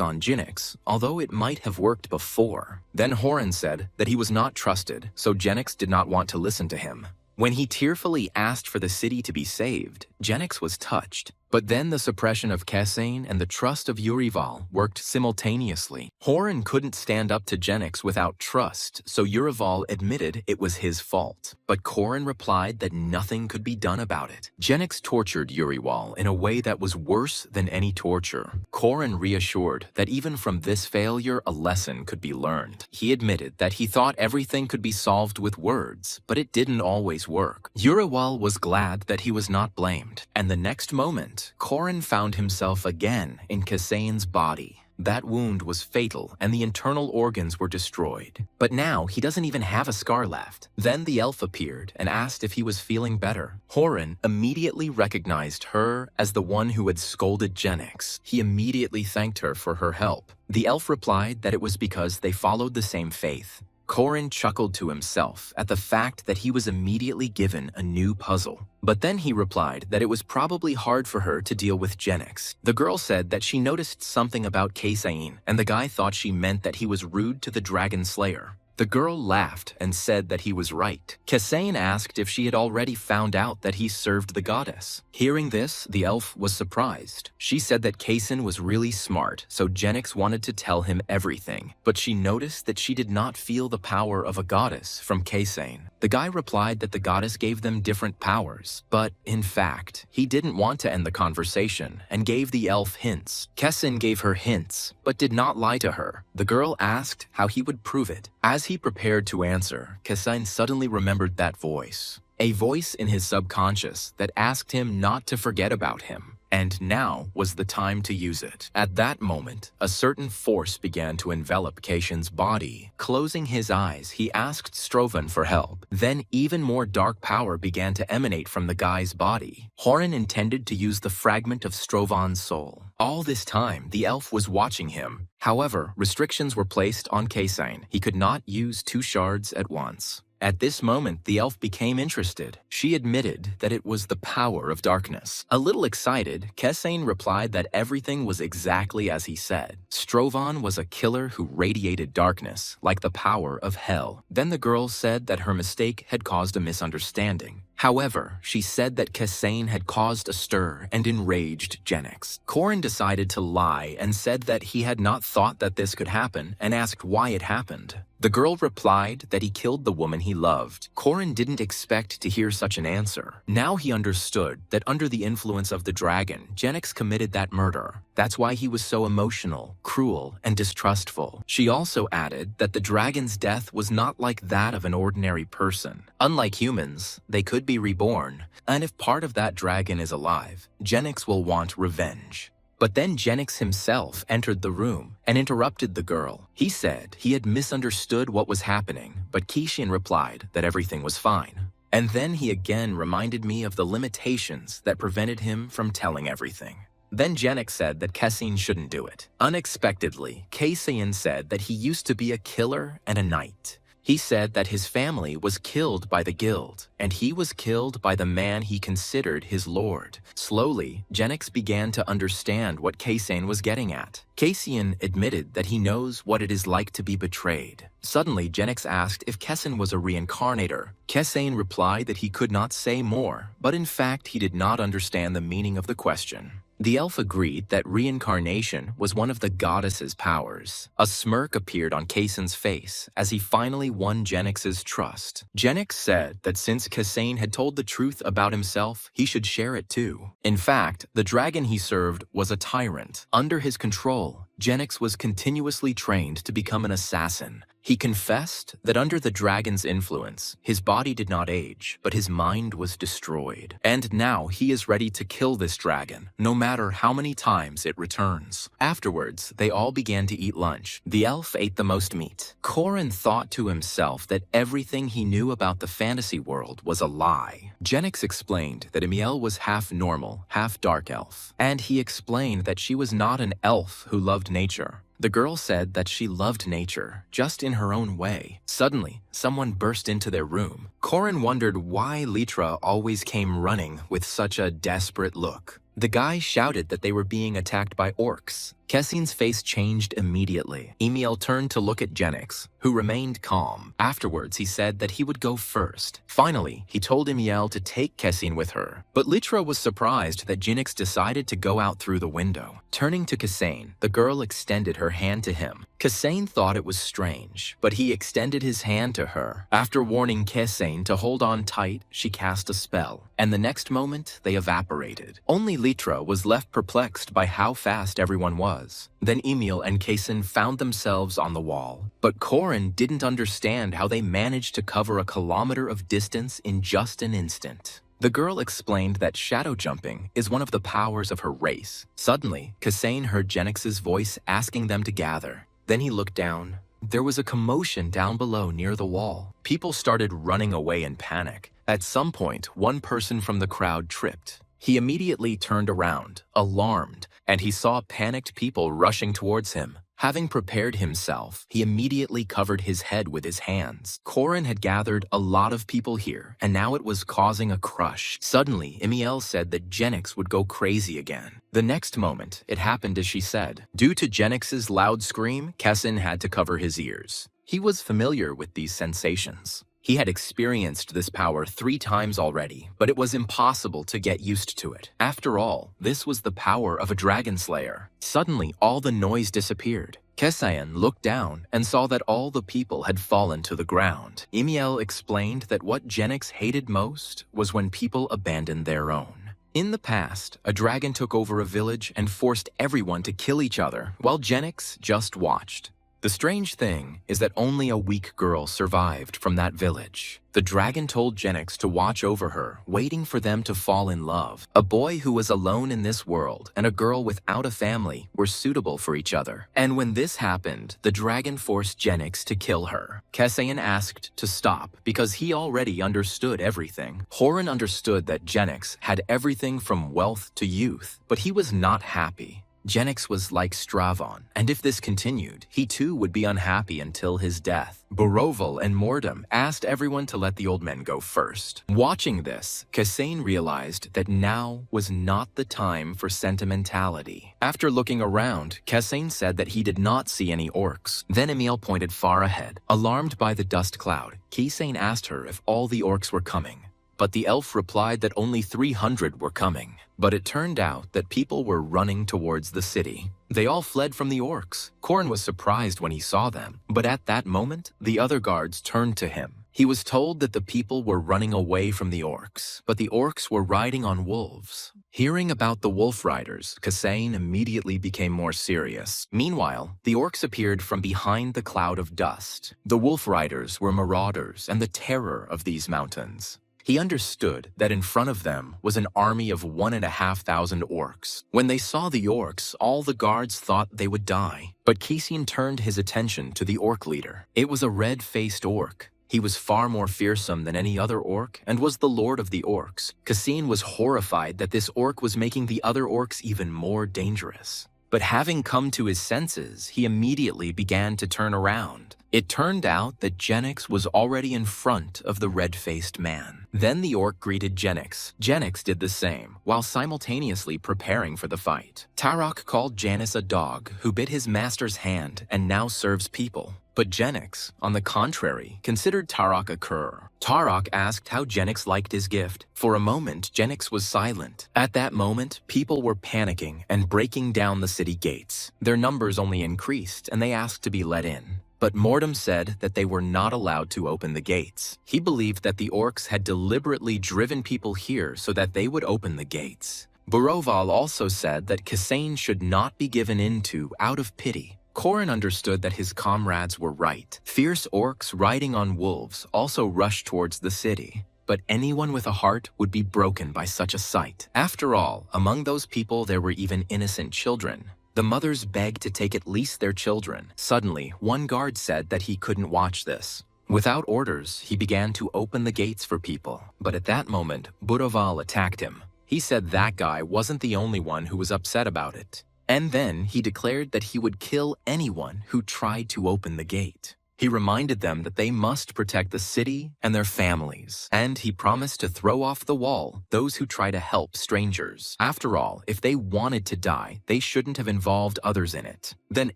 on Genix, although it might have worked before. Then Horan said that he was not trusted, so Genix did not want to listen to him. When he tearfully asked for the city to be saved, Genix was touched. But then the suppression of Kasane and the trust of Urival worked simultaneously. Horan couldn't stand up to Genix without trust, so Urival admitted it was his fault. But Koren replied that nothing could be done about it. Genix tortured Urival in a way that was worse than any torture. Koren reassured that even from this failure, a lesson could be learned. He admitted that he thought everything could be solved with words, but it didn't always work. Urival was glad that he was not blamed, and the next moment, Koren found himself again in Kasane's body. That wound was fatal and the internal organs were destroyed. But now he doesn't even have a scar left. Then the elf appeared and asked if he was feeling better. Horan immediately recognized her as the one who had scolded Genix. He immediately thanked her for her help. The elf replied that it was because they followed the same faith. Koren chuckled to himself at the fact that he was immediately given a new puzzle. But then he replied that it was probably hard for her to deal with Genix. The girl said that she noticed something about Kasane, and the guy thought she meant that he was rude to the Dragon Slayer. The girl laughed and said that he was right. Kasane asked if she had already found out that he served the goddess. Hearing this, the elf was surprised. She said that Kasane was really smart, so Genix wanted to tell him everything. But she noticed that she did not feel the power of a goddess from Kasane. The guy replied that the goddess gave them different powers. But, in fact, he didn't want to end the conversation and gave the elf hints. Kasane gave her hints, but did not lie to her. The girl asked how he would prove it. As he prepared to answer, Kasane suddenly remembered that voice. A voice in his subconscious that asked him not to forget about him. And now was the time to use it. At that moment, a certain force began to envelop Kasane's body. Closing his eyes, he asked Strovan for help. Then even more dark power began to emanate from the guy's body. Horan intended to use the fragment of Strovan's soul. All this time, the elf was watching him. However, restrictions were placed on Kasane. He could not use 2 shards at once. At this moment, the elf became interested. She admitted that it was the power of darkness. A little excited, Kesain replied that everything was exactly as he said. Strovan was a killer who radiated darkness, like the power of hell. Then the girl said that her mistake had caused a misunderstanding. However, she said that Kesain had caused a stir and enraged Genix. Corin decided to lie and said that he had not thought that this could happen and asked why it happened. The girl replied that he killed the woman he loved. Corin didn't expect to hear such an answer. Now he understood that under the influence of the dragon, Genix committed that murder. That's why he was so emotional, cruel, and distrustful. She also added that the dragon's death was not like that of an ordinary person. Unlike humans, they could be reborn, and if part of that dragon is alive, Genix will want revenge. But then Genix himself entered the room and interrupted the girl. He said he had misunderstood what was happening, but Kishin replied that everything was fine. And then he again reminded me of the limitations that prevented him from telling everything. Then Genix said that Kesain shouldn't do it. Unexpectedly, Kesain said that he used to be a killer and a knight. He said that his family was killed by the guild, and he was killed by the man he considered his lord. Slowly, Genix began to understand what Kesain was getting at. Kesain admitted that he knows what it is like to be betrayed. Suddenly, Genix asked if Kesain was a reincarnator. Kesain replied that he could not say more, but in fact he did not understand the meaning of the question. The elf agreed that reincarnation was one of the goddess's powers. A smirk appeared on Kesain's face as he finally won Genix's trust. Genix said that since Kesain had told the truth about himself, he should share it too. In fact, the dragon he served was a tyrant. Under his control, Genix was continuously trained to become an assassin. He confessed that under the dragon's influence, his body did not age, but his mind was destroyed. And now he is ready to kill this dragon, no matter how many times it returns. Afterwards, they all began to eat lunch. The elf ate the most meat. Corin thought to himself that everything he knew about the fantasy world was a lie. Genix explained that Emiel was half normal, half dark elf, and he explained that she was not an elf who loved nature. The girl said that she loved nature, just in her own way. Suddenly, someone burst into their room. Corin wondered why Litra always came running with such a desperate look. The guy shouted that they were being attacked by orcs. Kesain's face changed immediately. Emiel turned to look at Genix, who remained calm. Afterwards, he said that he would go first. Finally, he told Emiel to take Kesain with her. But Litra was surprised that Genix decided to go out through the window. Turning to Kesain, the girl extended her hand to him. Kesain thought it was strange, but he extended his hand to her. After warning Kesain to hold on tight, she cast a spell, and the next moment, they evaporated. Only Litra was left perplexed by how fast everyone was. Then Emiel and Kesain found themselves on the wall. But Corin didn't understand how they managed to cover a kilometer of distance in just an instant. The girl explained that shadow jumping is one of the powers of her race. Suddenly, Kesain heard Genix's voice asking them to gather. Then he looked down. There was a commotion down below near the wall. People started running away in panic. At some point, one person from the crowd tripped. He immediately turned around, alarmed, and he saw panicked people rushing towards him. Having prepared himself, he immediately covered his head with his hands. Corin had gathered a lot of people here, and now it was causing a crush. Suddenly, Emiel said that Genix would go crazy again. The next moment, it happened as she said. Due to Genix's loud scream, Kesain had to cover his ears. He was familiar with these sensations. He had experienced this power 3 times already, but it was impossible to get used to it. After all, this was the power of a dragon slayer. Suddenly, all the noise disappeared. Kesain looked down and saw that all the people had fallen to the ground. Emiel explained that what Genix hated most was when people abandoned their own. In the past, a dragon took over a village and forced everyone to kill each other, while Genix just watched. The strange thing is that only a weak girl survived from that village. The dragon told Genix to watch over her, waiting for them to fall in love. A boy who was alone in this world and a girl without a family were suitable for each other. And when this happened, the dragon forced Genix to kill her. Kesain asked to stop because he already understood everything. Horan understood that Genix had everything from wealth to youth, but he was not happy. Genix was like Stravon, and if this continued, he too would be unhappy until his death. Boroval and Mordum asked everyone to let the old men go first. Watching this, Kassane realized that now was not the time for sentimentality. After looking around, Kassane said that he did not see any orcs. Then Emil pointed far ahead. Alarmed by the dust cloud, Kassane asked her if all the orcs were coming. But the elf replied that only 300 were coming. But it turned out that people were running towards the city. They all fled from the orcs. Korn was surprised when he saw them, but at that moment, the other guards turned to him. He was told that the people were running away from the orcs, but the orcs were riding on wolves. Hearing about the wolf riders, Kassane immediately became more serious. Meanwhile, the orcs appeared from behind the cloud of dust. The wolf riders were marauders and the terror of these mountains. He understood that in front of them was an army of 1,500 orcs. When they saw the orcs, all the guards thought they would die. But Kassane turned his attention to the orc leader. It was a red-faced orc. He was far more fearsome than any other orc and was the lord of the orcs. Kassane was horrified that this orc was making the other orcs even more dangerous. But having come to his senses, he immediately began to turn around. It turned out that Genix was already in front of the red-faced man. Then the orc greeted Genix. Genix did the same, while simultaneously preparing for the fight. Tarok called Janus a dog who bit his master's hand and now serves people. But Genix, on the contrary, considered Tarok a cur. Tarok asked how Genix liked his gift. For a moment, Genix was silent. At that moment, people were panicking and breaking down the city gates. Their numbers only increased, and they asked to be let in. But Mordum said that they were not allowed to open the gates. He believed that the orcs had deliberately driven people here so that they would open the gates. Boroval also said that Kassane should not be given in to out of pity. Korin understood that his comrades were right. Fierce orcs riding on wolves also rushed towards the city. But anyone with a heart would be broken by such a sight. After all, among those people there were even innocent children. The mothers begged to take at least their children. Suddenly, one guard said that he couldn't watch this. Without orders, he began to open the gates for people. But at that moment, Boroval attacked him. He said that guy wasn't the only one who was upset about it. And then he declared that he would kill anyone who tried to open the gate. He reminded them that they must protect the city and their families, and he promised to throw off the wall those who try to help strangers. After all, if they wanted to die, they shouldn't have involved others in it. Then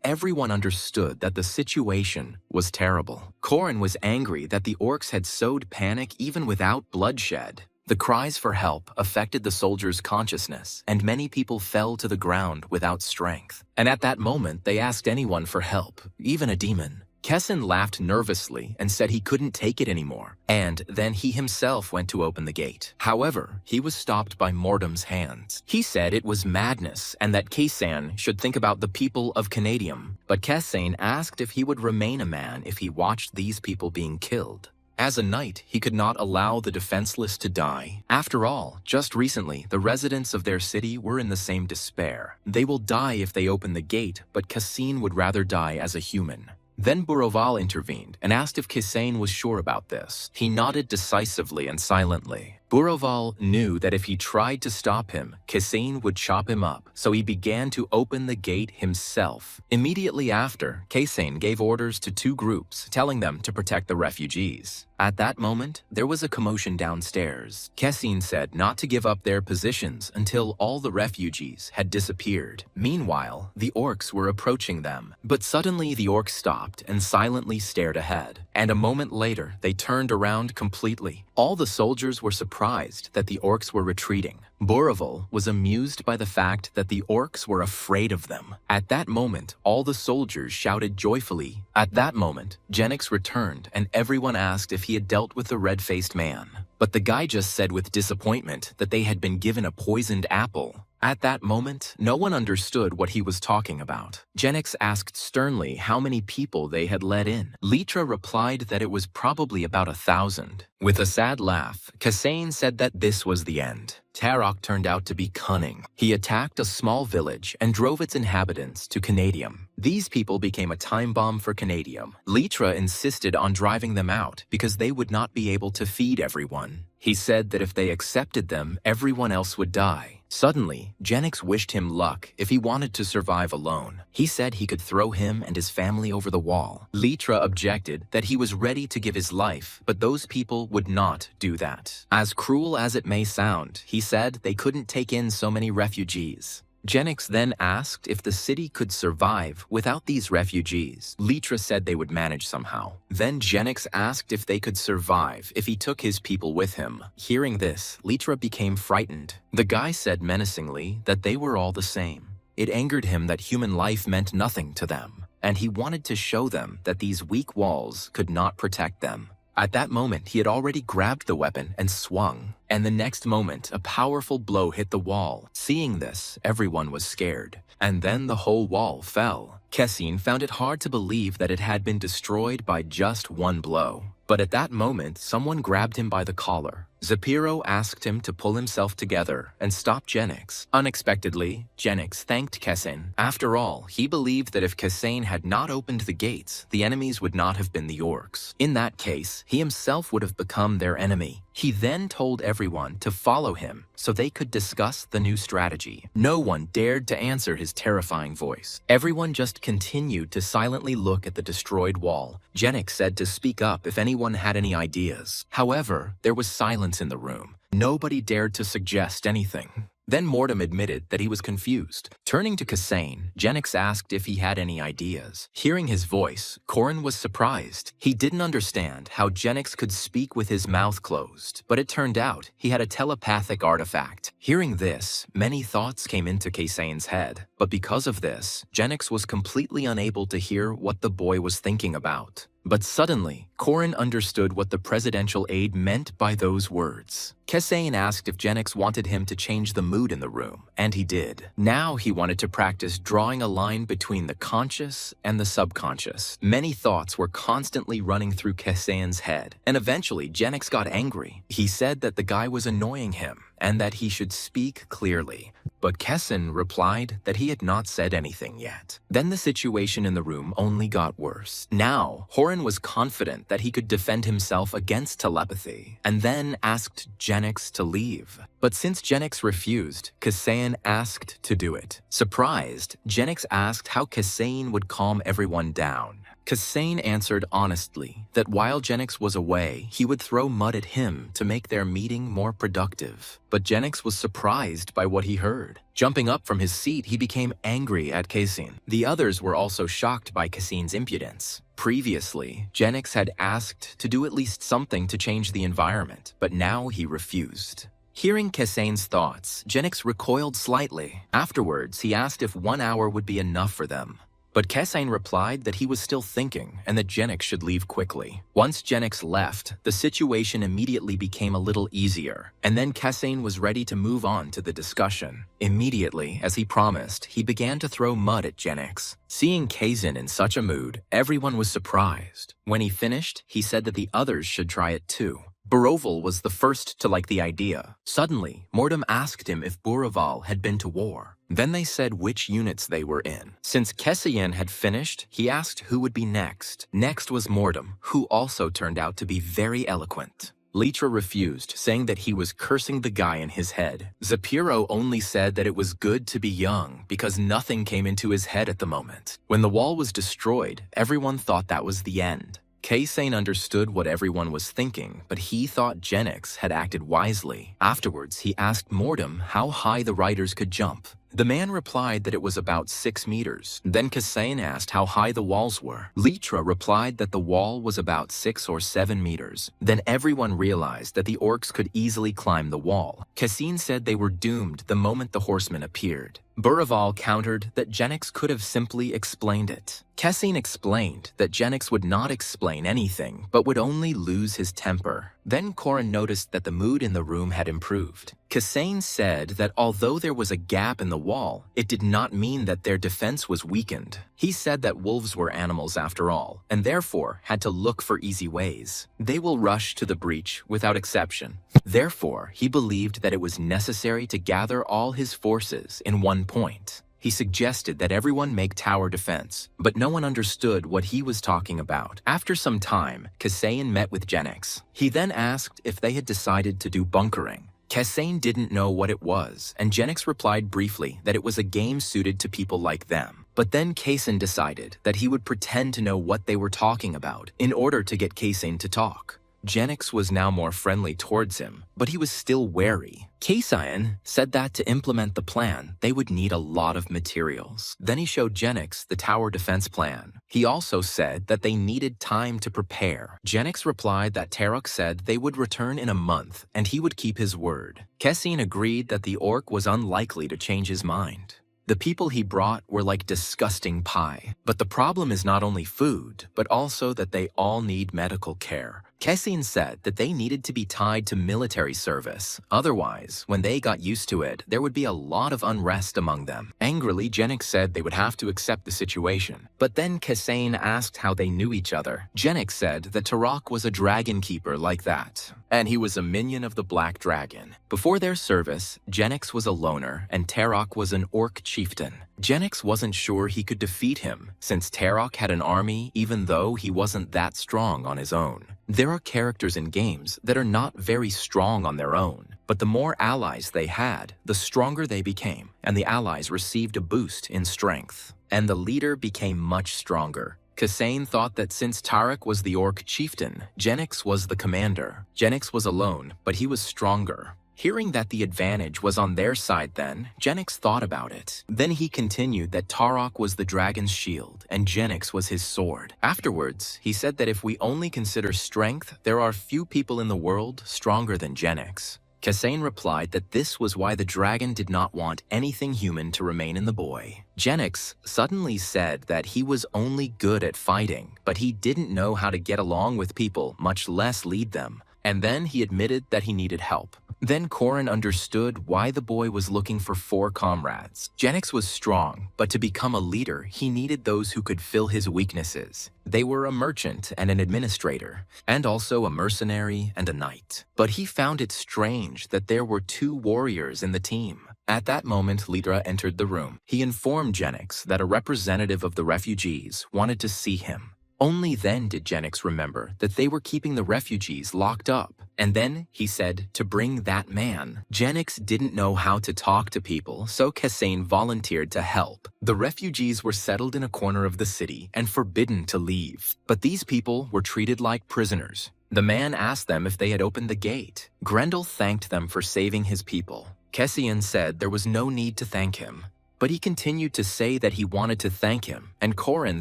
everyone understood that the situation was terrible. Korin was angry that the orcs had sowed panic even without bloodshed. The cries for help affected the soldiers' consciousness, and many people fell to the ground without strength. And at that moment, they asked anyone for help, even a demon. Kessin laughed nervously and said he couldn't take it anymore, and then he himself went to open the gate. However, he was stopped by Mordum's hands. He said it was madness and that Kassane should think about the people of Canadium, but Kassane asked if he would remain a man if he watched these people being killed. As a knight, he could not allow the defenseless to die. After all, just recently, the residents of their city were in the same despair. They will die if they open the gate, but Kassane would rather die as a human. Then Boroval intervened and asked if Kassane was sure about this. He nodded decisively and silently. Boroval knew that if he tried to stop him, Kassane would chop him up, so he began to open the gate himself. Immediately after, Kassane gave orders to two groups, telling them to protect the refugees. At that moment, there was a commotion downstairs. Kassane said not to give up their positions until all the refugees had disappeared. Meanwhile, the orcs were approaching them, but suddenly the orcs stopped and silently stared ahead. And a moment later, they turned around completely. All the soldiers were surprised that the orcs were retreating. Boroval was amused by the fact that the orcs were afraid of them. At that moment, all the soldiers shouted joyfully. At that moment, Genix returned and everyone asked if he had dealt with the red-faced man. But the guy just said with disappointment that they had been given a poisoned apple. At that moment, no one understood what he was talking about. Genix asked sternly how many people they had let in. Litra replied that it was probably about 1,000. With a sad laugh, Kassane said that this was the end. Tarok turned out to be cunning. He attacked a small village and drove its inhabitants to Canadium. These people became a time bomb for Canadium. Litra insisted on driving them out because they would not be able to feed everyone. He said that if they accepted them, everyone else would die. Suddenly, Genix wished him luck if he wanted to survive alone. He said he could throw him and his family over the wall. Litra objected that he was ready to give his life, but those people would not do that. As cruel as it may sound, he said they couldn't take in so many refugees. Genix then asked if the city could survive without these refugees. Litra said they would manage somehow. Then Genix asked if they could survive if he took his people with him. Hearing this, Litra became frightened. The guy said menacingly that they were all the same. It angered him that human life meant nothing to them, and he wanted to show them that these weak walls could not protect them. At that moment, he had already grabbed the weapon and swung, and the next moment, a powerful blow hit the wall. Seeing this, everyone was scared, and then the whole wall fell. Kessin found it hard to believe that it had been destroyed by just one blow. But at that moment, someone grabbed him by the collar. Zapiro asked him to pull himself together and stop Genix. Unexpectedly, Genix thanked Kessin. After all, he believed that if Kessin had not opened the gates, the enemies would not have been the orcs. In that case, he himself would have become their enemy. He then told everyone to follow him so they could discuss the new strategy. No one dared to answer his terrifying voice. Everyone just continued to silently look at the destroyed wall. Genix said to speak up if anyone had any ideas. However, there was silence in the room. Nobody dared to suggest anything. Then Mortem admitted that he was confused. Turning to Kasane, Genix asked if he had any ideas. Hearing his voice, Corin was surprised. He didn't understand how Genix could speak with his mouth closed, but it turned out he had a telepathic artifact. Hearing this, many thoughts came into Kasane's head, but because of this, Genix was completely unable to hear what the boy was thinking about. But suddenly, Corin understood what the presidential aide meant by those words. Kesane asked if Genix wanted him to change the mood in the room, and he did. Now he wanted to practice drawing a line between the conscious and the subconscious. Many thoughts were constantly running through Kesane's head, and eventually Genix got angry. He said that the guy was annoying him, and that he should speak clearly. But Kessin replied that he had not said anything yet. Then the situation in the room only got worse. Now, Horin was confident that he could defend himself against telepathy, and then asked Genix to leave. But since Genix refused, Kasane asked to do it. Surprised, Genix asked how Kasane would calm everyone down. Kasane answered honestly that while Genix was away, he would throw mud at him to make their meeting more productive. But Genix was surprised by what he heard. Jumping up from his seat, he became angry at Kasane. The others were also shocked by Kasane's impudence. Previously, Genix had asked to do at least something to change the environment, but now he refused. Hearing Kasane's thoughts, Genix recoiled slightly. Afterwards, he asked if 1 hour would be enough for them. But Kasane replied that he was still thinking and that Genix should leave quickly. Once Genix left, the situation immediately became a little easier, and then Kasane was ready to move on to the discussion. Immediately, as he promised, he began to throw mud at Genix. Seeing Kazin in such a mood, everyone was surprised. When he finished, he said that the others should try it too. Boroval was the first to like the idea. Suddenly, Mortem asked him if Boroval had been to war. Then they said which units they were in. Since Kessian had finished, he asked who would be next. Next was Mortem, who also turned out to be very eloquent. Litra refused, saying that he was cursing the guy in his head. Zapiro only said that it was good to be young because nothing came into his head at the moment. When the wall was destroyed, everyone thought that was the end. Kasane understood what everyone was thinking, but he thought Genix had acted wisely. Afterwards, he asked Mortem how high the riders could jump. The man replied that it was about 6 meters. Then Kasane asked how high the walls were. Litra replied that the wall was about 6 or 7 meters. Then everyone realized that the orcs could easily climb the wall. Kasane said they were doomed the moment the horsemen appeared. Burival countered that Genix could have simply explained it. Kasane explained that Genix would not explain anything, but would only lose his temper. Then Corin noticed that the mood in the room had improved. Kasane said that although there was a gap in the wall, it did not mean that their defense was weakened. He said that wolves were animals after all, and therefore had to look for easy ways. They will rush to the breach without exception. Therefore, he believed that it was necessary to gather all his forces in one point. He suggested that everyone make tower defense, but no one understood what he was talking about. After some time, Kasane met with Genix. He then asked if they had decided to do bunkering. Kessain didn't know what it was, and Genix replied briefly that it was a game suited to people like them. But then Kessain decided that he would pretend to know what they were talking about in order to get Kessain to talk. Genix was now more friendly towards him, but he was still wary. Kessain said that to implement the plan, they would need a lot of materials. Then he showed Genix the tower defense plan. He also said that they needed time to prepare. Genix replied that Tarok said they would return in a month and he would keep his word. Kessain agreed that the orc was unlikely to change his mind. The people he brought were like disgusting pie. But the problem is not only food, but also that they all need medical care. Kessain said that they needed to be tied to military service. Otherwise, when they got used to it, there would be a lot of unrest among them. Angrily, Genix said they would have to accept the situation. But then Kessain asked how they knew each other. Genix said that Tarok was a dragon keeper like that, and he was a minion of the Black Dragon. Before their service, Genix was a loner, and Tarok was an orc chieftain. Genix wasn't sure he could defeat him, since Tarok had an army even though he wasn't that strong on his own. There are characters in games that are not very strong on their own, but the more allies they had, the stronger they became, and the allies received a boost in strength. And the leader became much stronger. Kessain thought that since Tarok was the orc chieftain, Genix was the commander. Genix was alone, but he was stronger. Hearing that the advantage was on their side then, Genix thought about it. Then he continued that Tarok was the dragon's shield and Genix was his sword. Afterwards, he said that if we only consider strength, there are few people in the world stronger than Genix. Kessain replied that this was why the dragon did not want anything human to remain in the boy. Genix suddenly said that he was only good at fighting, but he didn't know how to get along with people, much less lead them. And then he admitted that he needed help. Then Corin understood why the boy was looking for 4 comrades. Genix was strong, but to become a leader, he needed those who could fill his weaknesses. They were a merchant and an administrator, and also a mercenary and a knight. But he found it strange that there were 2 warriors in the team. At that moment, Lidra entered the room. He informed Genix that a representative of the refugees wanted to see him. Only then did Genix remember that they were keeping the refugees locked up. And then he said to bring that man. Genix didn't know how to talk to people, so Kessain volunteered to help. The refugees were settled in a corner of the city and forbidden to leave. But these people were treated like prisoners. The man asked them if they had opened the gate. Grendel thanked them for saving his people. Kessain said there was no need to thank him. But he continued to say that he wanted to thank him, and Corin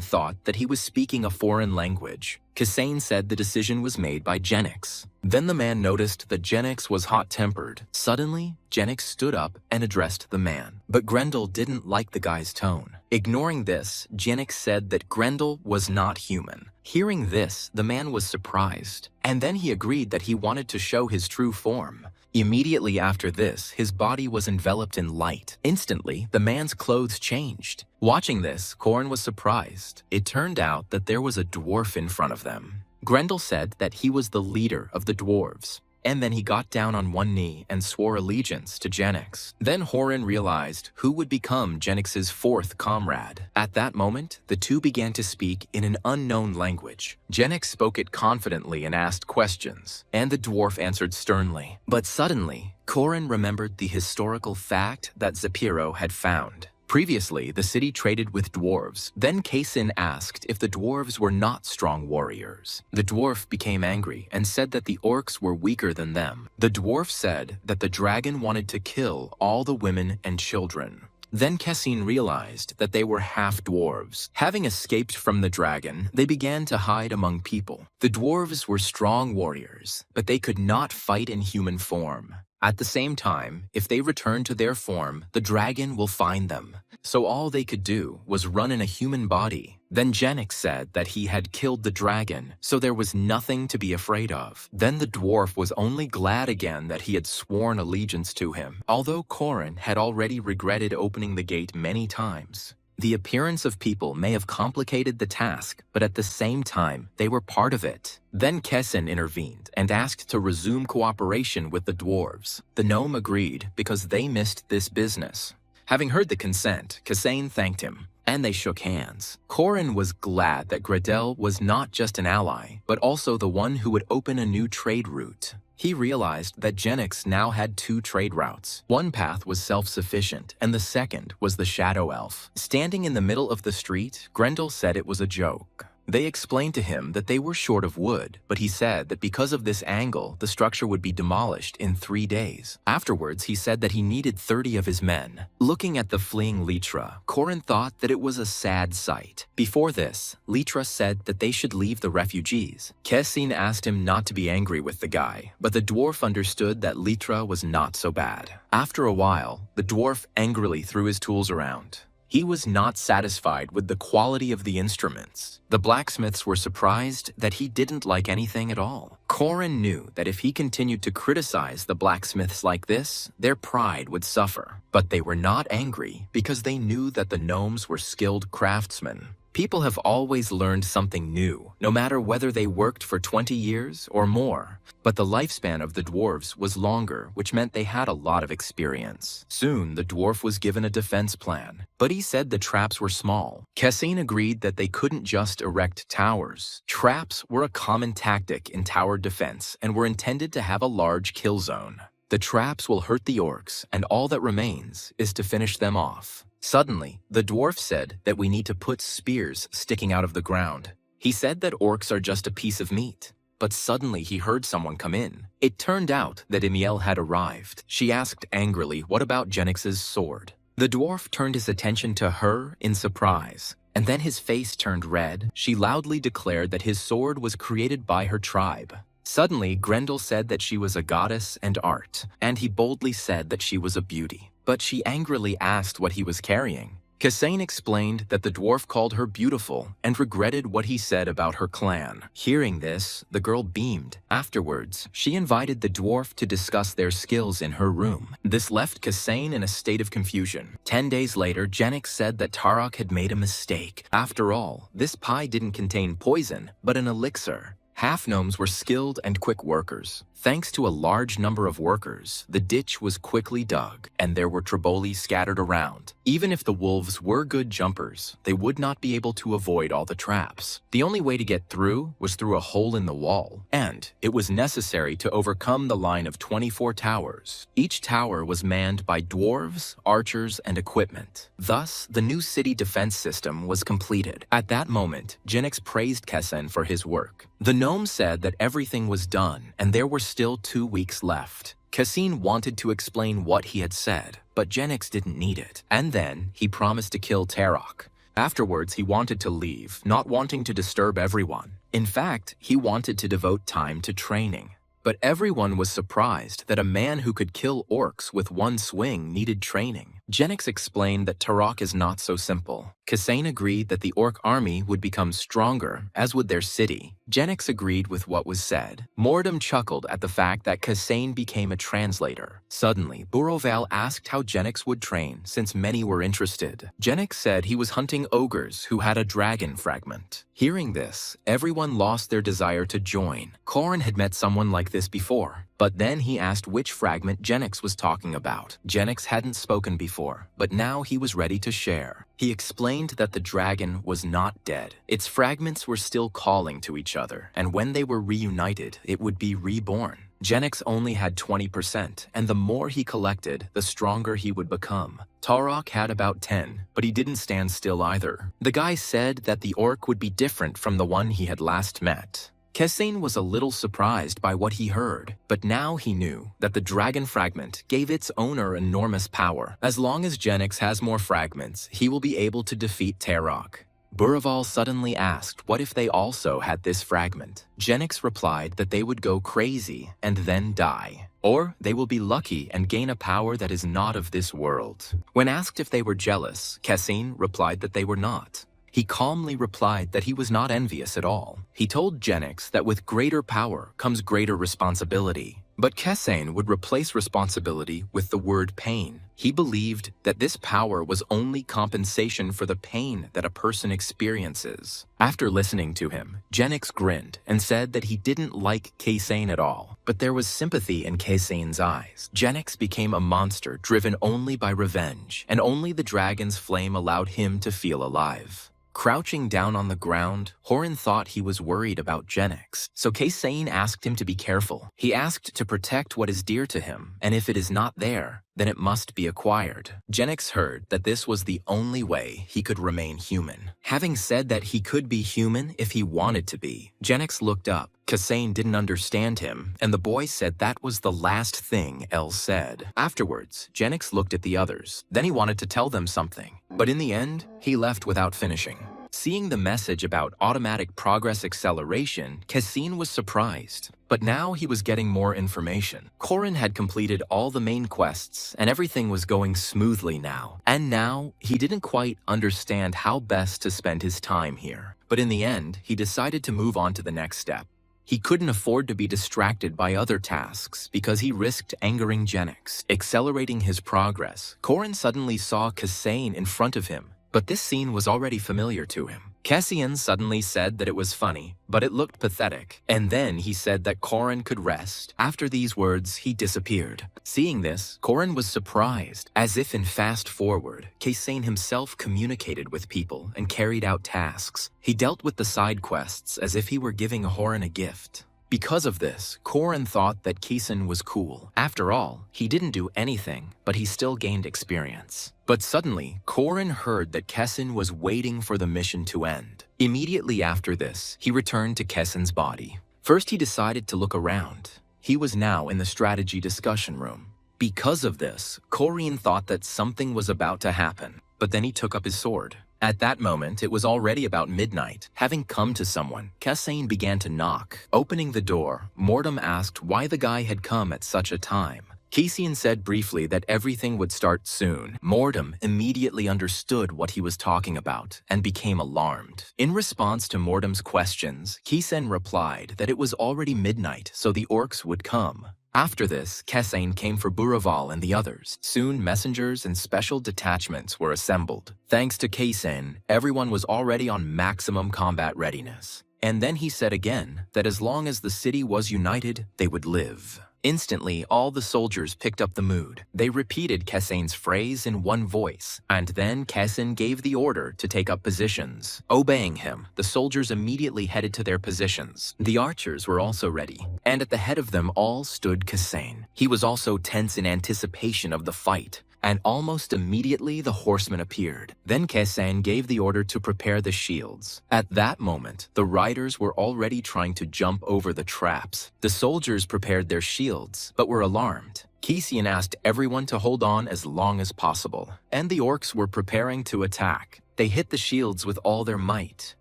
thought that he was speaking a foreign language. Kessain said the decision was made by Genix. Then the man noticed that Genix was hot-tempered. Suddenly, Genix stood up and addressed the man. But Grendel didn't like the guy's tone. Ignoring this, Genix said that Grendel was not human. Hearing this, the man was surprised, and then he agreed that he wanted to show his true form. Immediately after this, his body was enveloped in light. Instantly, the man's clothes changed. Watching this, Corin was surprised. It turned out that there was a dwarf in front of them. Grendel said that he was the leader of the dwarves. And then he got down on one knee and swore allegiance to Genix. Then Horin realized who would become Genix's 4th comrade. At that moment, the 2 began to speak in an unknown language. Genix spoke it confidently and asked questions, and the dwarf answered sternly. But suddenly, Corin remembered the historical fact that Zapiro had found. Previously, the city traded with dwarves. Then Kessain asked if the dwarves were not strong warriors. The dwarf became angry and said that the orcs were weaker than them. The dwarf said that the dragon wanted to kill all the women and children. Then Kessain realized that they were half-dwarves. Having escaped from the dragon, they began to hide among people. The dwarves were strong warriors, but they could not fight in human form. At the same time, if they return to their form, the dragon will find them. So all they could do was run in a human body. Then Genix said that he had killed the dragon, so there was nothing to be afraid of. Then the dwarf was only glad again that he had sworn allegiance to him, although Corin had already regretted opening the gate many times. The appearance of people may have complicated the task, but at the same time, they were part of it. Then Kessain intervened and asked to resume cooperation with the dwarves. The gnome agreed because they missed this business. Having heard the consent, Kessain thanked him. and they shook hands. Corin was glad that Gradel was not just an ally, but also the one who would open a new trade route. He realized that Genix now had two trade routes. One path was self-sufficient, and the second was the Shadow Elf. Standing in the middle of the street, Grendel said it was a joke. They explained to him that they were short of wood, but he said that because of this angle, the structure would be demolished in 3 days. Afterwards, he said that he needed 30 of his men. Looking at the fleeing Litra, Corin thought that it was a sad sight. Before this, Litra said that they should leave the refugees. Kessin asked him not to be angry with the guy, but the dwarf understood that Litra was not so bad. After a while, the dwarf angrily threw his tools around. He was not satisfied with the quality of the instruments. The blacksmiths were surprised that he didn't like anything at all. Corin knew that if he continued to criticize the blacksmiths like this, their pride would suffer. But they were not angry because they knew that the gnomes were skilled craftsmen. People have always learned something new, no matter whether they worked for 20 years or more. But the lifespan of the dwarves was longer, which meant they had a lot of experience. Soon, the dwarf was given a defense plan, but he said the traps were small. Kessin agreed that they couldn't just erect towers. Traps were a common tactic in tower defense and were intended to have a large kill zone. The traps will hurt the orcs, and all that remains is to finish them off. Suddenly, the dwarf said that we need to put spears sticking out of the ground. He said that orcs are just a piece of meat. But suddenly he heard someone come in. It turned out that Emiel had arrived. She asked angrily, what about Genix's sword? The dwarf turned his attention to her in surprise, and then his face turned red. She loudly declared that his sword was created by her tribe. Suddenly, Grendel said that she was a goddess and art, and he boldly said that she was a beauty. But she angrily asked what he was carrying. Kessin explained that the dwarf called her beautiful and regretted what he said about her clan. Hearing this, the girl beamed. Afterwards, she invited the dwarf to discuss their skills in her room. This left Kessin in a state of confusion. 10 days later, Genix said that Tarok had made a mistake. After all, this pie didn't contain poison, but an elixir. Half-gnomes were skilled and quick workers. Thanks to a large number of workers, the ditch was quickly dug, and there were triboli scattered around. Even if the wolves were good jumpers, they would not be able to avoid all the traps. The only way to get through was through a hole in the wall, and it was necessary to overcome the line of 24 towers. Each tower was manned by dwarves, archers, and equipment. Thus, the new city defense system was completed. At that moment, Genix praised Kessin for his work. The gnome said that everything was done, and there were still 2 weeks left. Kessin wanted to explain what he had said, but Genix didn't need it. And then, he promised to kill Tarok. Afterwards, he wanted to leave, not wanting to disturb everyone. In fact, he wanted to devote time to training. But everyone was surprised that a man who could kill orcs with one swing needed training. Genix explained that Tarok is not so simple. Kessin agreed that the orc army would become stronger, as would their city. Genix agreed with what was said. Mordum chuckled at the fact that Kessin became a translator. Suddenly, Boroval asked how Genix would train, since many were interested. Genix said he was hunting ogres who had a dragon fragment. Hearing this, everyone lost their desire to join. Corin had met someone like this before, but then he asked which fragment Genix was talking about. Genix hadn't spoken before, but now he was ready to share. He explained that the dragon was not dead. Its fragments were still calling to each other, and when they were reunited, it would be reborn. Genix only had 20%, and the more he collected, the stronger he would become. Tarok had about 10, but he didn't stand still either. The guy said that the orc would be different from the one he had last met. Kessin was a little surprised by what he heard, but now he knew that the dragon fragment gave its owner enormous power. As long as Genix has more fragments, he will be able to defeat Tarok. Boroval suddenly asked what if they also had this fragment. Genix replied that they would go crazy and then die. Or they will be lucky and gain a power that is not of this world. When asked if they were jealous, Kessin replied that they were not. He calmly replied that he was not envious at all. He told Genix that with greater power comes greater responsibility. But Kesane would replace responsibility with the word pain. He believed that this power was only compensation for the pain that a person experiences. After listening to him, Genix grinned and said that he didn't like Kesane at all, but there was sympathy in Kesane's eyes. Genix became a monster driven only by revenge, and only the dragon's flame allowed him to feel alive. Crouching down on the ground, Horan thought he was worried about Genix, so Kesane asked him to be careful. He asked to protect what is dear to him, and if it is not there, then it must be acquired. Genix heard that this was the only way he could remain human. Having said that he could be human if he wanted to be, Genix looked up. Kesane didn't understand him, and the boy said that was the last thing El said. Afterwards, Genix looked at the others. Then he wanted to tell them something, but in the end, he left without finishing. Seeing the message about automatic progress acceleration, Kesane was surprised. But now he was getting more information. Korin had completed all the main quests, and everything was going smoothly now. And now, he didn't quite understand how best to spend his time here. But in the end, he decided to move on to the next step. He couldn't afford to be distracted by other tasks because he risked angering Genix. Accelerating his progress, Korin suddenly saw Kesane in front of him. But this scene was already familiar to him. Cassian suddenly said that it was funny, but it looked pathetic, and then he said that Korin could rest. After these words, he disappeared. Seeing this, Korin was surprised, as if in fast forward, Kesane himself communicated with people and carried out tasks. He dealt with the side quests as if he were giving Horan a gift. Because of this, Korin thought that Keeson was cool. After all, he didn't do anything, but he still gained experience. But suddenly, Korin heard that Kessin was waiting for the mission to end. Immediately after this, he returned to Kessin's body. First, he decided to look around. He was now in the strategy discussion room. Because of this, Korin thought that something was about to happen, but then he took up his sword. At that moment, it was already about midnight. Having come to someone, Kessin began to knock. Opening the door, Mordum asked why the guy had come at such a time. Kessin said briefly that everything would start soon. Mordum immediately understood what he was talking about and became alarmed. In response to Mordum's questions, Kessin replied that it was already midnight, so the orcs would come. After this, Kessin came for Buraval and the others. Soon, messengers and special detachments were assembled. Thanks to Kessin, everyone was already on maximum combat readiness. And then he said again that as long as the city was united, they would live. Instantly, all the soldiers picked up the mood. They repeated Kessin's phrase in one voice, and then Kessin gave the order to take up positions. Obeying him, the soldiers immediately headed to their positions. The archers were also ready, and at the head of them all stood Kessin. He was also tense in anticipation of the fight. And almost immediately the horsemen appeared. Then Kessin gave the order to prepare the shields. At that moment, the riders were already trying to jump over the traps. The soldiers prepared their shields, but were alarmed. Kessin asked everyone to hold on as long as possible, and the orcs were preparing to attack. They hit the shields with all their might.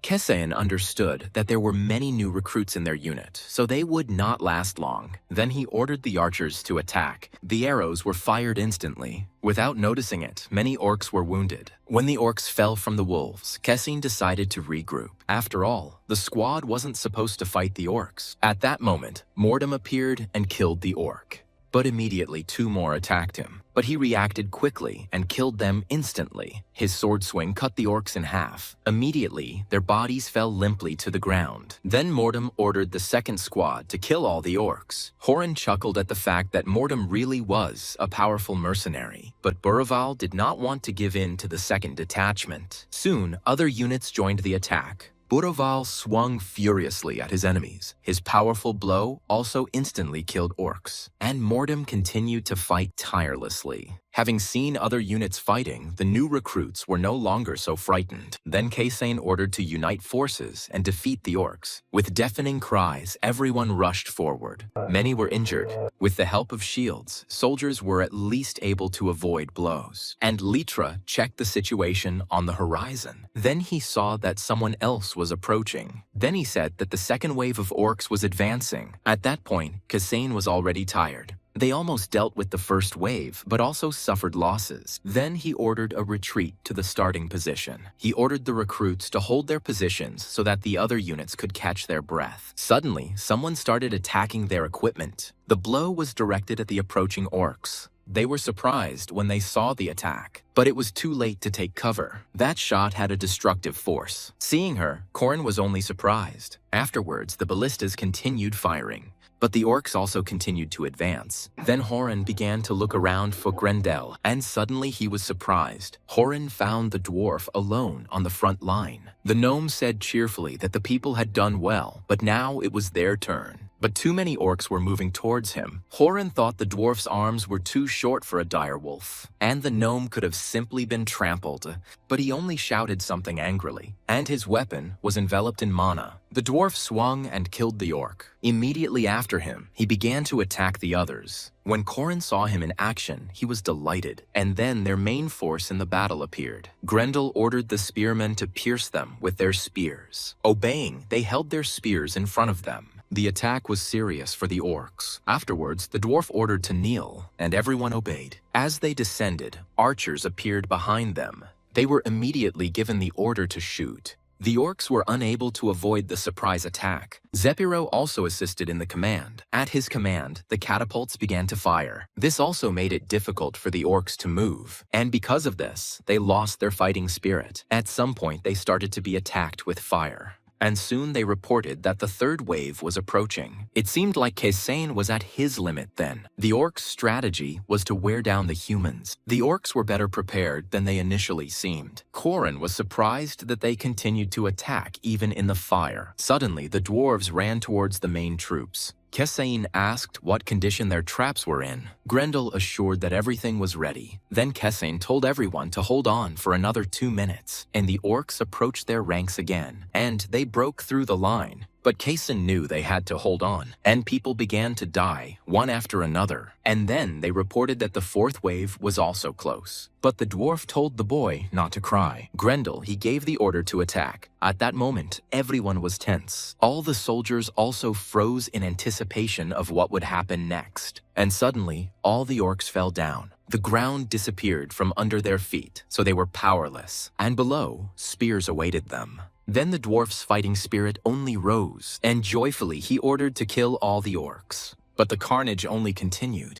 Kessin understood that there were many new recruits in their unit, so they would not last long. Then he ordered the archers to attack. The arrows were fired instantly. Without noticing it, many orcs were wounded. When the orcs fell from the wolves, Kessin decided to regroup. After all, the squad wasn't supposed to fight the orcs. At that moment, Mordum appeared and killed the orc. But immediately 2 more attacked him. But he reacted quickly and killed them instantly. His sword swing cut the orcs in half. Immediately, their bodies fell limply to the ground. Then Mordum ordered the second squad to kill all the orcs. Horan chuckled at the fact that Mordum really was a powerful mercenary. But Buraval did not want to give in to the second detachment. Soon, other units joined the attack. Buraval swung furiously at his enemies. His powerful blow also instantly killed orcs. And Mordum continued to fight tirelessly. Having seen other units fighting, the new recruits were no longer so frightened. Then Kessin ordered to unite forces and defeat the orcs. With deafening cries, everyone rushed forward. Many were injured. With the help of shields, soldiers were at least able to avoid blows. And Litra checked the situation on the horizon. Then he saw that someone else was approaching. Then he said that the second wave of orcs was advancing. At that point, Kessin was already tired. They almost dealt with the first wave, but also suffered losses. Then he ordered a retreat to the starting position. He ordered the recruits to hold their positions so that the other units could catch their breath. Suddenly, someone started attacking their equipment. The blow was directed at the approaching orcs. They were surprised when they saw the attack, but it was too late to take cover. That shot had a destructive force. Seeing her, Korn was only surprised. Afterwards, the ballistas continued firing, but the orcs also continued to advance. Then Horan began to look around for Grendel, and suddenly he was surprised. Horan found the dwarf alone on the front line. The gnome said cheerfully that the people had done well, but now it was their turn. But too many orcs were moving towards him. Horan thought the dwarf's arms were too short for a direwolf, and the gnome could have simply been trampled, but he only shouted something angrily, and his weapon was enveloped in mana. The dwarf swung and killed the orc. Immediately after him, he began to attack the others. When Korran saw him in action, he was delighted, and then their main force in the battle appeared. Grendel ordered the spearmen to pierce them with their spears. Obeying, they held their spears in front of them. The attack was serious for the orcs. Afterwards, the dwarf ordered to kneel, and everyone obeyed. As they descended, archers appeared behind them. They were immediately given the order to shoot. The orcs were unable to avoid the surprise attack. Zepiro also assisted in the command. At his command, the catapults began to fire. This also made it difficult for the orcs to move, and because of this, they lost their fighting spirit. At some point, they started to be attacked with fire, and soon they reported that the third wave was approaching. It seemed like Kasain was at his limit then. The orcs' strategy was to wear down the humans. The orcs were better prepared than they initially seemed. Korran was surprised that they continued to attack even in the fire. Suddenly, the dwarves ran towards the main troops. Kesain asked what condition their traps were in. Grendel assured that everything was ready. Then Kesain told everyone to hold on for another 2 minutes, and the orcs approached their ranks again, and they broke through the line. But Kason knew they had to hold on, and people began to die, one after another. And then they reported that the fourth wave was also close. But the dwarf told the boy not to cry. Grendel, he gave the order to attack. At that moment, everyone was tense. All the soldiers also froze in anticipation of what would happen next. And suddenly, all the orcs fell down. The ground disappeared from under their feet, so they were powerless. And below, spears awaited them. Then the dwarf's fighting spirit only rose, and joyfully he ordered to kill all the orcs. But the carnage only continued.